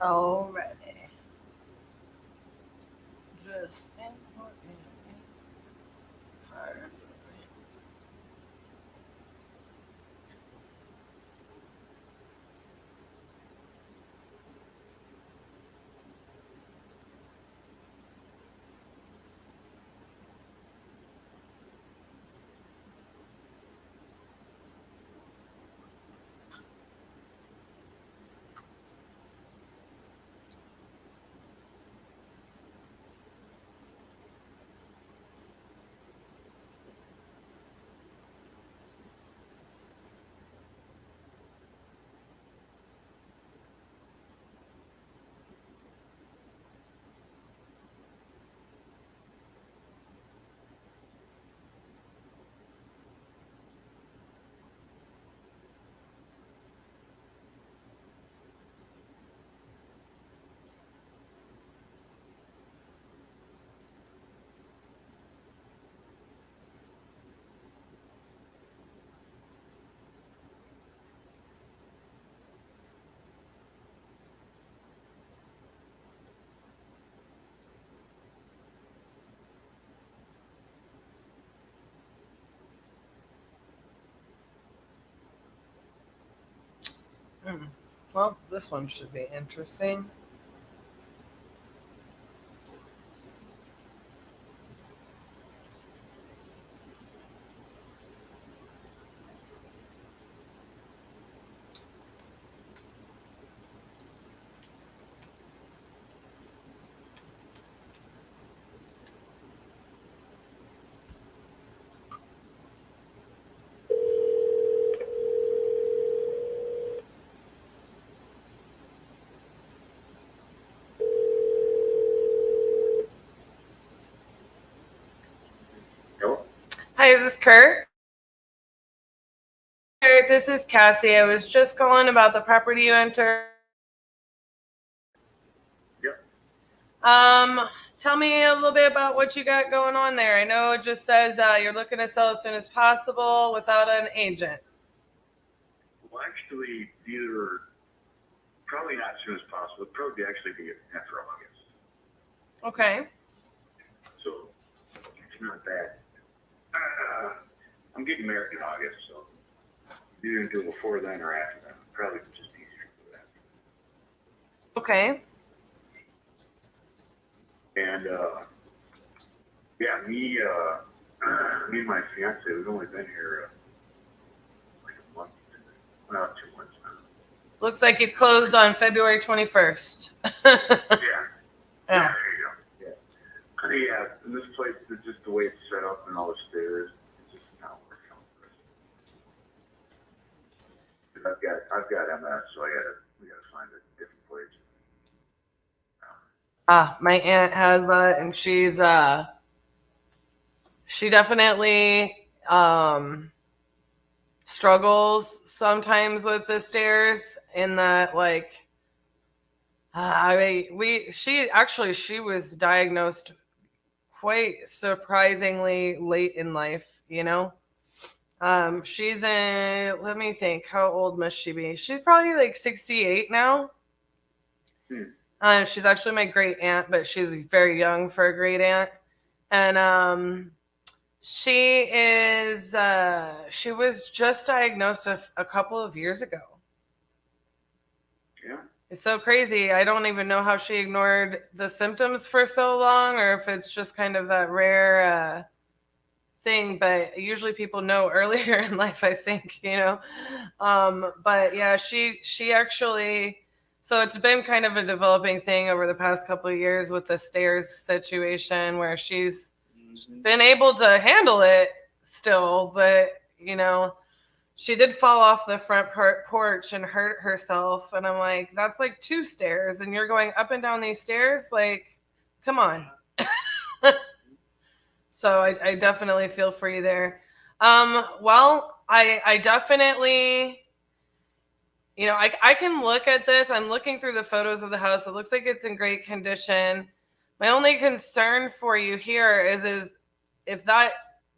Alrighty. Just import card. Well, this one should be interesting. Hi, is this Kurt? Kurt, this is Cassie. I was just calling about the property you entered. Yep. Tell me a little bit about what you got going on there. I know it just says you're looking to sell as soon as possible without an agent. Well, actually, probably not as soon as possible. It'd probably actually be after August. Okay. So it's not bad. I'm getting married in August, so you're going to do it before then or after that. Probably just easier for that. Okay. And me and my fiance, we've only been here like a month, 2 months now. Looks like you closed on February 21st. Yeah, there you go. Yeah, and this place is just the way it's set up and all the stairs. It's just not working out for us. I've got MS, so we gotta find a different place. My aunt has that, and she definitely struggles sometimes with the stairs in that, like, she was diagnosed quite surprisingly late in life, you know. She's let me think, how old must she be? She's probably like 68 now. She's actually my great aunt, but she's very young for a great aunt. And she was just diagnosed a couple of years ago. Yeah. It's so crazy. I don't even know how she ignored the symptoms for so long, or if it's just kind of that rare thing, but usually people know earlier in life, I think, but yeah, she actually, so it's been kind of a developing thing over the past couple of years with the stairs situation where she's been able to handle it still, but she did fall off the front porch and hurt herself, and I'm like, that's like 2 stairs and you're going up and down these stairs, like, come on. So I definitely feel for you there. Well, I definitely, I can look at this. I'm looking through the photos of the house. It looks like it's in great condition. My only concern for you here is if that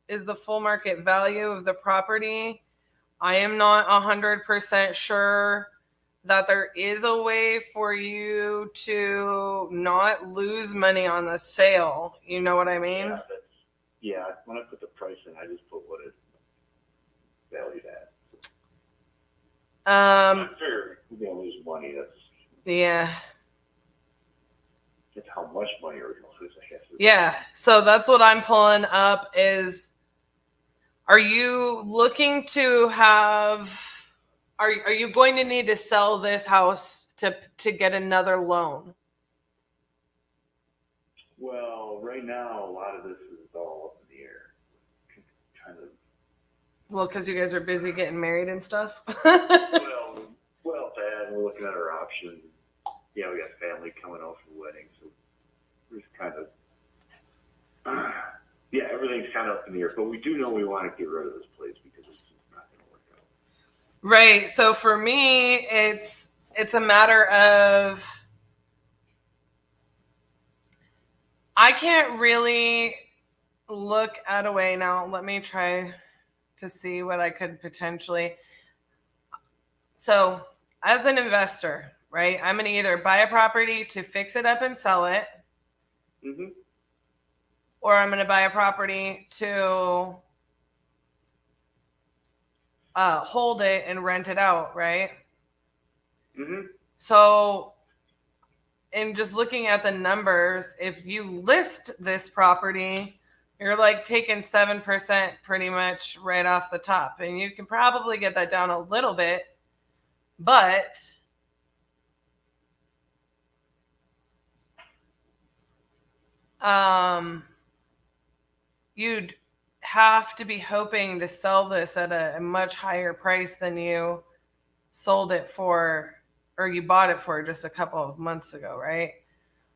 is the full market value of the property, I am not 100% sure that there is a way for you to not lose money on the sale. You know what I mean? Yeah, when I put the price in, I just put what it's valued at. I figure we're gonna lose money. Yeah. Just how much money are we gonna lose? I guess. Yeah. So that's what I'm pulling up. Are you looking to have? Are you going to need to sell this house to get another loan? Well, right now a lot of this is all up in the air. Kind of. Well, because you guys are busy getting married and stuff. well, Dad, we're looking at our options. Yeah, we got family coming off the wedding, so we're just kind of. Yeah, everything's kind of up in the air, but we do know we want to get rid of this place because it's just not going to work out. Right. So for me, it's a matter of I can't really look at a way now. Let me try to see what I could potentially. So as an investor, right, I'm going to either buy a property to fix it up and sell it. Mm-hmm. Or I'm going to buy a property to hold it and rent it out, right? Mm-hmm. So in just looking at the numbers, if you list this property, you're like taking 7% pretty much right off the top. And you can probably get that down a little bit, but you'd have to be hoping to sell this at a much higher price than you sold it for, or you bought it for just a couple of months ago, right?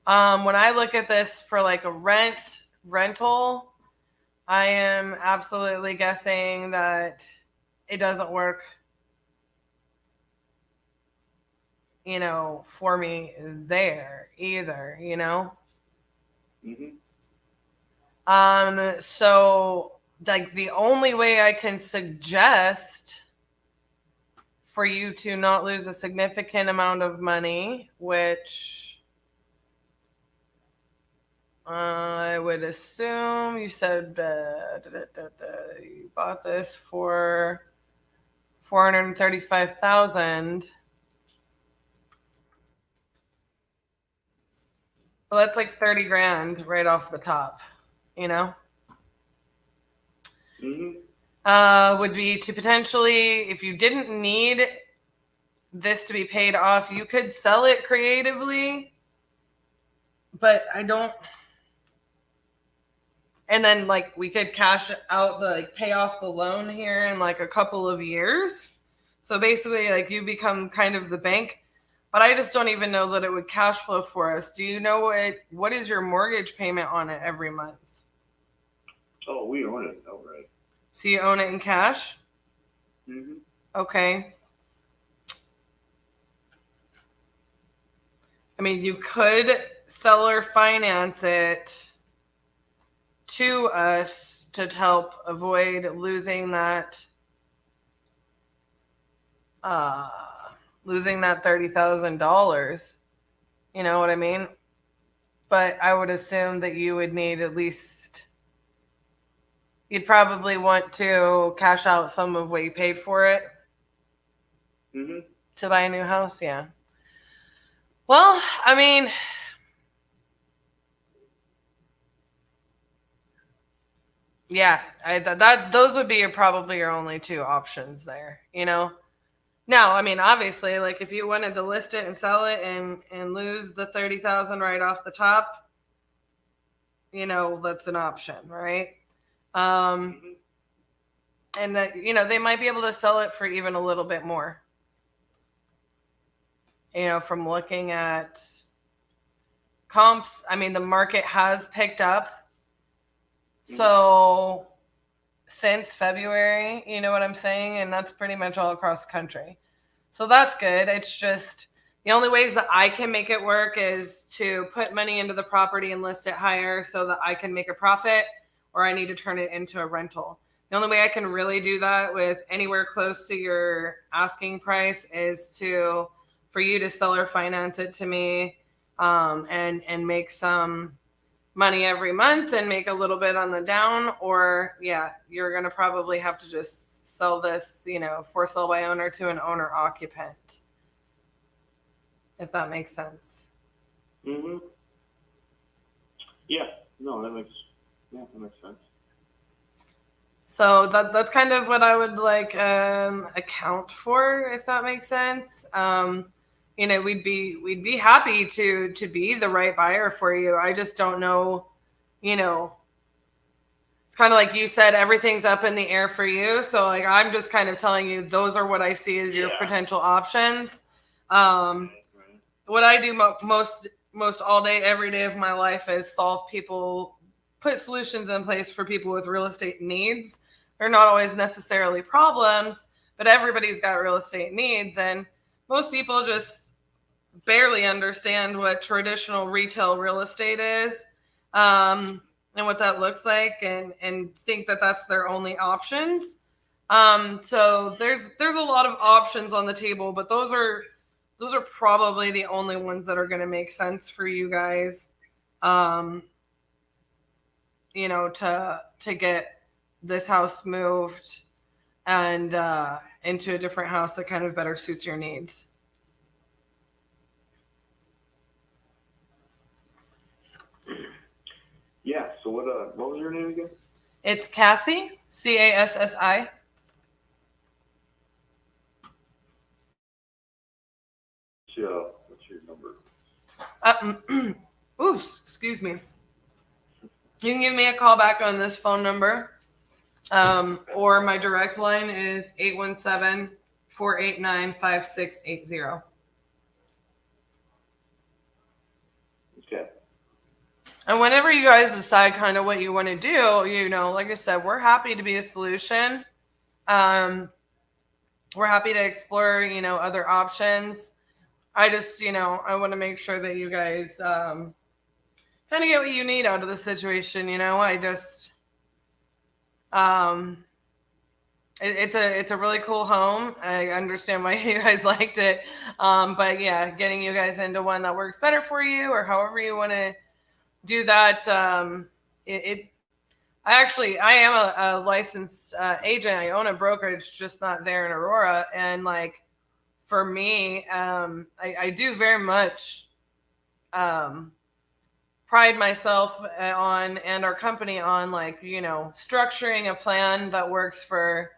When I look at this for like a rental, I am absolutely guessing that it doesn't work, for me there either, Mm-hmm. So like the only way I can suggest for you to not lose a significant amount of money, which I would assume you said you bought this for $435,000. So that's like 30 grand right off the top, Mm-hmm. Would be to potentially, if you didn't need this to be paid off, you could sell it creatively, but I don't. And then like we could cash out pay off the loan here in like a couple of years. So basically like you become kind of the bank, but I just don't even know that it would cash flow for us. Do you know what is your mortgage payment on it every month? Oh, we own it outright. So you own it in cash? Mm-hmm. Okay. I mean, you could seller finance it to us to help avoid losing that $30,000. You know what I mean? But I would assume that you would need at least, you'd probably want to cash out some of what you paid for it. Mm-hmm. To buy a new house. Yeah. Well, I mean, Yeah, those would be probably your only two options there, you know. Now, I mean, obviously, like if you wanted to list it and sell it and lose the 30,000 right off the top, you know, that's an option, right? And that, you know, they might be able to sell it for even a little bit more. You know, from looking at comps, I mean, the market has picked up. So since February, you know what I'm saying? And that's pretty much all across the country. So that's good. It's just the only ways that I can make it work is to put money into the property and list it higher so that I can make a profit, or I need to turn it into a rental. The only way I can really do that with anywhere close to your asking price is for you to seller finance it to me, and make some money every month and make a little bit on the down, or yeah, you're going to probably have to just sell this, you know, for sale by owner to an owner occupant, if that makes sense. Yeah, no, that makes sense. So that's kind of what I would like account for, if that makes sense. You know, we'd be happy to be the right buyer for you. I just don't know, you know, it's kind of like you said, everything's up in the air for you. So like, I'm just kind of telling you, those are what I see as your potential options. What I do most all day, every day of my life is put solutions in place for people with real estate needs. They're not always necessarily problems, but everybody's got real estate needs. And most people just barely understand what traditional retail real estate is, and what that looks like, and think that that's their only options. So there's a lot of options on the table, but those are probably the only ones that are going to make sense for you guys, you know, to get this house moved and into a different house that kind of better suits your needs. Yeah. So what was your name again? It's Cassi, Cassi. So what's your number? Ooh, excuse me. You can give me a call back on this phone number, or my direct line is 817-489-5680. Okay. And whenever you guys decide kind of what you want to do, you know, like I said, we're happy to be a solution. We're happy to explore, you know, other options. I just, you know, I want to make sure that you guys kind of get what you need out of the situation. You know, I just, it's a really cool home. I understand why you guys liked it. But yeah, getting you guys into one that works better for you, or however you want to do that. I am a licensed agent. I own a brokerage, just not there in Aurora. And like, for me, I do very much pride myself on, and our company on, like, you know, structuring a plan that works for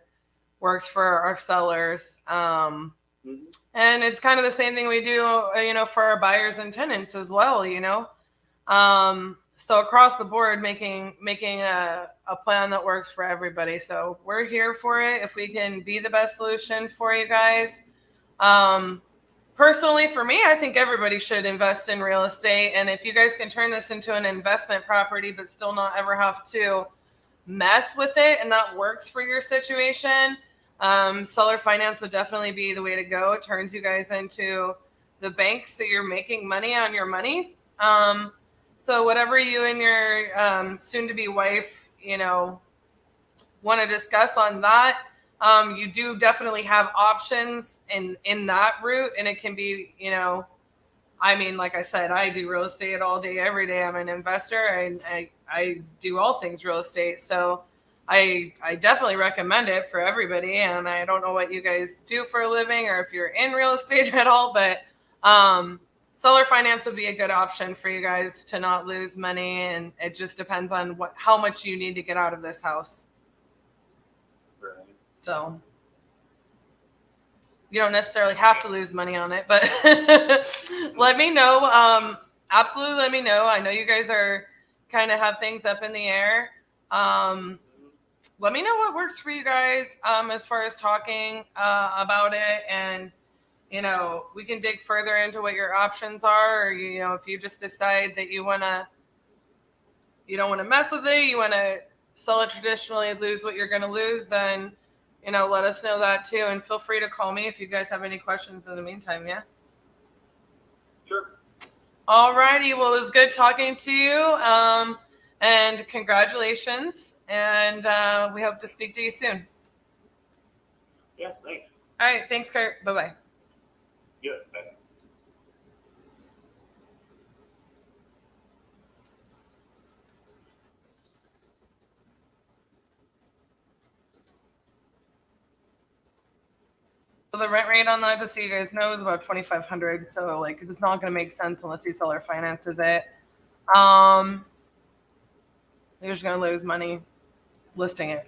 our sellers. And it's kind of the same thing we do, you know, for our buyers and tenants as well, you know. So across the board, making a plan that works for everybody. So we're here for it. If we can be the best solution for you guys. Personally, for me, I think everybody should invest in real estate. And if you guys can turn this into an investment property, but still not ever have to mess with it, and that works for your situation, seller finance would definitely be the way to go. It turns you guys into the bank, so you're making money on your money. So whatever you and your soon-to-be wife, you know, want to discuss on that, you do definitely have options in that route. And it can be, you know, I mean, like I said, I do real estate all day, every day. I'm an investor, and I do all things real estate. So I definitely recommend it for everybody. And I don't know what you guys do for a living, or if you're in real estate at all, but seller finance would be a good option for you guys to not lose money, and it just depends on how much you need to get out of this house. Right. So you don't necessarily have to lose money on it, but let me know. Absolutely, let me know. I know you guys are kind of have things up in the air. Let me know what works for you guys as far as talking about it, and we can dig further into what your options are, or if you just decide that you don't want to mess with it, you want to sell it traditionally, lose what you're going to lose, then let us know that too, and feel free to call me if you guys have any questions in the meantime. Yeah. Sure. All righty. Well, it was good talking to you, and congratulations, and we hope to speak to you soon. Yeah, thanks. All right. Thanks, Kurt. Bye-bye. Yeah, bye. So the rent rate on that, just so you guys know, is about $2,500. So it's not going to make sense unless you seller finances it. You're just going to lose money listing it.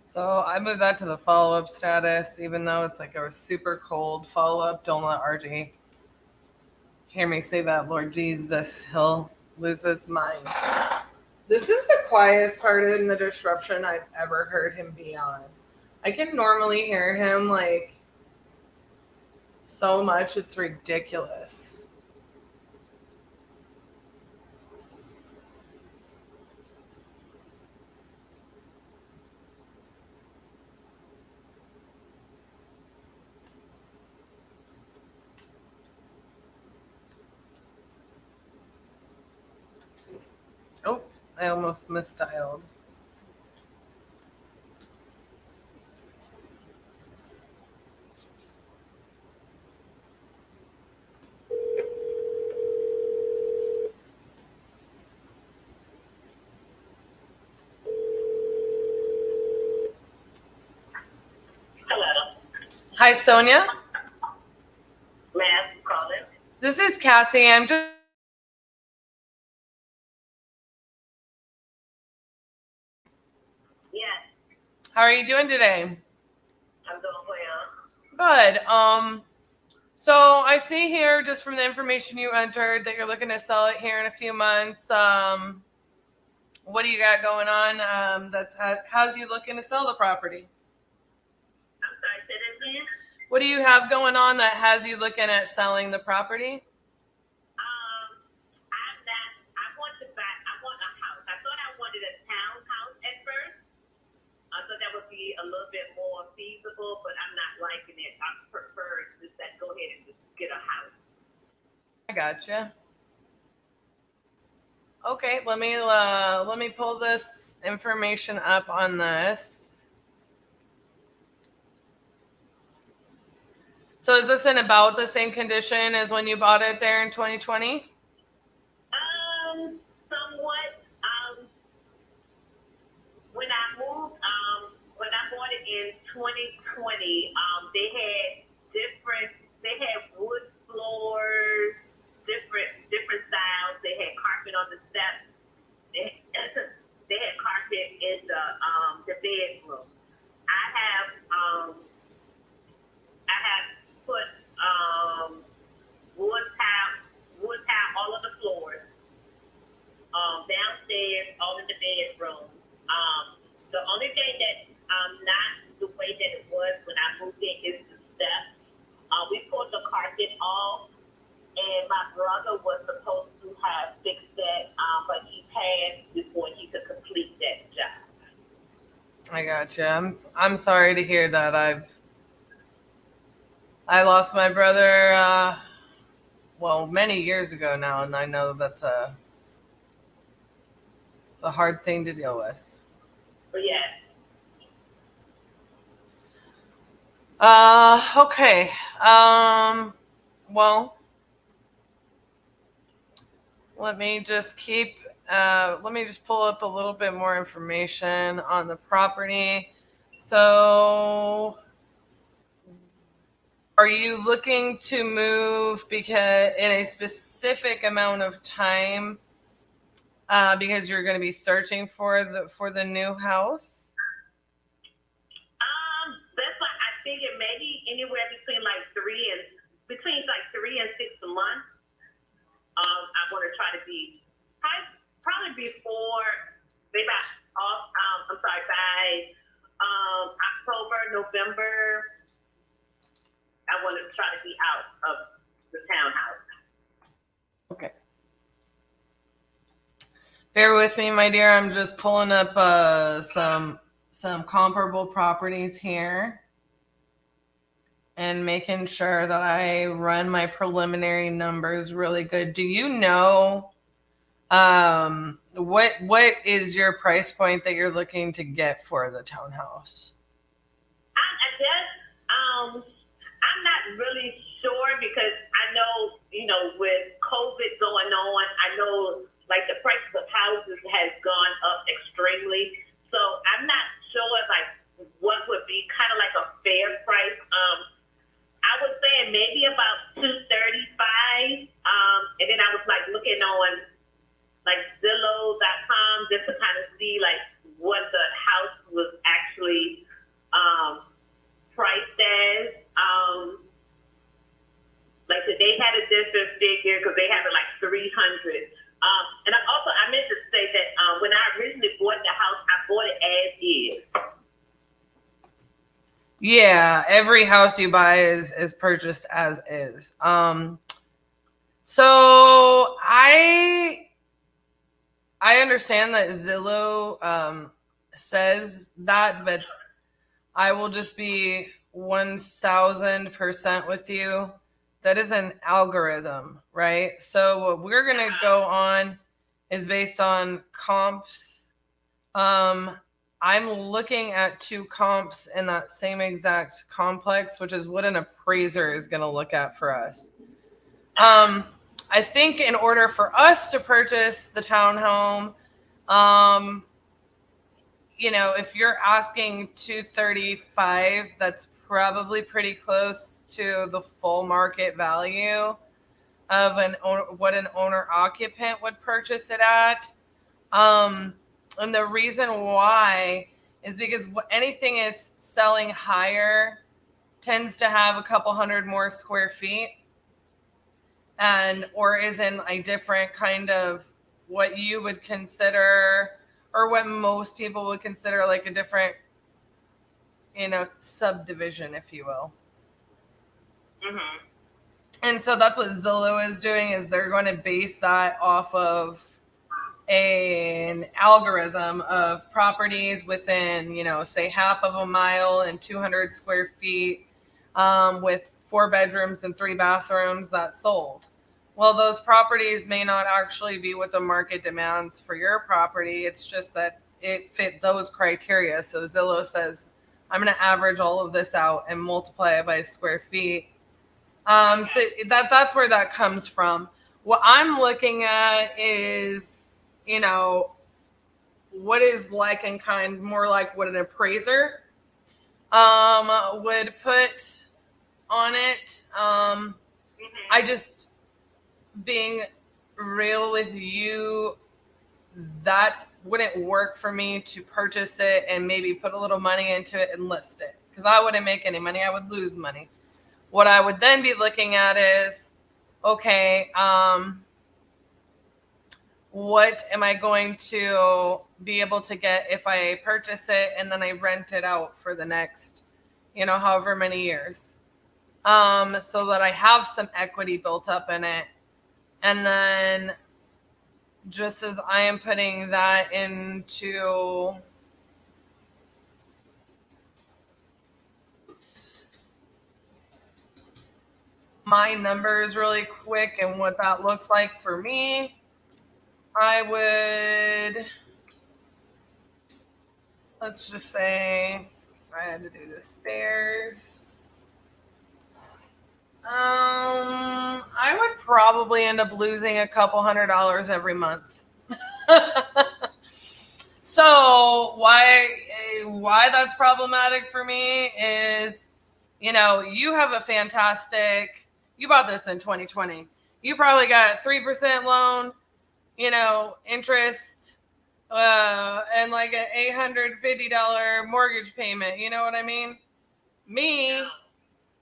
So I moved that to the follow-up status, even though it's a super cold follow-up. Don't let RJ hear me say that, Lord Jesus. He'll lose his mind. This is the quietest part in the disruption I've ever heard him be on. I can normally hear him so much, it's ridiculous. Oh, I almost misdialed. Hello. Hi, Sonia. Ma'am, calling. This is Cassie. I'm just Yes, How are you doing today? I'm doing well. Good. So I see here just from the information you entered that you're looking to sell it here in a few months. What do you got going on has you looking to sell the property? I'm sorry, say that again? What do you have going on that has you looking at selling the property? I want a house. I thought I wanted a townhouse at first. I thought that would be a little bit more feasible, but I'm not liking it. I prefer just go ahead and just get a house. I gotcha. Okay, let me pull this information up on this. So is this in about the same condition as when you bought it there in 2020? Somewhat. When I bought it in 2020, they had wood floors, different styles. They had carpet on the steps. They had carpet in the bedroom. I have put wood tile all of the floors. Downstairs, all in the bedroom. The only thing that not the way that it was when I moved in is the steps. pass before he could complete that job. I gotcha. I'm sorry to hear that. I lost my brother many years ago now, and I know it's a hard thing to deal with. But yeah. Okay. Well, let me just pull up a little bit more information on the property. So, are you looking to move because in a specific amount of time? Because you're going to be searching for the new house. That's why I figured maybe anywhere between 3 and 6 months. I want to try to be probably before by October, November. I want to try to be out of the townhouse. Okay. Bear with me, my dear. I'm just pulling up some comparable properties here and making sure that I run my preliminary numbers really good. Do you know what is your price point that you're looking to get for the townhouse? I guess I'm not really sure because I know, with COVID going on, I know the prices of houses has gone up extremely. So I'm not sure what would be kind of a fair price. I was saying maybe about $235. And then I was looking on Zillow.com just to kind of see what the house was actually priced as. They had a different figure because they had it 300. And I meant to say that when I originally bought the house, I bought it as is. Yeah, every house you buy is purchased as is. So I understand that Zillow says that, but I will just be 1000% with you. That is an algorithm, right? So what we're going to go on is based on comps. I'm looking at 2 comps in that same exact complex, which is what an appraiser is going to look at for us. I think in order for us to purchase the townhome, if you're asking $235, that's probably pretty close to the full market value of what an owner occupant would purchase it at. And the reason why is because anything is selling higher tends to have a couple hundred more square feet or is in a different kind of what you would consider or what most people would consider a different, subdivision, if you will. Mm-hmm. And so that's what Zillow is doing, is they're going to base that off of an algorithm of properties within, say half of a mile and 200 square feet with 4 bedrooms and 3 bathrooms that sold. Well, those properties may not actually be what the market demands for your property. It's just that it fit those criteria. So Zillow says, I'm going to average all of this out and multiply it by square feet. So that's where that comes from. What I'm looking at is, what is like and kind, more like what an appraiser would put on it. I just, being real with you, that wouldn't work for me to purchase it and maybe put a little money into it and list it, because I wouldn't make any money. I would lose money. What I would then be looking at is, okay, what am I going to be able to get if I purchase it and then I rent it out for the next, however many years, so that I have some equity built up in it. And then just as I am putting that into my numbers really quick and what that looks like for me, I would, let's just say I had to do the stairs. I would probably end up losing a couple $100 every month. So why that's problematic for me is, you know, you have a fantastic, you bought this in 2020. You probably got 3% loan, you know, interest, and like an $850 mortgage payment. You know what I mean? Me, No.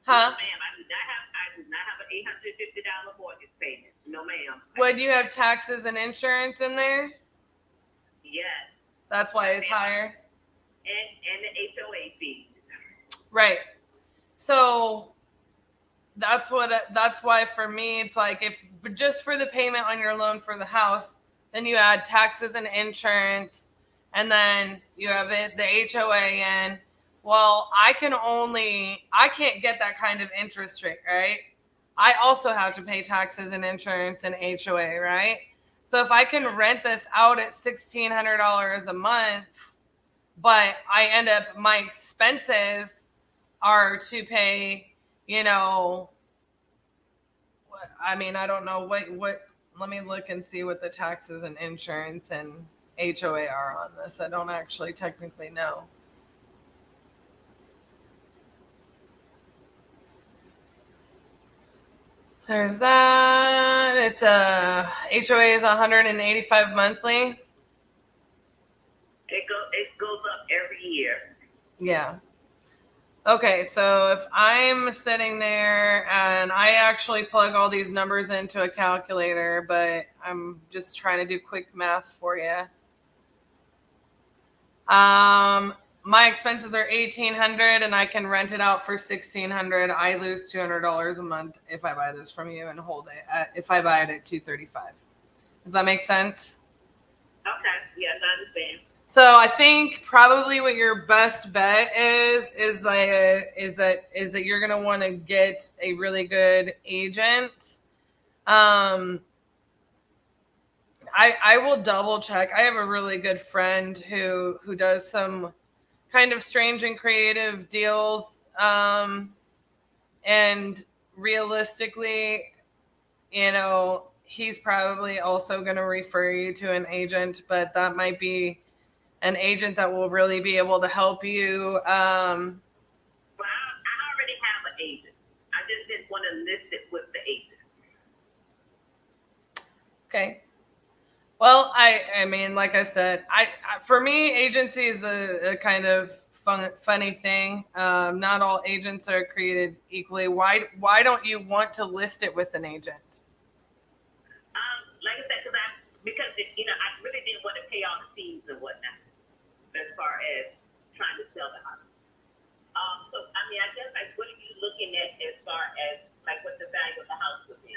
huh? No, ma'am, I do not have an $850 mortgage payment. No, ma'am. Would you have taxes and insurance in there? Yes. That's why it's higher. And the HOA fee. Right. So that's why for me it's like, if just for the payment on your loan for the house, then you add taxes and insurance, and then you have the HOA in. Well, I can't get that kind of interest rate, right? I also have to pay taxes and insurance and HOA, right? So if I can rent this out at $1,600 a month, but I end up, my expenses are to pay, you know, I mean, I don't know what, let me look and see what the taxes and insurance and HOA are on this. I don't actually technically know. There's that. It's a HOA is $185 monthly. It goes up every year. Yeah. Okay, so if I'm sitting there and I actually plug all these numbers into a calculator, but I'm just trying to do quick math for you. My expenses are $1,800 and I can rent it out for $1,600. I lose $200 a month if I buy this from you and hold it. If I buy it at $235. Does that make sense? Okay. Yes, I understand. So I think probably what your best bet is that you're gonna want to get a really good agent. I will double check. I have a really good friend who does some kind of strange and creative deals. And realistically, you know, he's probably also going to refer you to an agent, but that might be an agent that will really be able to help you. Well, I already have an agent. I just didn't want to list it with the agent. Okay. Well, I mean, like I said, I for me, agency is a kind of funny thing. Not all agents are created equally. Why don't you want to list it with an agent? Like I said, because you know, I really didn't want to pay all the fees and whatnot as far as trying to sell the house. So I mean, I guess like, what are you looking at as far as like what the value of the house would be?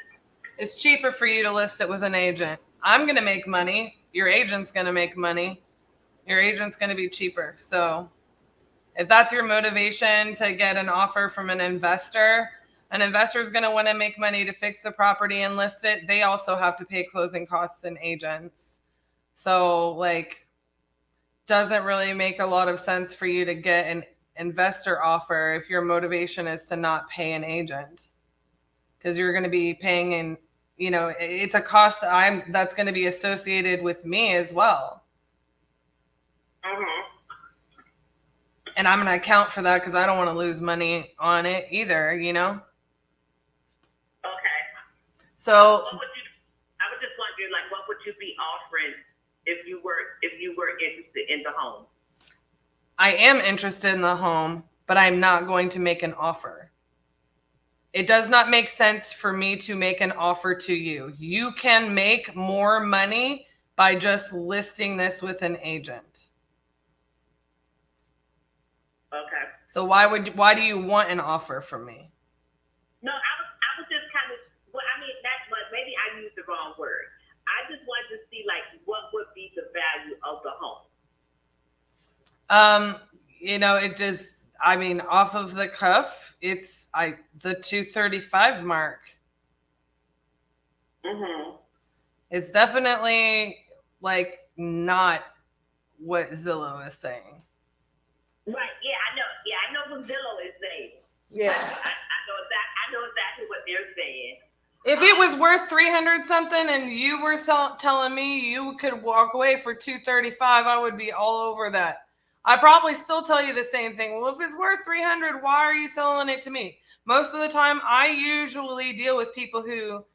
It's cheaper for you to list it with an agent. I'm going to make money. Your agent's going to make money. Your agent's going to be cheaper. So if that's your motivation to get an offer from an investor is going to want to make money to fix the property and list it. They also have to pay closing costs and agents. So like, doesn't really make a lot of sense for you to get an investor offer if your motivation is to not pay an agent, because you're going to be paying in, you know, it's a cost that's going to be associated with me as well. Mm-hmm. And I'm going to account for that because I don't want to lose money on it either, you know? Okay. So I was just wondering, like, what would you be offering if you were interested in the home? I am interested in the home, but I'm not going to make an offer. It does not make sense for me to make an offer to you. You can make more money by just listing this with an agent. Okay. So why do you want an offer from me? No, I was just kind of, well, I mean, maybe I used the wrong word. I just wanted to see see like what would be the value of the home? It just, I mean, off of the cuff, it's the 235 mark. Mm-hmm. It's definitely like not what Zillow is saying. Right. Yeah, I know. Yeah, I know what Zillow is saying. Yeah. I know exactly what they're saying. If it was worth 300 something and you were telling me you could walk away for 235, I would be all over that. I probably still tell you the same thing. Well, if it's worth 300, why are you selling it to me? Most of the time, I usually deal with people who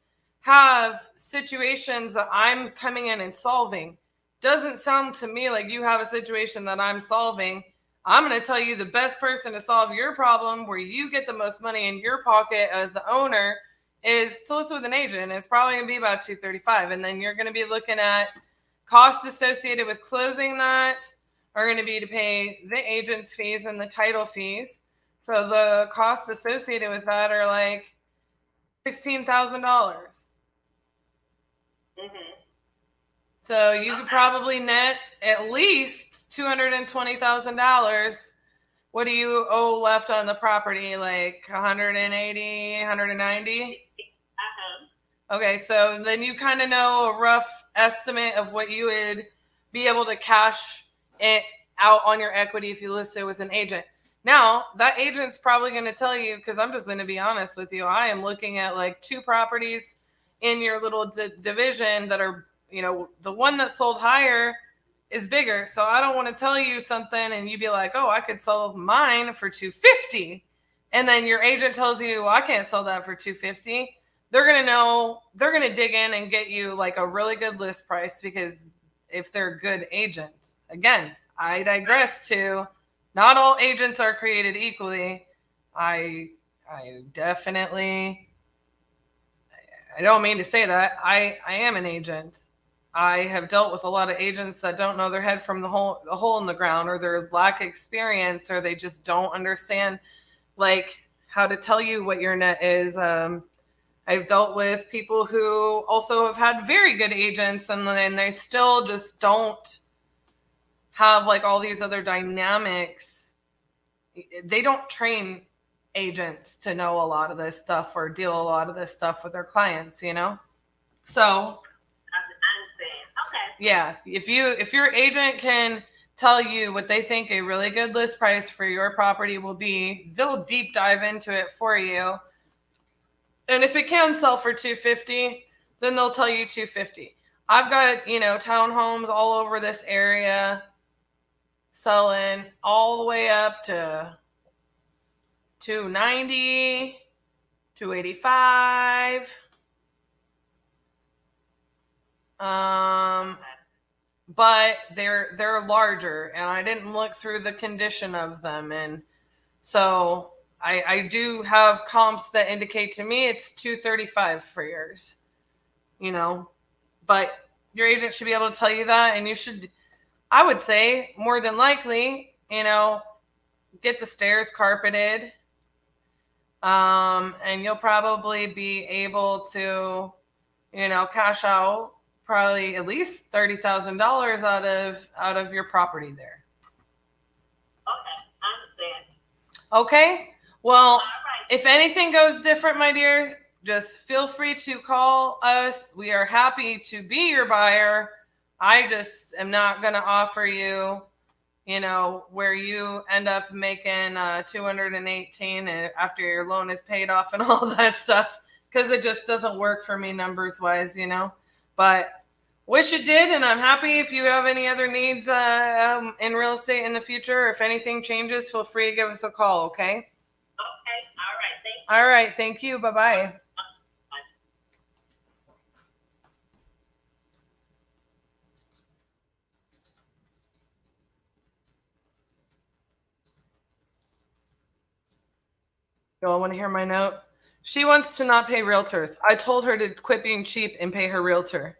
have situations that I'm coming in and solving. Doesn't sound to me like you have a situation that I'm solving. I'm going to tell you the best person to solve your problem where you get the most money in your pocket as the owner is to list with an agent. It's probably going to be about 235. And then you're going to be looking at costs associated with closing that are going to be to pay the agent's fees and the title fees. So the costs associated with that are like $16,000. Mm-hmm. So you could probably net at least $220,000. What do you owe left on the property? Like 180, 190? Okay, so then you kind of know a rough estimate of what you would be able to cash it out on your equity if you list it with an agent. Now, that agent's probably going to tell you, because I'm just going to be honest with you, I am looking at like 2 properties in your little division that are, the one that sold higher is bigger. So I don't want to tell you something and you be like, oh, I could sell mine for $250. And then your agent tells you, well, I can't sell that for $250. They're going to know, they're going to dig in and get you like a really good list price, because if they're a good agent, again, I digress to not all agents are created equally. I definitely, I don't mean to say that. I am an agent. I have dealt with a lot of agents that don't know their head from the hole in the ground, or their lack of experience, or they just don't understand like how to tell you what your net is. I've dealt with people who also have had very good agents, and then they still just don't have like all these other dynamics. They don't train agents to know a lot of this stuff or deal a lot of this stuff with their clients, So yeah, if your agent can tell you what they think a really good list price for your property will be, they'll deep dive into it for you. And if it can sell for $250, then they'll tell you $250. I've got, townhomes all over this area selling all the way up to $290, $285. But they're larger, and I didn't look through the condition of them, and so I do have comps that indicate to me it's $235 for yours, but your agent should be able to tell you that, and you should, I would say, more than likely, get the stairs carpeted, and you'll probably be able to, cash out probably at least $30,000 out of your property there. Okay, I understand. Okay. Well, if anything goes different, my dear, just feel free to call us. We are happy to be your buyer. I just am not going to offer you, where you end up making $218 after your loan is paid off and all that stuff, because it just doesn't work for me numbers wise, But wish it did, and I'm happy. If you have any other needs in real estate in the future, if anything changes, feel free to give us a call, okay? Okay, all right, thank you. All right, thank you. Bye-bye. Y'all want to hear my note? She wants to not pay realtors. I told her to quit being cheap and pay her realtor.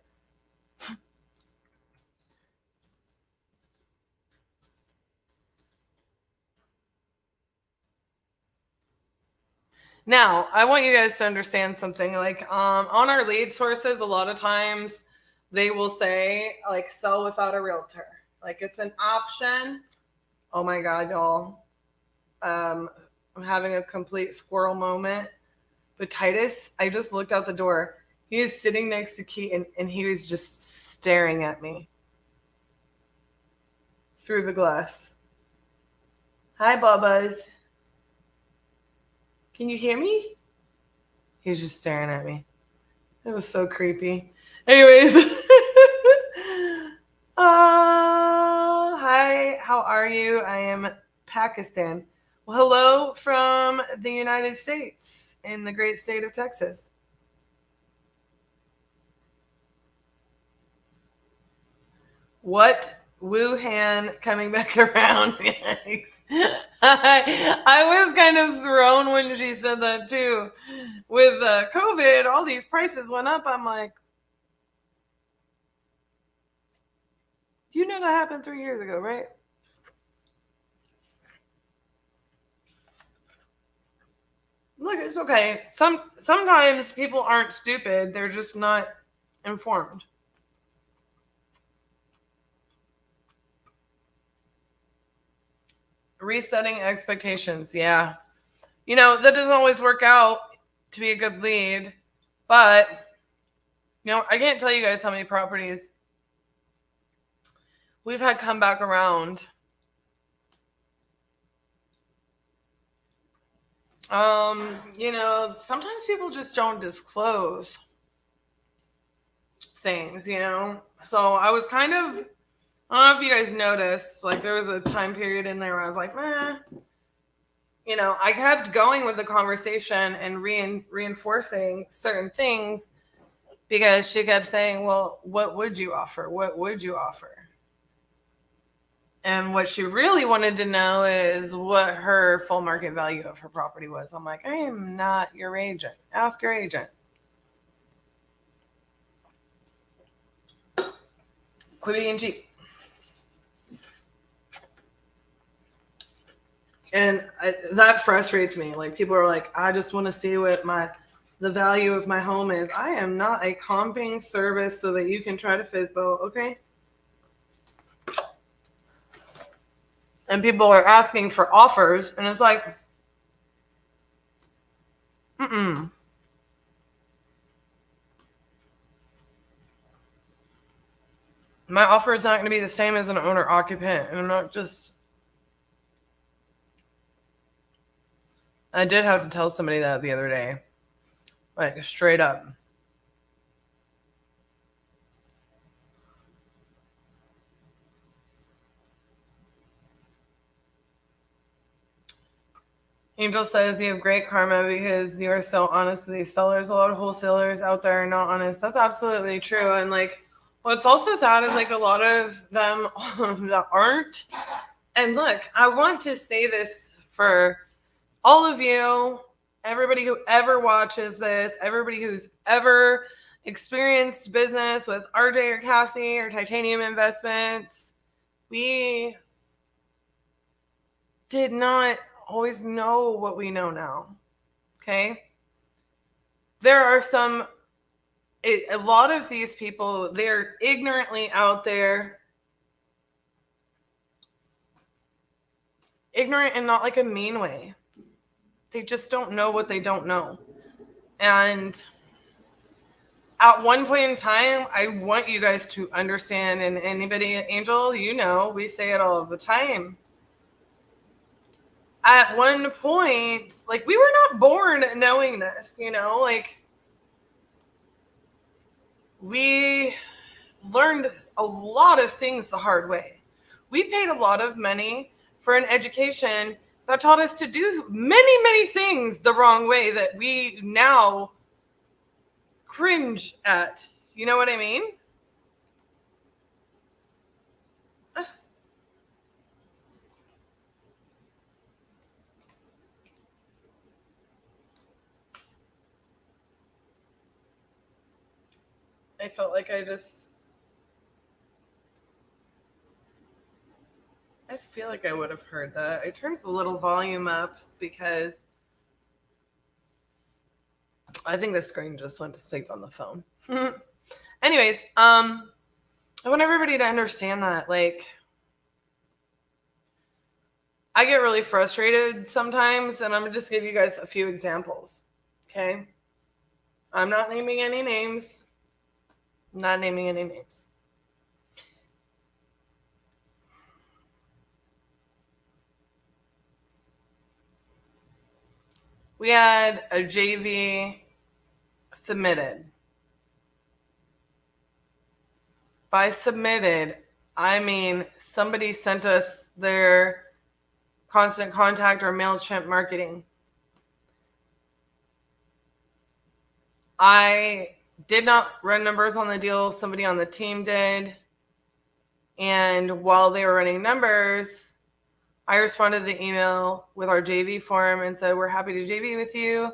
Now, I want you guys to understand something. Like on our lead sources, a lot of times they will say, like, sell without a realtor. Like, it's an option. Oh my God, y'all. I'm having a complete squirrel moment. But Titus, I just looked out the door. He is sitting next to Keaton, and he was just staring at me through the glass. Hi, Bubba's. Can you hear me? He's just staring at me. It was so creepy. Anyways. Hi, how are you? I am Pakistan. Well, hello from the United States in the great state of Texas. What? Wuhan coming back around. Yikes. I was kind of thrown when she said that too. With COVID, all these prices went up. I'm like, you know that happened 3 years ago, right? Look, it's okay. Sometimes people aren't stupid. They're just not informed. Resetting expectations. Yeah. You know, that doesn't always work out to be a good lead. But, you know, I can't tell you guys how many properties we've had come back around. You know, sometimes people just don't disclose things, you know? So I was kind of, I don't know if you guys noticed, like there was a time period in there where I was like, meh. You know, I kept going with the conversation and reinforcing certain things because she kept saying, well, what would you offer? What would you offer? And what she really wanted to know is what her full market value of her property was. I'm like, I am not your agent. Ask your agent. Quit being cheap. And that frustrates me. Like people are like, I just want to see what the value of my home is. I am not a comping service so that you can try to FSBO, okay? And people are asking for offers, and it's like, My offer is not going to be the same as an owner occupant, and I'm not just. I did have to tell somebody that the other day, like straight up. Angel says you have great karma because you are so honest with these sellers. A lot of wholesalers out there are not honest. That's absolutely true. And like, what's also sad is like a lot of them that aren't. And look, I want to say this for all of you, everybody who ever watches this, everybody who's ever experienced business with RJ or Cassie or Titanium Investments. We did not always know what we know now. Okay? There are a lot of these people, they're ignorantly out there. Ignorant in not like a mean way. They just don't know what they don't know. And at one point in time, I want you guys to understand, and anybody, Angel, you know, we say it all the time. At one point, like we were not born knowing this, you know, like we learned a lot of things the hard way. We paid a lot of money for an education that taught us to do many, many things the wrong way that we now cringe at. You know what I mean? I felt like I feel like I would have heard that. I turned the little volume up because I think the screen just went to sleep on the phone. anyways, I want everybody to understand that, like, I get really frustrated sometimes, and I'm going to just give you guys a few examples, okay? I'm not naming any names. I'm not naming any names. We had a JV submitted. By submitted, I mean somebody sent us their Constant Contact or MailChimp marketing. I did not run numbers on the deal. Somebody on the team did. And while they were running numbers, I responded to the email with our JV form and said, we're happy to JV with you.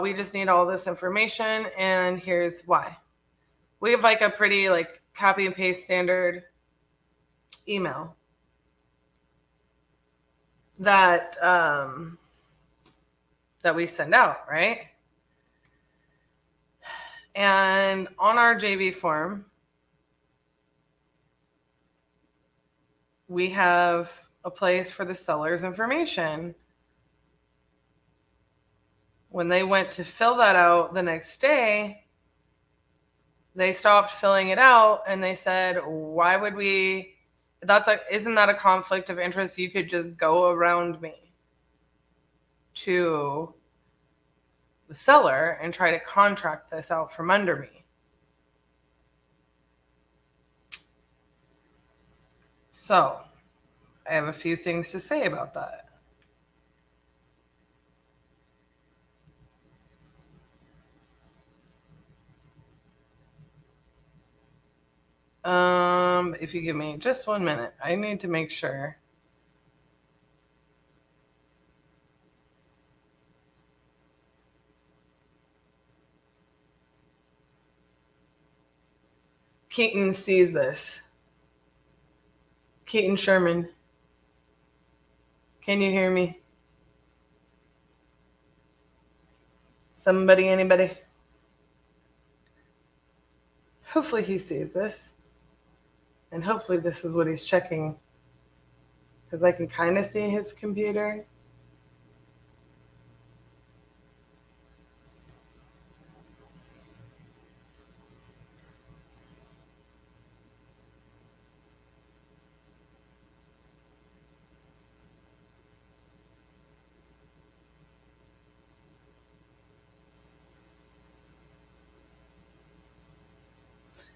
We just need all this information, and here's why. We have like a pretty like copy and paste standard email that that we send out, right? And on our JV form, we have a place for the seller's information. When they went to fill that out the next day, they stopped filling it out and they said, why would we, isn't that a conflict of interest? You could just go around me to the seller and try to contract this out from under me. So I have a few things to say about that. If you give me just 1 minute, I need to make sure. Keaton sees this. Keaton Sherman. Can you hear me? Somebody, anybody? Hopefully he sees this. And hopefully this is what he's checking. Because I can kind of see his computer.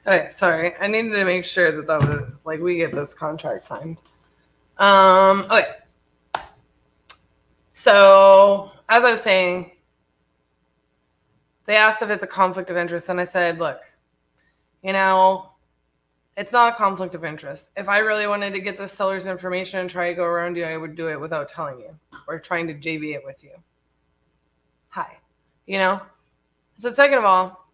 Okay, sorry. I needed to make sure that was like we get this contract signed. Okay. So as I was saying, they asked if it's a conflict of interest, and I said, look, you know, it's not a conflict of interest. If I really wanted to get the seller's information and try to go around you, I would do it without telling you or trying to JV it with you. Hi. You know? So second of all,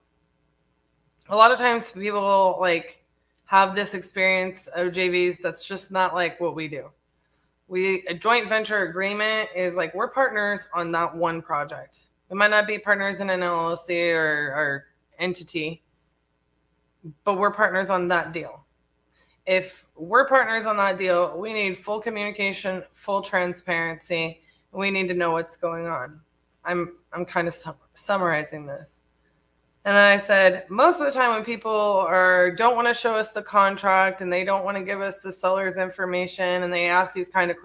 a lot of times people like have this experience of JVs that's just not like what we do. A joint venture agreement is like we're partners on that one project. We might not be partners in an LLC or entity, but we're partners on that deal. If we're partners on that deal, we need full communication, full transparency. We need to know what's going on. I'm kind of summarizing this. And then I said, most of the time when people don't want to show us the contract and they don't want to give us the seller's information and they ask these kind of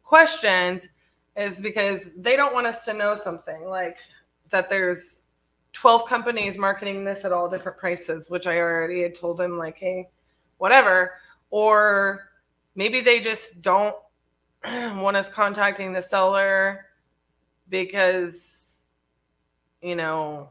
questions is because they don't want us to know something like that there's 12 companies marketing this at all different prices, which I already had told them like, hey, whatever. Or maybe they just don't want us contacting the seller because, you know,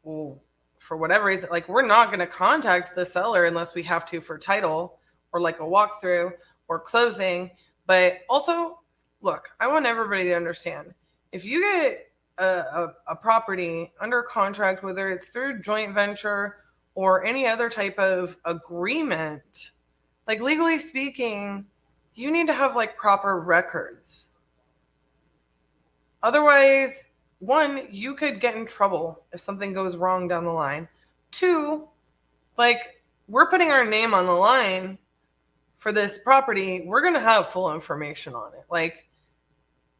well, for whatever reason, like we're not going to contact the seller unless we have to for title or like a walkthrough or closing. But also, look, I want everybody to understand, if you get a property under contract, whether it's through joint venture or any other type of agreement, like legally speaking, you need to have like proper records. Otherwise, one, you could get in trouble if something goes wrong down the line. Two, Like, we're putting our name on the line for this property. We're going to have full information on it. Like,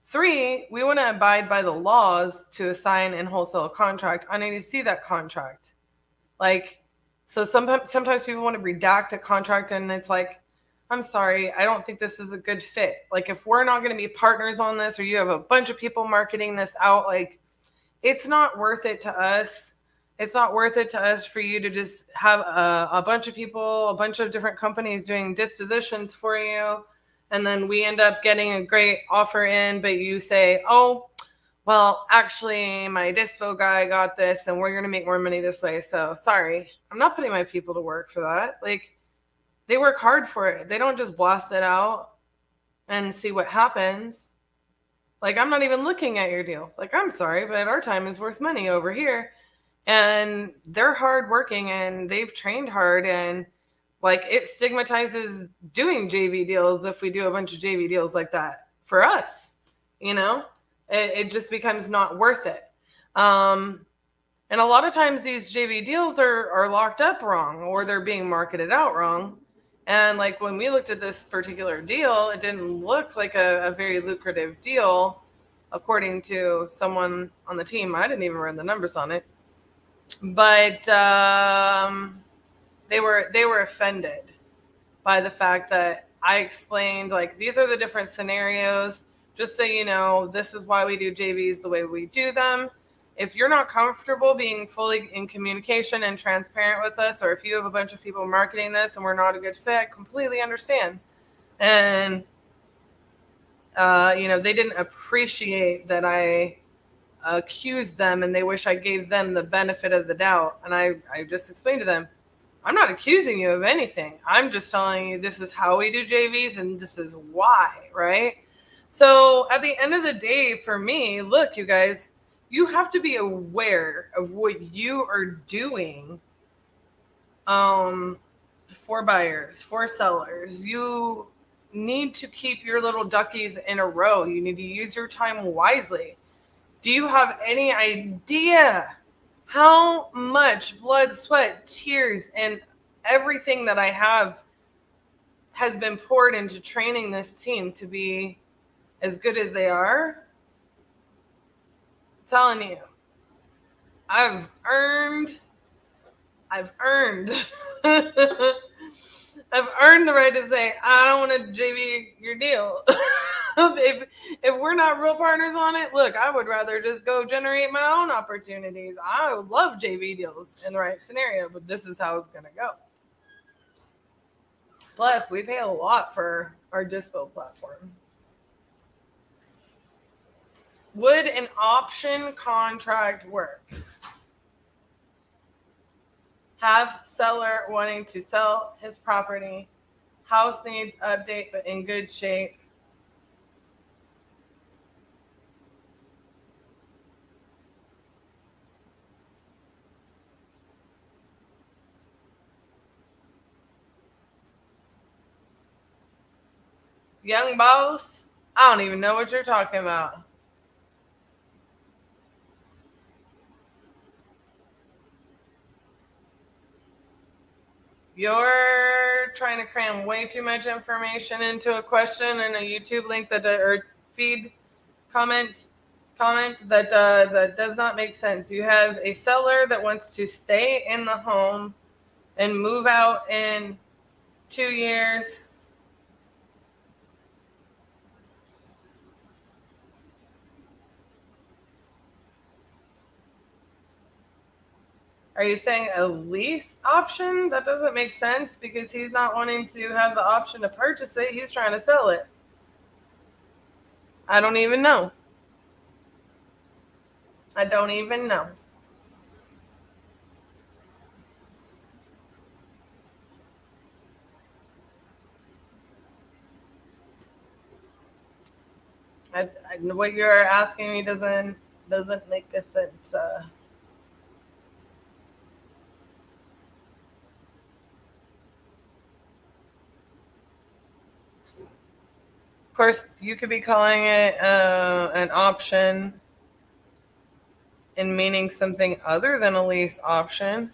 3, we want to abide by the laws to assign and wholesale a contract. I need to see that contract. Like, so sometimes people want to redact a contract, and it's like, I'm sorry, I don't think this is a good fit. Like, if we're not going to be partners on this, or you have a bunch of people marketing this out, like, it's not worth it to us. It's not worth it to us for you to just have a bunch of people, a bunch of different companies doing dispositions for you. And then we end up getting a great offer in, but you say, oh, well, actually, my dispo guy got this, and we're going to make more money this way. So sorry, I'm not putting my people to work for that. Like, they work hard for it. They don't just blast it out and see what happens. Like, I'm not even looking at your deal. Like, I'm sorry, but our time is worth money over here. And they're hardworking, and they've trained hard, and like, it stigmatizes doing JV deals if we do a bunch of JV deals like that for us, you know? It just becomes not worth it. And a lot of times these JV deals are locked up wrong, or they're being marketed out wrong. And like, when we looked at this particular deal, it didn't look like a very lucrative deal, according to someone on the team. I didn't even run the numbers on it. But they were offended by the fact that I explained, like, these are the different scenarios. Just so you know, this is why we do JVs the way we do them. If you're not comfortable being fully in communication and transparent with us, or if you have a bunch of people marketing this and we're not a good fit, completely understand. And, they didn't appreciate that I accused them, and they wish I gave them the benefit of the doubt. And I just explained to them, I'm not accusing you of anything. I'm just telling you this is how we do JVs, and this is why, right? So at the end of the day, for me, look, you guys, you have to be aware of what you are doing for buyers, for sellers. You need to keep your little duckies in a row. You need to use your time wisely. Do you have any idea how much blood, sweat, tears, and everything that I have has been poured into training this team to be as good as they are? I'm telling you, I've earned I've earned the right to say, I don't want to JV your deal. if we're not real partners on it, look, I would rather just go generate my own opportunities. I would love JV deals in the right scenario, but this is how it's going to go. Plus, we pay a lot for our dispo platform. Would an option contract work? Have seller wanting to sell his property. House needs update, but in good shape. Young boss? I don't even know what you're talking about. You're trying to cram way too much information into a question and a YouTube link or feed comment that does not make sense. You have a seller that wants to stay in the home and move out in 2 years. Are you saying a lease option? That doesn't make sense because he's not wanting to have the option to purchase it. He's trying to sell it. I don't even know. I don't even know. What you're asking me doesn't make a sense. Of course, you could be calling it an option and meaning something other than a lease option.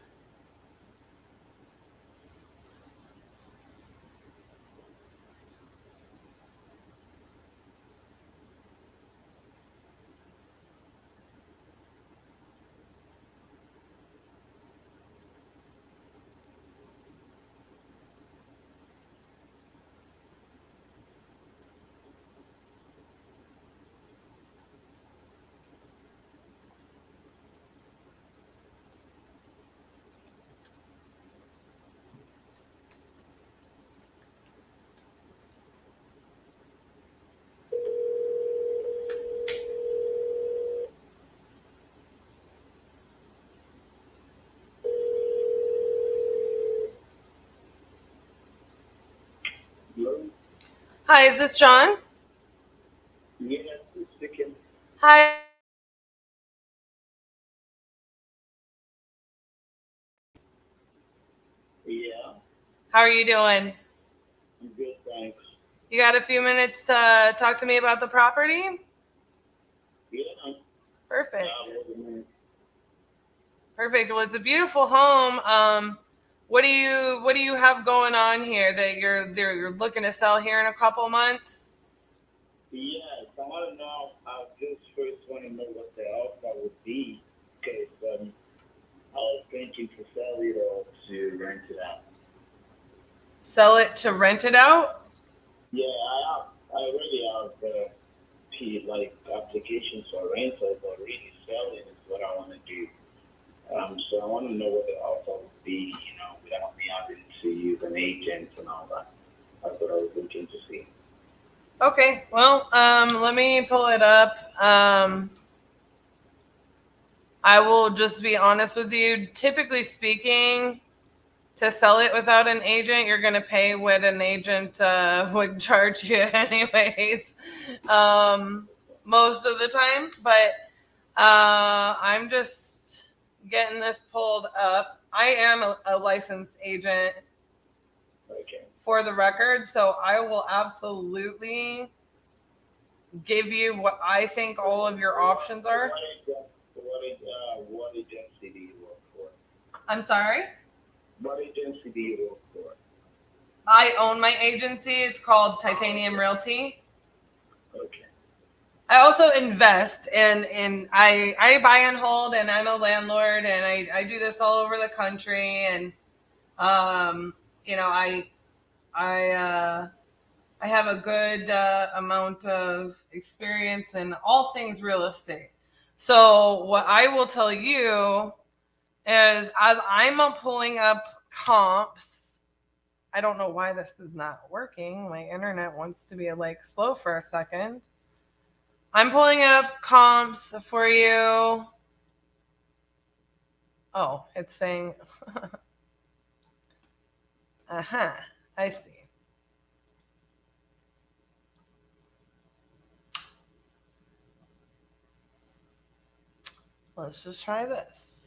Hi, is this John? Yes, speaking. Hi. Yeah, How are you doing? I'm good, thanks. You got a few minutes to talk to me about the property? Yeah. Perfect. Uh, Perfect. Well, it's a beautiful home. What do you have going on here that you're looking to sell here in a couple months? Yes, I want to know. I just first want to know what the offer would be, because I was thinking to sell it or to rent it out. Sell it to rent it out? Yeah, I already have like applications for rental, but really selling is what I want to do. So I want to know what the offer would be, without me having to use an agent and all that. That's what I was looking to see. Okay. Well, let me pull it up. I will just be honest with you. Typically speaking, to sell it without an agent, you're going to pay what an agent would charge you anyways, most of the time. But I'm just getting this pulled up. I am a licensed agent for the record, so I will absolutely give you what I think all of your options are. What agency do you work for? I'm sorry? What agency do you work for? I own my agency. It's called Titanium Realty. Okay. I also invest and I buy and hold, and I'm a landlord, and I do this all over the country, and I have a good amount of experience in all things real estate. So what I will tell you is, as I'm pulling up comps, I don't know why this is not working. My internet wants to be like slow for a second. I'm pulling up comps for you. Oh, it's saying, I see. Let's just try this.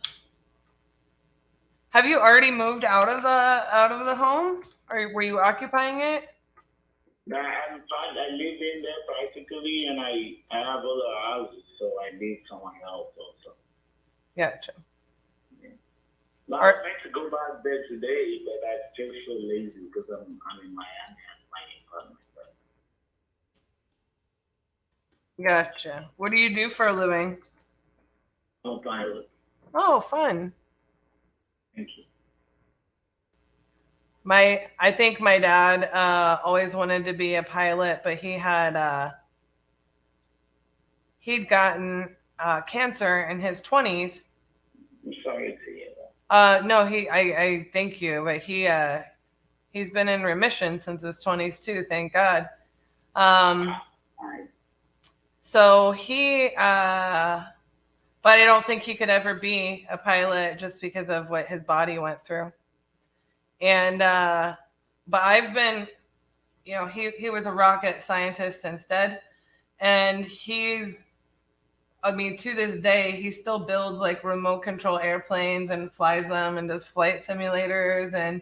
Have you already moved out of the home, or were you occupying it? No, I live in there practically, and I have other houses, so I need someone else also. Gotcha. I was meant to go back there today, but I just so lazy because I'm in Miami at my apartment. Gotcha. What do you do for a living? I'm pilot. Oh, fun. Thank you. I think my dad always wanted to be a pilot, but he'd gotten cancer in his 20s. I'm sorry to hear that. No, I thank you, but he's been in remission since his 20s too, thank God. So but I don't think he could ever be a pilot just because of what his body went through. And but I've been, he was a rocket scientist instead, and to this day, he still builds like remote control airplanes and flies them and does flight simulators. And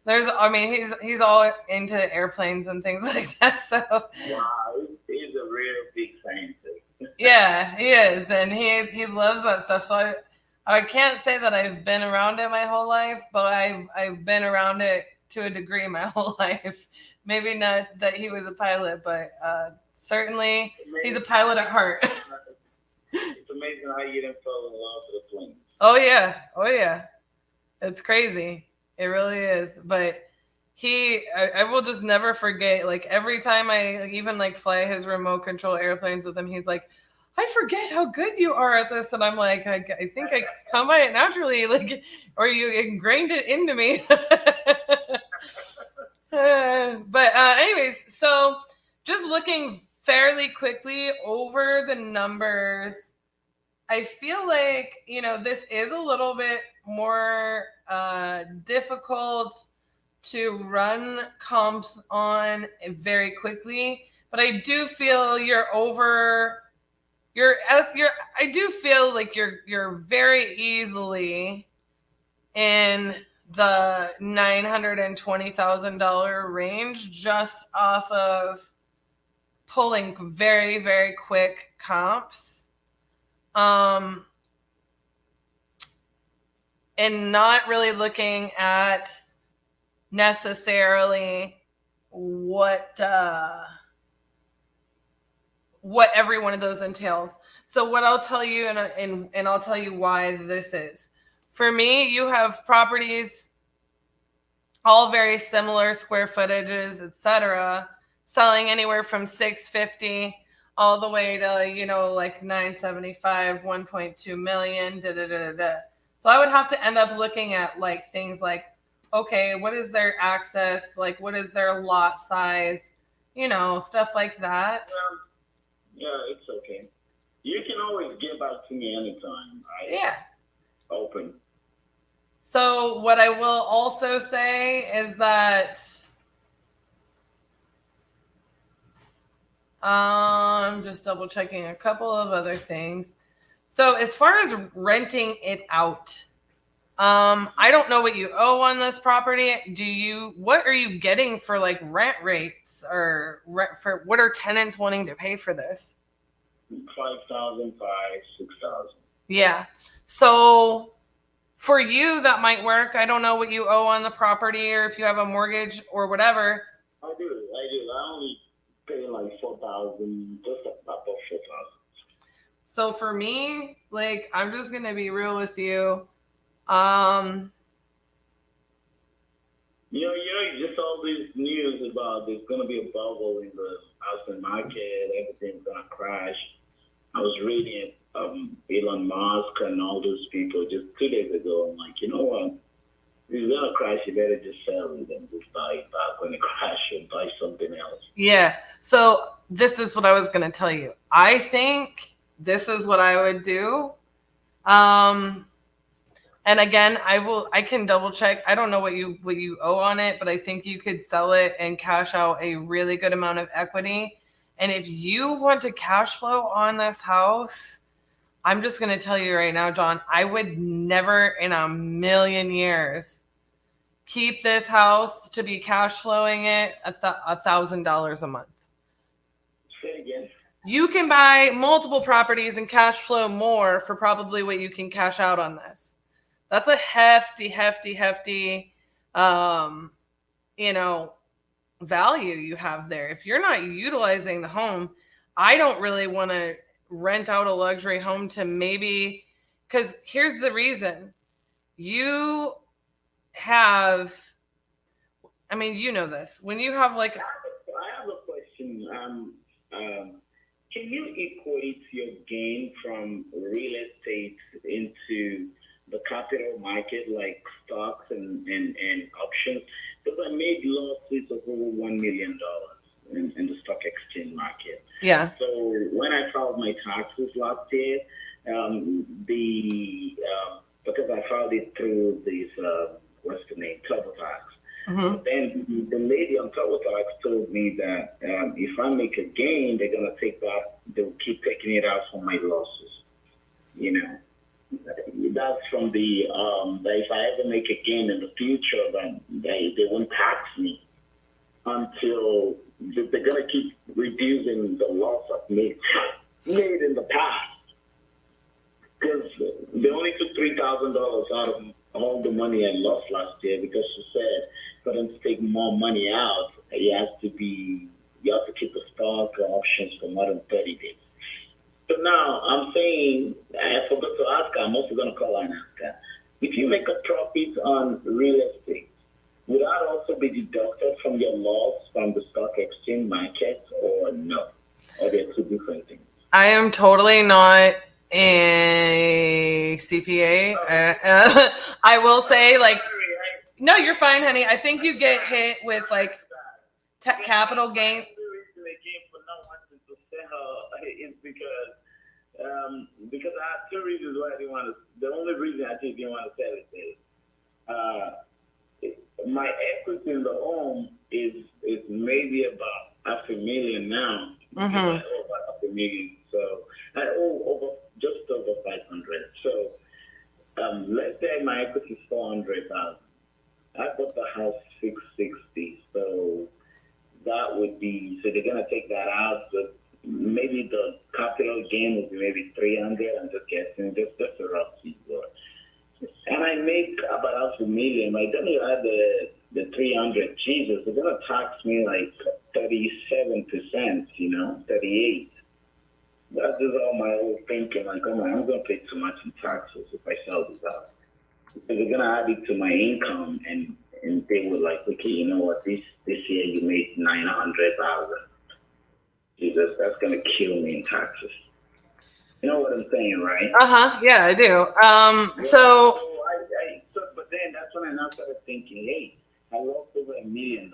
he's all into airplanes and things like that. So wow, he's a real big scientist. Yeah, he is, and he loves that stuff. So I can't say that I've been around it my whole life, but I've been around it to a degree my whole life. Maybe not that he was a pilot, but certainly he's a pilot at heart. It's amazing how you didn't fall in love with the plane. Oh yeah, it's crazy. It really is. But I will just never forget. Like every time I even like fly his remote control airplanes with him, he's like, I forget how good you are at this, and I'm like, I think I come by it naturally, like, or you ingrained it into me. But anyways, so just looking fairly quickly over the numbers, I feel like, this is a little bit more difficult to run comps on very quickly, but I do feel I do feel like you're very easily in the $920,000 range just off of pulling very, very quick comps. And not really looking at necessarily what every one of those entails. So what I'll tell you, and I'll tell you why this is. For me, you have properties, all very similar square footages, etc., selling anywhere from $650 all the way to, you know, like $975, $1.2 million, da da da da. So I would have to end up looking at like things like, okay, what is their access? Like, what is their lot size? You know, stuff like that. Yeah, it's okay. You can always get back to me anytime. Yeah. Open. So what I will also say is that I'm just double checking a couple of other things. So as far as renting it out, I don't know what you owe on this property. What are you getting for like rent rates, or for what are tenants wanting to pay for this? 5,000, 6,000. Yeah. So for you, that might work. I don't know what you owe on the property, or if you have a mortgage or whatever. I do. I only pay like 4,000, just about 4,000. So for me, like, I'm just gonna be real with you. You just all this news about there's gonna be a bubble in the housing market, everything's gonna crash. I was reading Elon Musk and all those people just 2 days ago. I'm like, you know what? If it's gonna crash, you better just sell it and just buy it back when it crashes and buy something else. Yeah. So this is what I was gonna tell you. I think this is what I would do. And again, I can double check. I don't know what you owe on it, but I think you could sell it and cash out a really good amount of equity. And if you want to cash flow on this house, I'm just going to tell you right now, John, I would never in a million years keep this house to be cash flowing it $1,000 a month. Say again. You can buy multiple properties and cash flow more for probably what you can cash out on this. That's a hefty, value you have there. If you're not utilizing the home, I don't really want to rent out a luxury home to maybe, because here's the reason. You have, you know this. When you have like... I have a question. Can you equate your gain from real estate into the capital market, like stocks and options? Because I made losses of over $1 million in the stock exchange market. Yeah. So when I filed my taxes last year, because I filed it through this, what's the name, TurboTax. Mm-hmm. But then the lady on TurboTax told me that if I make a gain, they're gonna take that. They'll keep taking it out from my losses. You know, that's from the that if I ever make a gain in the future, then they won't tax me until they're gonna keep reducing the loss I've made in the past. Because they only took $3,000 out of all the money I lost last year, because she said for them to take more money out, you have to keep the stock options for more than 30 days. So now I'm saying, I forgot to ask her, I'm also going to call her and ask her, if you make a profit on real estate, would that also be deducted from your loss from the stock exchange market, or no? Or they're two different things? I am totally not a CPA. I will say, like, no, you're fine, honey. I think you get hit with like capital gain. Is because I have two reasons why I didn't want to. The only reason I didn't want to sell it is my equity in the home is maybe about $500,000 now. Mm-hmm. I owe about $500,000, so I owe just over 500. So let's say my equity is 400,000. I bought the house 660, so that would be, so they're gonna take that out. But maybe the capital gain would be maybe 300. I'm just guessing, just a rough figure. And I make about $500,000. I don't even have the 300. Jesus, they're gonna tax me like 37%. 38. That is all my old thinking. Like, oh man, I'm gonna pay too much in taxes if I sell this house. Because they're gonna add it to my income, and they were like, okay, you know what? This year you made 900,000. Jesus, that's gonna kill me in taxes. You know what I'm saying, right? Yeah, I do. But then that's when I now started thinking, hey, I lost over $1 million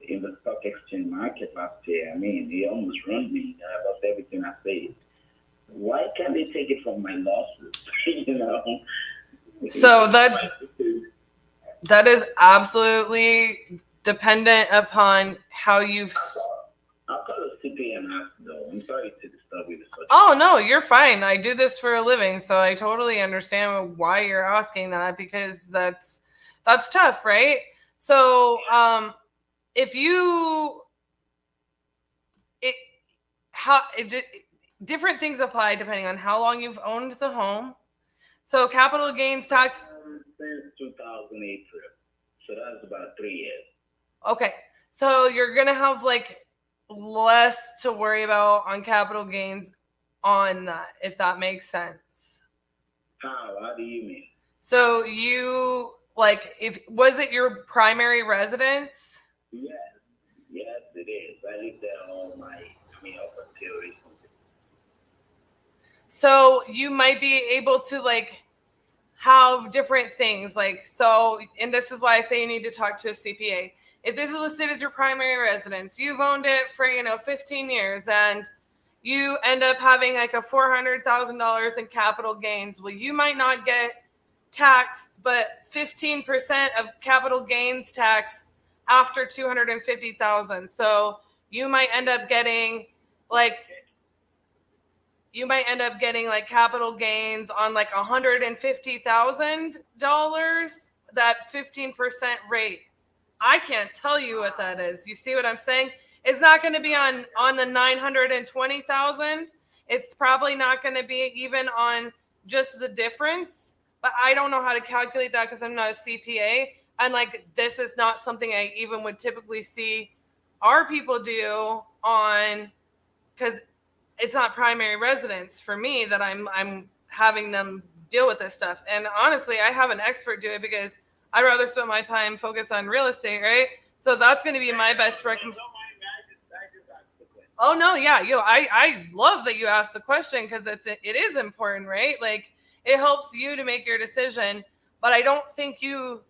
in the stock exchange market last year. I mean, they almost ruined me. I lost everything I saved. Why can't they take it from my losses? So that is absolutely dependent upon how you've. I'll call a CPA and ask though. I'm sorry to disturb you. Oh no, you're fine. I do this for a living, so I totally understand why you're asking that, because that's tough, right? So different things apply depending on how long you've owned the home. So capital gains tax since 2008, so that's about 3 years. Okay, so you're gonna have like less to worry about on capital gains on that, if that makes sense. How do you mean? So you was it your primary residence? Yes, it is. I lived there up until recently. So you might be able to have different things and this is why I say you need to talk to a CPA. If this is listed as your primary residence, you've owned it for 15 years, and you end up having a $400,000 in capital gains. Well, you might not get taxed, but 15% of capital gains tax after $250,000. So you might end up getting capital gains on $150,000, that 15% rate. I can't tell you what that is. You see what I'm saying? It's not going to be on the 920,000. It's probably not going to be even on just the difference, but I don't know how to calculate that because I'm not a CPA. And this is not something I even would typically see our people do because it's not primary residence for me that I'm having them deal with this stuff. And honestly, I have an expert do it because I'd rather spend my time focused on real estate, right? So that's going to be my best recommendation. Oh no, yeah, I love that you asked the question because it is important, right? It helps you to make your decision. But I don't think you,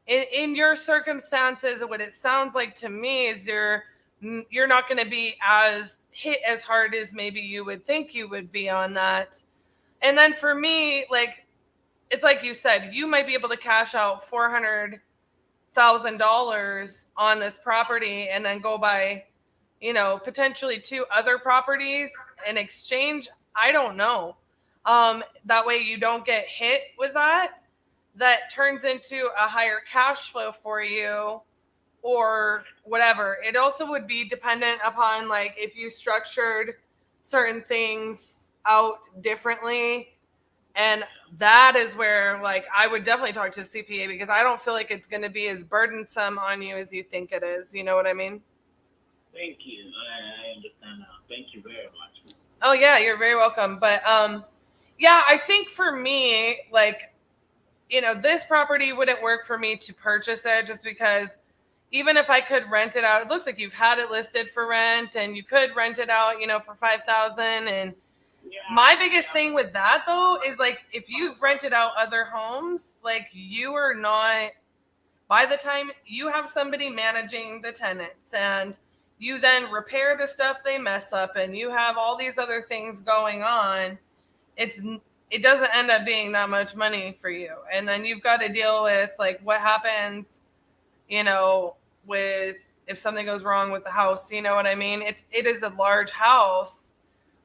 in your circumstances, what it sounds like to me is you're not going to be as hit as hard as maybe you would think you would be on that. And then for me, it's like you said, you might be able to cash out $400,000 on this property and then go buy, potentially 2 other properties in exchange. I don't know. That way you don't get hit with that. That turns into a higher cash flow for you or whatever. It also would be dependent upon if you structured certain things out differently. And that is where I would definitely talk to a CPA because I don't feel like it's going to be as burdensome on you as you think it is. You know what I mean? Thank you. I understand now. Thank you very much. Oh yeah, you're very welcome. But yeah, I think for me, this property wouldn't work for me to purchase it just because even if I could rent it out, it looks like you've had it listed for rent and you could rent it out, for $5,000. And my biggest thing with that though is if you've rented out other homes, you are not, by the time you have somebody managing the tenants and you then repair the stuff they mess up and you have all these other things going on, it doesn't end up being that much money for you. And then you've got to deal with what happens with if something goes wrong with the house, you know what I mean? It is a large house.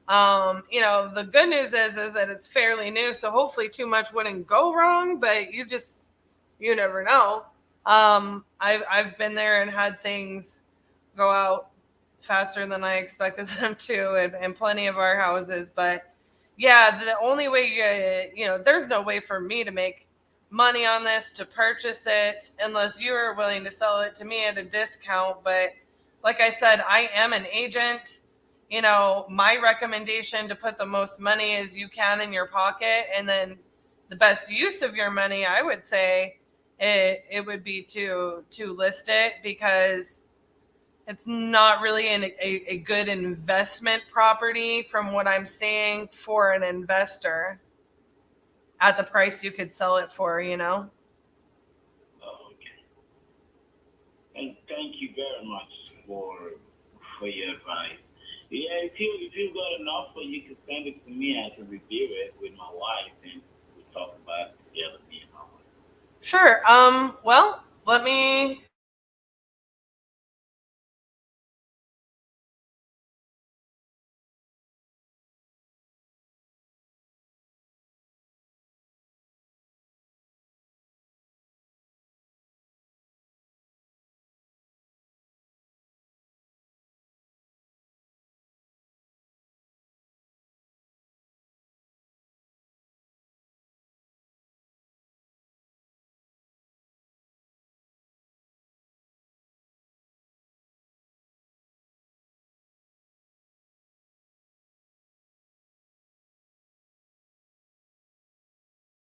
The good news is that it's fairly new, so hopefully too much wouldn't go wrong, but you never know. I've been there and had things go out faster than I expected them to in plenty of our houses. But yeah, the only way there's no way for me to make money on this, to purchase it, unless you are willing to sell it to me at a discount. But like I said, I am an agent. My recommendation to put the most money as you can in your pocket, and then the best use of your money, I would say it would be to list it, because it's not really a good investment property from what I'm seeing for an investor at the price you could sell it for, Okay. And thank you very much for your advice. Yeah, if you got an offer, you can send it to me. I can review it with my wife, and we talk about it together, me and my wife. Sure. Well, let me.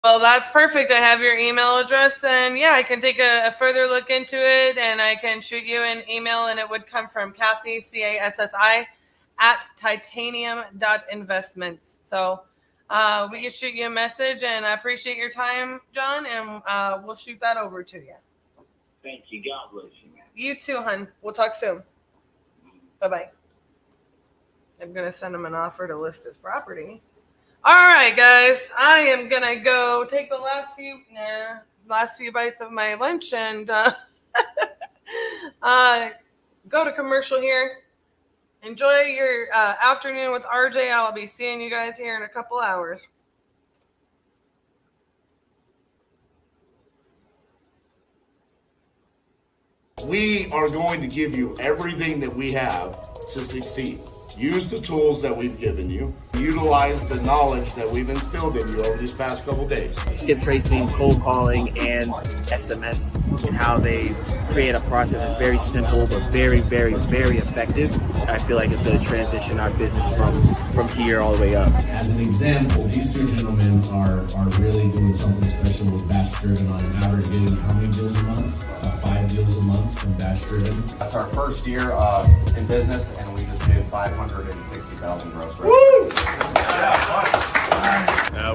Well, that's perfect. I have your email address, and yeah, I can take a further look into it, and I can shoot you an email, and it would come from Cassi, Cassi, at titanium.investments. So we can shoot you a message, and I appreciate your time, John, and we'll shoot that over to you. Thank you. God bless you, man. You too, hun. We'll talk soon. Bye-bye. I'm going to send him an offer to list his property. All right, guys, I am going to go take the last few bites of my lunch and go to commercial here. Enjoy your afternoon with RJ. I'll be seeing you guys here in a couple hours. We are going to give you everything that we have to succeed. Use the tools that we've given you. Utilize the knowledge that we've instilled in you over these past couple days. Skip tracing, cold calling, and SMS, and how they create a process that's very simple but very, very, very effective. I feel like it's going to transition our business from here all the way up. As an example, these two gentlemen are really doing something special with Batch Driven, on average getting how many deals a month? 5 deals a month from Batch Driven. That's our first year in business, and we just did 560,000 gross revenue. Woo!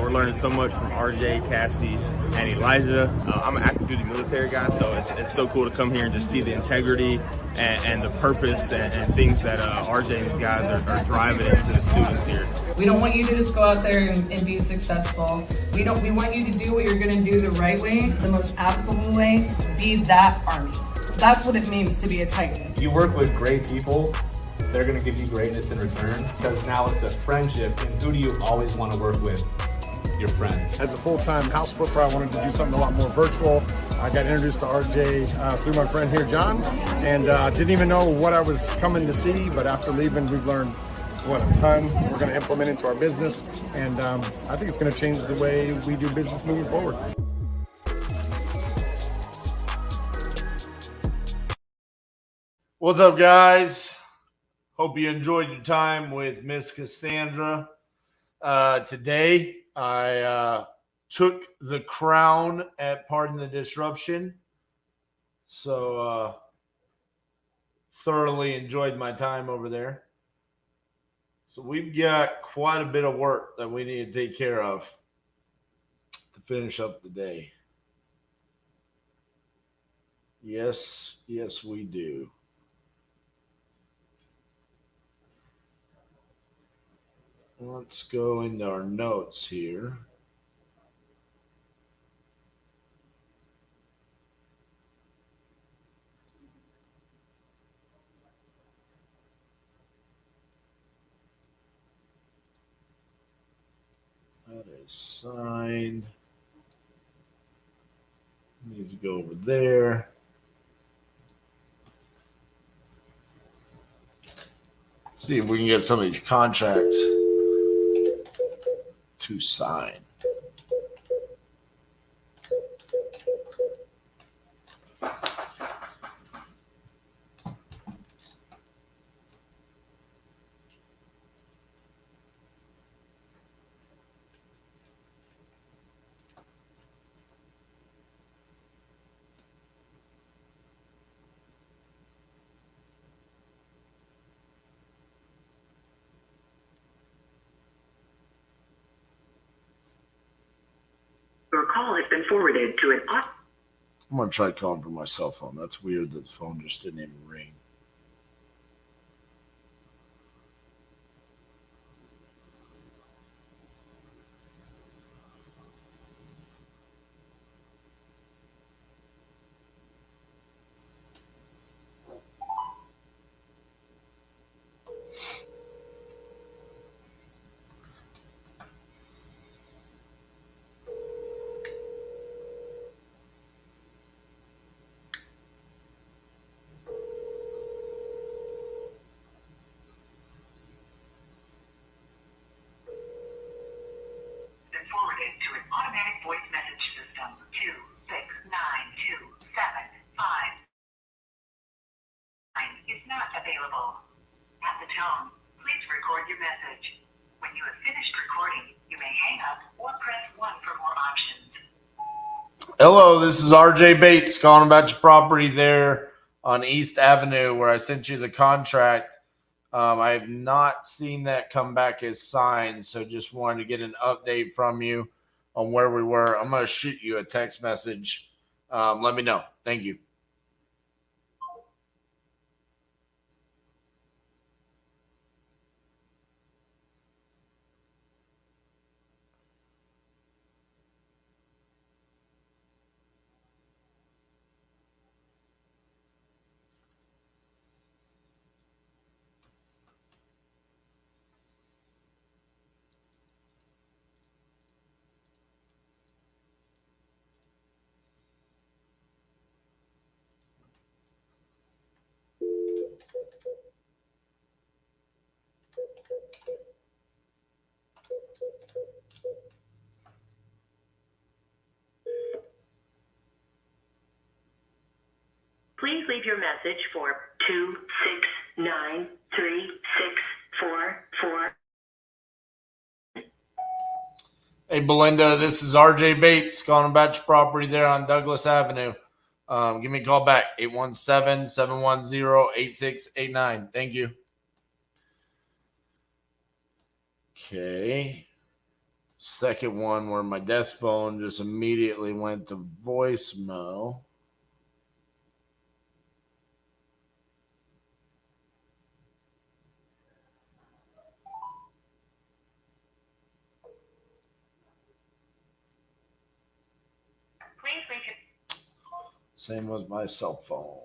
We're learning so much from RJ, Cassie, and Elijah. I'm an active duty military guy, so it's so cool to come here and just see the integrity and the purpose and things that RJ and his guys are driving into the students here. We don't want you to just go out there and be successful. We want you to do what you're going to do the right way, the most applicable way. Be that Army. That's what it means to be a Titan. You work with great people. They're going to give you greatness in return, because now it's a friendship. And who do you always want to work with? Your friends. As a full-time house flipper, I wanted to do something a lot more virtual. I got introduced to RJ through my friend here, John, and didn't even know what I was coming to see, but after leaving, we've learned a ton we're going to implement into our business, and I think it's going to change the way we do business moving forward. What's up, guys? Hope you enjoyed your time with Miss Cassandra. Today, I took the crown at Pardon the Disruption. So, thoroughly enjoyed my time over there. So we've got quite a bit of work that we need to take care of to finish up the day. Yes, we do. Let's go into our notes here. Signed. Needs to go over there. See if we can get some of these contracts to sign. Your call has been forwarded to an I'm going to try calling from my cell phone. That's weird that the phone just didn't even ring. forwarded to an automatic voice message system. 2692755 is not available. At the tone, please record your message. When you have finished recording, you may hang up or press 1 for more options. Hello, this is RJ Bates calling about your property there on East Avenue where I sent you the contract. I have not seen that come back as signed, so just wanted to get an update from you on where we were. I'm going to shoot you a text message. Let me know. Thank you. Please leave your message for 2693644. Hey, Belinda, this is RJ Bates calling about your property there on Douglas Avenue. Give me a call back, 817-710-8689. Thank you. Okay. Second one where my desk phone just immediately went to voicemail. Same with my cell phone.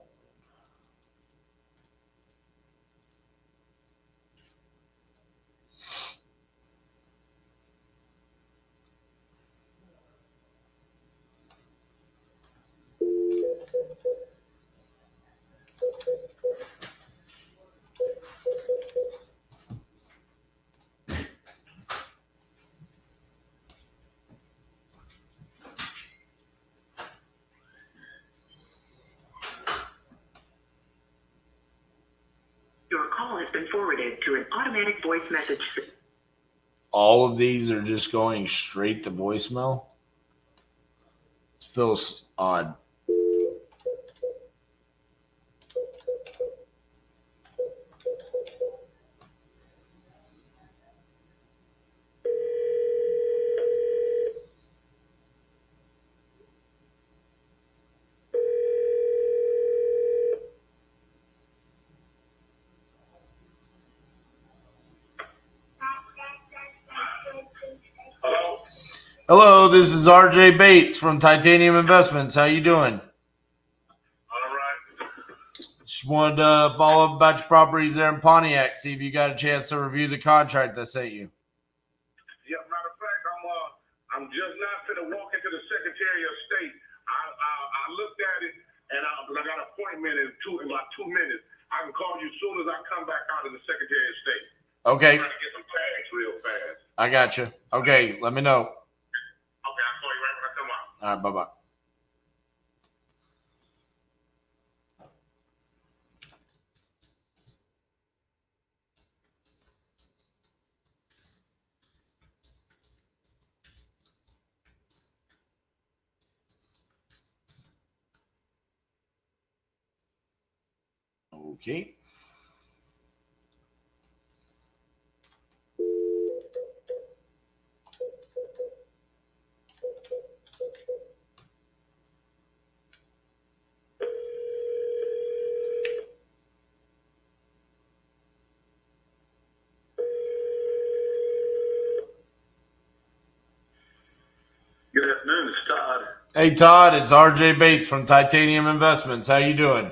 Your call has been forwarded to an automatic voice message system. All of these are just going straight to voicemail. It feels odd. Hello, this is RJ Bates from Titanium Investments. How you doing? All right. Just wanted to follow up about your properties there in Pontiac. See if you got a chance to review the contract I sent you. Yeah, matter of fact, I'm just not going to walk into the Secretary of State. I looked at it, and I got an appointment in about 2 minutes. I can call you as soon as I come back out of the Secretary of State. Okay. I'm trying to get some tags real fast. I got you. Okay, let me know. Okay, I'll call you right when I come out. All right, bye-bye. Okay. Good afternoon, it's Todd. Hey, Todd, it's RJ Bates from Titanium Investments. How you doing?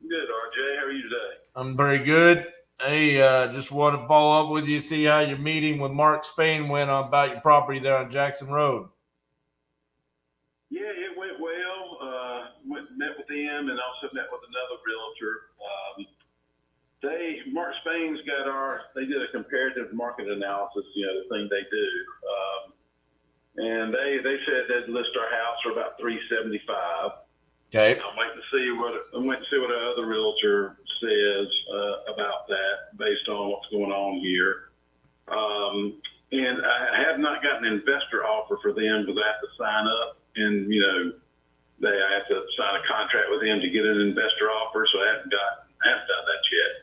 Good, RJ. How are you today? I'm very good. Hey, just want to follow up with you, see how your meeting with Mark Spain went about your property there on Jackson Road. Yeah, it went well. Met with them and also met with another realtor. Mark Spain's they did a comparative market analysis, the thing they do. And they said they'd list our house for about $375. Okay. I'm waiting to see what our other realtor says about that based on what's going on here. And I have not gotten an investor offer for them because I have to sign up and, I have to sign a contract with them to get an investor offer. So I haven't done that yet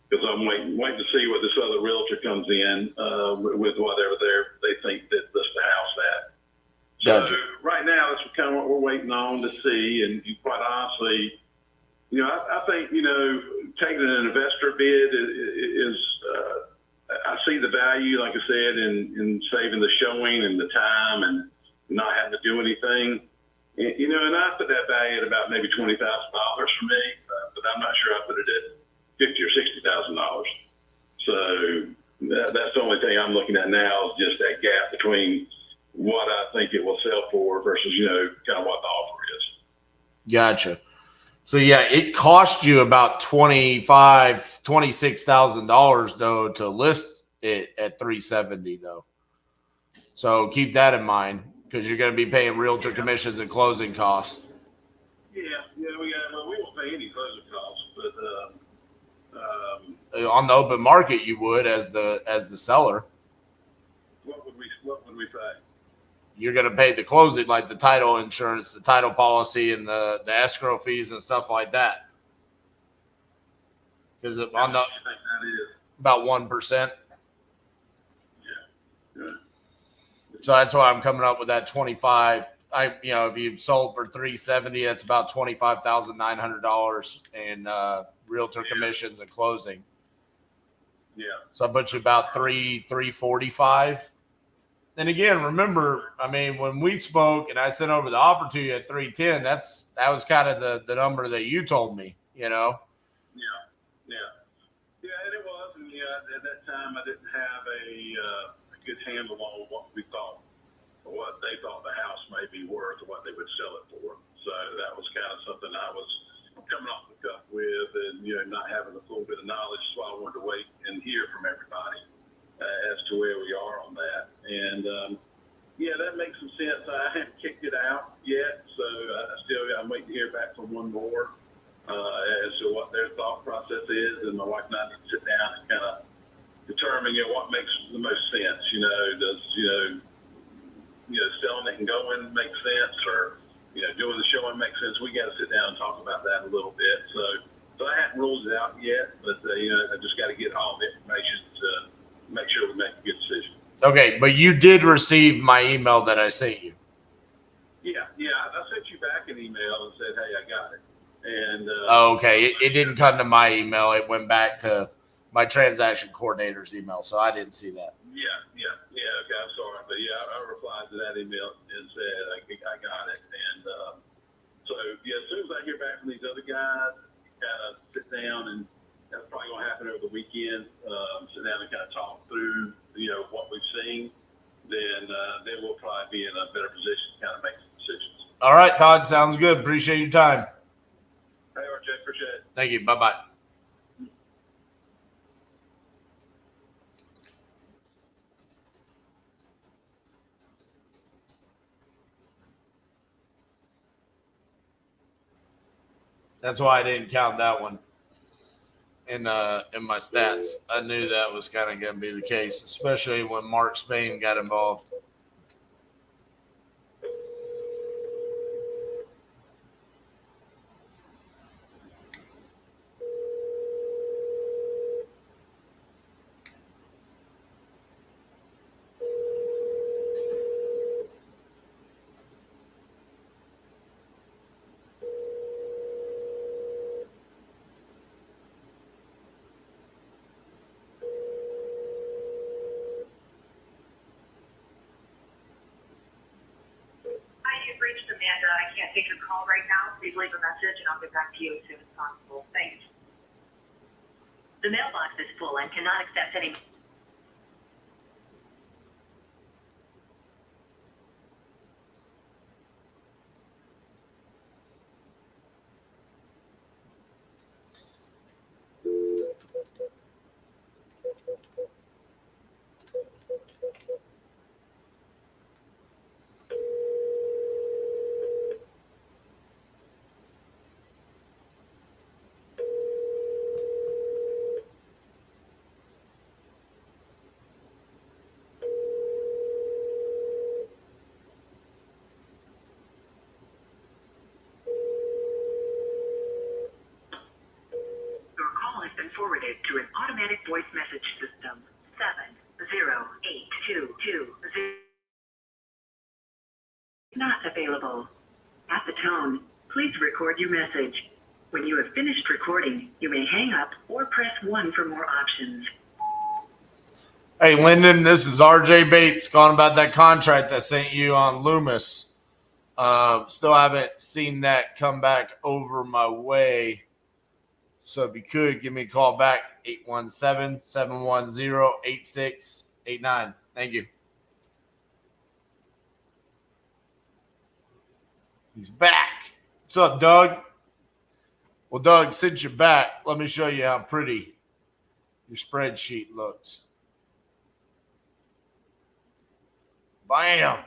because I'm waiting to see what this other realtor comes in with whatever they think that list the house at. So right now, that's kind of what we're waiting on to see. And quite honestly, I think, taking an investor bid is I see the value, like I said, in saving the showing and the time and not having to do anything. And I put that value at about maybe $20,000 for me, but I'm not sure I put it at $50,000 or $60,000. So that's the only thing I'm looking at now is just that gap between what I think it will sell for versus, kind of what the offer is. Gotcha. So yeah, it cost you about $26,000 though to list it at $370 though. So keep that in mind because you're going to be paying realtor commissions and closing costs. Yeah, we won't pay any closing costs, but on the open market you would as the seller. What would we pay? You're going to pay the closing, like the title insurance, the title policy, and the escrow fees and stuff like that. Because on the about 1%. Yeah. So that's why I'm coming up with that 25. If you sold for $370, that's about $25,900 in realtor commissions and closing. Yeah. So I put you about $345. And again, remember, when we spoke and I sent over the offer to you at $310, that was kind of the number that you told me, Yeah, and it was. And at that time, I didn't have a good handle on what we thought, or what they thought the house may be worth, or what they would sell it for. So that was kind of something I was coming off the cuff with, and not having a full bit of knowledge. So I wanted to wait and hear from everybody as to where we are on that. And that makes some sense. I haven't kicked it out yet, so I'm waiting to hear back from one more as to what their thought process is. And my wife and I need to sit down and kind of determine what makes the most sense. Does selling it and going make sense, or doing the showing make sense? We got to sit down and talk about that a little bit. So I haven't ruled it out yet, but I just got to get all the information to make sure we make a good decision. Okay, but you did receive my email that I sent you. Yeah, I sent you back an email and said, hey, I got it. And okay, it didn't come to my email. It went back to my transaction coordinator's email, so I didn't see that. Yeah. Okay, I'm sorry, but I replied to that email and said I got it. And so as soon as I hear back from these other guys, kind of sit down, and that's probably going to happen over the weekend. Sit down and kind of talk through what we've seen. Then we'll probably All right, Todd. Sounds good. Appreciate your time. Hey, RJ, appreciate it. Thank you. Bye-bye. That's why I didn't count that one in my stats. I knew that was kind of going to be the case, especially when Mark Spain got involved. Hi, you've reached Amanda. I can't take your call right now. Please leave a message and I'll get back to you as soon as possible. Thanks. The mailbox is full and cannot accept any. Your call has been forwarded to an automatic voice message system. 70822. Not available. At the tone, please record your message. When you have finished recording, you may hang up or press 1 for more options. Hey, Lyndon, this is RJ Bates calling about that contract I sent you on Loomis. Still haven't seen that come back over my way. So if you could, give me a call back, 817-710-8689. Thank you. He's back. What's up, Doug? Well, Doug, since you're back, let me show you how pretty your spreadsheet looks. Bam.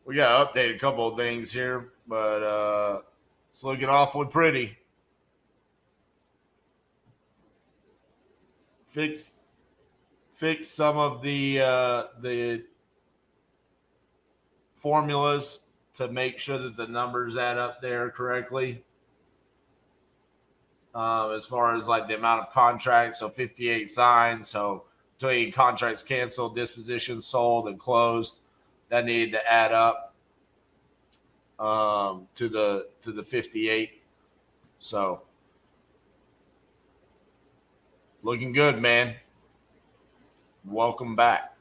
We got to update a couple of things here, but it's looking awfully pretty. Fix some of the formulas to make sure that the numbers add up there correctly. As far as like the amount of contracts, so 58 signed, so between contracts canceled, dispositions sold, and closed, that needed to add up to the 58. So looking good, man. Welcome back.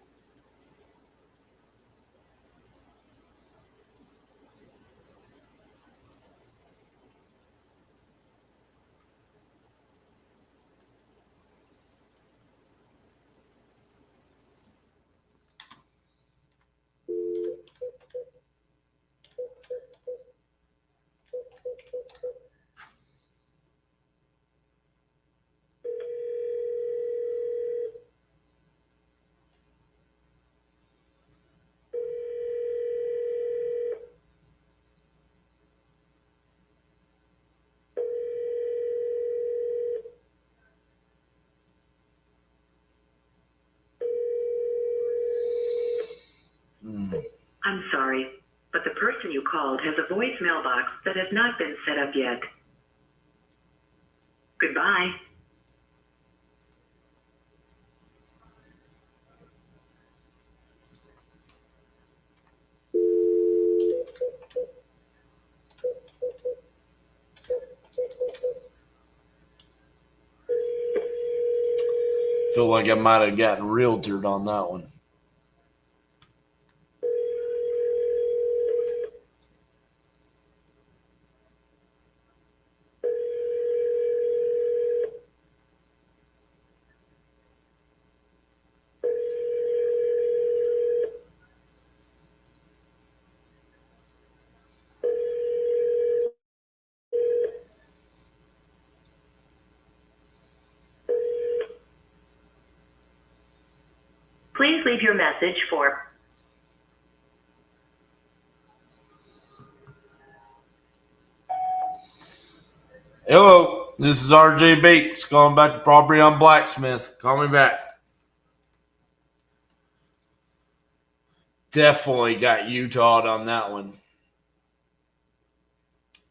I'm sorry, but the person you called has a voicemail box that has not been set up yet. Goodbye. Feel like I might have gotten realtored on that one. Please leave your message for Hello, this is RJ Bates calling back to property on Blacksmith. Call me back. Definitely got Utah'd on that one.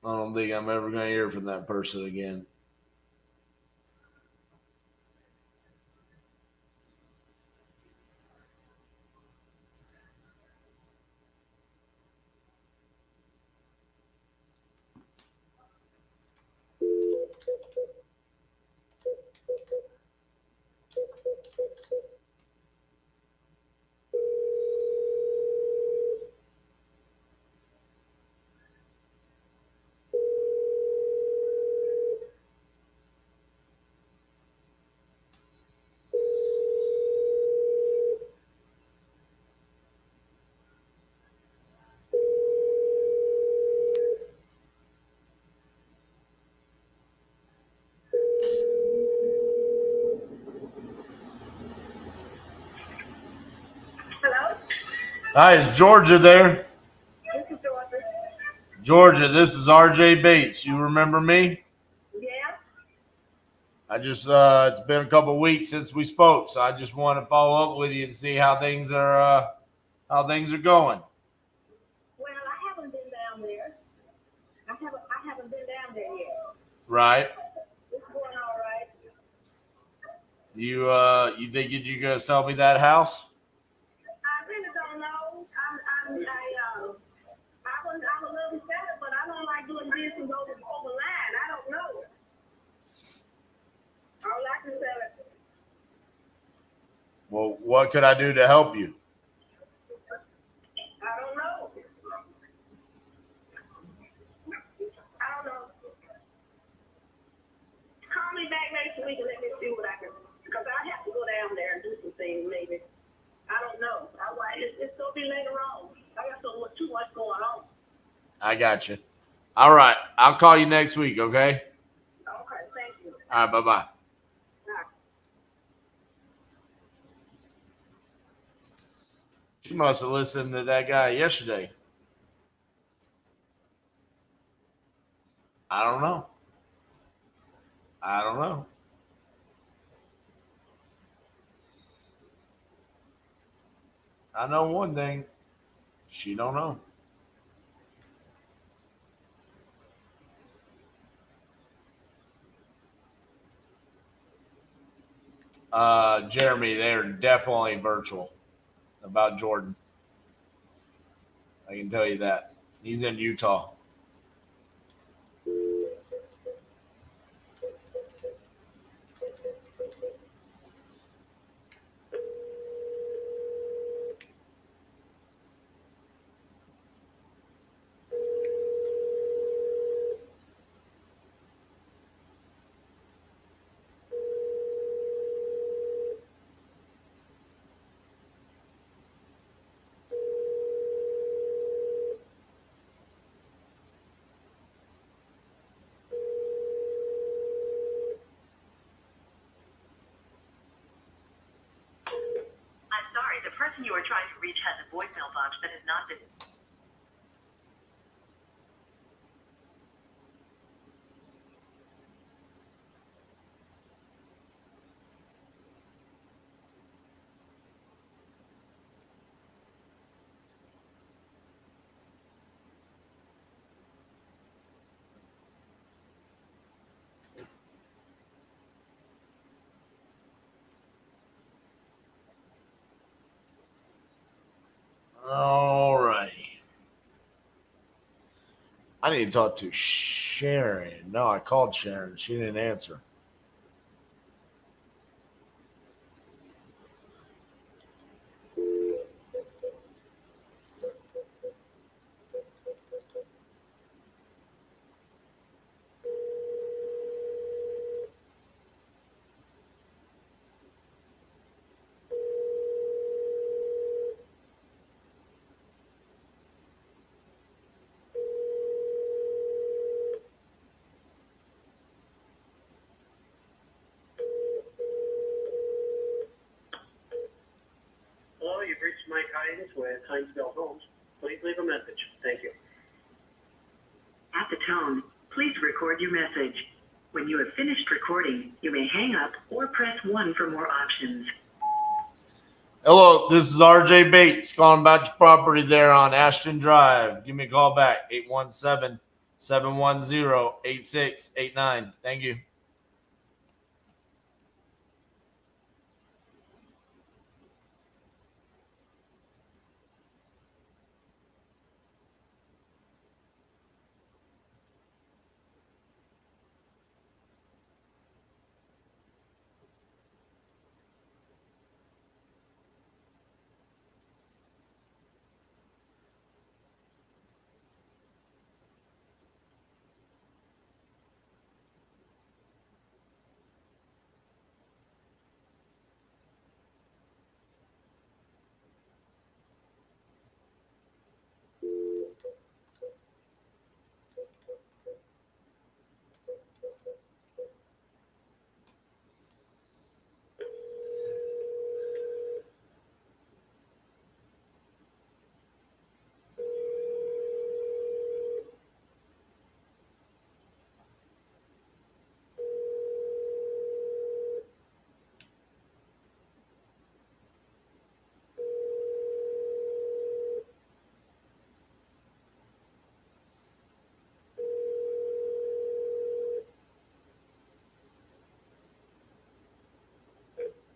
I don't think I'm ever going to hear from that person again. Hello? Hi, is Georgia there? This is Georgia. Georgia, this is RJ Bates. You remember me? Yeah? I just it's been a couple weeks since we spoke, so I just want to follow up with you and see how things are going. Well, I haven't been down there. I haven't been down there yet. Right. It's going all right. You think you're gonna sell me that house? I really don't know. I would love to sell it, but I don't like doing business over the line. I don't know. All I can sell it. Well, what could I do to help you? I don't know. I don't know. Call me back next week and let me see what I can, because I have to go down there and do some things maybe. I don't know. It's going to be later on. I got too much going on. I got you. All right, I'll call you next week. Okay. Okay, thank you. All right. Bye bye. She must have listened to that guy yesterday. I don't know. I know one thing. She don't know. Jeremy, they're definitely virtual about Jordan. I can tell you that. He's in Utah. I'm sorry, the person you are trying to reach has a voicemail box that has not been. All righty. I need to talk to Sharon. No, I called Sharon. She didn't answer. at Hinesville Homes, please leave a message. Thank you. At the tone, please record your message. When you have finished recording, you may hang up or press 1 for more options. Hello, this is RJ Bates calling about your property there on Ashton Drive. Give me a call back, 817-710-8689. Thank you.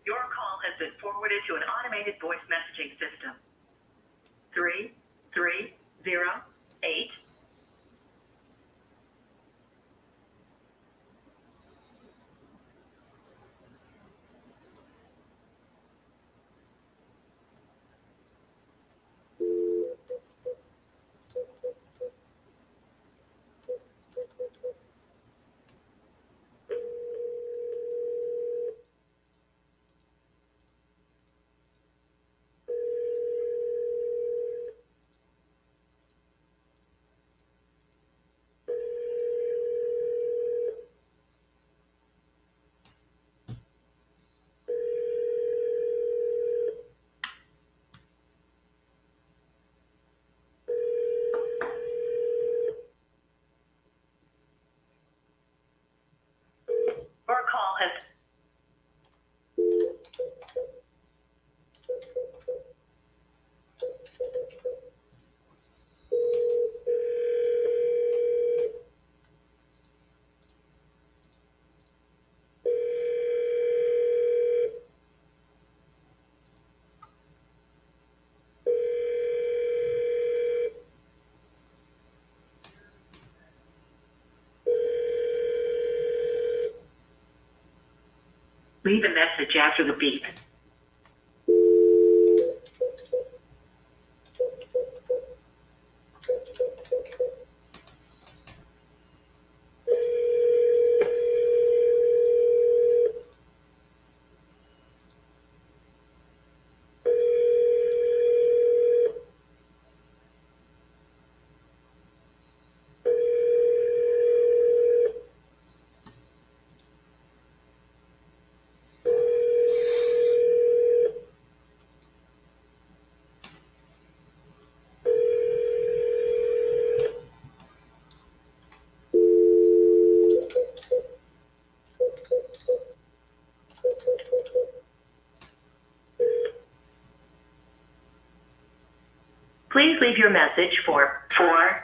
Your call has been forwarded to an automated voice messaging system. 3308. Your call has. Leave a message after the beep. Please leave your message for 4.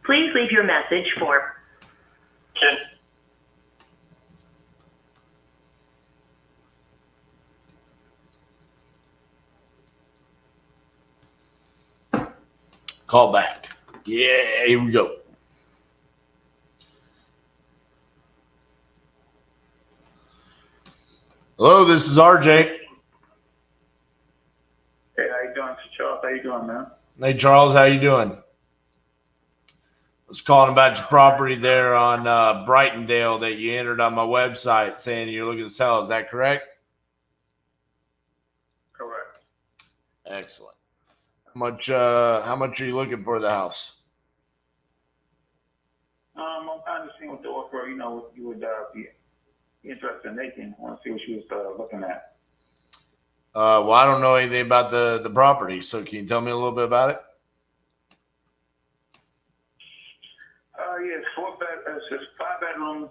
Please leave your message for 10. Call back. Yeah, here we go. Hello, this is RJ. Hey, how you doing, Charles? How you doing, man? Hey, Charles, how you doing? I was calling about your property there on Brightondale that you entered on my website saying you're looking to sell. Is that correct? Correct. Excellent. How much are you looking for the house? I'm kind of seeing what the offer, what you would be interested in making. I want to see what she was looking at. Well, I don't know anything about the property, so can you tell me a little bit about it? Yeah, it's just 5 bedrooms,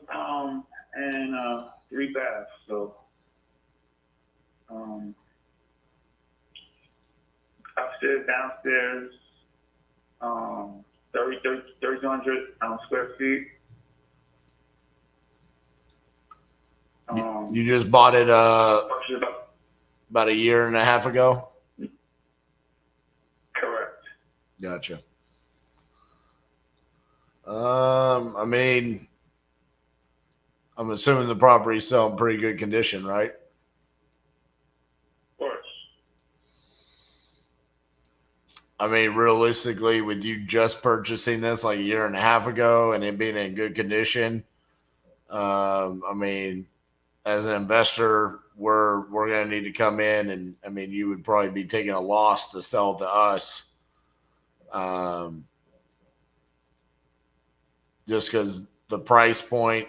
and 3 baths. So, upstairs, downstairs, 3,200 square feet. You just bought it about a year and a half ago? Correct. Gotcha. I mean, I'm assuming the property's still in pretty good condition, right? Of course. I mean, realistically, with you just purchasing this like a year and a half ago and it being in good condition, I mean, as an investor, we're going to need to come in, and I mean, you would probably be taking a loss to sell to us. Just because the price point,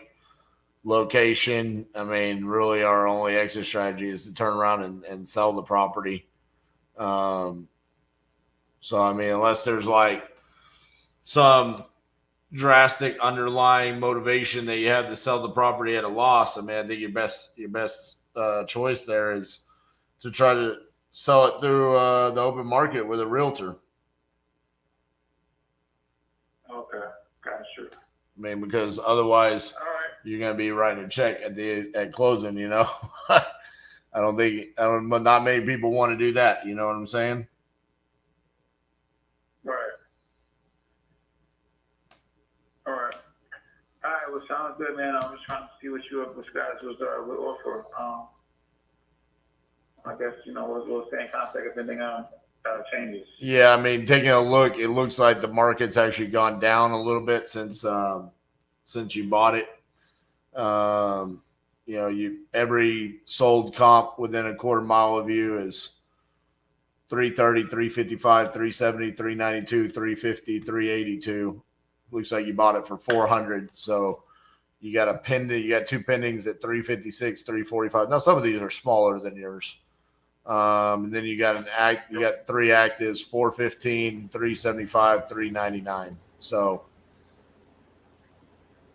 location, I mean, really our only exit strategy is to turn around and sell the property. So, I mean, unless there's like some drastic underlying motivation that you have to sell the property at a loss, I mean, I think your best choice there is to try to sell it through the open market with a realtor. Okay, gotcha. I mean, because otherwise you're going to be writing a check at closing, you know. Not many people want to do that. You know what I'm saying? Right. All right. All right. Well, sounds good, man. I'm just trying to see what guys would offer. I guess we'll stay in contact if anything changes. Yeah, I mean, taking a look, it looks like the market's actually gone down a little bit since you bought it. Every sold comp within a quarter mile of you is 330, 355, 370, 392, 350, 382. Looks like you bought it for 400. So you got a pending, you got 2 pendings at 356, 345. Now some of these are smaller than yours. And then you got 3 actives, 415, 375, 399. So,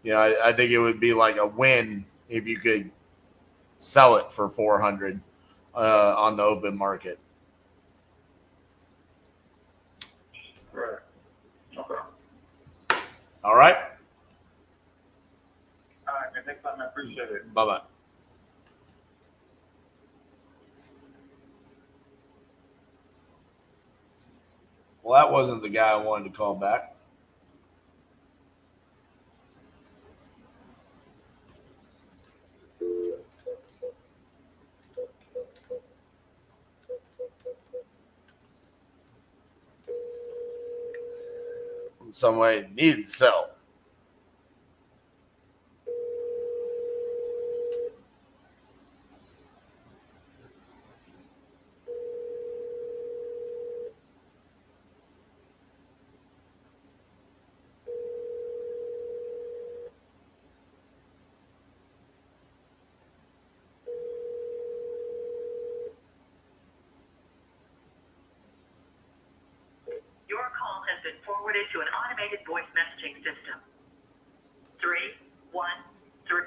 I think it would be like a win if you could sell it for 400 on the open market. Right. Okay. All right. All right, man. Thanks, man. I appreciate it. Bye-bye. Well, that wasn't the guy I wanted to call back. In some way, needed to sell. Your call has been forwarded to an automated voice messaging system. 313.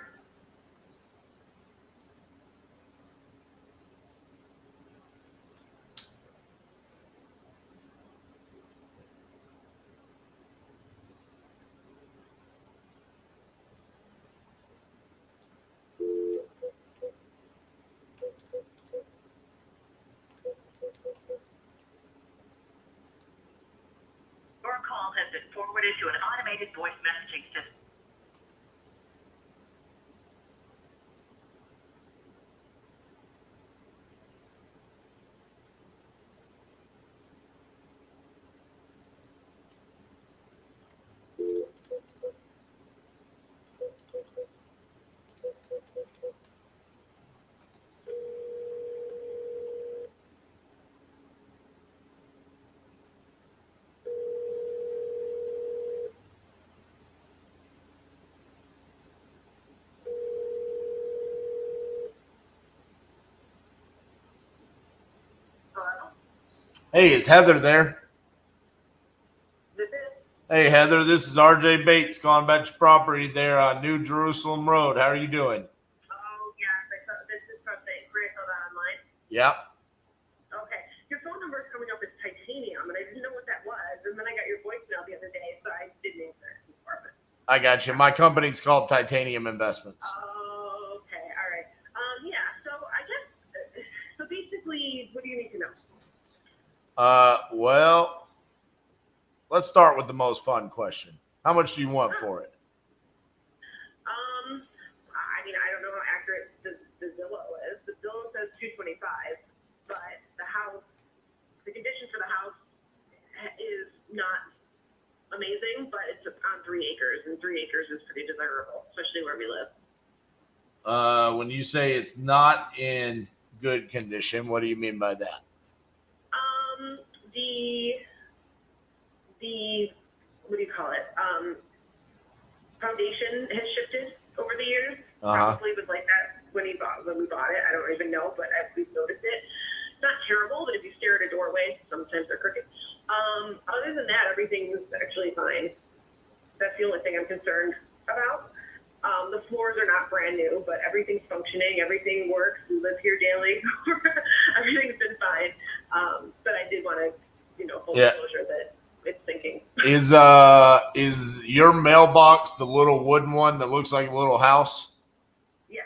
Your call has been forwarded to an automated voice messaging system. Hey, is Heather there? Hey, Heather, this is RJ Bates calling about your property there on New Jerusalem Road. How are you doing? Oh, yes, I saw this is from the inquiry. I saw that online. Yep. Okay. Your phone number is coming up as titanium, and I didn't know what that was. And then I got your voicemail the other day, so I didn't answer it before. I got you. My company's called Titanium Investments. Oh, okay. All right. Yeah, so I guess, so basically, what do you need to know? Well, let's start with the most fun question. How much do you want for it? I mean, I don't know how accurate the Zillow is. The Zillow says 225, but the condition for the house is not amazing, but it's on 3 acres, and 3 acres is pretty desirable, especially where we live. When you say it's not in good condition, what do you mean by that? The what do you call it? Foundation has shifted over the years. Probably was like that when we bought it. I don't even know, but we've noticed it. It's not terrible, but if you stare at a doorway, sometimes they're crooked. Other than that, everything's actually fine. That's the only thing I'm concerned about. The floors are not brand new, but everything's functioning. Everything works. We live here daily. Everything's been fine. But I did want to, full disclosure that it's sinking. Is your mailbox the little wooden one that looks like a little house? Yeah.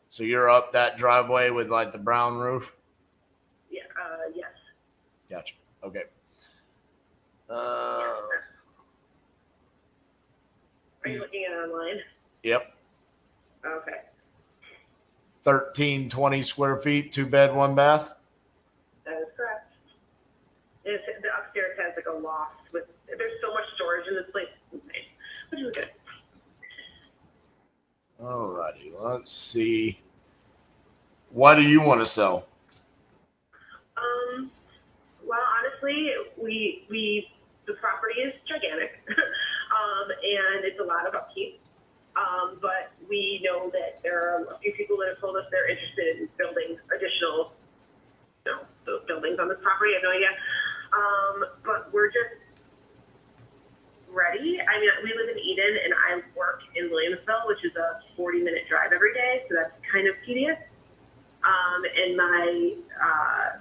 So you're up that driveway with like the brown roof? Yeah. Yes. Gotcha. Okay. Are you looking at it online? Yep. Okay. 1320 square feet, 2 bed, 1 bath. That is correct. The upstairs has like a loft there's so much storage in this place. Which is good. Alrighty, let's see. Why do you want to sell? Well, honestly, the property is gigantic, and it's a lot of upkeep. But we know that there are a few people that have told us they're interested in building additional, those buildings on this property. I have no idea. But we're just ready. I mean, we live in Eden, and I work in Williamsville, which is a 40-minute drive every day, so that's kind of tedious. And my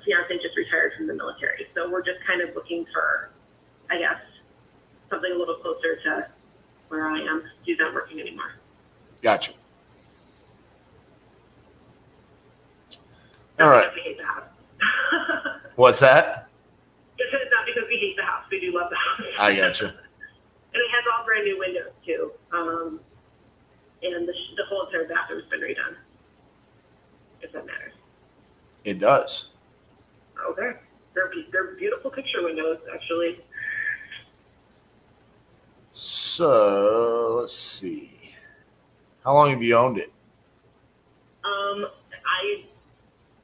fiance just retired from the military, so we're just kind of looking for, I guess, something a little closer to where I am. He's not working anymore. Gotcha. Not All right. because we hate the house. What's that? It's not because we hate the house. We do love the house. I gotcha. And it has all brand new windows too. And the whole entire bathroom's been redone. If that matters. It does. Okay. They're beautiful picture windows, actually. So let's see. How long have you owned it? I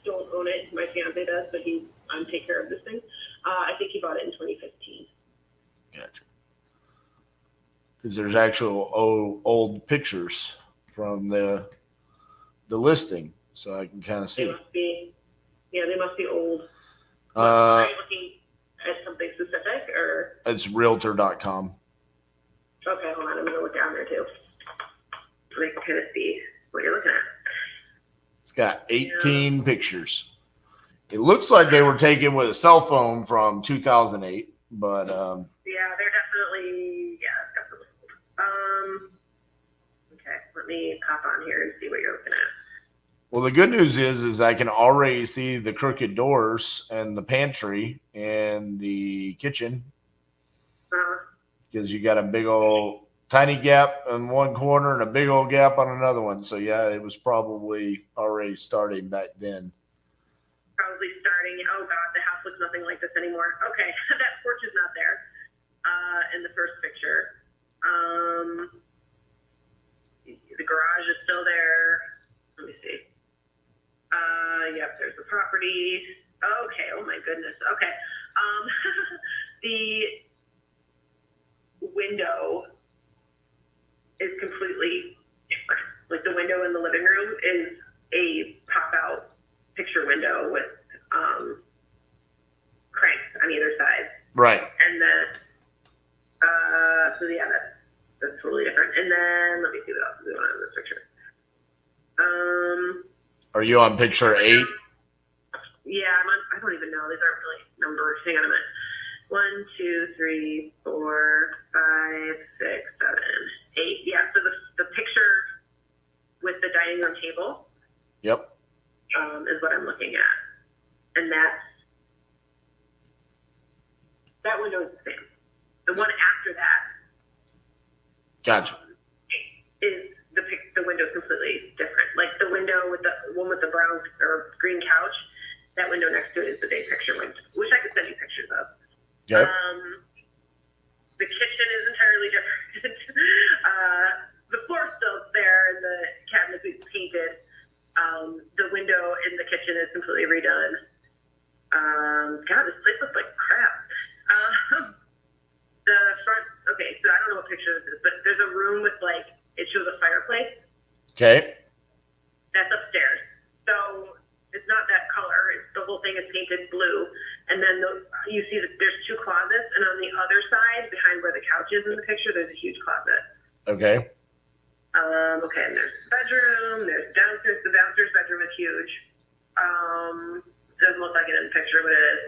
don't own it. My fiance does, but he take care of this thing. I think he bought it in 2015. Gotcha. Because there's actual old pictures from the listing, so I can kind of see. They must be old. Are you looking at something specific, or? It's realtor.com. Okay, hold on. I'm going to look down there too. I can kind of see what you're looking at. It's got 18 pictures. It looks like they were taken with a cell phone from 2008, but yeah, they're definitely okay, let me pop on here and see what you're looking at. well, the good news is I can already see the crooked doors and the pantry and the kitchen because you got a big old tiny gap in one corner and a big old gap on another one. So yeah, it was probably already starting back then. Probably starting. Oh God, the house looks nothing like this anymore. Okay, that porch is not there in the first picture. The garage is still there. Let me see. Yep, there's the property. Okay. Oh my goodness. Okay. The window is completely different. Like the window in the living room is a pop-out picture window with crank Right. And then, so yeah, that's totally different. And then let me see what else is going on in this picture. Are you on picture 8? Yeah, I don't even know. These aren't really numbers. Hang on a minute. 1, 2, 3, 4, 5, 6, 7, 8. Yeah, so the picture with the dining room table. Yep. Is what I'm looking at. And that window is the same. The one after that Gotcha. is the window completely different. Like the window with the one with the brown or green couch, that window next to it is the day picture window, which I could send you pictures of. Yep. The kitchen is entirely different. The floor's still there and the cabinets is painted. The window in the kitchen is completely redone. God, this place looks like crap. The front, okay, so I don't know what picture this is, but there's a room with like, it shows a fireplace. Okay. That's upstairs. So it's not that color. The whole thing is painted blue. And then you see that there's 2 closets, and on the other side, behind where the couch is in the picture, there's a huge closet. Okay. Okay, and there's the bedroom, there's downstairs. The downstairs bedroom is huge. Doesn't look like it in the picture, but it is.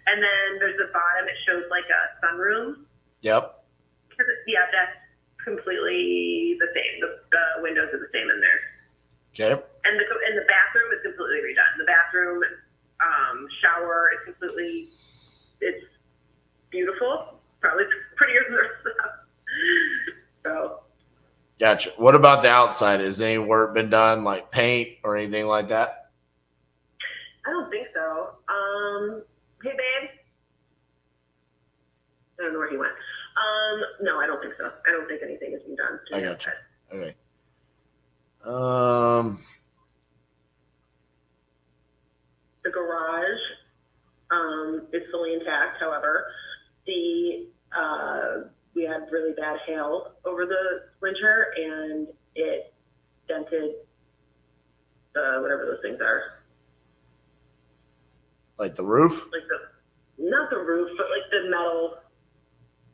And then there's the bottom, it shows like a sunroom. Yep. Yeah, that's completely the same. The windows are the same in there. Okay. And the bathroom is completely redone. The bathroom, shower is completely, it's beautiful. Probably prettier than the rest of the house. So. Gotcha. What about the outside? Has any work been done, like paint or anything like that? I don't think so. Hey, babe. I don't know where he went. No, I don't think so. I don't think anything has been done. I gotcha. Okay. The garage is fully intact. However, we had really bad hail over the winter, and it dented whatever those things are. Like the roof? Like not the roof, but like the metal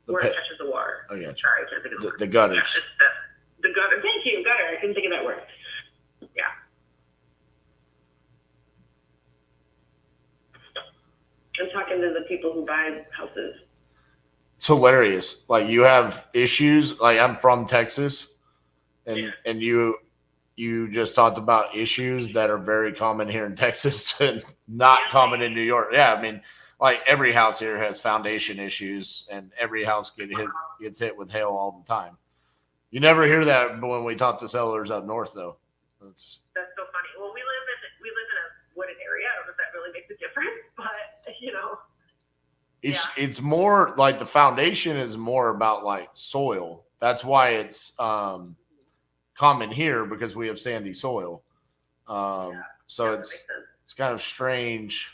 where it touches the water. I gotcha. Sorry, I can't think of the word. The gutters. Yeah, the gutter. Thank you, gutter. I couldn't think of that word. Yeah. I'm talking to the people who buy houses. It's hilarious. Like you have issues. Like I'm from Texas, and you just talked about issues that are very common here in Texas and not common in New York. Yeah, I mean, like every house here has foundation issues, and every house gets hit with hail all the time. You never hear that when we talk to sellers up north, though. That's so funny. Well, we live in a wooded area. I don't know if that really makes a difference, but you know. It's more like the foundation is more about like soil. That's why it's common here, because we have sandy soil. So it's kind of strange.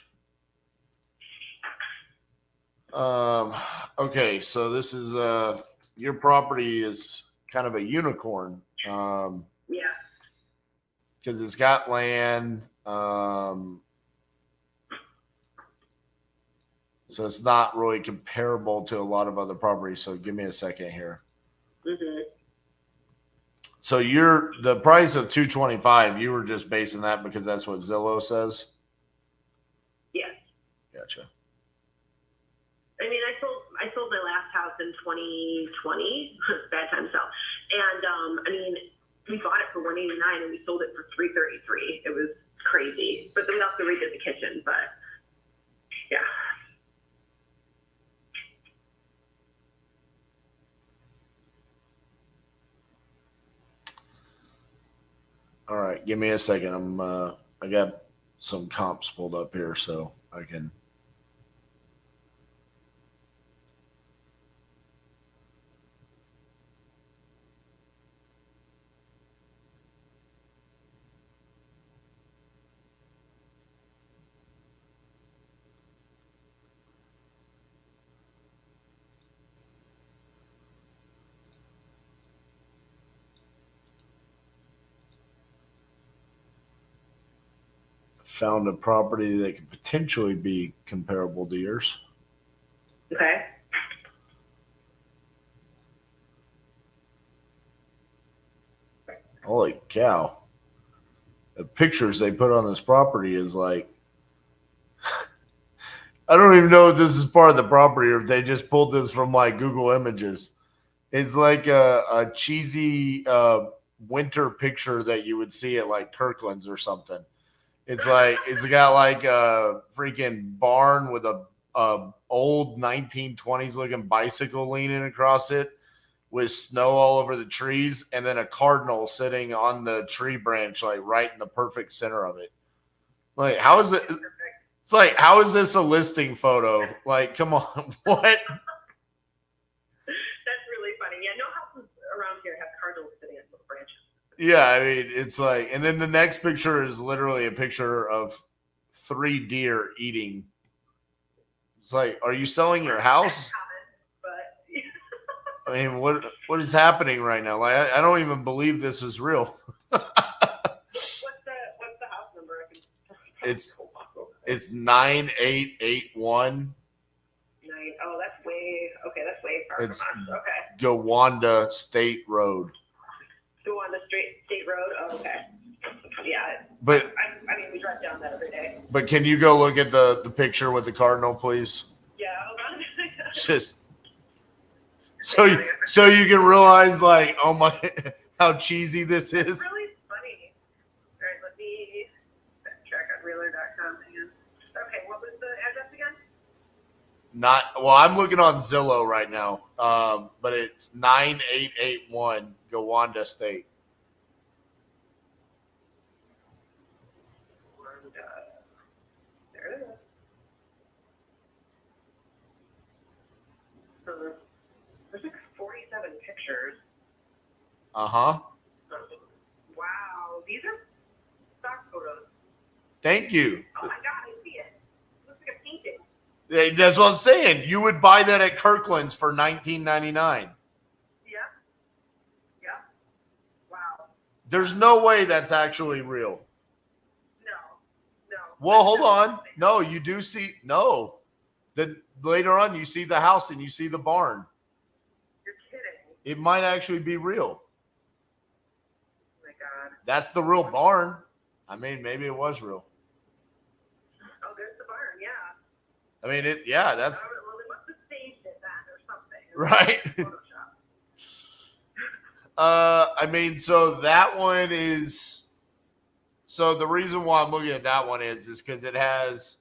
Okay, so this is your property is kind of a unicorn. Yeah. Because it's got land. So it's not really comparable to a lot of other properties. So give me a second here. Mm-hmm. So the price of $225, you were just basing that because that's what Zillow says? Yes. Gotcha. I mean, I sold my last house in 2020. Bad time to sell. And I mean, we bought it for $189 and we sold it for $333. It was crazy. But then we also redid the kitchen. But yeah. All right, give me a second. I got some comps pulled up here so I can. Found a property that could potentially be comparable to yours. Okay. cow. The pictures they put on this property is like, I don't even know if this is part of the property or if they just pulled this from like Google Images. It's like a cheesy winter picture that you would see at like Kirkland's or something. It's like it's got like a freaking barn with a old 1920s looking bicycle leaning across it with snow all over the trees, and then a cardinal sitting on the tree branch, like right in the perfect center of it. Like, how is it? It's like, how is this a listing photo? Like, come on, what? That's really funny. Yeah, no houses around here have cardinals sitting on little branches. Yeah, I mean, it's like, and then the next picture is literally a picture of 3 deer eating. It's like, are you selling your house? I mean, what is happening right now? Like, I don't even believe this is real. What's the house number? It's 9881. Oh, that's way far It's from us. Okay. Gowanda State Road. Go on the state road. Oh, okay. Yeah. But I mean, we drive down that every day. But can you go look at the picture with the cardinal, please? Yeah, hold on. Just so you can realize, like, oh my, how cheesy this is. It's really funny. All right, let me backtrack on realtor.com. Okay, what was the address again? I'm looking on Zillow right now, but it's 9881 Gowanda State. There it is. There's like 47 pictures. Uh-huh. Wow, these are stock photos. Thank you. Oh my god, I see it. It looks like a painting. That's what I'm saying. You would buy that at Kirkland's for $19.99. Yeah. Wow. There's no way that's actually real. No. Well, hold on. No, you do see. No. Then later on, you see the house and you see the barn. You're kidding. It might actually be real. Oh my god. That's the real barn. I mean, maybe it was real. Oh, there's the barn. Yeah. I mean, that's Well, they must have staged it then or something. right. I mean, so that one is. So the reason why I'm looking at that one is because it has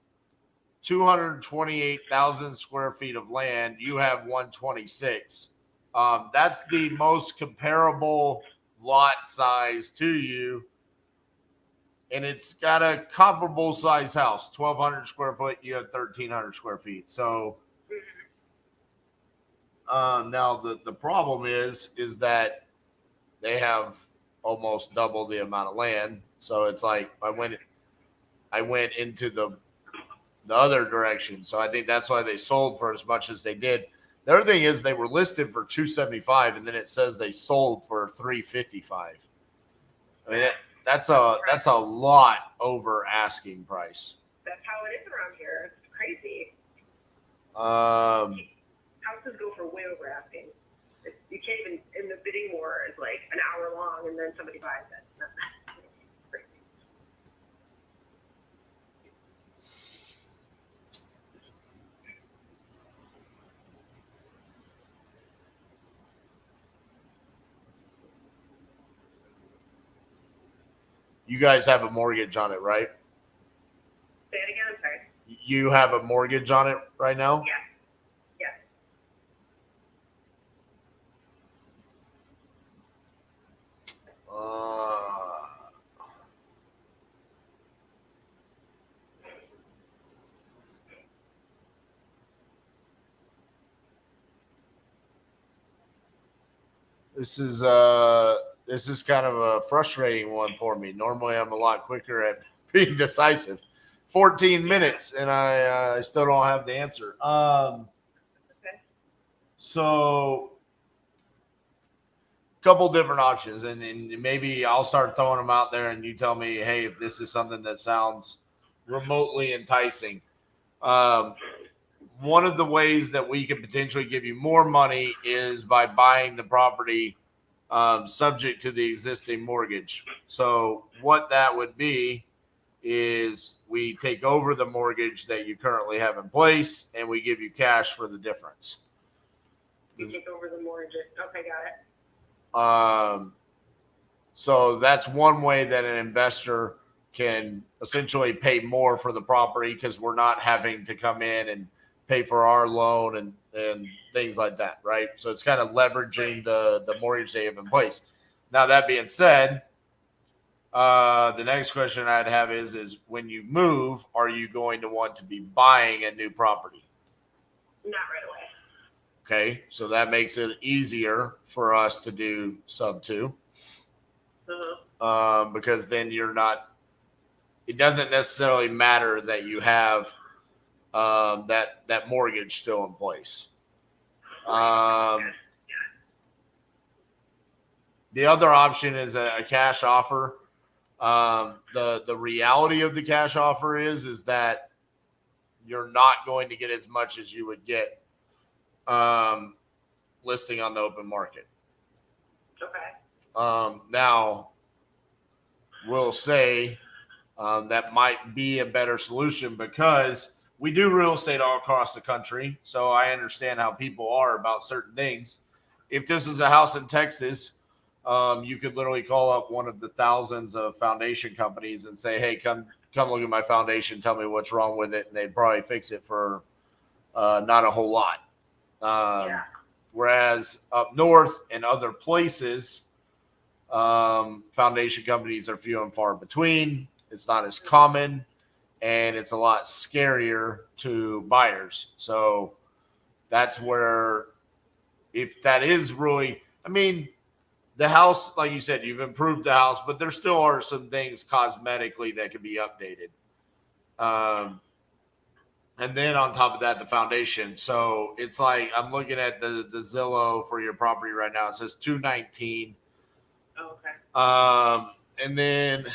228,000 square feet of land. You have 126. That's the most comparable lot size to you. And it's got a comparable size house, 1,200 square foot. You have 1,300 square feet. So now the problem is that they have almost double the amount of land. So it's like I went into the other direction. So I think that's why they sold for as much as they did. The other thing is they were listed for $275, and then it says they sold for $355. I mean, that's a lot over asking price. That's how it is around here. It's crazy. Houses go for way over asking. You can't even, in the bidding war, it's like an hour long, and then somebody buys it. Crazy. You guys have a mortgage on it, right? Say it again. I'm sorry. You have a mortgage on it right now? Yeah. This is kind of a frustrating one for me. Normally, I'm a lot quicker at being decisive. 14 minutes, and I still don't have the answer. So, a couple different options, and maybe I'll start throwing them out there, and you tell me, hey, if this is something that sounds remotely enticing. One of the ways that we can potentially give you more money is by buying the property subject to the existing mortgage. So what that would be is we take over the mortgage that you currently have in place and we give you cash for the difference. You take over the mortgage. Okay, got it. So that's one way that an investor can essentially pay more for the property because we're not having to come in and pay for our loan and things like that, right? So it's kind of leveraging the mortgage they have in place. Now, that being said, the next question I'd have is when you move, are you going to want to be buying a new property? Not right away. Okay, so that makes it easier for us to do sub 2. Because then you're not, it doesn't necessarily matter that you have that mortgage still in place. The other option is a cash offer. The reality of the cash offer is that you're not going to get as much as you would get listing on the open market. Okay. Now, we'll say that might be a better solution because we do real estate all across the country. So I understand how people are about certain things. If this is a house in Texas, you could literally call up one of the thousands of foundation companies and say, hey, come look at my foundation. Tell me what's wrong with it. And they'd probably fix it for not a whole lot. Whereas up north and other places, foundation companies are few and far between. It's not as common, and it's a lot scarier to buyers. So that's where, if that is really, I mean, the house, like you said, you've improved the house, but there still are some things cosmetically that can be updated. And then on top of that, the foundation. So it's like, I'm looking at the Zillow for your property right now. It says 219. Oh, okay. And then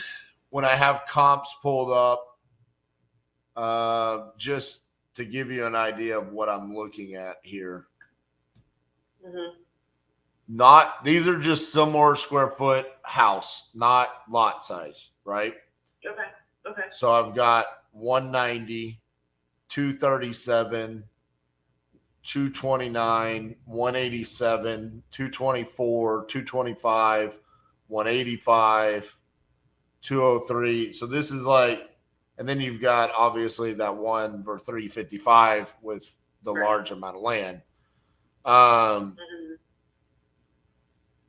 when I have comps pulled up, just to give you an idea of what I'm looking at here. These are just similar square foot house, not lot size, right? Okay. Okay. So I've got 190, 237, 229, 187, 224, 225, 185, 203. So this is like, and then you've got obviously that one for 355 with the large amount of land.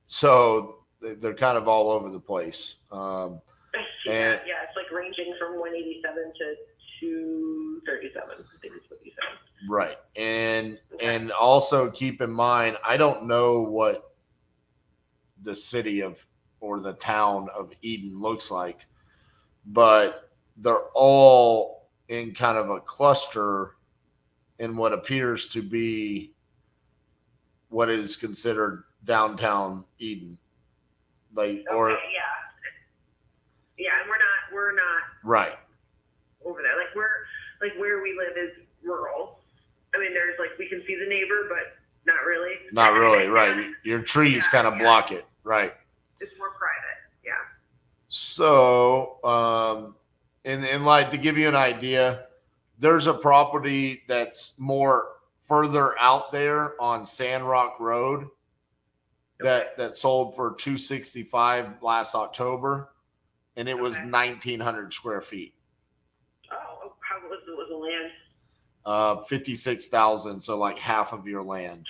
So they're kind of all over the place. Yeah, it's like ranging from 187 to 237. I think is what you said. Right. And also keep in mind, I don't know what the city of or the town of Eden looks like, but they're all in kind of a cluster in what appears to be what is considered downtown Eden. Like, or yeah, and we're not right over there. Like where we live is rural. I mean, there's like, we can see the neighbor, but not really. Not really, right. Your trees kind of block it, right. It's more private, yeah. So, and like, to give you an idea, there's a property that's more further out there on Sandrock Road that sold for $265 last October, and it was 1,900 square feet. Oh, how was the land? 56,000, so like half of your land.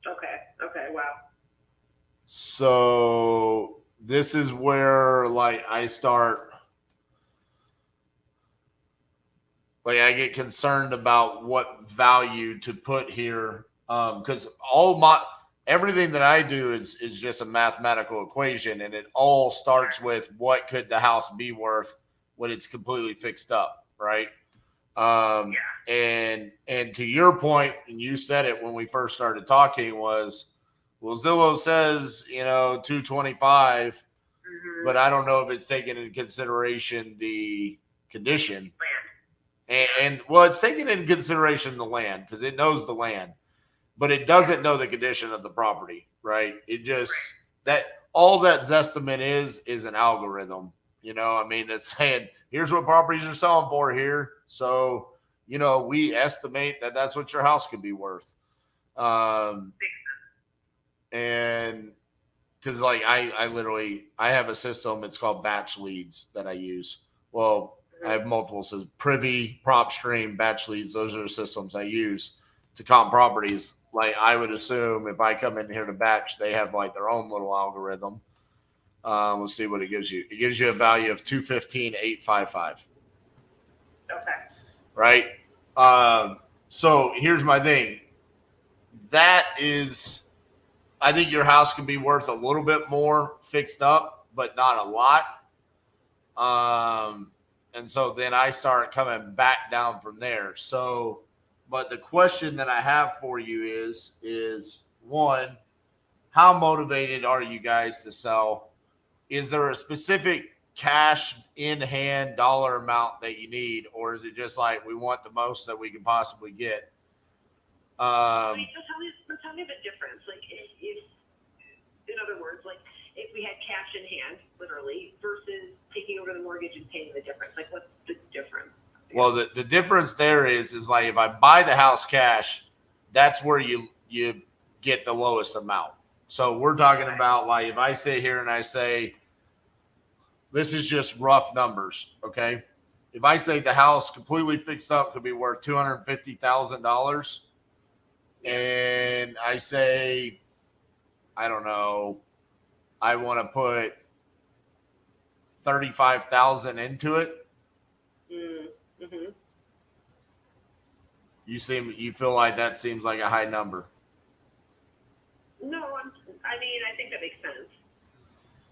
Okay, wow. So this is where like I get concerned about what value to put here, because everything that I do is just a mathematical equation, and it all starts with what could the house be worth when it's completely fixed up, right? And to your point, and you said it when we first started talking, was, well, Zillow says, 225, but I don't know if it's taken into consideration the condition. And well, it's taken into consideration the land because it knows the land, but it doesn't know the condition of the property, right? It just, that all that Zestimate is an algorithm. You know, I mean, it's saying here's what properties are selling for here. So, you know, we estimate that that's what your house could be worth. And because like I literally I have a system, it's called batch leads that I use. Well, I have multiple systems, Privy, PropStream, batch leads. Those are the systems I use to comp properties. Like I would assume if I come in here to batch, they have like their own little algorithm. We'll see what it gives you. It gives you a value of 215,855. Okay. Right. So here's my thing. That is, I think your house can be worth a little bit more fixed up, but not a lot. And so then I start coming back down from there. So, but the question that I have for you is one, how motivated are you guys to sell? Is there a specific cash in hand dollar amount that you need, or is it just like we want the most that we can possibly get? So tell me the difference. Like, if, in other words, like if we had cash in hand, literally, versus taking over the mortgage and paying the difference. Like, what's the difference? Well, the difference there is like if I buy the house cash, that's where you get the lowest amount. So we're talking about like if I sit here and I say, this is just rough numbers, okay? If I say the house completely fixed up could be worth $250,000, and I say, I don't know, I want to put 35,000 into it. Mm-hmm. You feel like that seems like a high number? No, I mean, I think that makes sense.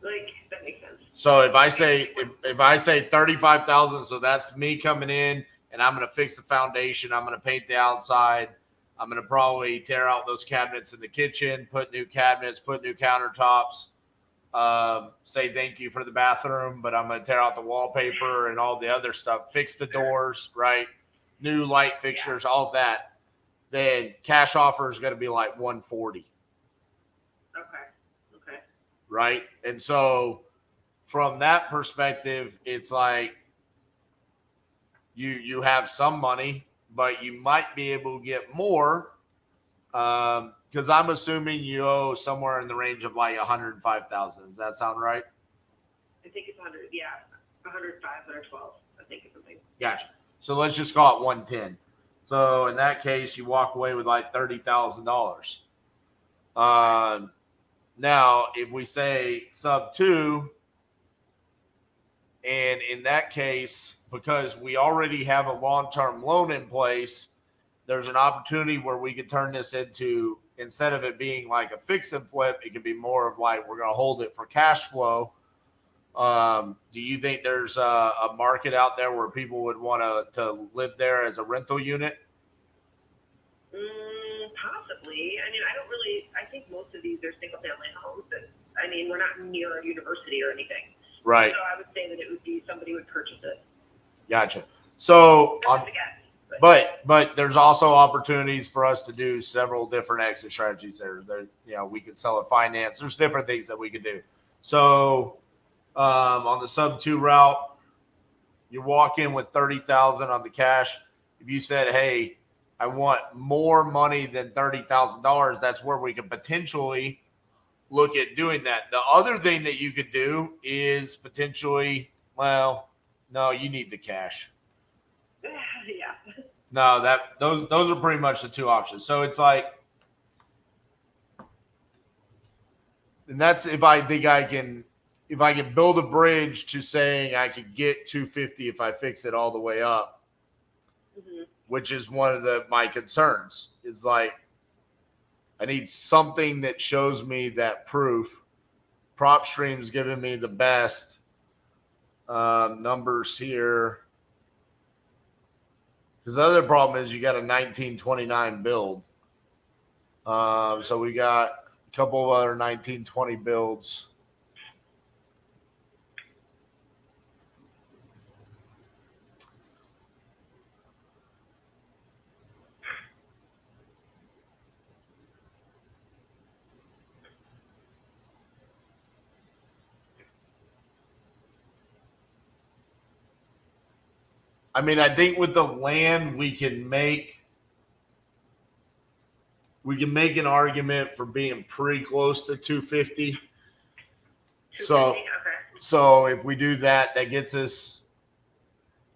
Like, that makes sense. So if I say 35,000, so that's me coming in and I'm going to fix the foundation. I'm going to paint the outside. I'm going to probably tear out those cabinets in the kitchen, put new cabinets, put new countertops, say thank you for the bathroom, but I'm going to tear out the wallpaper and all the other stuff, fix the doors, right? New light fixtures, all that. Then cash offer is going to be like 140. Okay. Right. And so from that perspective, it's like you have some money, but you might be able to get more. Because I'm assuming you owe somewhere in the range of like 105,000. Does that sound right? I think it's 100. Yeah, 105, 112. I think it's something. Gotcha. So let's just call it 110. So in that case, you walk away with like $30,000. Now, if we say sub 2, and in that case, because we already have a long-term loan in place, there's an opportunity where we could turn this into, instead of it being like a fix and flip, it could be more of like we're going to hold it for cash flow. Do you think there's a market out there where people would want to live there as a rental unit? Possibly. I mean, I think most of these are single-family homes. We're not near a university or anything. Right. So I would say that it would be somebody would purchase it. Gotcha. So, but there's also opportunities for us to do several different exit strategies there. We could sell it finance. There's different things that we could do. So, on the sub 2 route, you walk in with 30,000 on the cash. If you said, hey, I want more money than $30,000, that's where we could potentially look at doing that. The other thing that you could do is potentially, no, you need the cash. Yeah. No, those are pretty much the two options. So it's like, and that's if I think I can build a bridge to saying I could get 250 if I fix it all the way up, which is one of my concerns. Is like, I need something that shows me that proof. PropStream's giving me the best numbers here. Because the other problem is you got a 1929 build. So we got a couple of other 1920 builds. I mean, I think with the land, we can make an argument for being pretty close to 250. So if we do that, that gets us.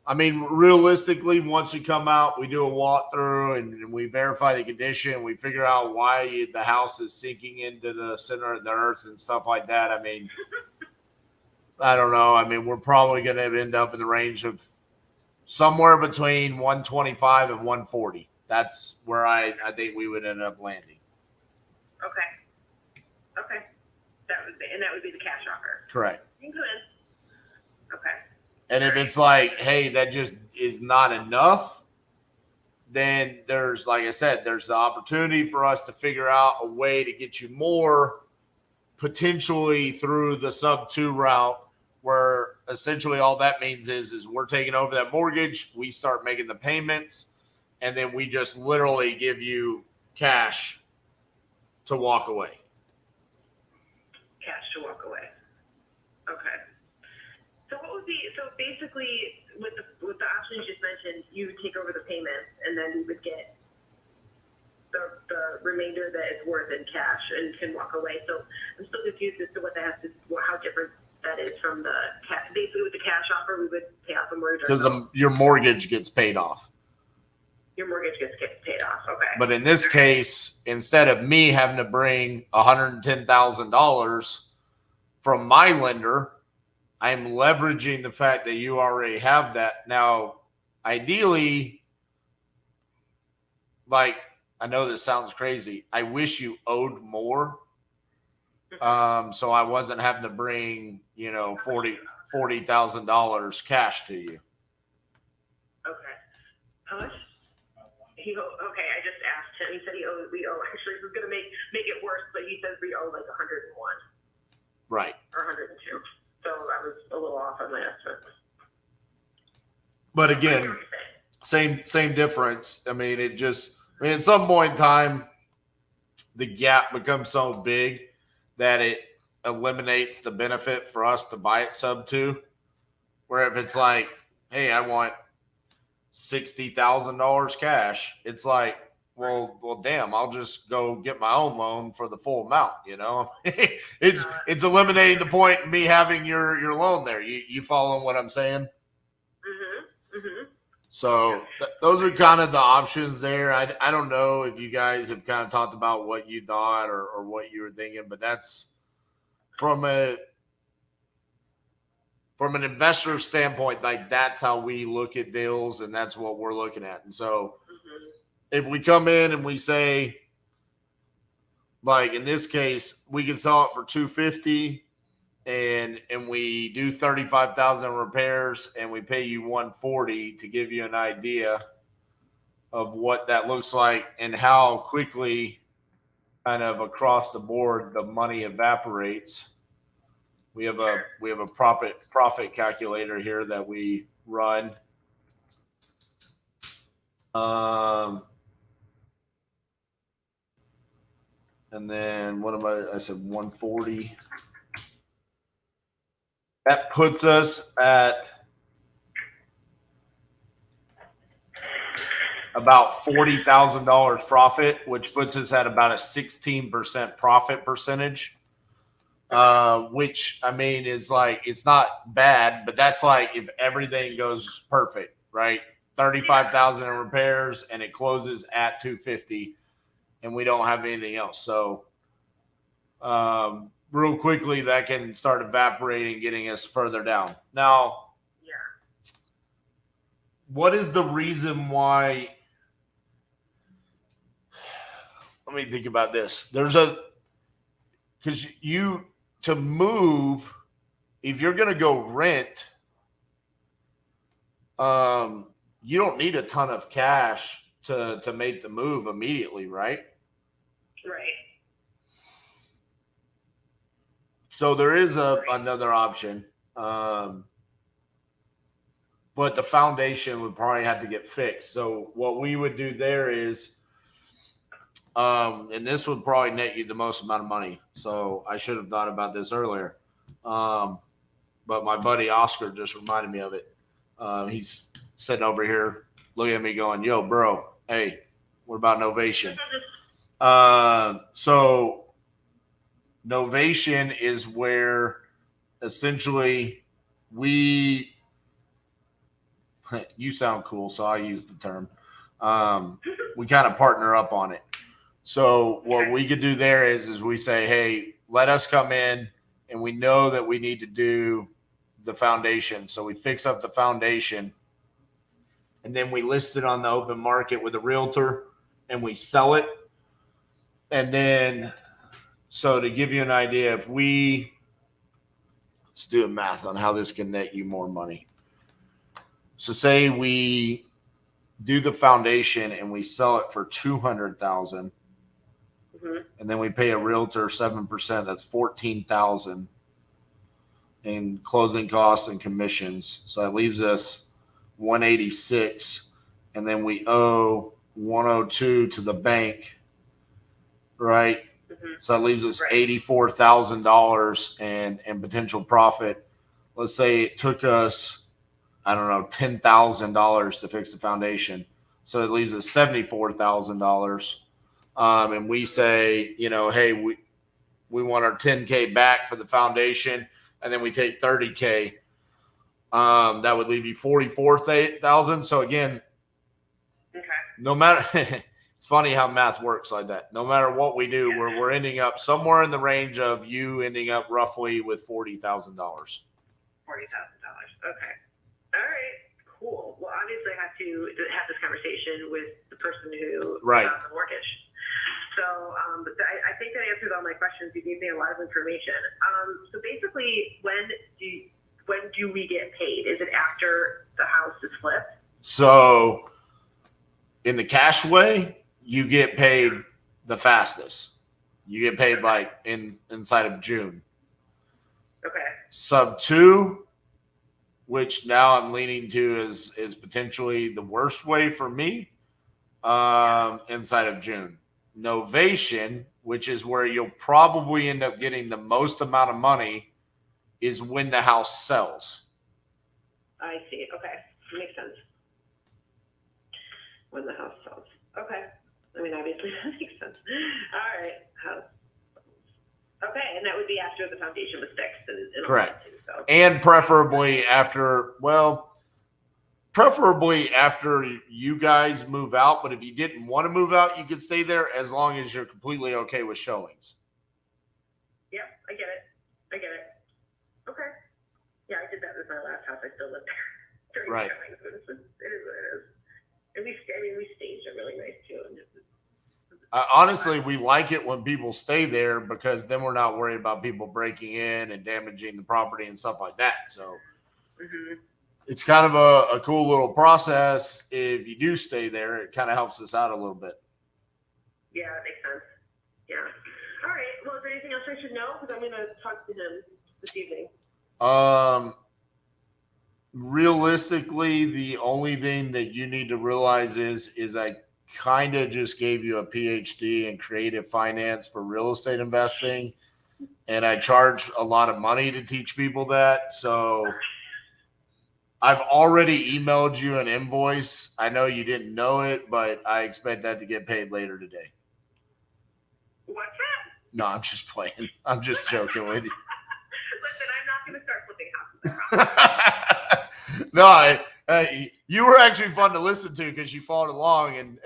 I mean, realistically, once we come out, we do a walkthrough and we verify the condition. We figure out why the house is sinking into the center of the earth and stuff like that. I mean, I don't know. I mean, we're probably going to end up in the range of somewhere between 125 and 140. That's where I think we would end up landing. Okay. That would be the cash offer. Correct. You can go in. Okay. And if it's like, hey, that just is not enough, then there's, like I said, there's the opportunity for us to figure out a way to get you more potentially through the sub 2 route, where essentially all that means is we're taking over that mortgage, we start making the payments, and then we just literally give you cash to walk away. Cash to walk away. Okay. So what would be, so basically with the options you just mentioned, you would take over the payments and then we would get the remainder that is worth in cash and can walk away. So I'm still confused as to what that has to, how different that is from the cash. Basically with the cash offer, we would pay off the mortgage. Because your mortgage gets paid off. Your mortgage gets paid off. Okay. But in this case, instead of me having to bring $110,000 from my lender, I'm leveraging the fact that you already have that. Now, ideally, like, I know this sounds crazy. I wish you owed more. So I wasn't having to bring, $40,000 cash to you. Okay. How much? Okay, I just asked him. He said we owe. Actually, he was going to make it worse, but he says we owe like 101. Right. Or 102. So I was a little off on my estimate. But again, same difference. I mean, at some point in time, the gap becomes so big that it eliminates the benefit for us to buy it sub 2. Where if it's like, hey, I want $60,000 cash, it's like, well, damn, I'll just go get my own loan for the full amount. It's eliminating the point of me having your loan there. You following what I'm saying? So those are kind of the options there. I don't know if you guys have kind of talked about what you thought or what you were thinking, but that's from an investor standpoint, like that's how we look at deals and that's what we're looking at. And so if we come in and we say, like in this case, we can sell it for $250 and we do 35,000 repairs and we pay you $140 to give you an idea of what that looks like and how quickly kind of across the board the money evaporates. We have a profit calculator here that we run. And then what am I said 140. That puts us at about $40,000 profit, which puts us at about a 16% profit percentage. Which I mean is like, it's not bad, but that's like if everything goes perfect, right? 35,000 in repairs and it closes at 250 and we don't have anything else. So, real quickly that can start evaporating, getting us further down. Now, what is the reason why? Let me think about this. Because to move, if you're going to go rent, you don't need a ton of cash to make the move immediately, right? Right. So there is another option. But the foundation would probably have to get fixed. So what we would do there is, and this would probably net you the most amount of money. So I should have thought about this earlier. But my buddy Oscar just reminded me of it. sitting over here looking at me going, yo, bro, hey, what about Novation? So Novation is where essentially you sound cool, so I use the term. We kind of partner up on it. So what we could do there is we say, hey, let us come in, and we know that we need to do the foundation. So we fix up the foundation, and then we list it on the open market with a realtor, and we sell it. And then, so to give you an idea, let's do a math on how this can net you more money. So say we do the foundation and we sell it for $200,000, and then we pay a realtor 7%. That's $14,000 in closing costs and commissions. So that leaves us $186, and then we owe $102 to the bank, right? So that leaves us $84,000 in potential profit. Let's say it took us, I don't know, $10,000 to fix the foundation. So it leaves us $74,000. And we say, hey, we want our $10K back for the foundation, and then we take $30K. That would leave you $44,000. So again, no matter, it's funny how math works like that. No matter what we do, we're ending up somewhere in the range of you ending up roughly with $40,000. $40,000. Okay. All right. Cool. Well, obviously, I have to have this conversation with the person who got the mortgage. So, but I think that answers all my questions. You gave me a lot of information. So basically, when do we get paid? Is it after the house is flipped? So in the cash way, you get paid the fastest. You get paid like inside of June. Okay. Sub 2, which now I'm leaning to is potentially the worst way for me, inside of June. Novation, which is where you'll probably end up getting the most amount of money, is when the house sells. I see. Okay. Makes sense. When the house sells. Okay. I mean, obviously, that makes sense. All right. House. Okay. And that would be after the foundation was fixed. And Correct. Too, so. And preferably after you guys move out. But if you didn't want to move out, you could stay there as long as you're completely okay with showings. Yep. I get it. Okay. Yeah, I did that with my last house. I still lived there. Right. It is what it is. And we staged it really nice too. Honestly, we like it when people stay there because then we're not worried about people breaking in and damaging the property and stuff like that. So it's kind of a cool little process. If you do stay there, it kind of helps us out a little bit. Yeah, that makes sense. Yeah. All right. Well, is there anything else I should know? Because I'm going to talk to him this evening. Realistically, the only thing that you need to realize is I kind of just gave you a PhD in creative finance for real estate investing, and I charge a lot of money to teach people that. So I've already emailed you an invoice. I know you didn't know it, but I expect that to get paid later today. What's that? No, I'm just playing. I'm just joking with you. Listen, I'm not going to start flipping houses. No, you were actually fun to listen to because you followed along, and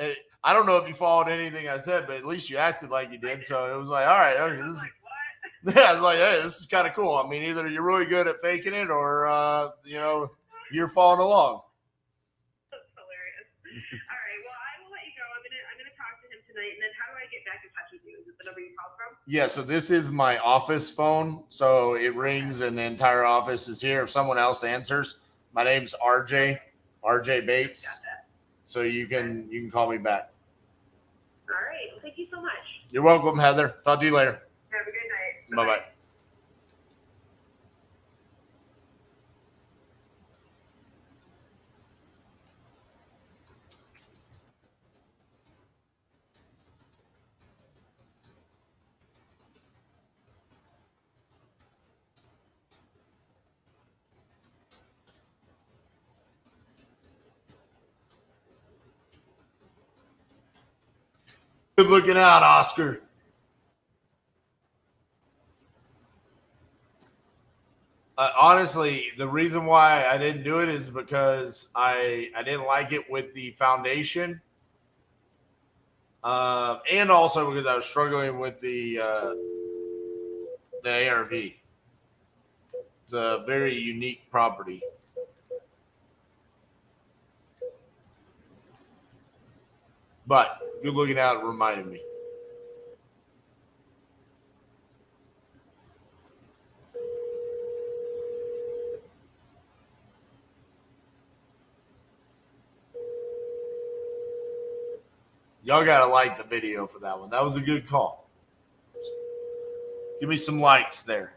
I don't know if you followed anything I said, but at least you acted like you did. So it was like, all right, okay, I was like, hey, this is kind of cool. I mean, either you're really good at faking it, or you're following along. That's hilarious. All right, well, I will let you go. I'm gonna talk to him tonight, and then how do I get back in touch with you? Is it the number you called from? Yeah, so this is my office phone. So it rings and the entire office is here. If someone else answers, my name's RJ Bates. So you can call me back. All right. Well, thank you so much. You're welcome, Heather. Talk to you later. Have a good night. Bye-bye. Good looking out, Oscar. Honestly, the reason why I didn't do it is because I didn't like it with the foundation, and also because I was struggling with the ARV. It's a very unique property. But good looking out reminded me. Y'all got to like the video for that one. That was a good call. Give me some likes there.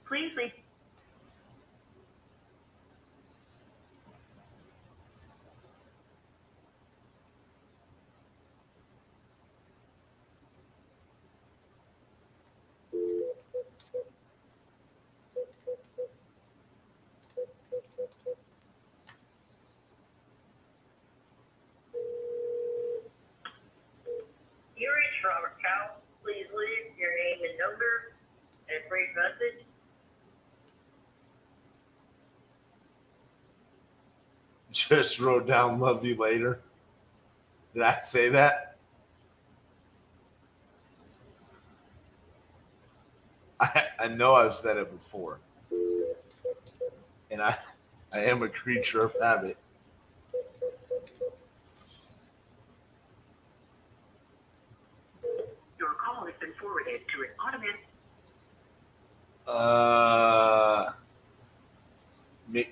Please leave. You reached Robert Cowell. Please leave your name and number and a brief message. Just wrote down "love you later." Did I say that? I know I've said it before, and I am a creature of habit. Your call has been forwarded to an automatic.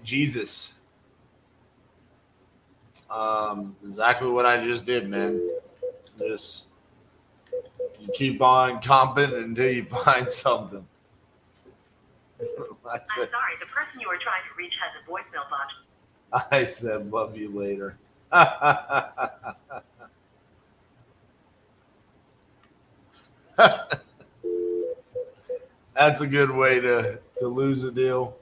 Jesus. Exactly what I just did, man. Just you keep on comping until you find something. I'm sorry, the person you are trying to reach has a voicemail box. I said love you later. That's a good way to lose a deal.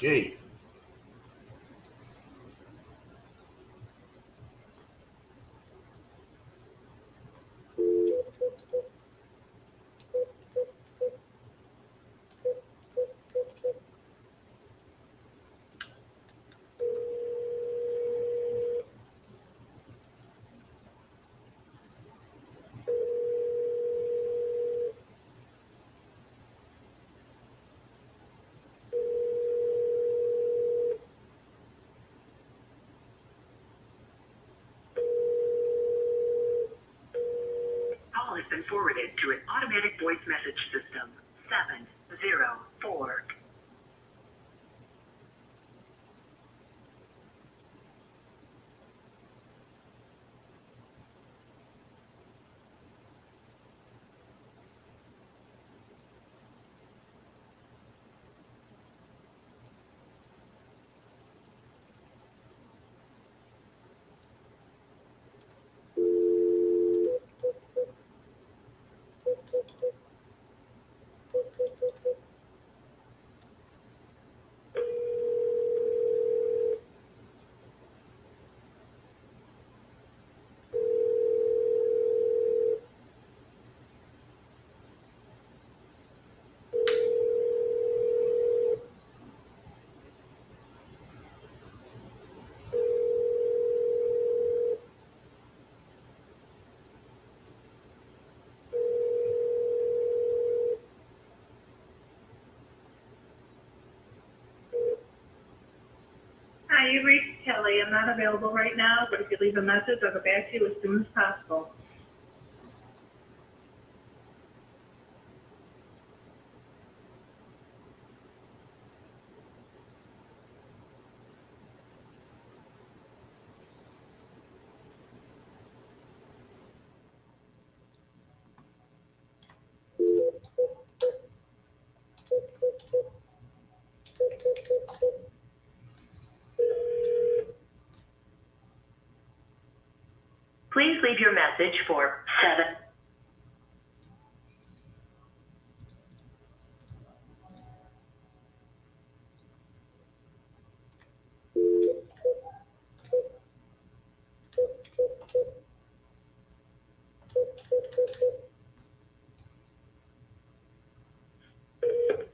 Okay. Call has been forwarded to an automatic voice message system. 704. you've reached Kelly. I'm not available right now, but if you leave a message, I'll get back to you as soon as possible. Please leave your message for 7.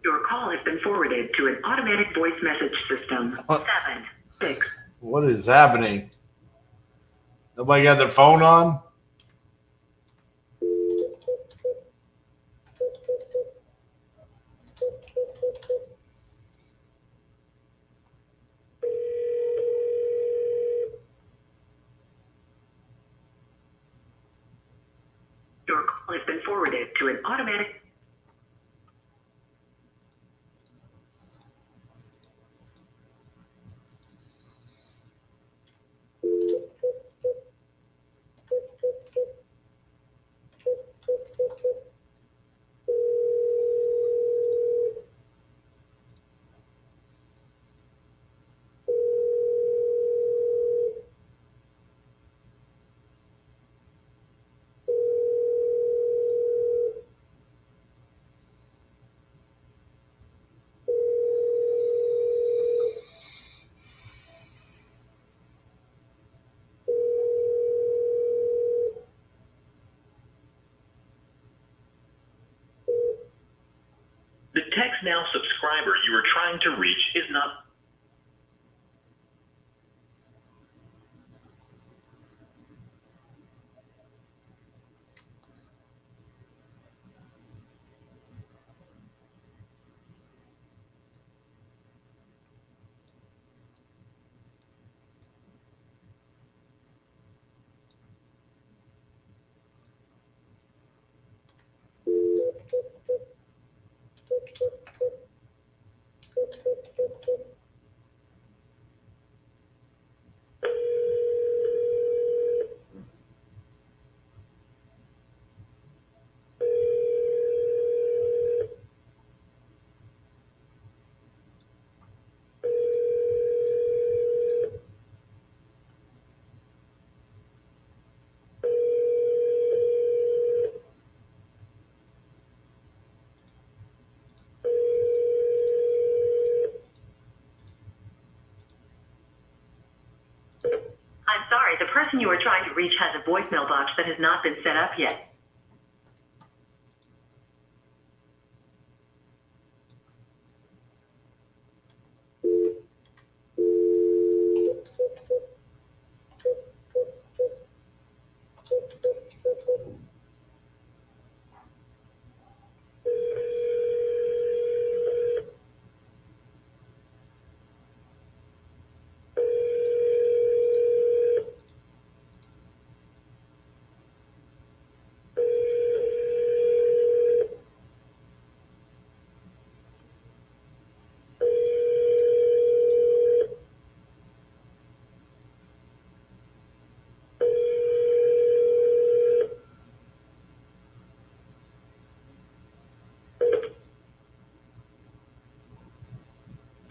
Your call has been forwarded to an automatic voice message system. 7, 6. What is happening? Nobody got their phone on? Your call has been forwarded to an automatic. The Text Now subscriber you are trying to reach is not. I'm sorry, the person you are trying to reach has a voicemail box that has not been set up yet.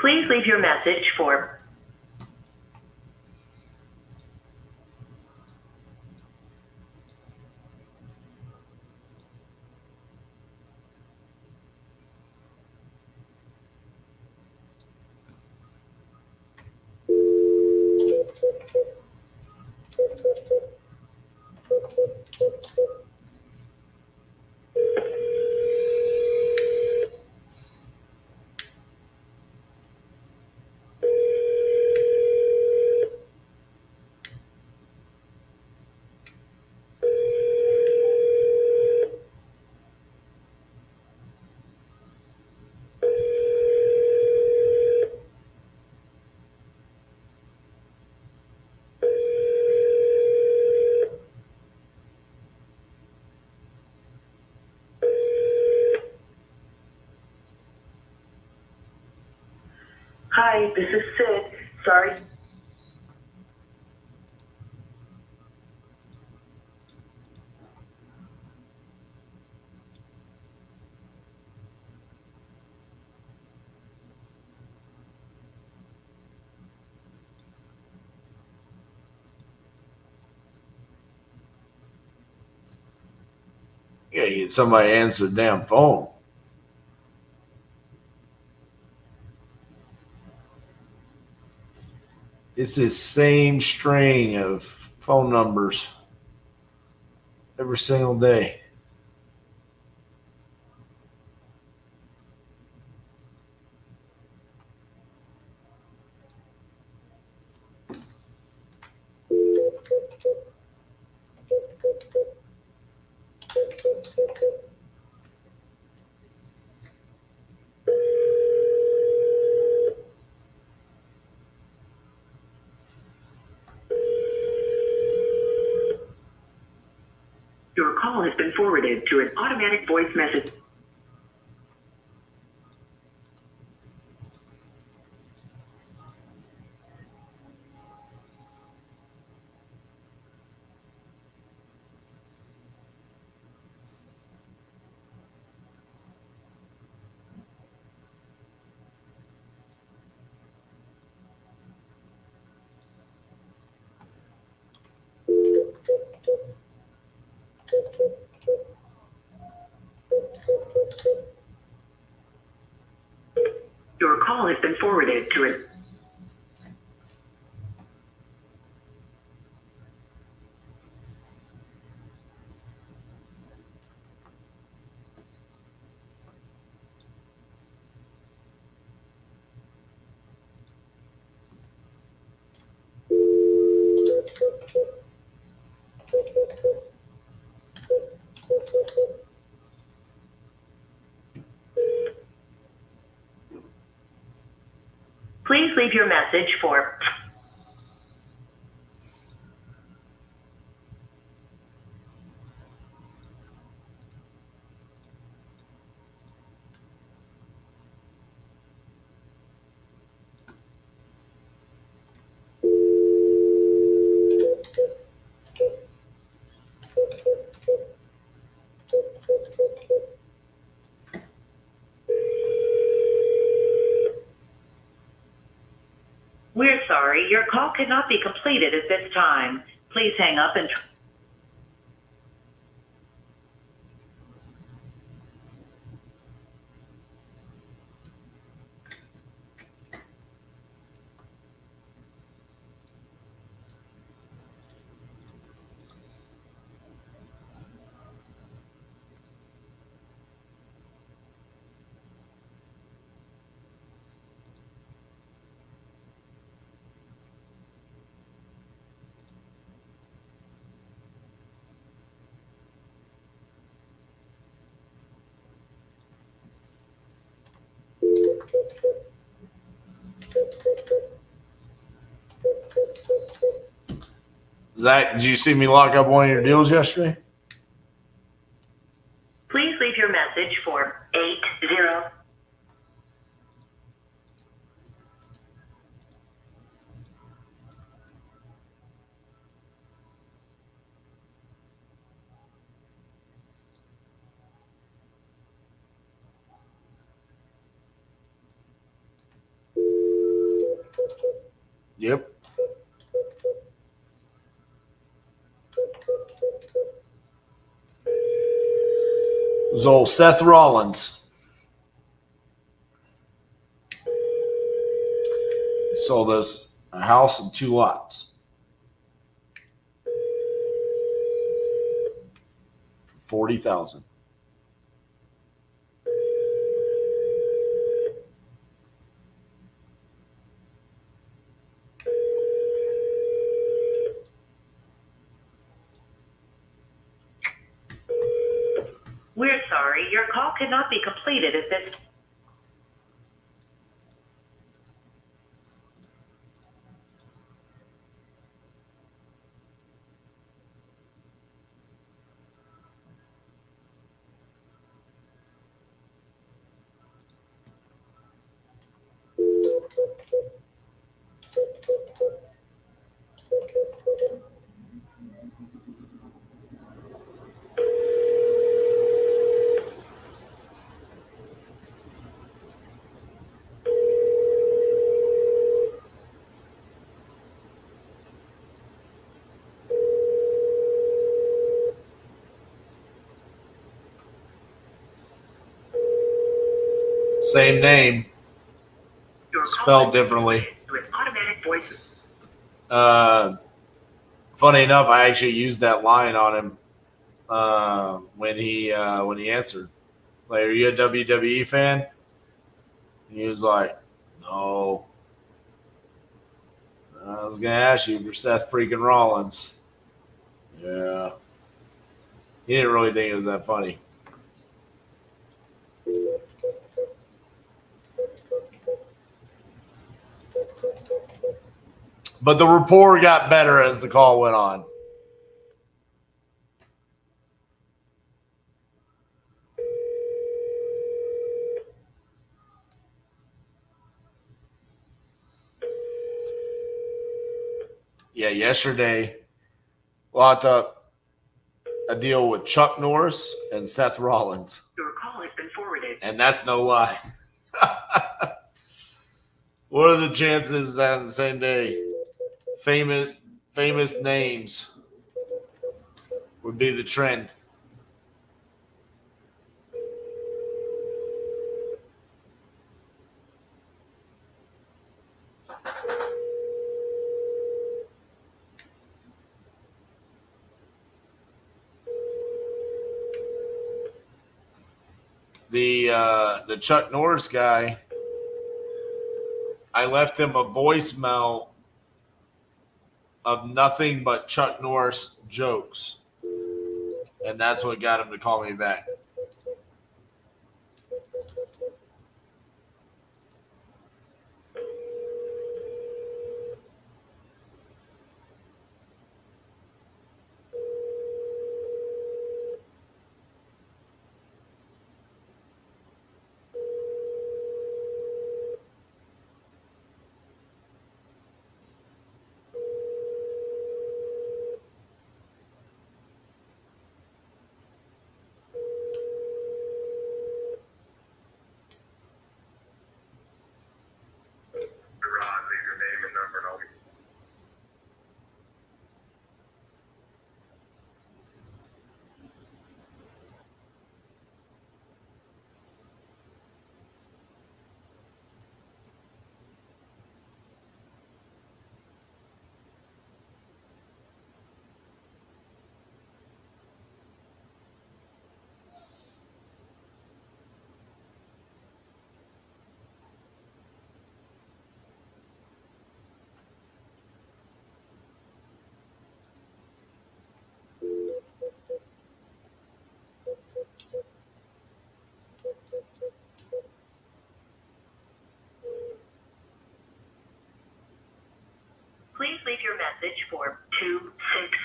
Please leave your message for. Hi, this is Sid. Sorry. Yeah, you get somebody to answer the damn phone. It's this same string of phone numbers every single day. Your call has been forwarded to an automatic voice message. Your call has been forwarded to an Please leave your message for We're sorry, your call cannot be completed at this time. Please hang up and Zach, did you see me lock up one of your deals yesterday? please leave your message for 80. Yep. It was old Seth Rollins. He sold us a house and 2 lots. For $40,000. We're sorry, your call cannot be completed at this Same name, spelled differently. With automatic voices. Funny enough, I actually used that line on him when he answered. Like, are you a WWE fan? And he was like, no. I was gonna ask you for Seth freaking Rollins. Yeah. He didn't really think it was that funny. But the rapport got better as the call went on. Yeah, yesterday, locked up a deal with Chuck Norris and Seth Rollins. Your call has been forwarded. And that's no lie. What are the chances that on the same day famous names would be the trend? The Chuck Norris guy, I left him a voicemail of nothing but Chuck Norris jokes. And that's what got him to call me back. Please leave your message for 26.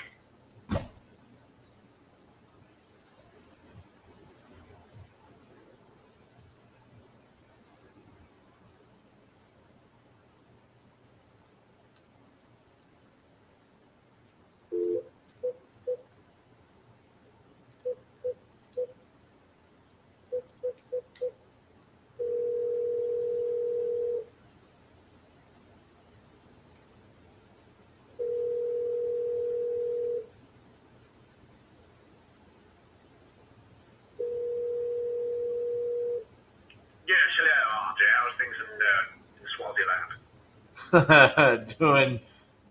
Doing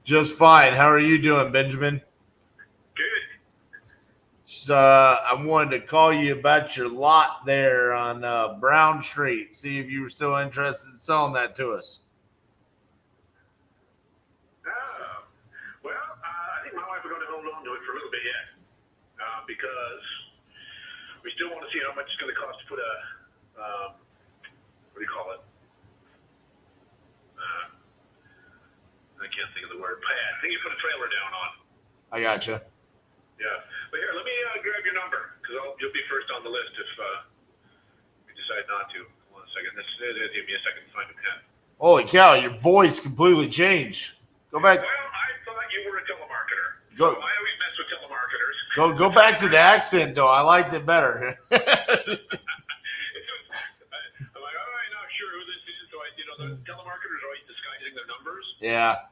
just fine. How are you doing, Benjamin? Good. I wanted to call you about your lot there on Brown Street. See if you were still interested in selling that to us. I think my wife is going to hold on to it for a little bit yet because we still want to see how much it's going to cost to put a, what do you call it? I can't think of the word. Pad. I think you put a trailer down on. I gotcha. Yeah. But here, let me grab your number because you'll be first on the list if we decide not to. Hold on a second. Give me a second to find a pen. Holy cow, your voice completely changed. Go back. Well, I thought you were a telemarketer. Go. So I always mess with telemarketers. Go back to the accent, though. I liked it better. I'm like, I'm not sure who this is. So the telemarketers are always disguising their numbers. Yeah.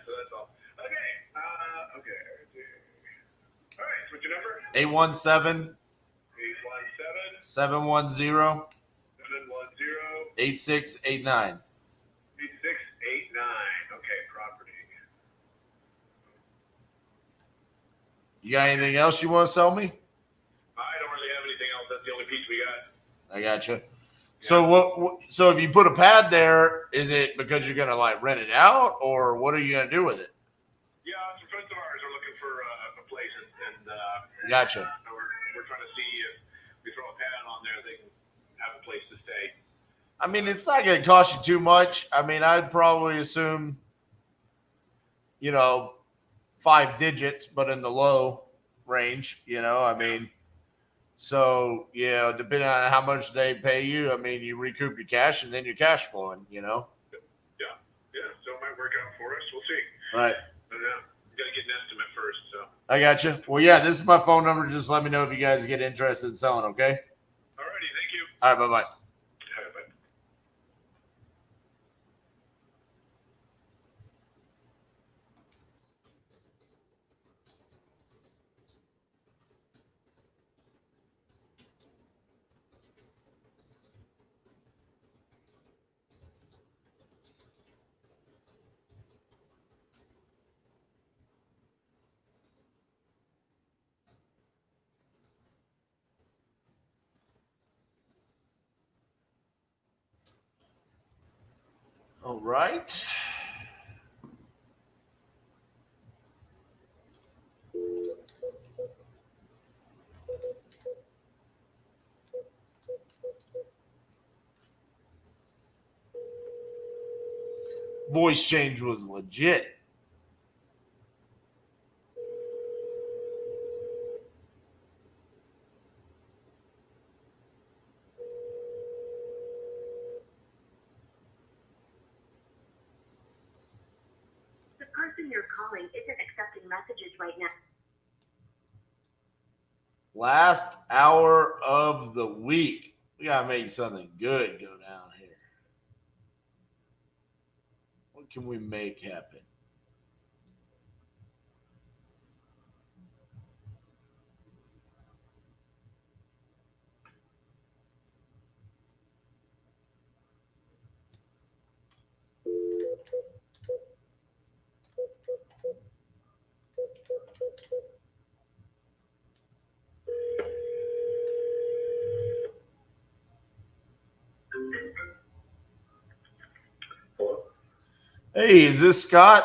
So that's all. Okay. Okay. All right. What's your number? 817 817 710 710 8689. 8689. Okay, property. You got anything else you want to sell me? I don't really have anything else. That's the only piece we got. I got you. So what? So if you put a pad there, is it because you're gonna like rent it out, or what are you gonna do with it? Yeah, some friends of ours are looking for a place, and Gotcha. we're trying to see if we throw a pad on there, they can have a place to stay. I mean, it's not gonna cost you too much. I mean, I'd probably assume, 5 digits, but in the low range. I mean. So, yeah, depending on how much they pay you, I mean, you recoup your cash and then you're cash flowing, Yeah, so it might work out for us. We'll see. Right. But, we got to get an estimate first. So. I got you. Well, yeah, this is my phone number. Just let me know if you guys get interested in selling, okay? All righty, thank you. All right, bye-bye. All right, bye. All right. Voice change was legit. The person you're calling isn't accepting messages right now. Last hour of the week. We got to make something good go down here. What can we make happen? Hey, is this Scott?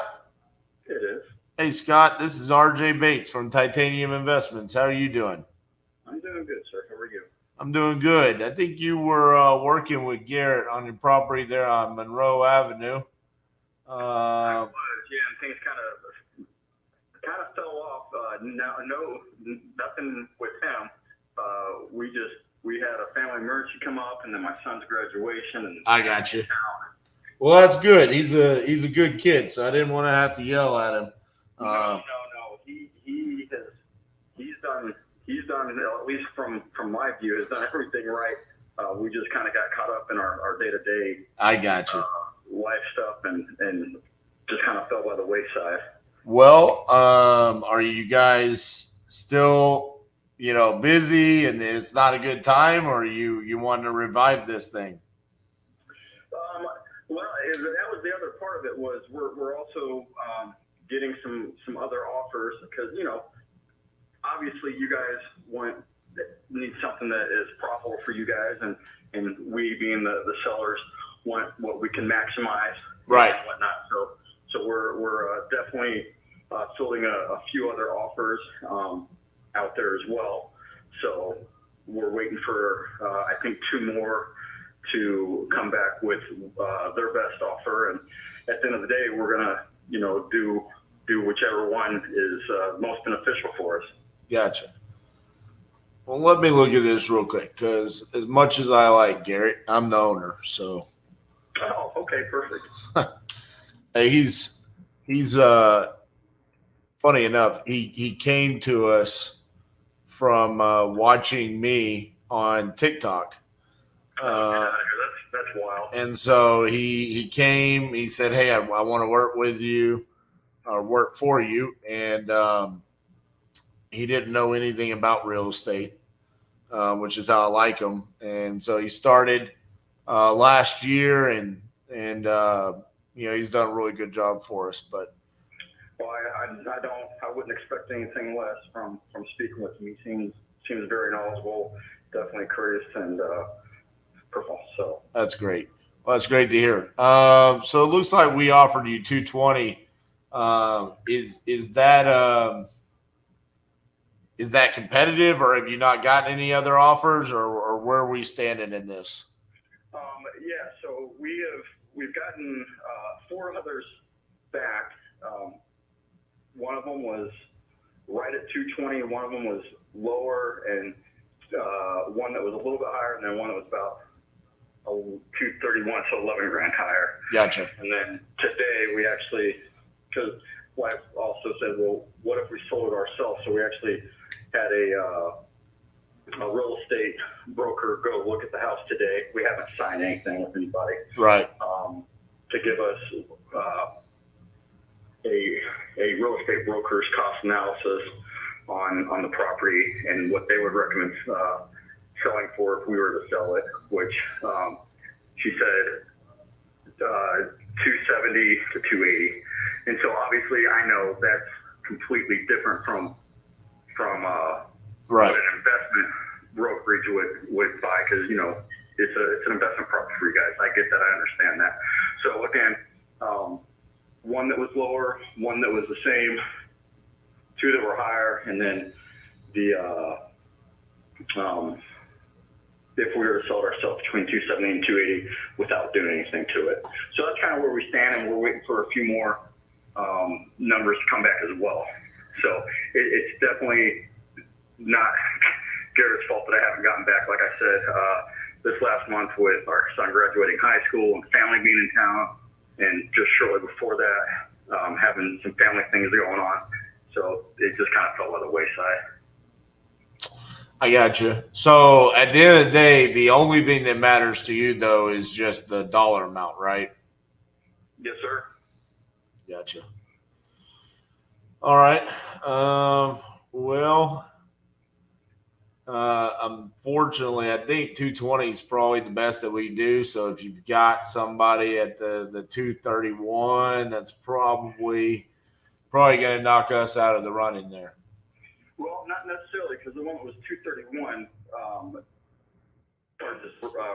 It is. Hey, Scott, this is RJ Bates from Titanium Investments. How are you doing? I'm doing good, sir. How are you? I'm doing good. I think you were working with Garrett on your property there on Monroe Avenue. I was, yeah, and things kind of fell off. Nothing with him. We had a family emergency come up, and then my son's graduation. And I got you. Well, that's good. He's a good kid, so I didn't want to have to yell at him. No. He's done at least from my view, has done everything right. We just kind of got caught up in our day-to-day. I got you. Life stuff and just kind of fell by the wayside. Well, are you guys still, busy and it's not a good time, or you want to revive this thing? Well, that was the other part of it was we're also getting some other offers because, obviously you guys need something that is profitable for you guys, and we being the sellers want what we can maximize, right, and whatnot. So we're definitely fielding a few other offers out there as well. So we're waiting for I think 2 more to come back with their best offer, and at the end of the day, we're gonna do whichever one is most beneficial for us. Gotcha. Well, let me look at this real quick, because as much as I like Garrett, I'm the owner. So. Oh, okay, perfect. Hey, he's funny enough. He came to us from watching me on TikTok. That's wild. And so he came. He said, "Hey, I want to work with you, or work for you." And he didn't know anything about real estate, which is how I like him. And so he started last year, and he's done a really good job for us. But well, I wouldn't expect anything less from speaking with him. He seems very knowledgeable, definitely courteous, and professional. So that's great. Well, that's great to hear. So it looks like we offered you 220. Is that competitive, or have you not gotten any other offers, or where are we standing in this? Yeah, so we've gotten 4 others back. One of them was right at 220, and one of them was lower, and one that was a little bit higher, and then one that was about 231, so 11 grand higher. Gotcha. And then today we actually, because wife also said, well, what if we sold it ourselves? So we actually had a real estate broker go look at the house today. We haven't signed anything with anybody. Right. To give us a real estate broker's cost analysis on the property and what they would recommend selling for if we were to sell it, which she said 270 to 280. And so obviously I know that's completely different from right. what an investment brokerage would buy, because it's an investment property for you guys. I get that, I understand that. So again, one that was lower, one that was the same, 2 that were higher, and then the if we were to sell it ourselves, between 270 and 280 without doing anything to it. So that's kind of where we stand, and we're waiting for a few more numbers to come back as well. So it's definitely not Garrett's fault that I haven't gotten back. Like I said, this last month with our son graduating high school and family being in town, and just shortly before that, having some family things going on. So it just kind of fell by the wayside. I got you. So at the end of the day, the only thing that matters to you, though, is just the dollar amount, right? Yes, sir. Gotcha. All right. Unfortunately, I think 220 is probably the best that we do. So if you've got somebody at the 231, that's probably going to knock us out of the running there. Well, not necessarily, because the one that was 231 charges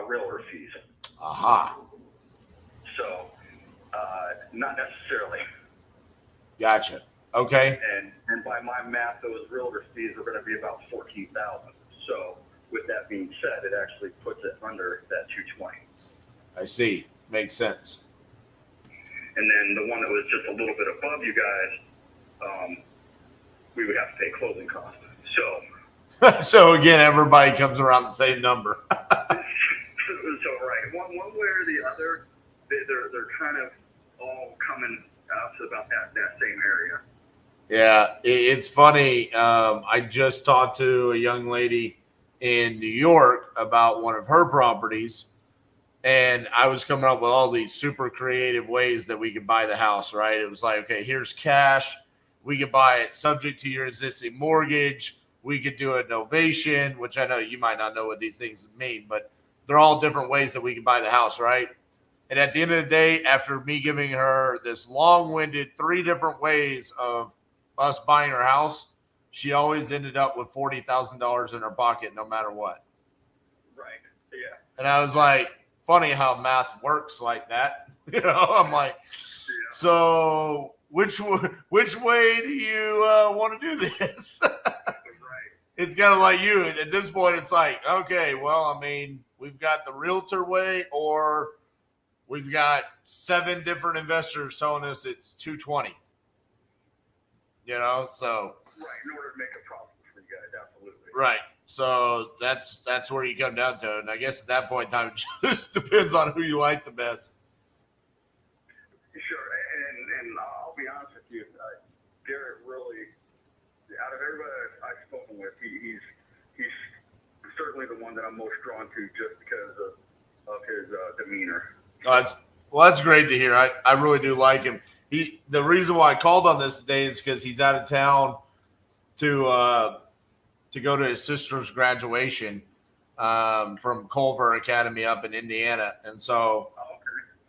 realtor fees. Aha. So, not necessarily. Gotcha. Okay. And by my math, those realtor fees are going to be about $14,000. So, with that being said, it actually puts it under that 220. I see. Makes sense. And then the one that was just a little bit above you guys, we would have to pay closing costs. So, so again, everybody comes around the same number. so right, one way or the other, they're kind of all coming out to about that same area. Yeah, it's funny. I just talked to a young lady in New York about one of her properties, and I was coming up with all these super creative ways that we could buy the house, right? It was like, okay, here's cash. We could buy it subject to your existing mortgage. We could do a novation, which I know you might not know what these things mean, but they're all different ways that we can buy the house, right? And at the end of the day, after me giving her this long-winded 3 different ways of us buying her house, she always ended up with $40,000 in her pocket no matter what. Right. Yeah. And I was like, funny how math works like that. I'm like, so which way do you want to do this? It's kind of like you. At this point, it's like, okay, well, I mean, we've got the realtor way, or we've got 7 different investors telling us it's 220. So. Right, in order to make a profit for you guys, absolutely. Right. So that's where you come down to. And I guess at that point in time, it just depends on who you like the best. Sure. And I'll be honest with you, Garrett really, out of everybody I've spoken with, he's certainly the one that I'm most drawn to just because of his demeanor. That's great to hear. I really do like him. The reason why I called on this today is because he's out of town to go to his sister's graduation. from Culver Academy up in Indiana. And so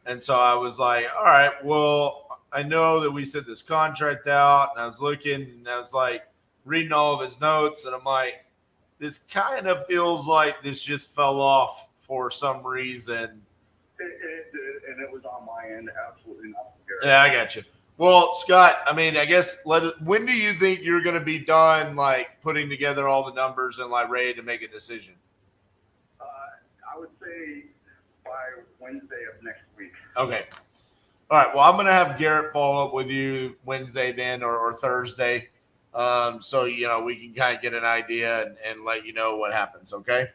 I was like, all right, well, I know that we sent this contract out, and I was looking, and I was like reading all of his notes, and I'm like, this kind of feels like this just fell off for some reason. And it was on my end, absolutely not. Yeah, I got you. Well, Scott, I mean, I guess when do you think you're going to be done, like putting together all the numbers and like ready to make a decision? I would say by Wednesday of next week. Okay. All right. Well, I'm going to have Garrett follow up with you Wednesday then or Thursday. So, we can kind of get an idea and let you know what happens. Okay.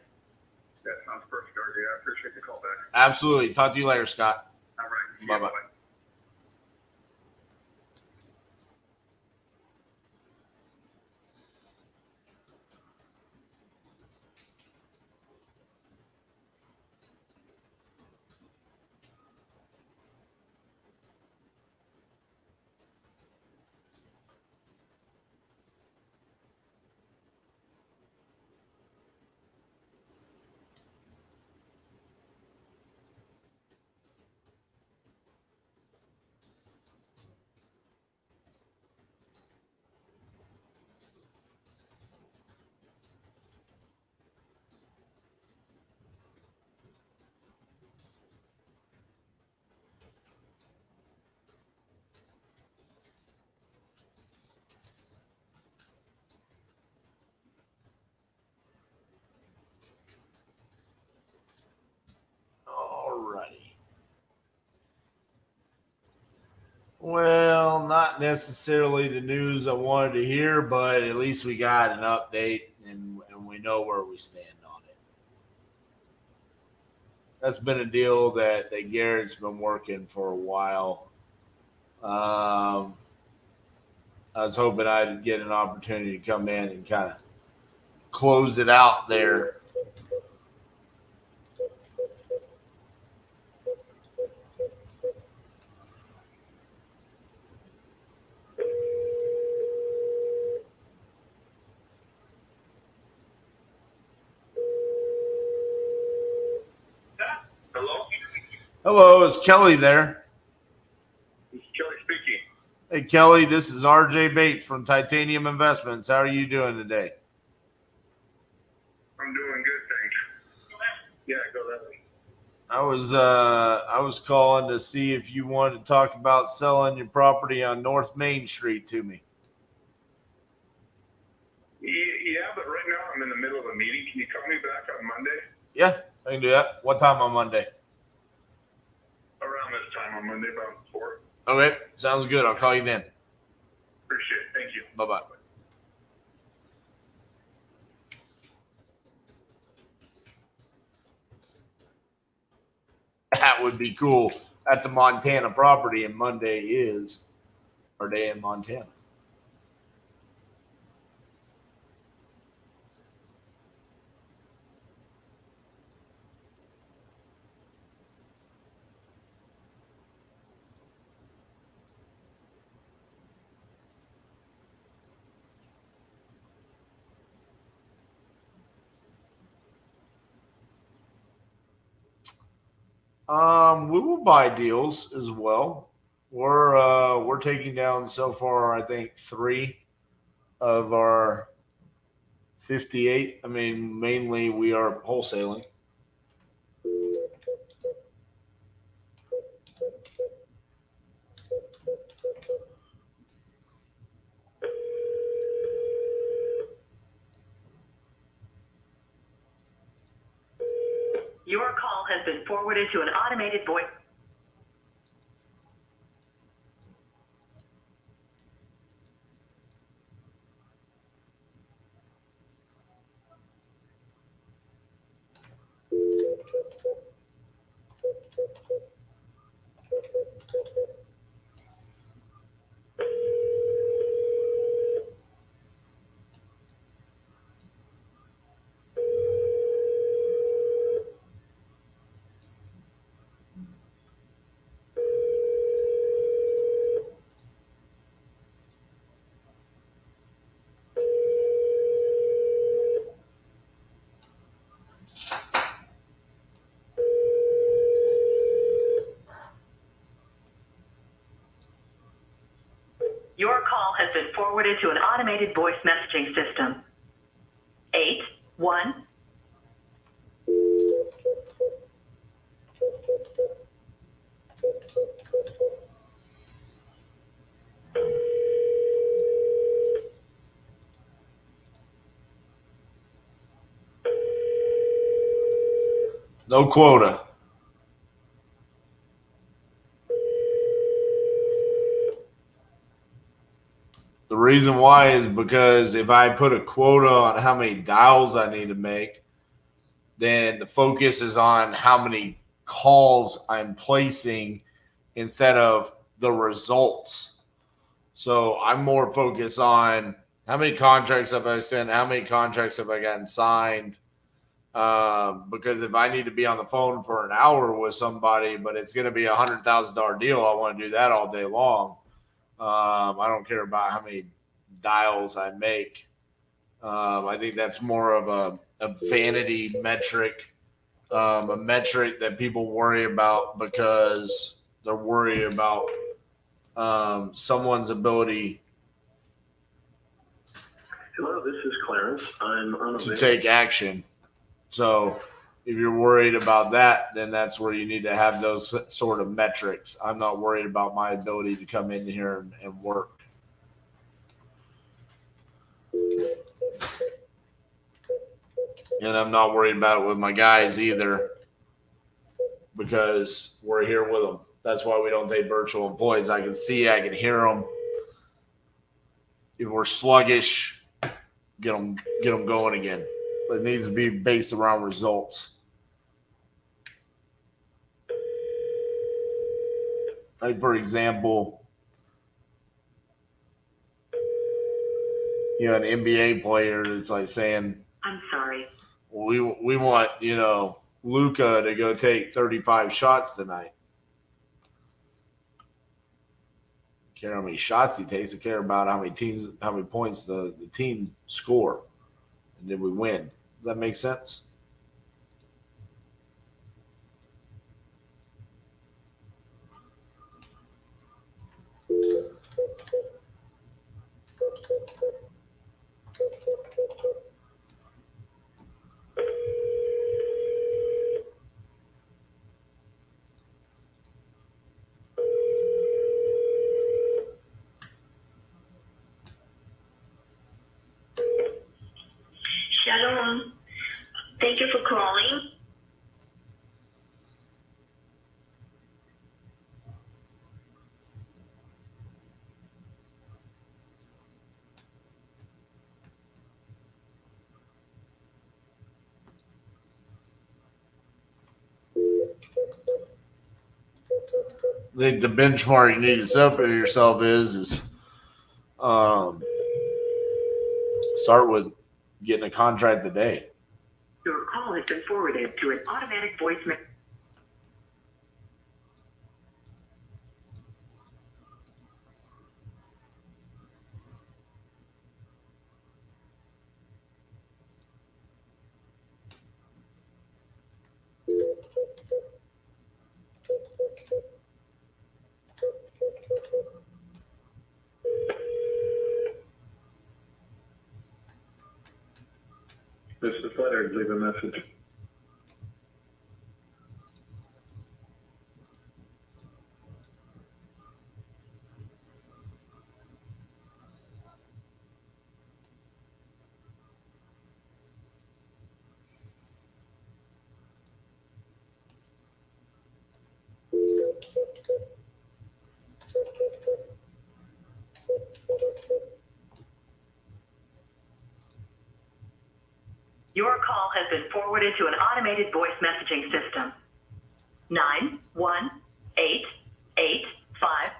That sounds perfect, RJ. I appreciate the call back. Absolutely. Talk to you later, Scott. All right. Bye-bye. Alrighty. Well, not necessarily the news I wanted to hear, but at least we got an update and we know where we stand on it. That's been a deal that Garrett's been working for a while. I was hoping I'd get an opportunity to come in and kind of close it out there. Hello, is Kelly there? This is Kelly speaking. Hey, Kelly, this is RJ Bates from Titanium Investments. How are you doing today? I'm doing good, thanks. Yeah, go that way. I was calling to see if you wanted to talk about selling your property on North Main Street to me. Yeah, but right now I'm in the middle of a meeting. Can you call me back on Monday? Yeah, I can do that. What time on Monday? Around this time on Monday, about 4. Okay, sounds good. I'll call you then. Appreciate it. Thank you. Bye-bye. That would be cool. That's a Montana property, and Monday is our day in Montana. We will buy deals as well. We're taking down so far, I think, 3 of our 58. I mean, mainly we are wholesaling. Your call has been forwarded to an automated voice. Your call has been forwarded to an automated voice messaging system. 81. No quota. The reason why is because if I put a quota on how many dials I need to make, then the focus is on how many calls I'm placing instead of the results. So I'm more focused on how many contracts have I sent, how many contracts have I gotten signed. Because if I need to be on the phone for an hour with somebody, but it's going to be $100,000 deal, I want to do that all day long. I don't care about how many dials I make. I think that's more of a vanity metric, a metric that people worry about because they're worried about someone's ability Hello, this is Clarence. I'm unavailable. to take action. So if you're worried about that, then that's where you need to have those sort of metrics. I'm not worried about my ability to come in here and work. And I'm not worried about it with my guys either because we're here with them. That's why we don't take virtual employees. I can see, I can hear them. If we're sluggish, get them going again. But it needs to be based around results. Like, for example, an NBA player that's like saying, I'm sorry. we want, Luka to go take 35 shots tonight. Care how many shots he takes. I care about how many points the team score, and then we win. Does that make sense? Shalom. Thank you for calling. I think the benchmark you need to set for yourself is start with getting a contract a day. Your call has been forwarded to an automatic voice message. This is Leonard. Leave a message. Your call has been forwarded to an automated voice messaging system. 91885.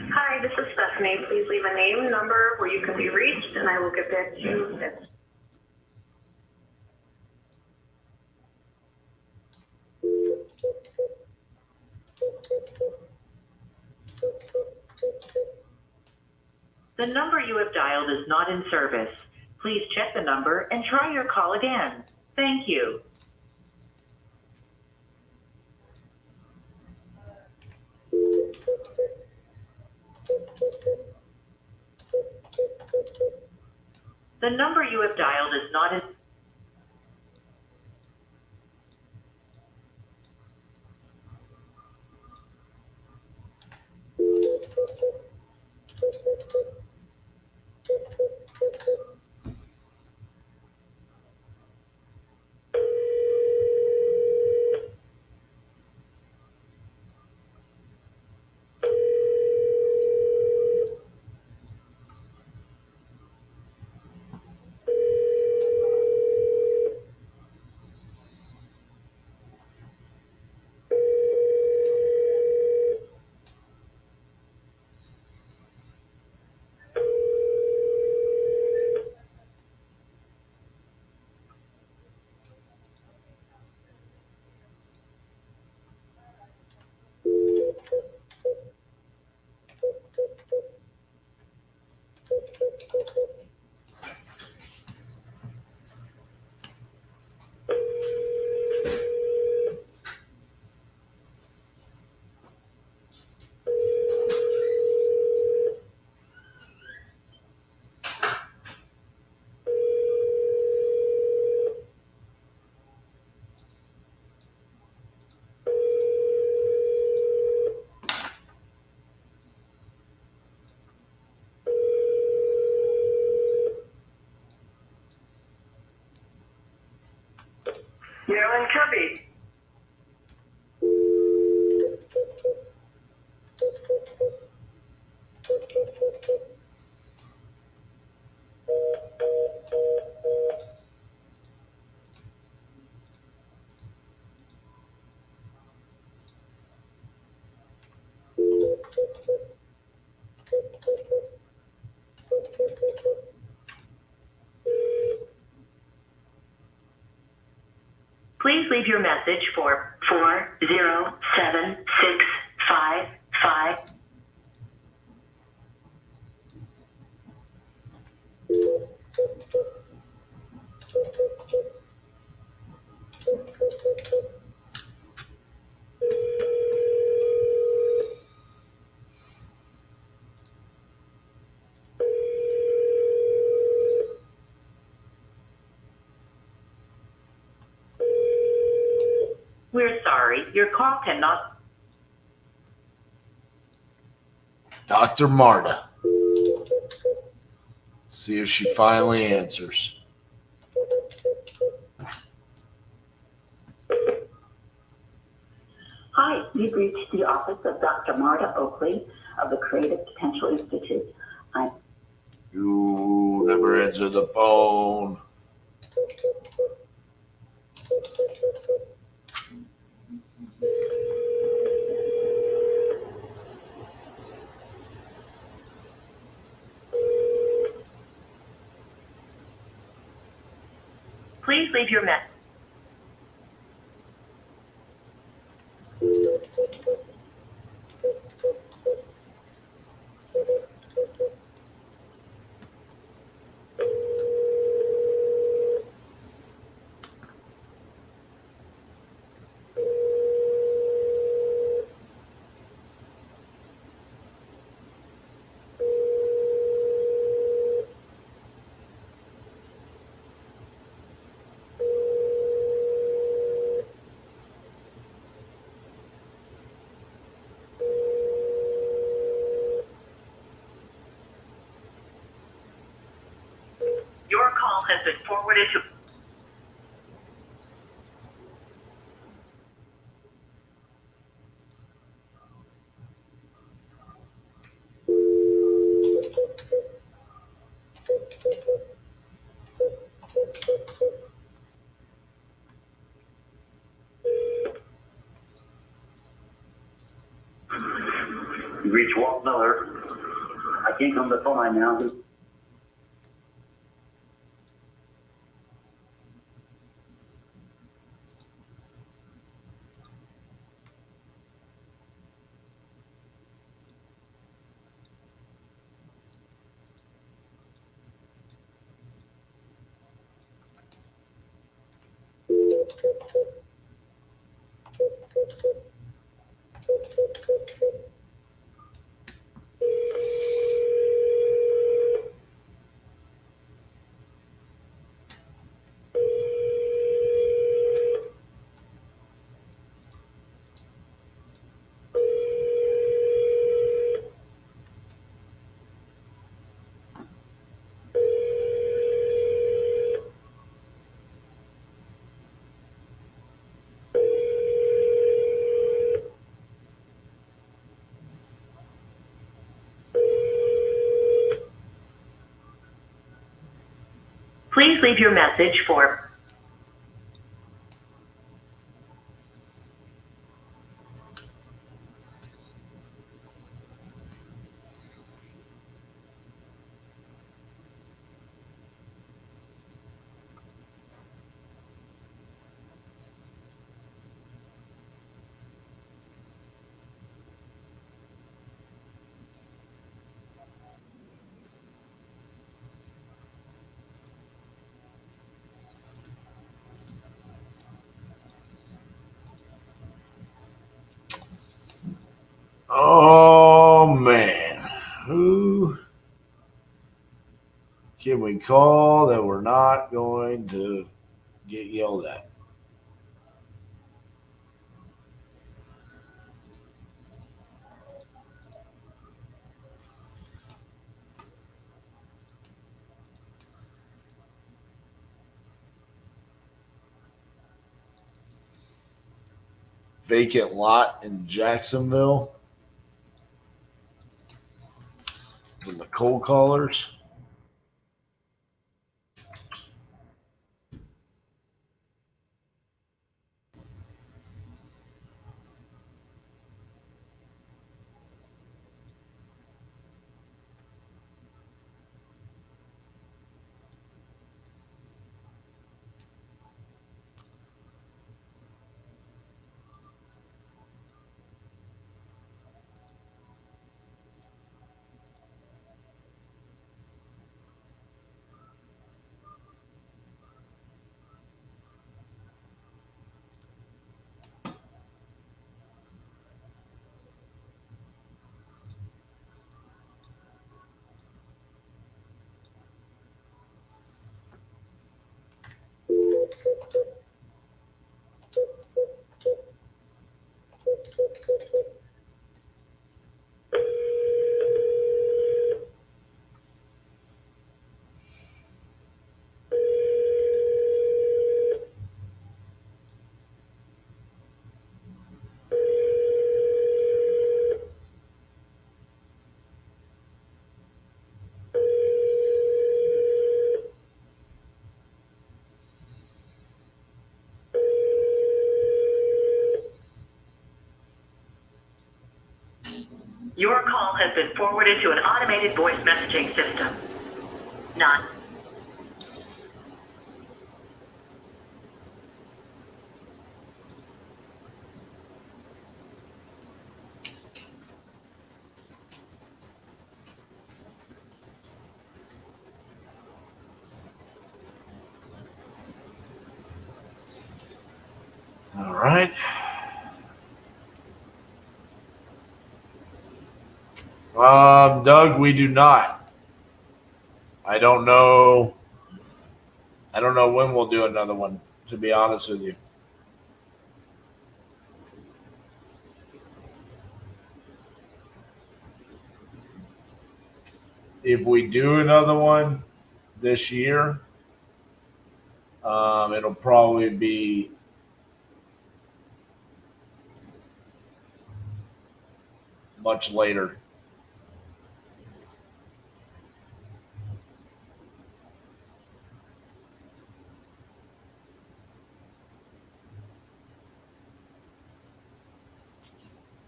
Hi, name, number where you can be reached, and I will get back to you next. The number you have dialed is not in service. Please check the number and try your call again. Thank you. The number you have dialed is not in. Marilyn Cubby. Please leave your message for 40765. We're sorry, your call cannot. Dr. Marta. See if she finally answers. Hi, you've reached the office of Dr. Marta Oakley of the Creative Potential Institute. You never answer the phone. Please leave your message. Your call has been forwarded to. You reach Walt Miller. I can you come to the phone line now? Please leave your message for Oh man, who can we call that we're not going to get yelled at? Vacant lot in Jacksonville from the cold callers. your call has been forwarded to an automated voice messaging system. Not. All right. Doug, we do not. I don't know when we'll do another one, to be honest with you. If we do another one this year, it'll probably be much later.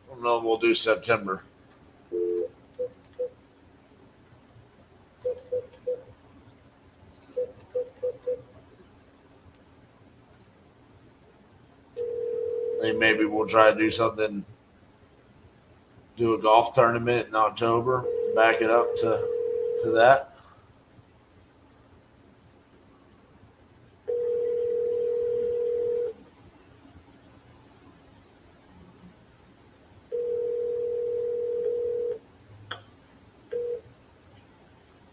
I don't know. We'll do September. think maybe we'll try to do something, do a golf tournament in October, back it up to that.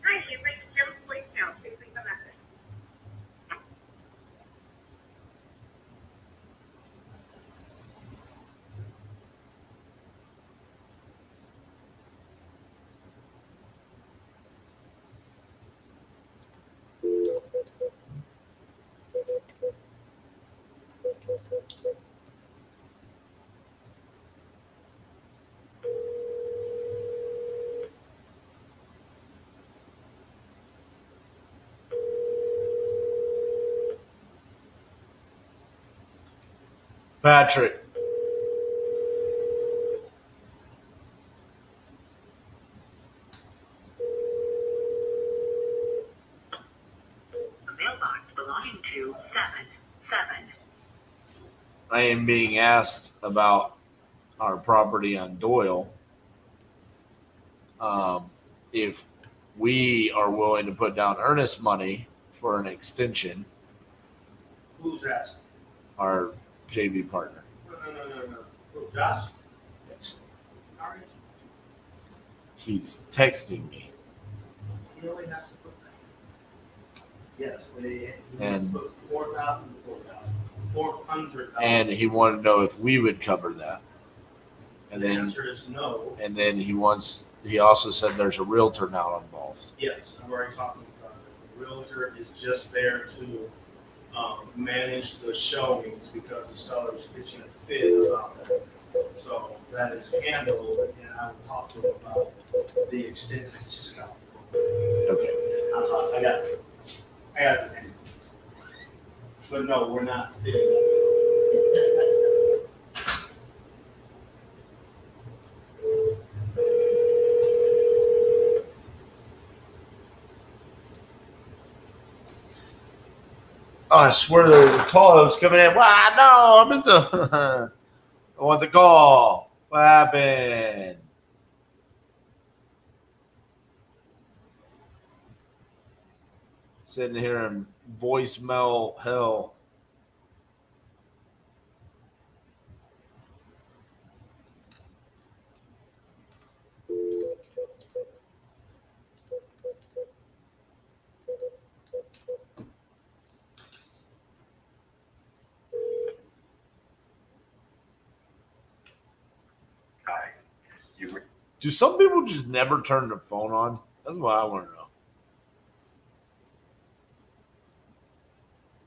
Hi, you've reached Jim's voicemail. Please leave a message. Patrick. Mailbox belonging to 77. I am being asked about our property on Doyle. If we are willing to put down earnest money for an extension, Who's asking? our JV partner. No. Who, Josh? Yes. All right. He's texting me. He only has to put that. Yes, he has And- to put 4,000 to 400,000. And he wanted to know if we would cover that. And The then answer is no. and then he also said there's a realtor now involved. Yes, I've already talked about it. The realtor is just there to manage the showings because the seller is pitching a fit about that. So that is handled, and I will talk to him about the extent. I just got. Okay. I got this handled. But no, we're not fitting that. Oh, I swear the call was coming in. Wow, no, I'm in the. I want the call. What happened? Sitting here in voicemail hell. Hi. You Do some people just never turn their phone on? That's what I want to know.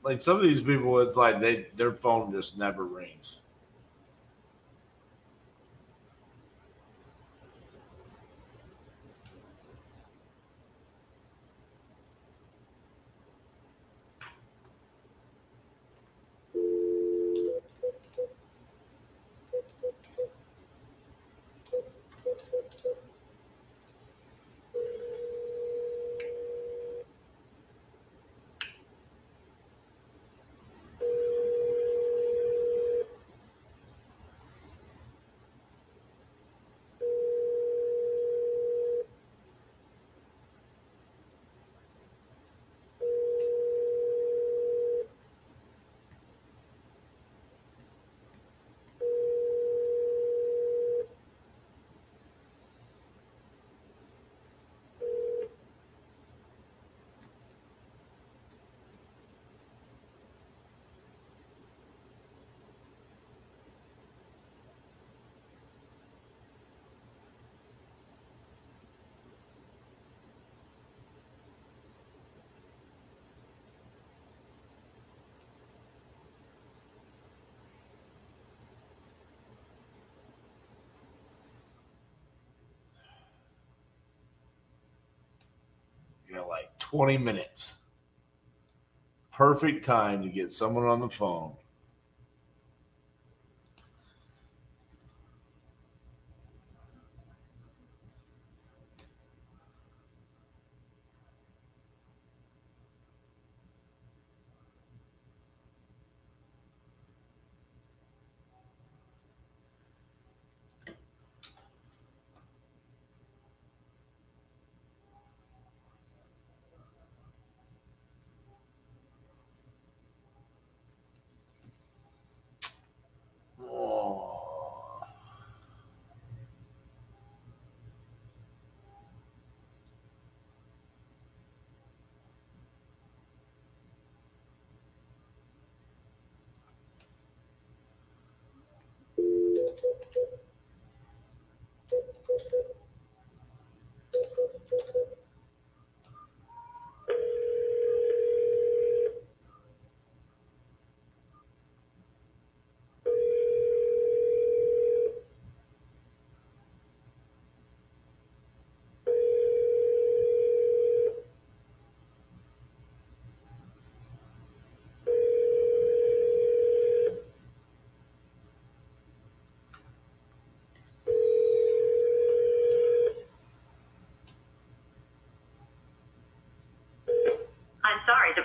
Like some of these people, it's like their phone just never rings. You got like 20 minutes. Perfect time to get someone on the phone.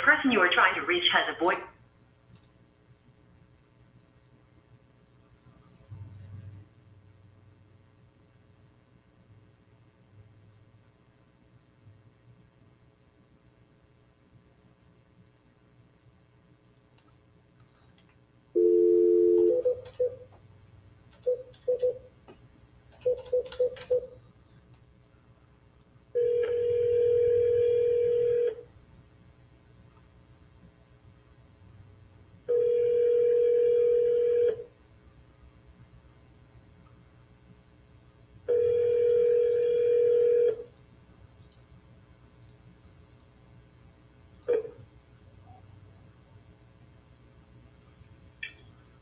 person you are trying to reach has a voice.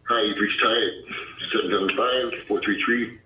Hi, you've reached Ty at 775-433.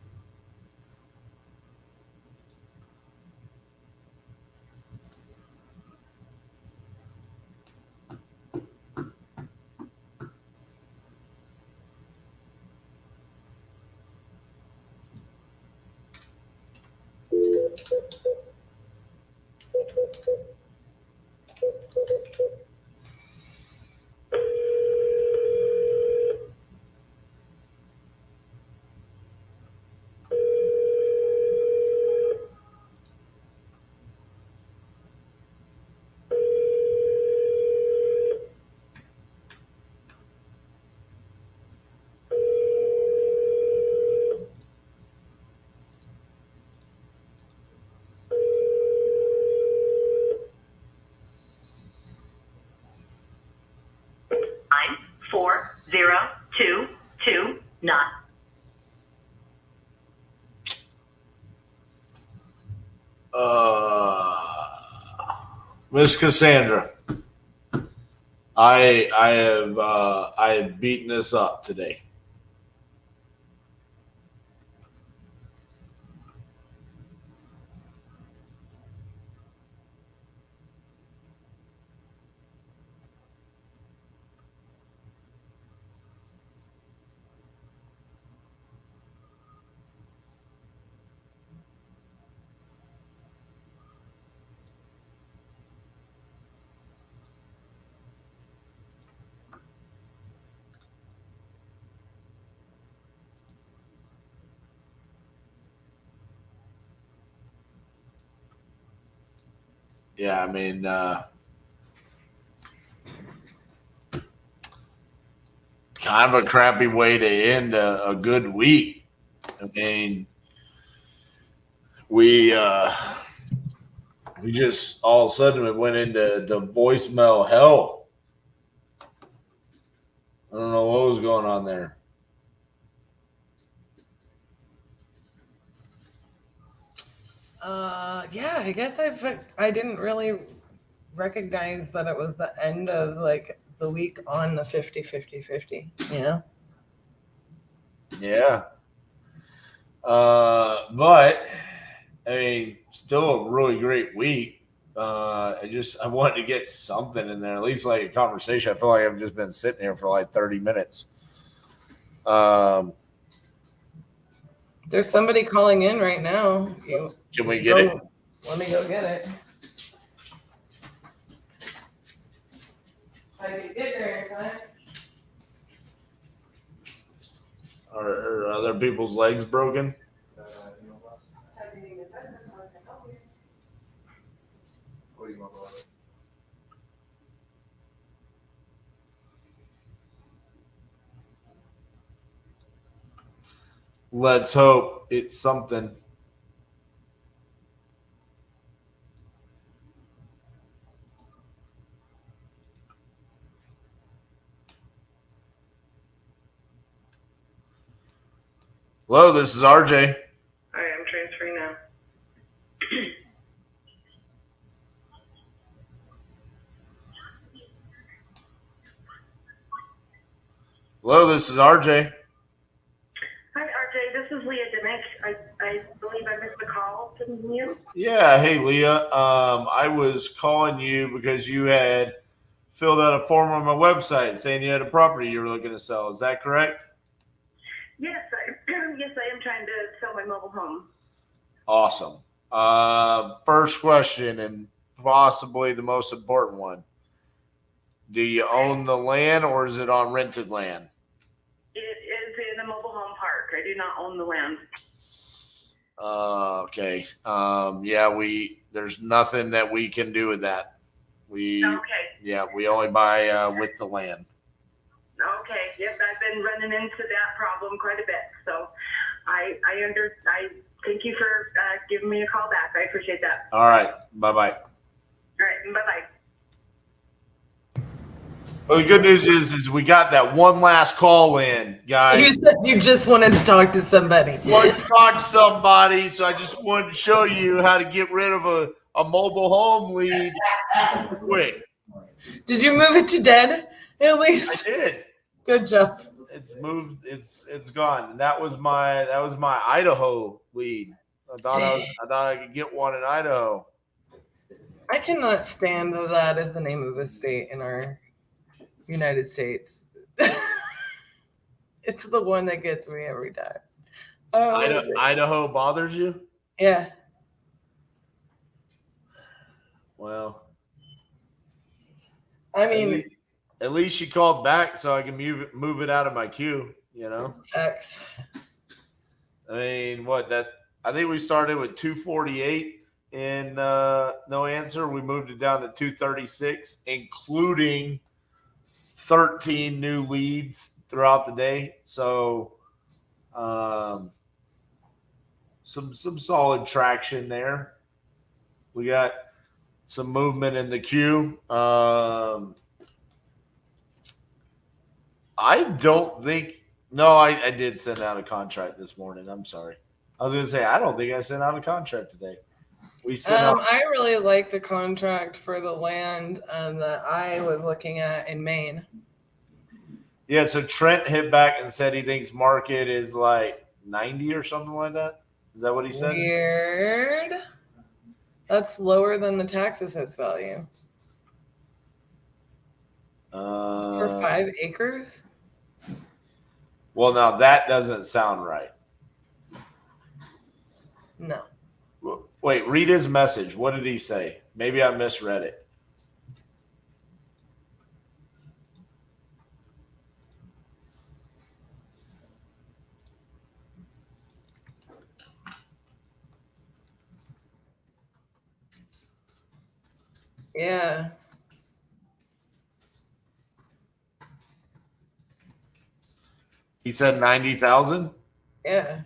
Nine 40229. Miss Cassandra, I have beaten this up today. Yeah, I mean, kind of a crappy way to end a good week. I mean, we just all of a sudden we went into the voicemail hell. I don't know what was going on there. Yeah, I guess I didn't really recognize that it was the end of like the week on the 50-50-50, you know? Yeah. But I mean, still a really great week. I wanted to get something in there, at least like a conversation. I feel like I've just been sitting here for like 30 minutes. There's somebody calling in right now. Can we get it? Let me go get it. I can get there in time. Are other people's legs broken? Let's hope it's something. Hello, this is RJ. All right, I'm transferring now. Hello, this is RJ. Hi, RJ. This is Leah Dimick. I believe I missed a call from you. Yeah, hey Leah. I was calling you because you had filled out a form on my website saying you had a property you were looking to sell. Is that correct? Yes, I am trying to sell my mobile home. Awesome. First question, and possibly the most important one. Do you own the land or is it on rented land? It is in a mobile home park. I do not own the land. Okay. There's nothing that we can do with that. We only buy with the land. Okay. Yep, I've been running into that problem quite a bit. So I thank you for giving me a call back. I appreciate that. All right. Bye-bye. All right. Bye-bye. Well, the good news is we got that one last call in, guys. You said you just wanted to talk to somebody. Wanted to talk to somebody, so I just wanted to show you how to get rid of a mobile home lead quick. Did you move it to dead at least? I did. Good job. It's moved. It's gone. And that was my Idaho lead. I thought I could get one in Idaho. I cannot stand that as the name of a state in our United States. It's the one that gets me every time. Idaho bothers you? Yeah. Well, I mean, at least she called back so I can move it out of my queue, you know? Facts. I mean, I think we started with 248 and no answer. We moved it down to 236, including 13 new leads throughout the day. So some solid traction there. We got some movement in the queue. I don't think I did send out a contract this morning. I'm sorry. I was gonna say I don't think I sent out a contract today. I really like the contract for the land that I was looking at in Maine. Yeah, so Trent hit back and said he thinks market is like 90 or something like that. Is that what he said? Weird. That's lower than the tax assessed value. For 5 acres? Well, now that doesn't sound right. No. Wait, read his message. What did he say? Maybe I misread it. Yeah. He said 90,000? Yeah.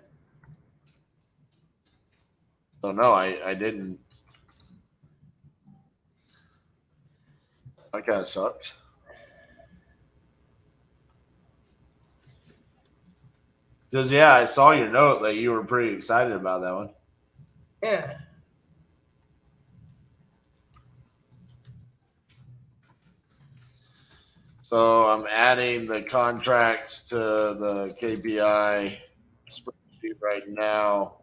Oh, no, I didn't. That kind of sucks. Because, yeah, I saw your note that you were pretty excited about that one. Yeah. So I'm adding the contracts to the KPI spreadsheet right now.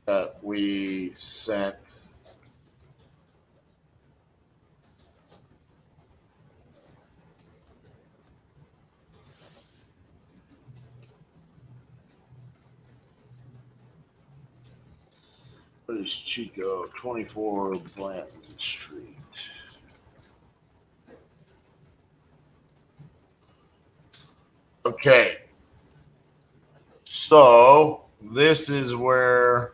That we sent. What is Chico? 24 Blanton Street. Okay. So this is where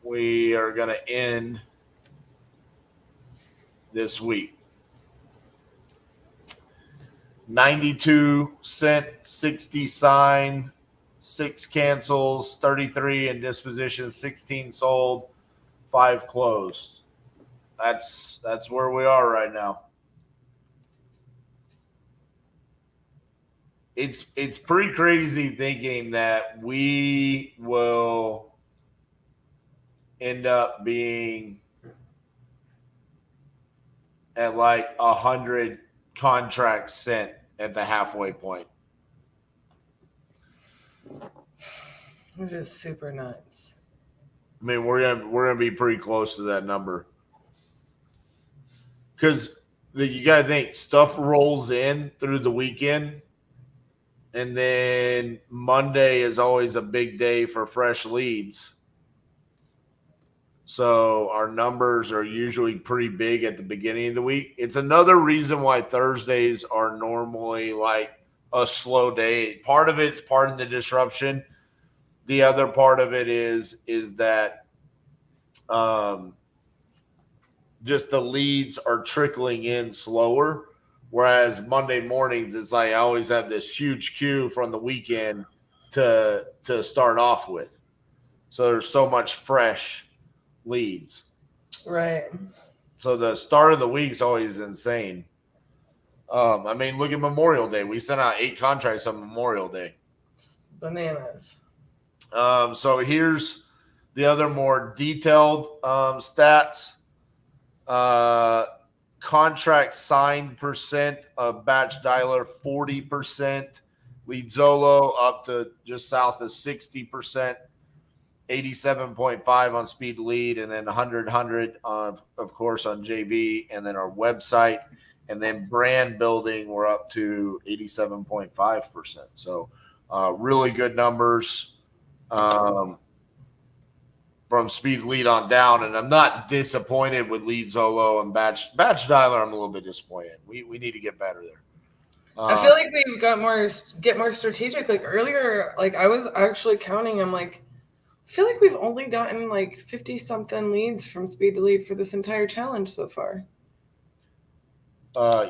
we are going to end this week. 92 sent, 60 signed, 6 cancels, 33 in disposition, 16 sold, 5 closed. That's where we are right now. It's pretty crazy thinking that we will end up being at like 100 contracts sent at the halfway point. It is super nuts. I mean, we're gonna be pretty close to that number because you gotta think stuff rolls in through the weekend, And then Monday is always a big day for fresh leads. So our numbers are usually pretty big at the beginning of the week. It's another reason why Thursdays are normally like a slow day. Part of it's part of the disruption. The other part of it is that just the leads are trickling in slower. Whereas Monday mornings, it's like I always have this huge queue from the weekend to start off with. So there's so much fresh leads. Right. So the start of the week is always insane. I mean, look at Memorial Day. We sent out 8 contracts on Memorial Day. Bananas. So here's the other more detailed stats. Contract signed percent of batch dialer 40%, lead Zolo up to just south of 60%, 87.5 on speed lead, and then 100 of course on JV, and then our website, and then brand building we're up to 87.5%. So really good numbers from speed lead on down, and I'm not disappointed with lead Zolo and batch dialer. I'm a little bit disappointed. We need to get better there. I feel like we've got get more strategic. Like earlier, like I was actually counting. I'm like, I feel like we've only gotten like 50 something leads from speed to lead for this entire challenge so far.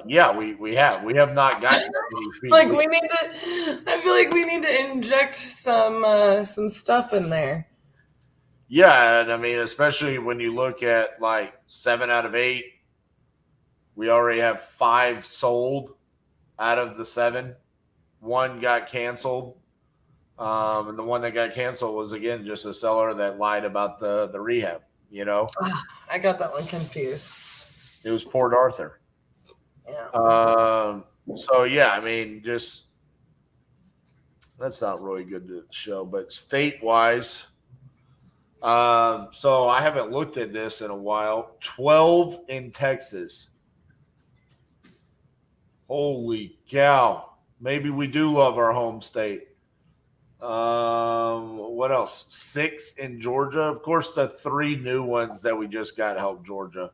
Yeah, we have not gotten any speed Like leads. we need to. I feel like we need to inject some stuff in there. Yeah, and I mean, especially when you look at like 7 out of 8, we already have 5 sold out of the 7. 1 got canceled, and the one that got canceled was again just a seller that lied about the rehab. You know, I got that one confused. it was Port Arthur. Yeah. So yeah, I mean, just that's not really good to show, but state-wise. So I haven't looked at this in a while. 12 in Texas. Holy cow. Maybe we do love our home state. What else? 6 in Georgia. Of course, the 3 new ones that we just got help Georgia.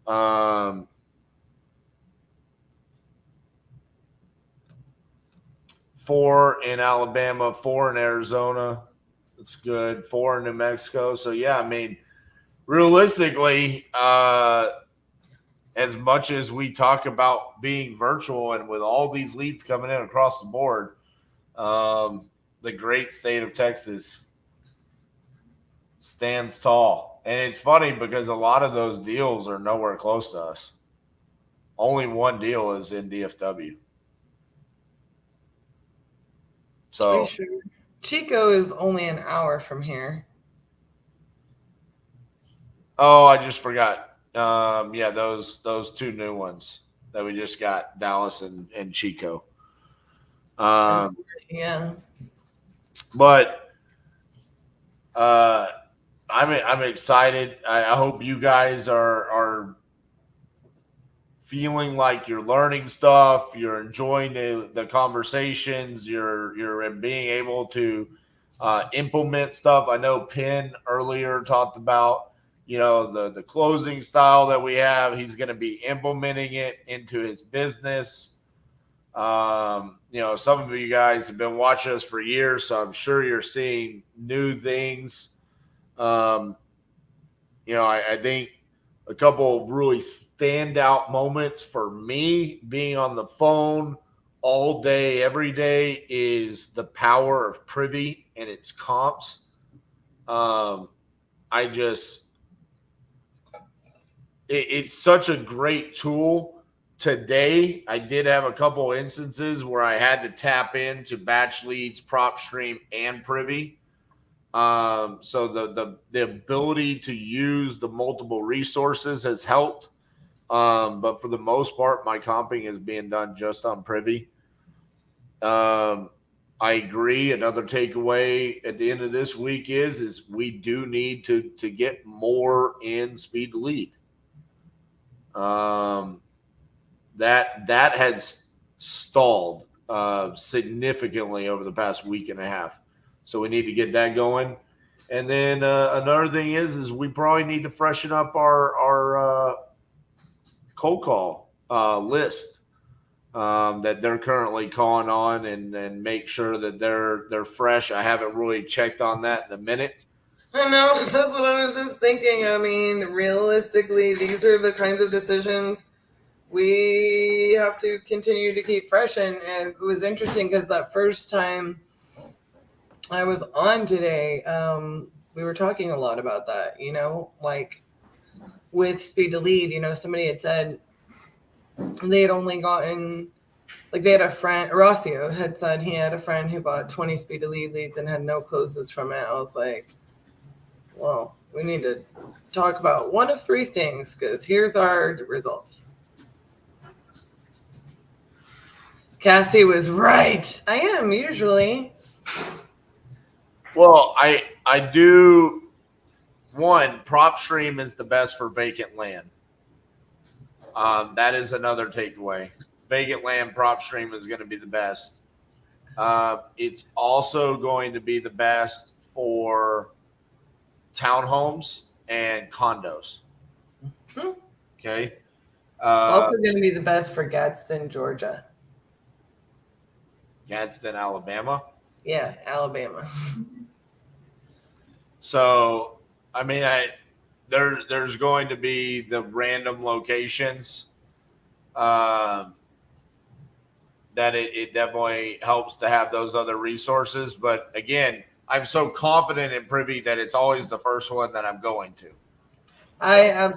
4 in Alabama, 4 in Arizona. That's good. 4 in New Mexico. So, yeah, I mean, realistically, as much as we talk about being virtual and with all these leads coming in across the board, the great state of Texas stands tall. And it's funny because a lot of those deals are nowhere close to us. Only one deal is in DFW. So Sure. Chico is only an hour from here. Oh, I just forgot. Yeah, those 2 new ones that we just got, Dallas and Chico. Yeah. But I'm excited. I hope you guys are feeling like you're learning stuff, you're enjoying the conversations, you're being able to implement stuff. I know Penn earlier talked about, the closing style that we have. He's going to be implementing it into his business. Some of you guys have been watching us for years, so I'm sure you're seeing new things. I think a couple of really standout moments for me being on the phone all day, every day is the power of Privy and its comps. It's such a great tool. Today, I did have a couple instances where I had to tap into batch leads, prop stream, and Privy. So the ability to use the multiple resources has helped. But for the most part, my comping is being done just on Privy. I agree. Another takeaway at the end of this week is we do need to get more in speed to lead. That has stalled significantly over the past week and a half. So we need to get that going. And then another thing is we probably need to freshen up our cold call list that they're currently calling on, and make sure that they're fresh. I haven't really checked on that in a minute. I know, that's what I was just thinking. I mean, realistically, these are the kinds of decisions we have to continue to keep fresh. And it was interesting because that first time I was on today, we were talking a lot about that, like with Speed to Lead. Somebody had said they had only gotten, like, they had a friend, Rossio had said he had a friend who bought 20 Speed to Lead leads and had no closes from it. I was like, well, we need to talk about one of three things, because here's our results. Cassie was right. I am usually. Well, I do. One, PropStream is the best for vacant land. That is another takeaway. Vacant land, PropStream is going to be the best. It's also going to be the best for townhomes and condos. Mm-hmm. Okay. It's also going to be the best for Gadsden, Georgia. Gadsden, Alabama. Yeah, Alabama. So, I mean, there's going to be the random locations that it definitely helps to have those other resources. But again, I'm so confident in Privy that it's always the first one that I'm going to. I'll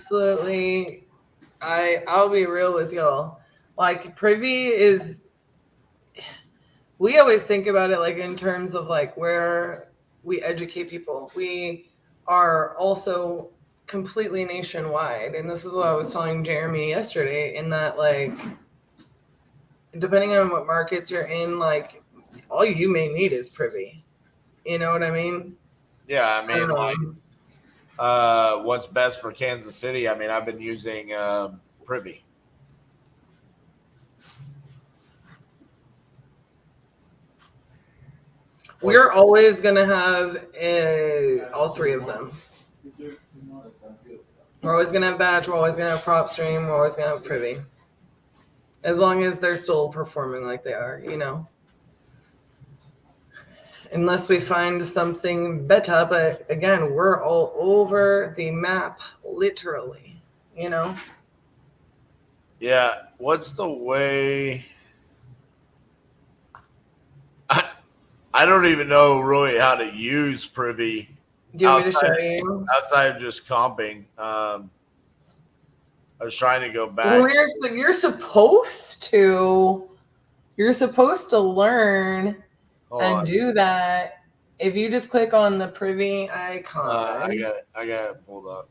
be real with y'all. Like, Privy is, we always think about it like in terms of like where we educate people. We are also completely nationwide. And this is what I was telling Jeremy yesterday, in that, like, depending on what markets you're in, like, all you may need is Privy. You know what I mean? Yeah, I mean, what's best for Kansas City? I mean, I've been using Privy. We're always going to have all three of them. We're always going to have Batch. We're always going to have PropStream. We're always going to have Privy. As long as they're still performing like they are, Unless we find something better. But again, we're all over the map, literally, Yeah. What's the way? I don't even know really how to use Privy. Do you want me to show you? Outside of just comping. I was trying to go back. Well, you're supposed to learn and do that. If you just click on the Privy icon. I got it pulled up.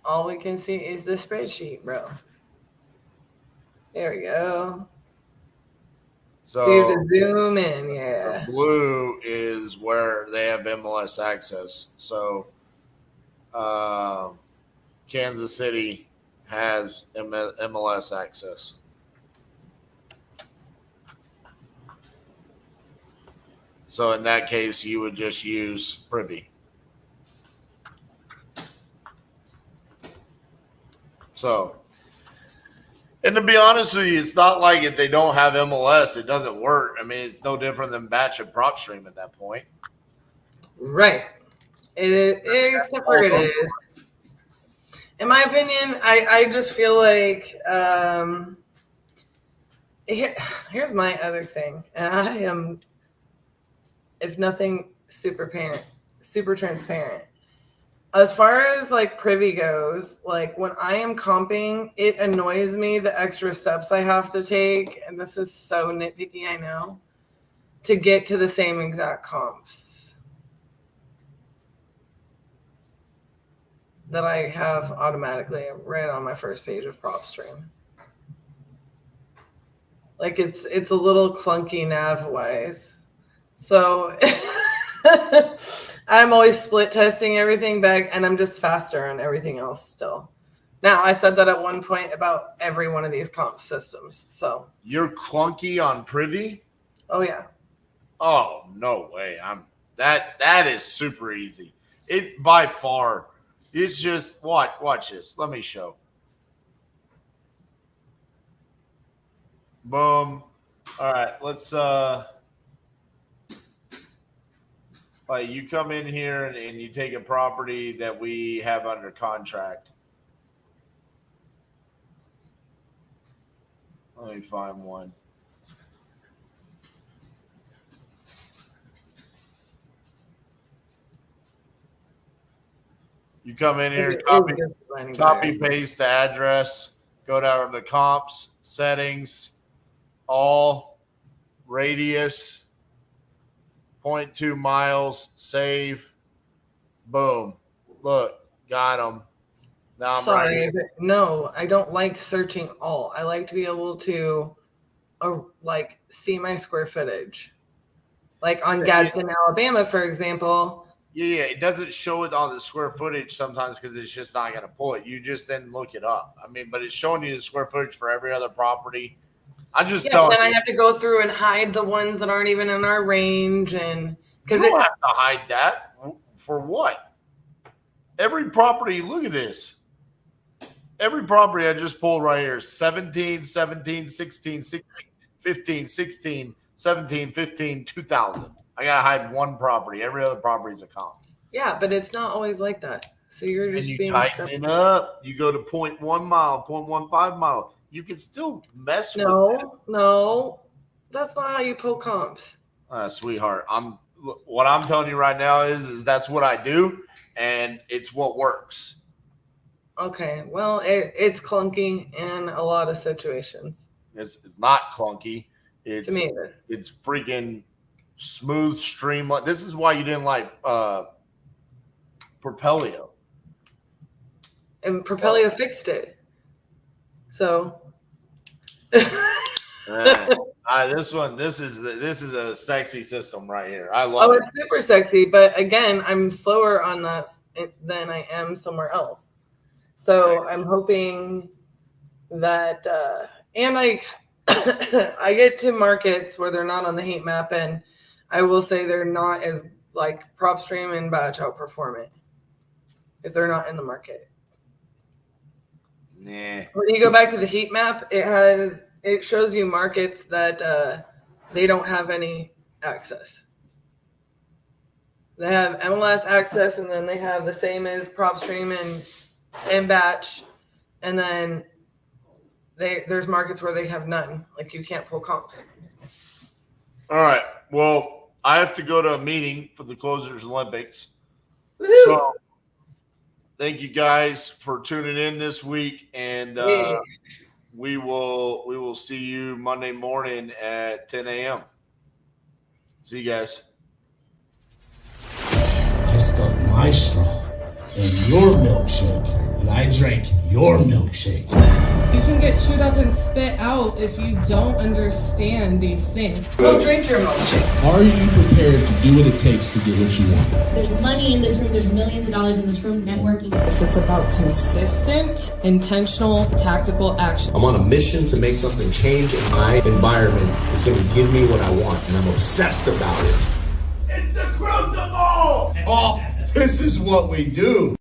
All we can see is the spreadsheet, bro. There we go. So you have to zoom in, yeah. Blue is where they have MLS access. So Kansas City has MLS access. So in that case, you would just use Privy. So, and to be honest with you, it's not like if they don't have MLS, it doesn't work. I mean, it's no different than Batch and PropStream at that point. Right. It is, except for it is. In my opinion, I just feel like here's my other thing. And I am, if nothing, super transparent. As far as like Privy goes, like when I am comping, it annoys me the extra steps I have to take, and this is so nitpicky, I know, to get to the same exact comps that I have automatically right on my first page of PropStream. Like it's a little clunky nav-wise. So I'm always split testing everything back, and I'm just faster on everything else still. Now, I said that at one point about every one of these comp systems. So You're clunky on Privy? oh yeah. Oh, no way. That is super easy. It by far. It's just watch this. Let me show. Boom. All right, let's like you come in here and you take a property that we have under contract. Let me find one. You come in here, copy paste the address, go down to comps, settings, all, radius, 0.2 miles, save, boom. Look, got them. Now I'm Sorry, right. but no, I don't like searching all. I like to be able to like see my square footage. Like on Gadsden, Alabama, for example. Yeah, it doesn't show it on the square footage sometimes because it's just not going to pull it. You just then look it up. I mean, but it's showing you the square footage for every other property. I'm just telling then you. I have to go through and hide the ones that aren't even in our range, and You don't have to hide that. For what? Every property, look at this. Every property I just pulled right here, 17, 17, 16, 16, 15, 16, 17, 15, 2000. I got to hide one property. Every other property is a comp. yeah, but it's not always like that. So you're just And you being tighten it up. You go to 0.1 mile, 0.15 mile. You can still mess with that. No, that's not how you pull comps. Sweetheart, what I'm telling you right now is that's what I do, and it's what works. Okay, well, it's clunky in a lot of situations. It's not clunky. It's, To me, it is. It's freaking smooth, streamlined. This is why you didn't like Propelio. And Propelio fixed it. So This is a sexy system right here. I love it. it's super sexy, but again, I'm slower on that than I am somewhere else. So I'm hoping that, and I I get to markets where they're not on the heat map, and I will say they're not as like PropStream and Batch outperform it if they're not in the market. Nah. When you go back to the heat map, it shows you markets that they don't have any access. They have MLS access, and then they have the same as PropStream and Batch, and then there's markets where they have none. Like you can't pull comps. All right. Well, I have to go to a meeting for the Closers Olympics. Woo-hoo. So thank you guys for tuning in this week, and we will see you Monday morning at 10 a.m. See you guys. I stuck my straw in your milkshake, and I drank your milkshake. You can get chewed up and spit out if you don't understand these things. Go drink your milkshake. Are you prepared to do what it takes to get what you want? There's money in this room. There's millions of dollars in this room networking. It's about consistent, intentional, tactical action. I'm on a mission to make something change in my environment that's going to give me what I want, and I'm obsessed about it. It's the crucible! Oh, this is what we do.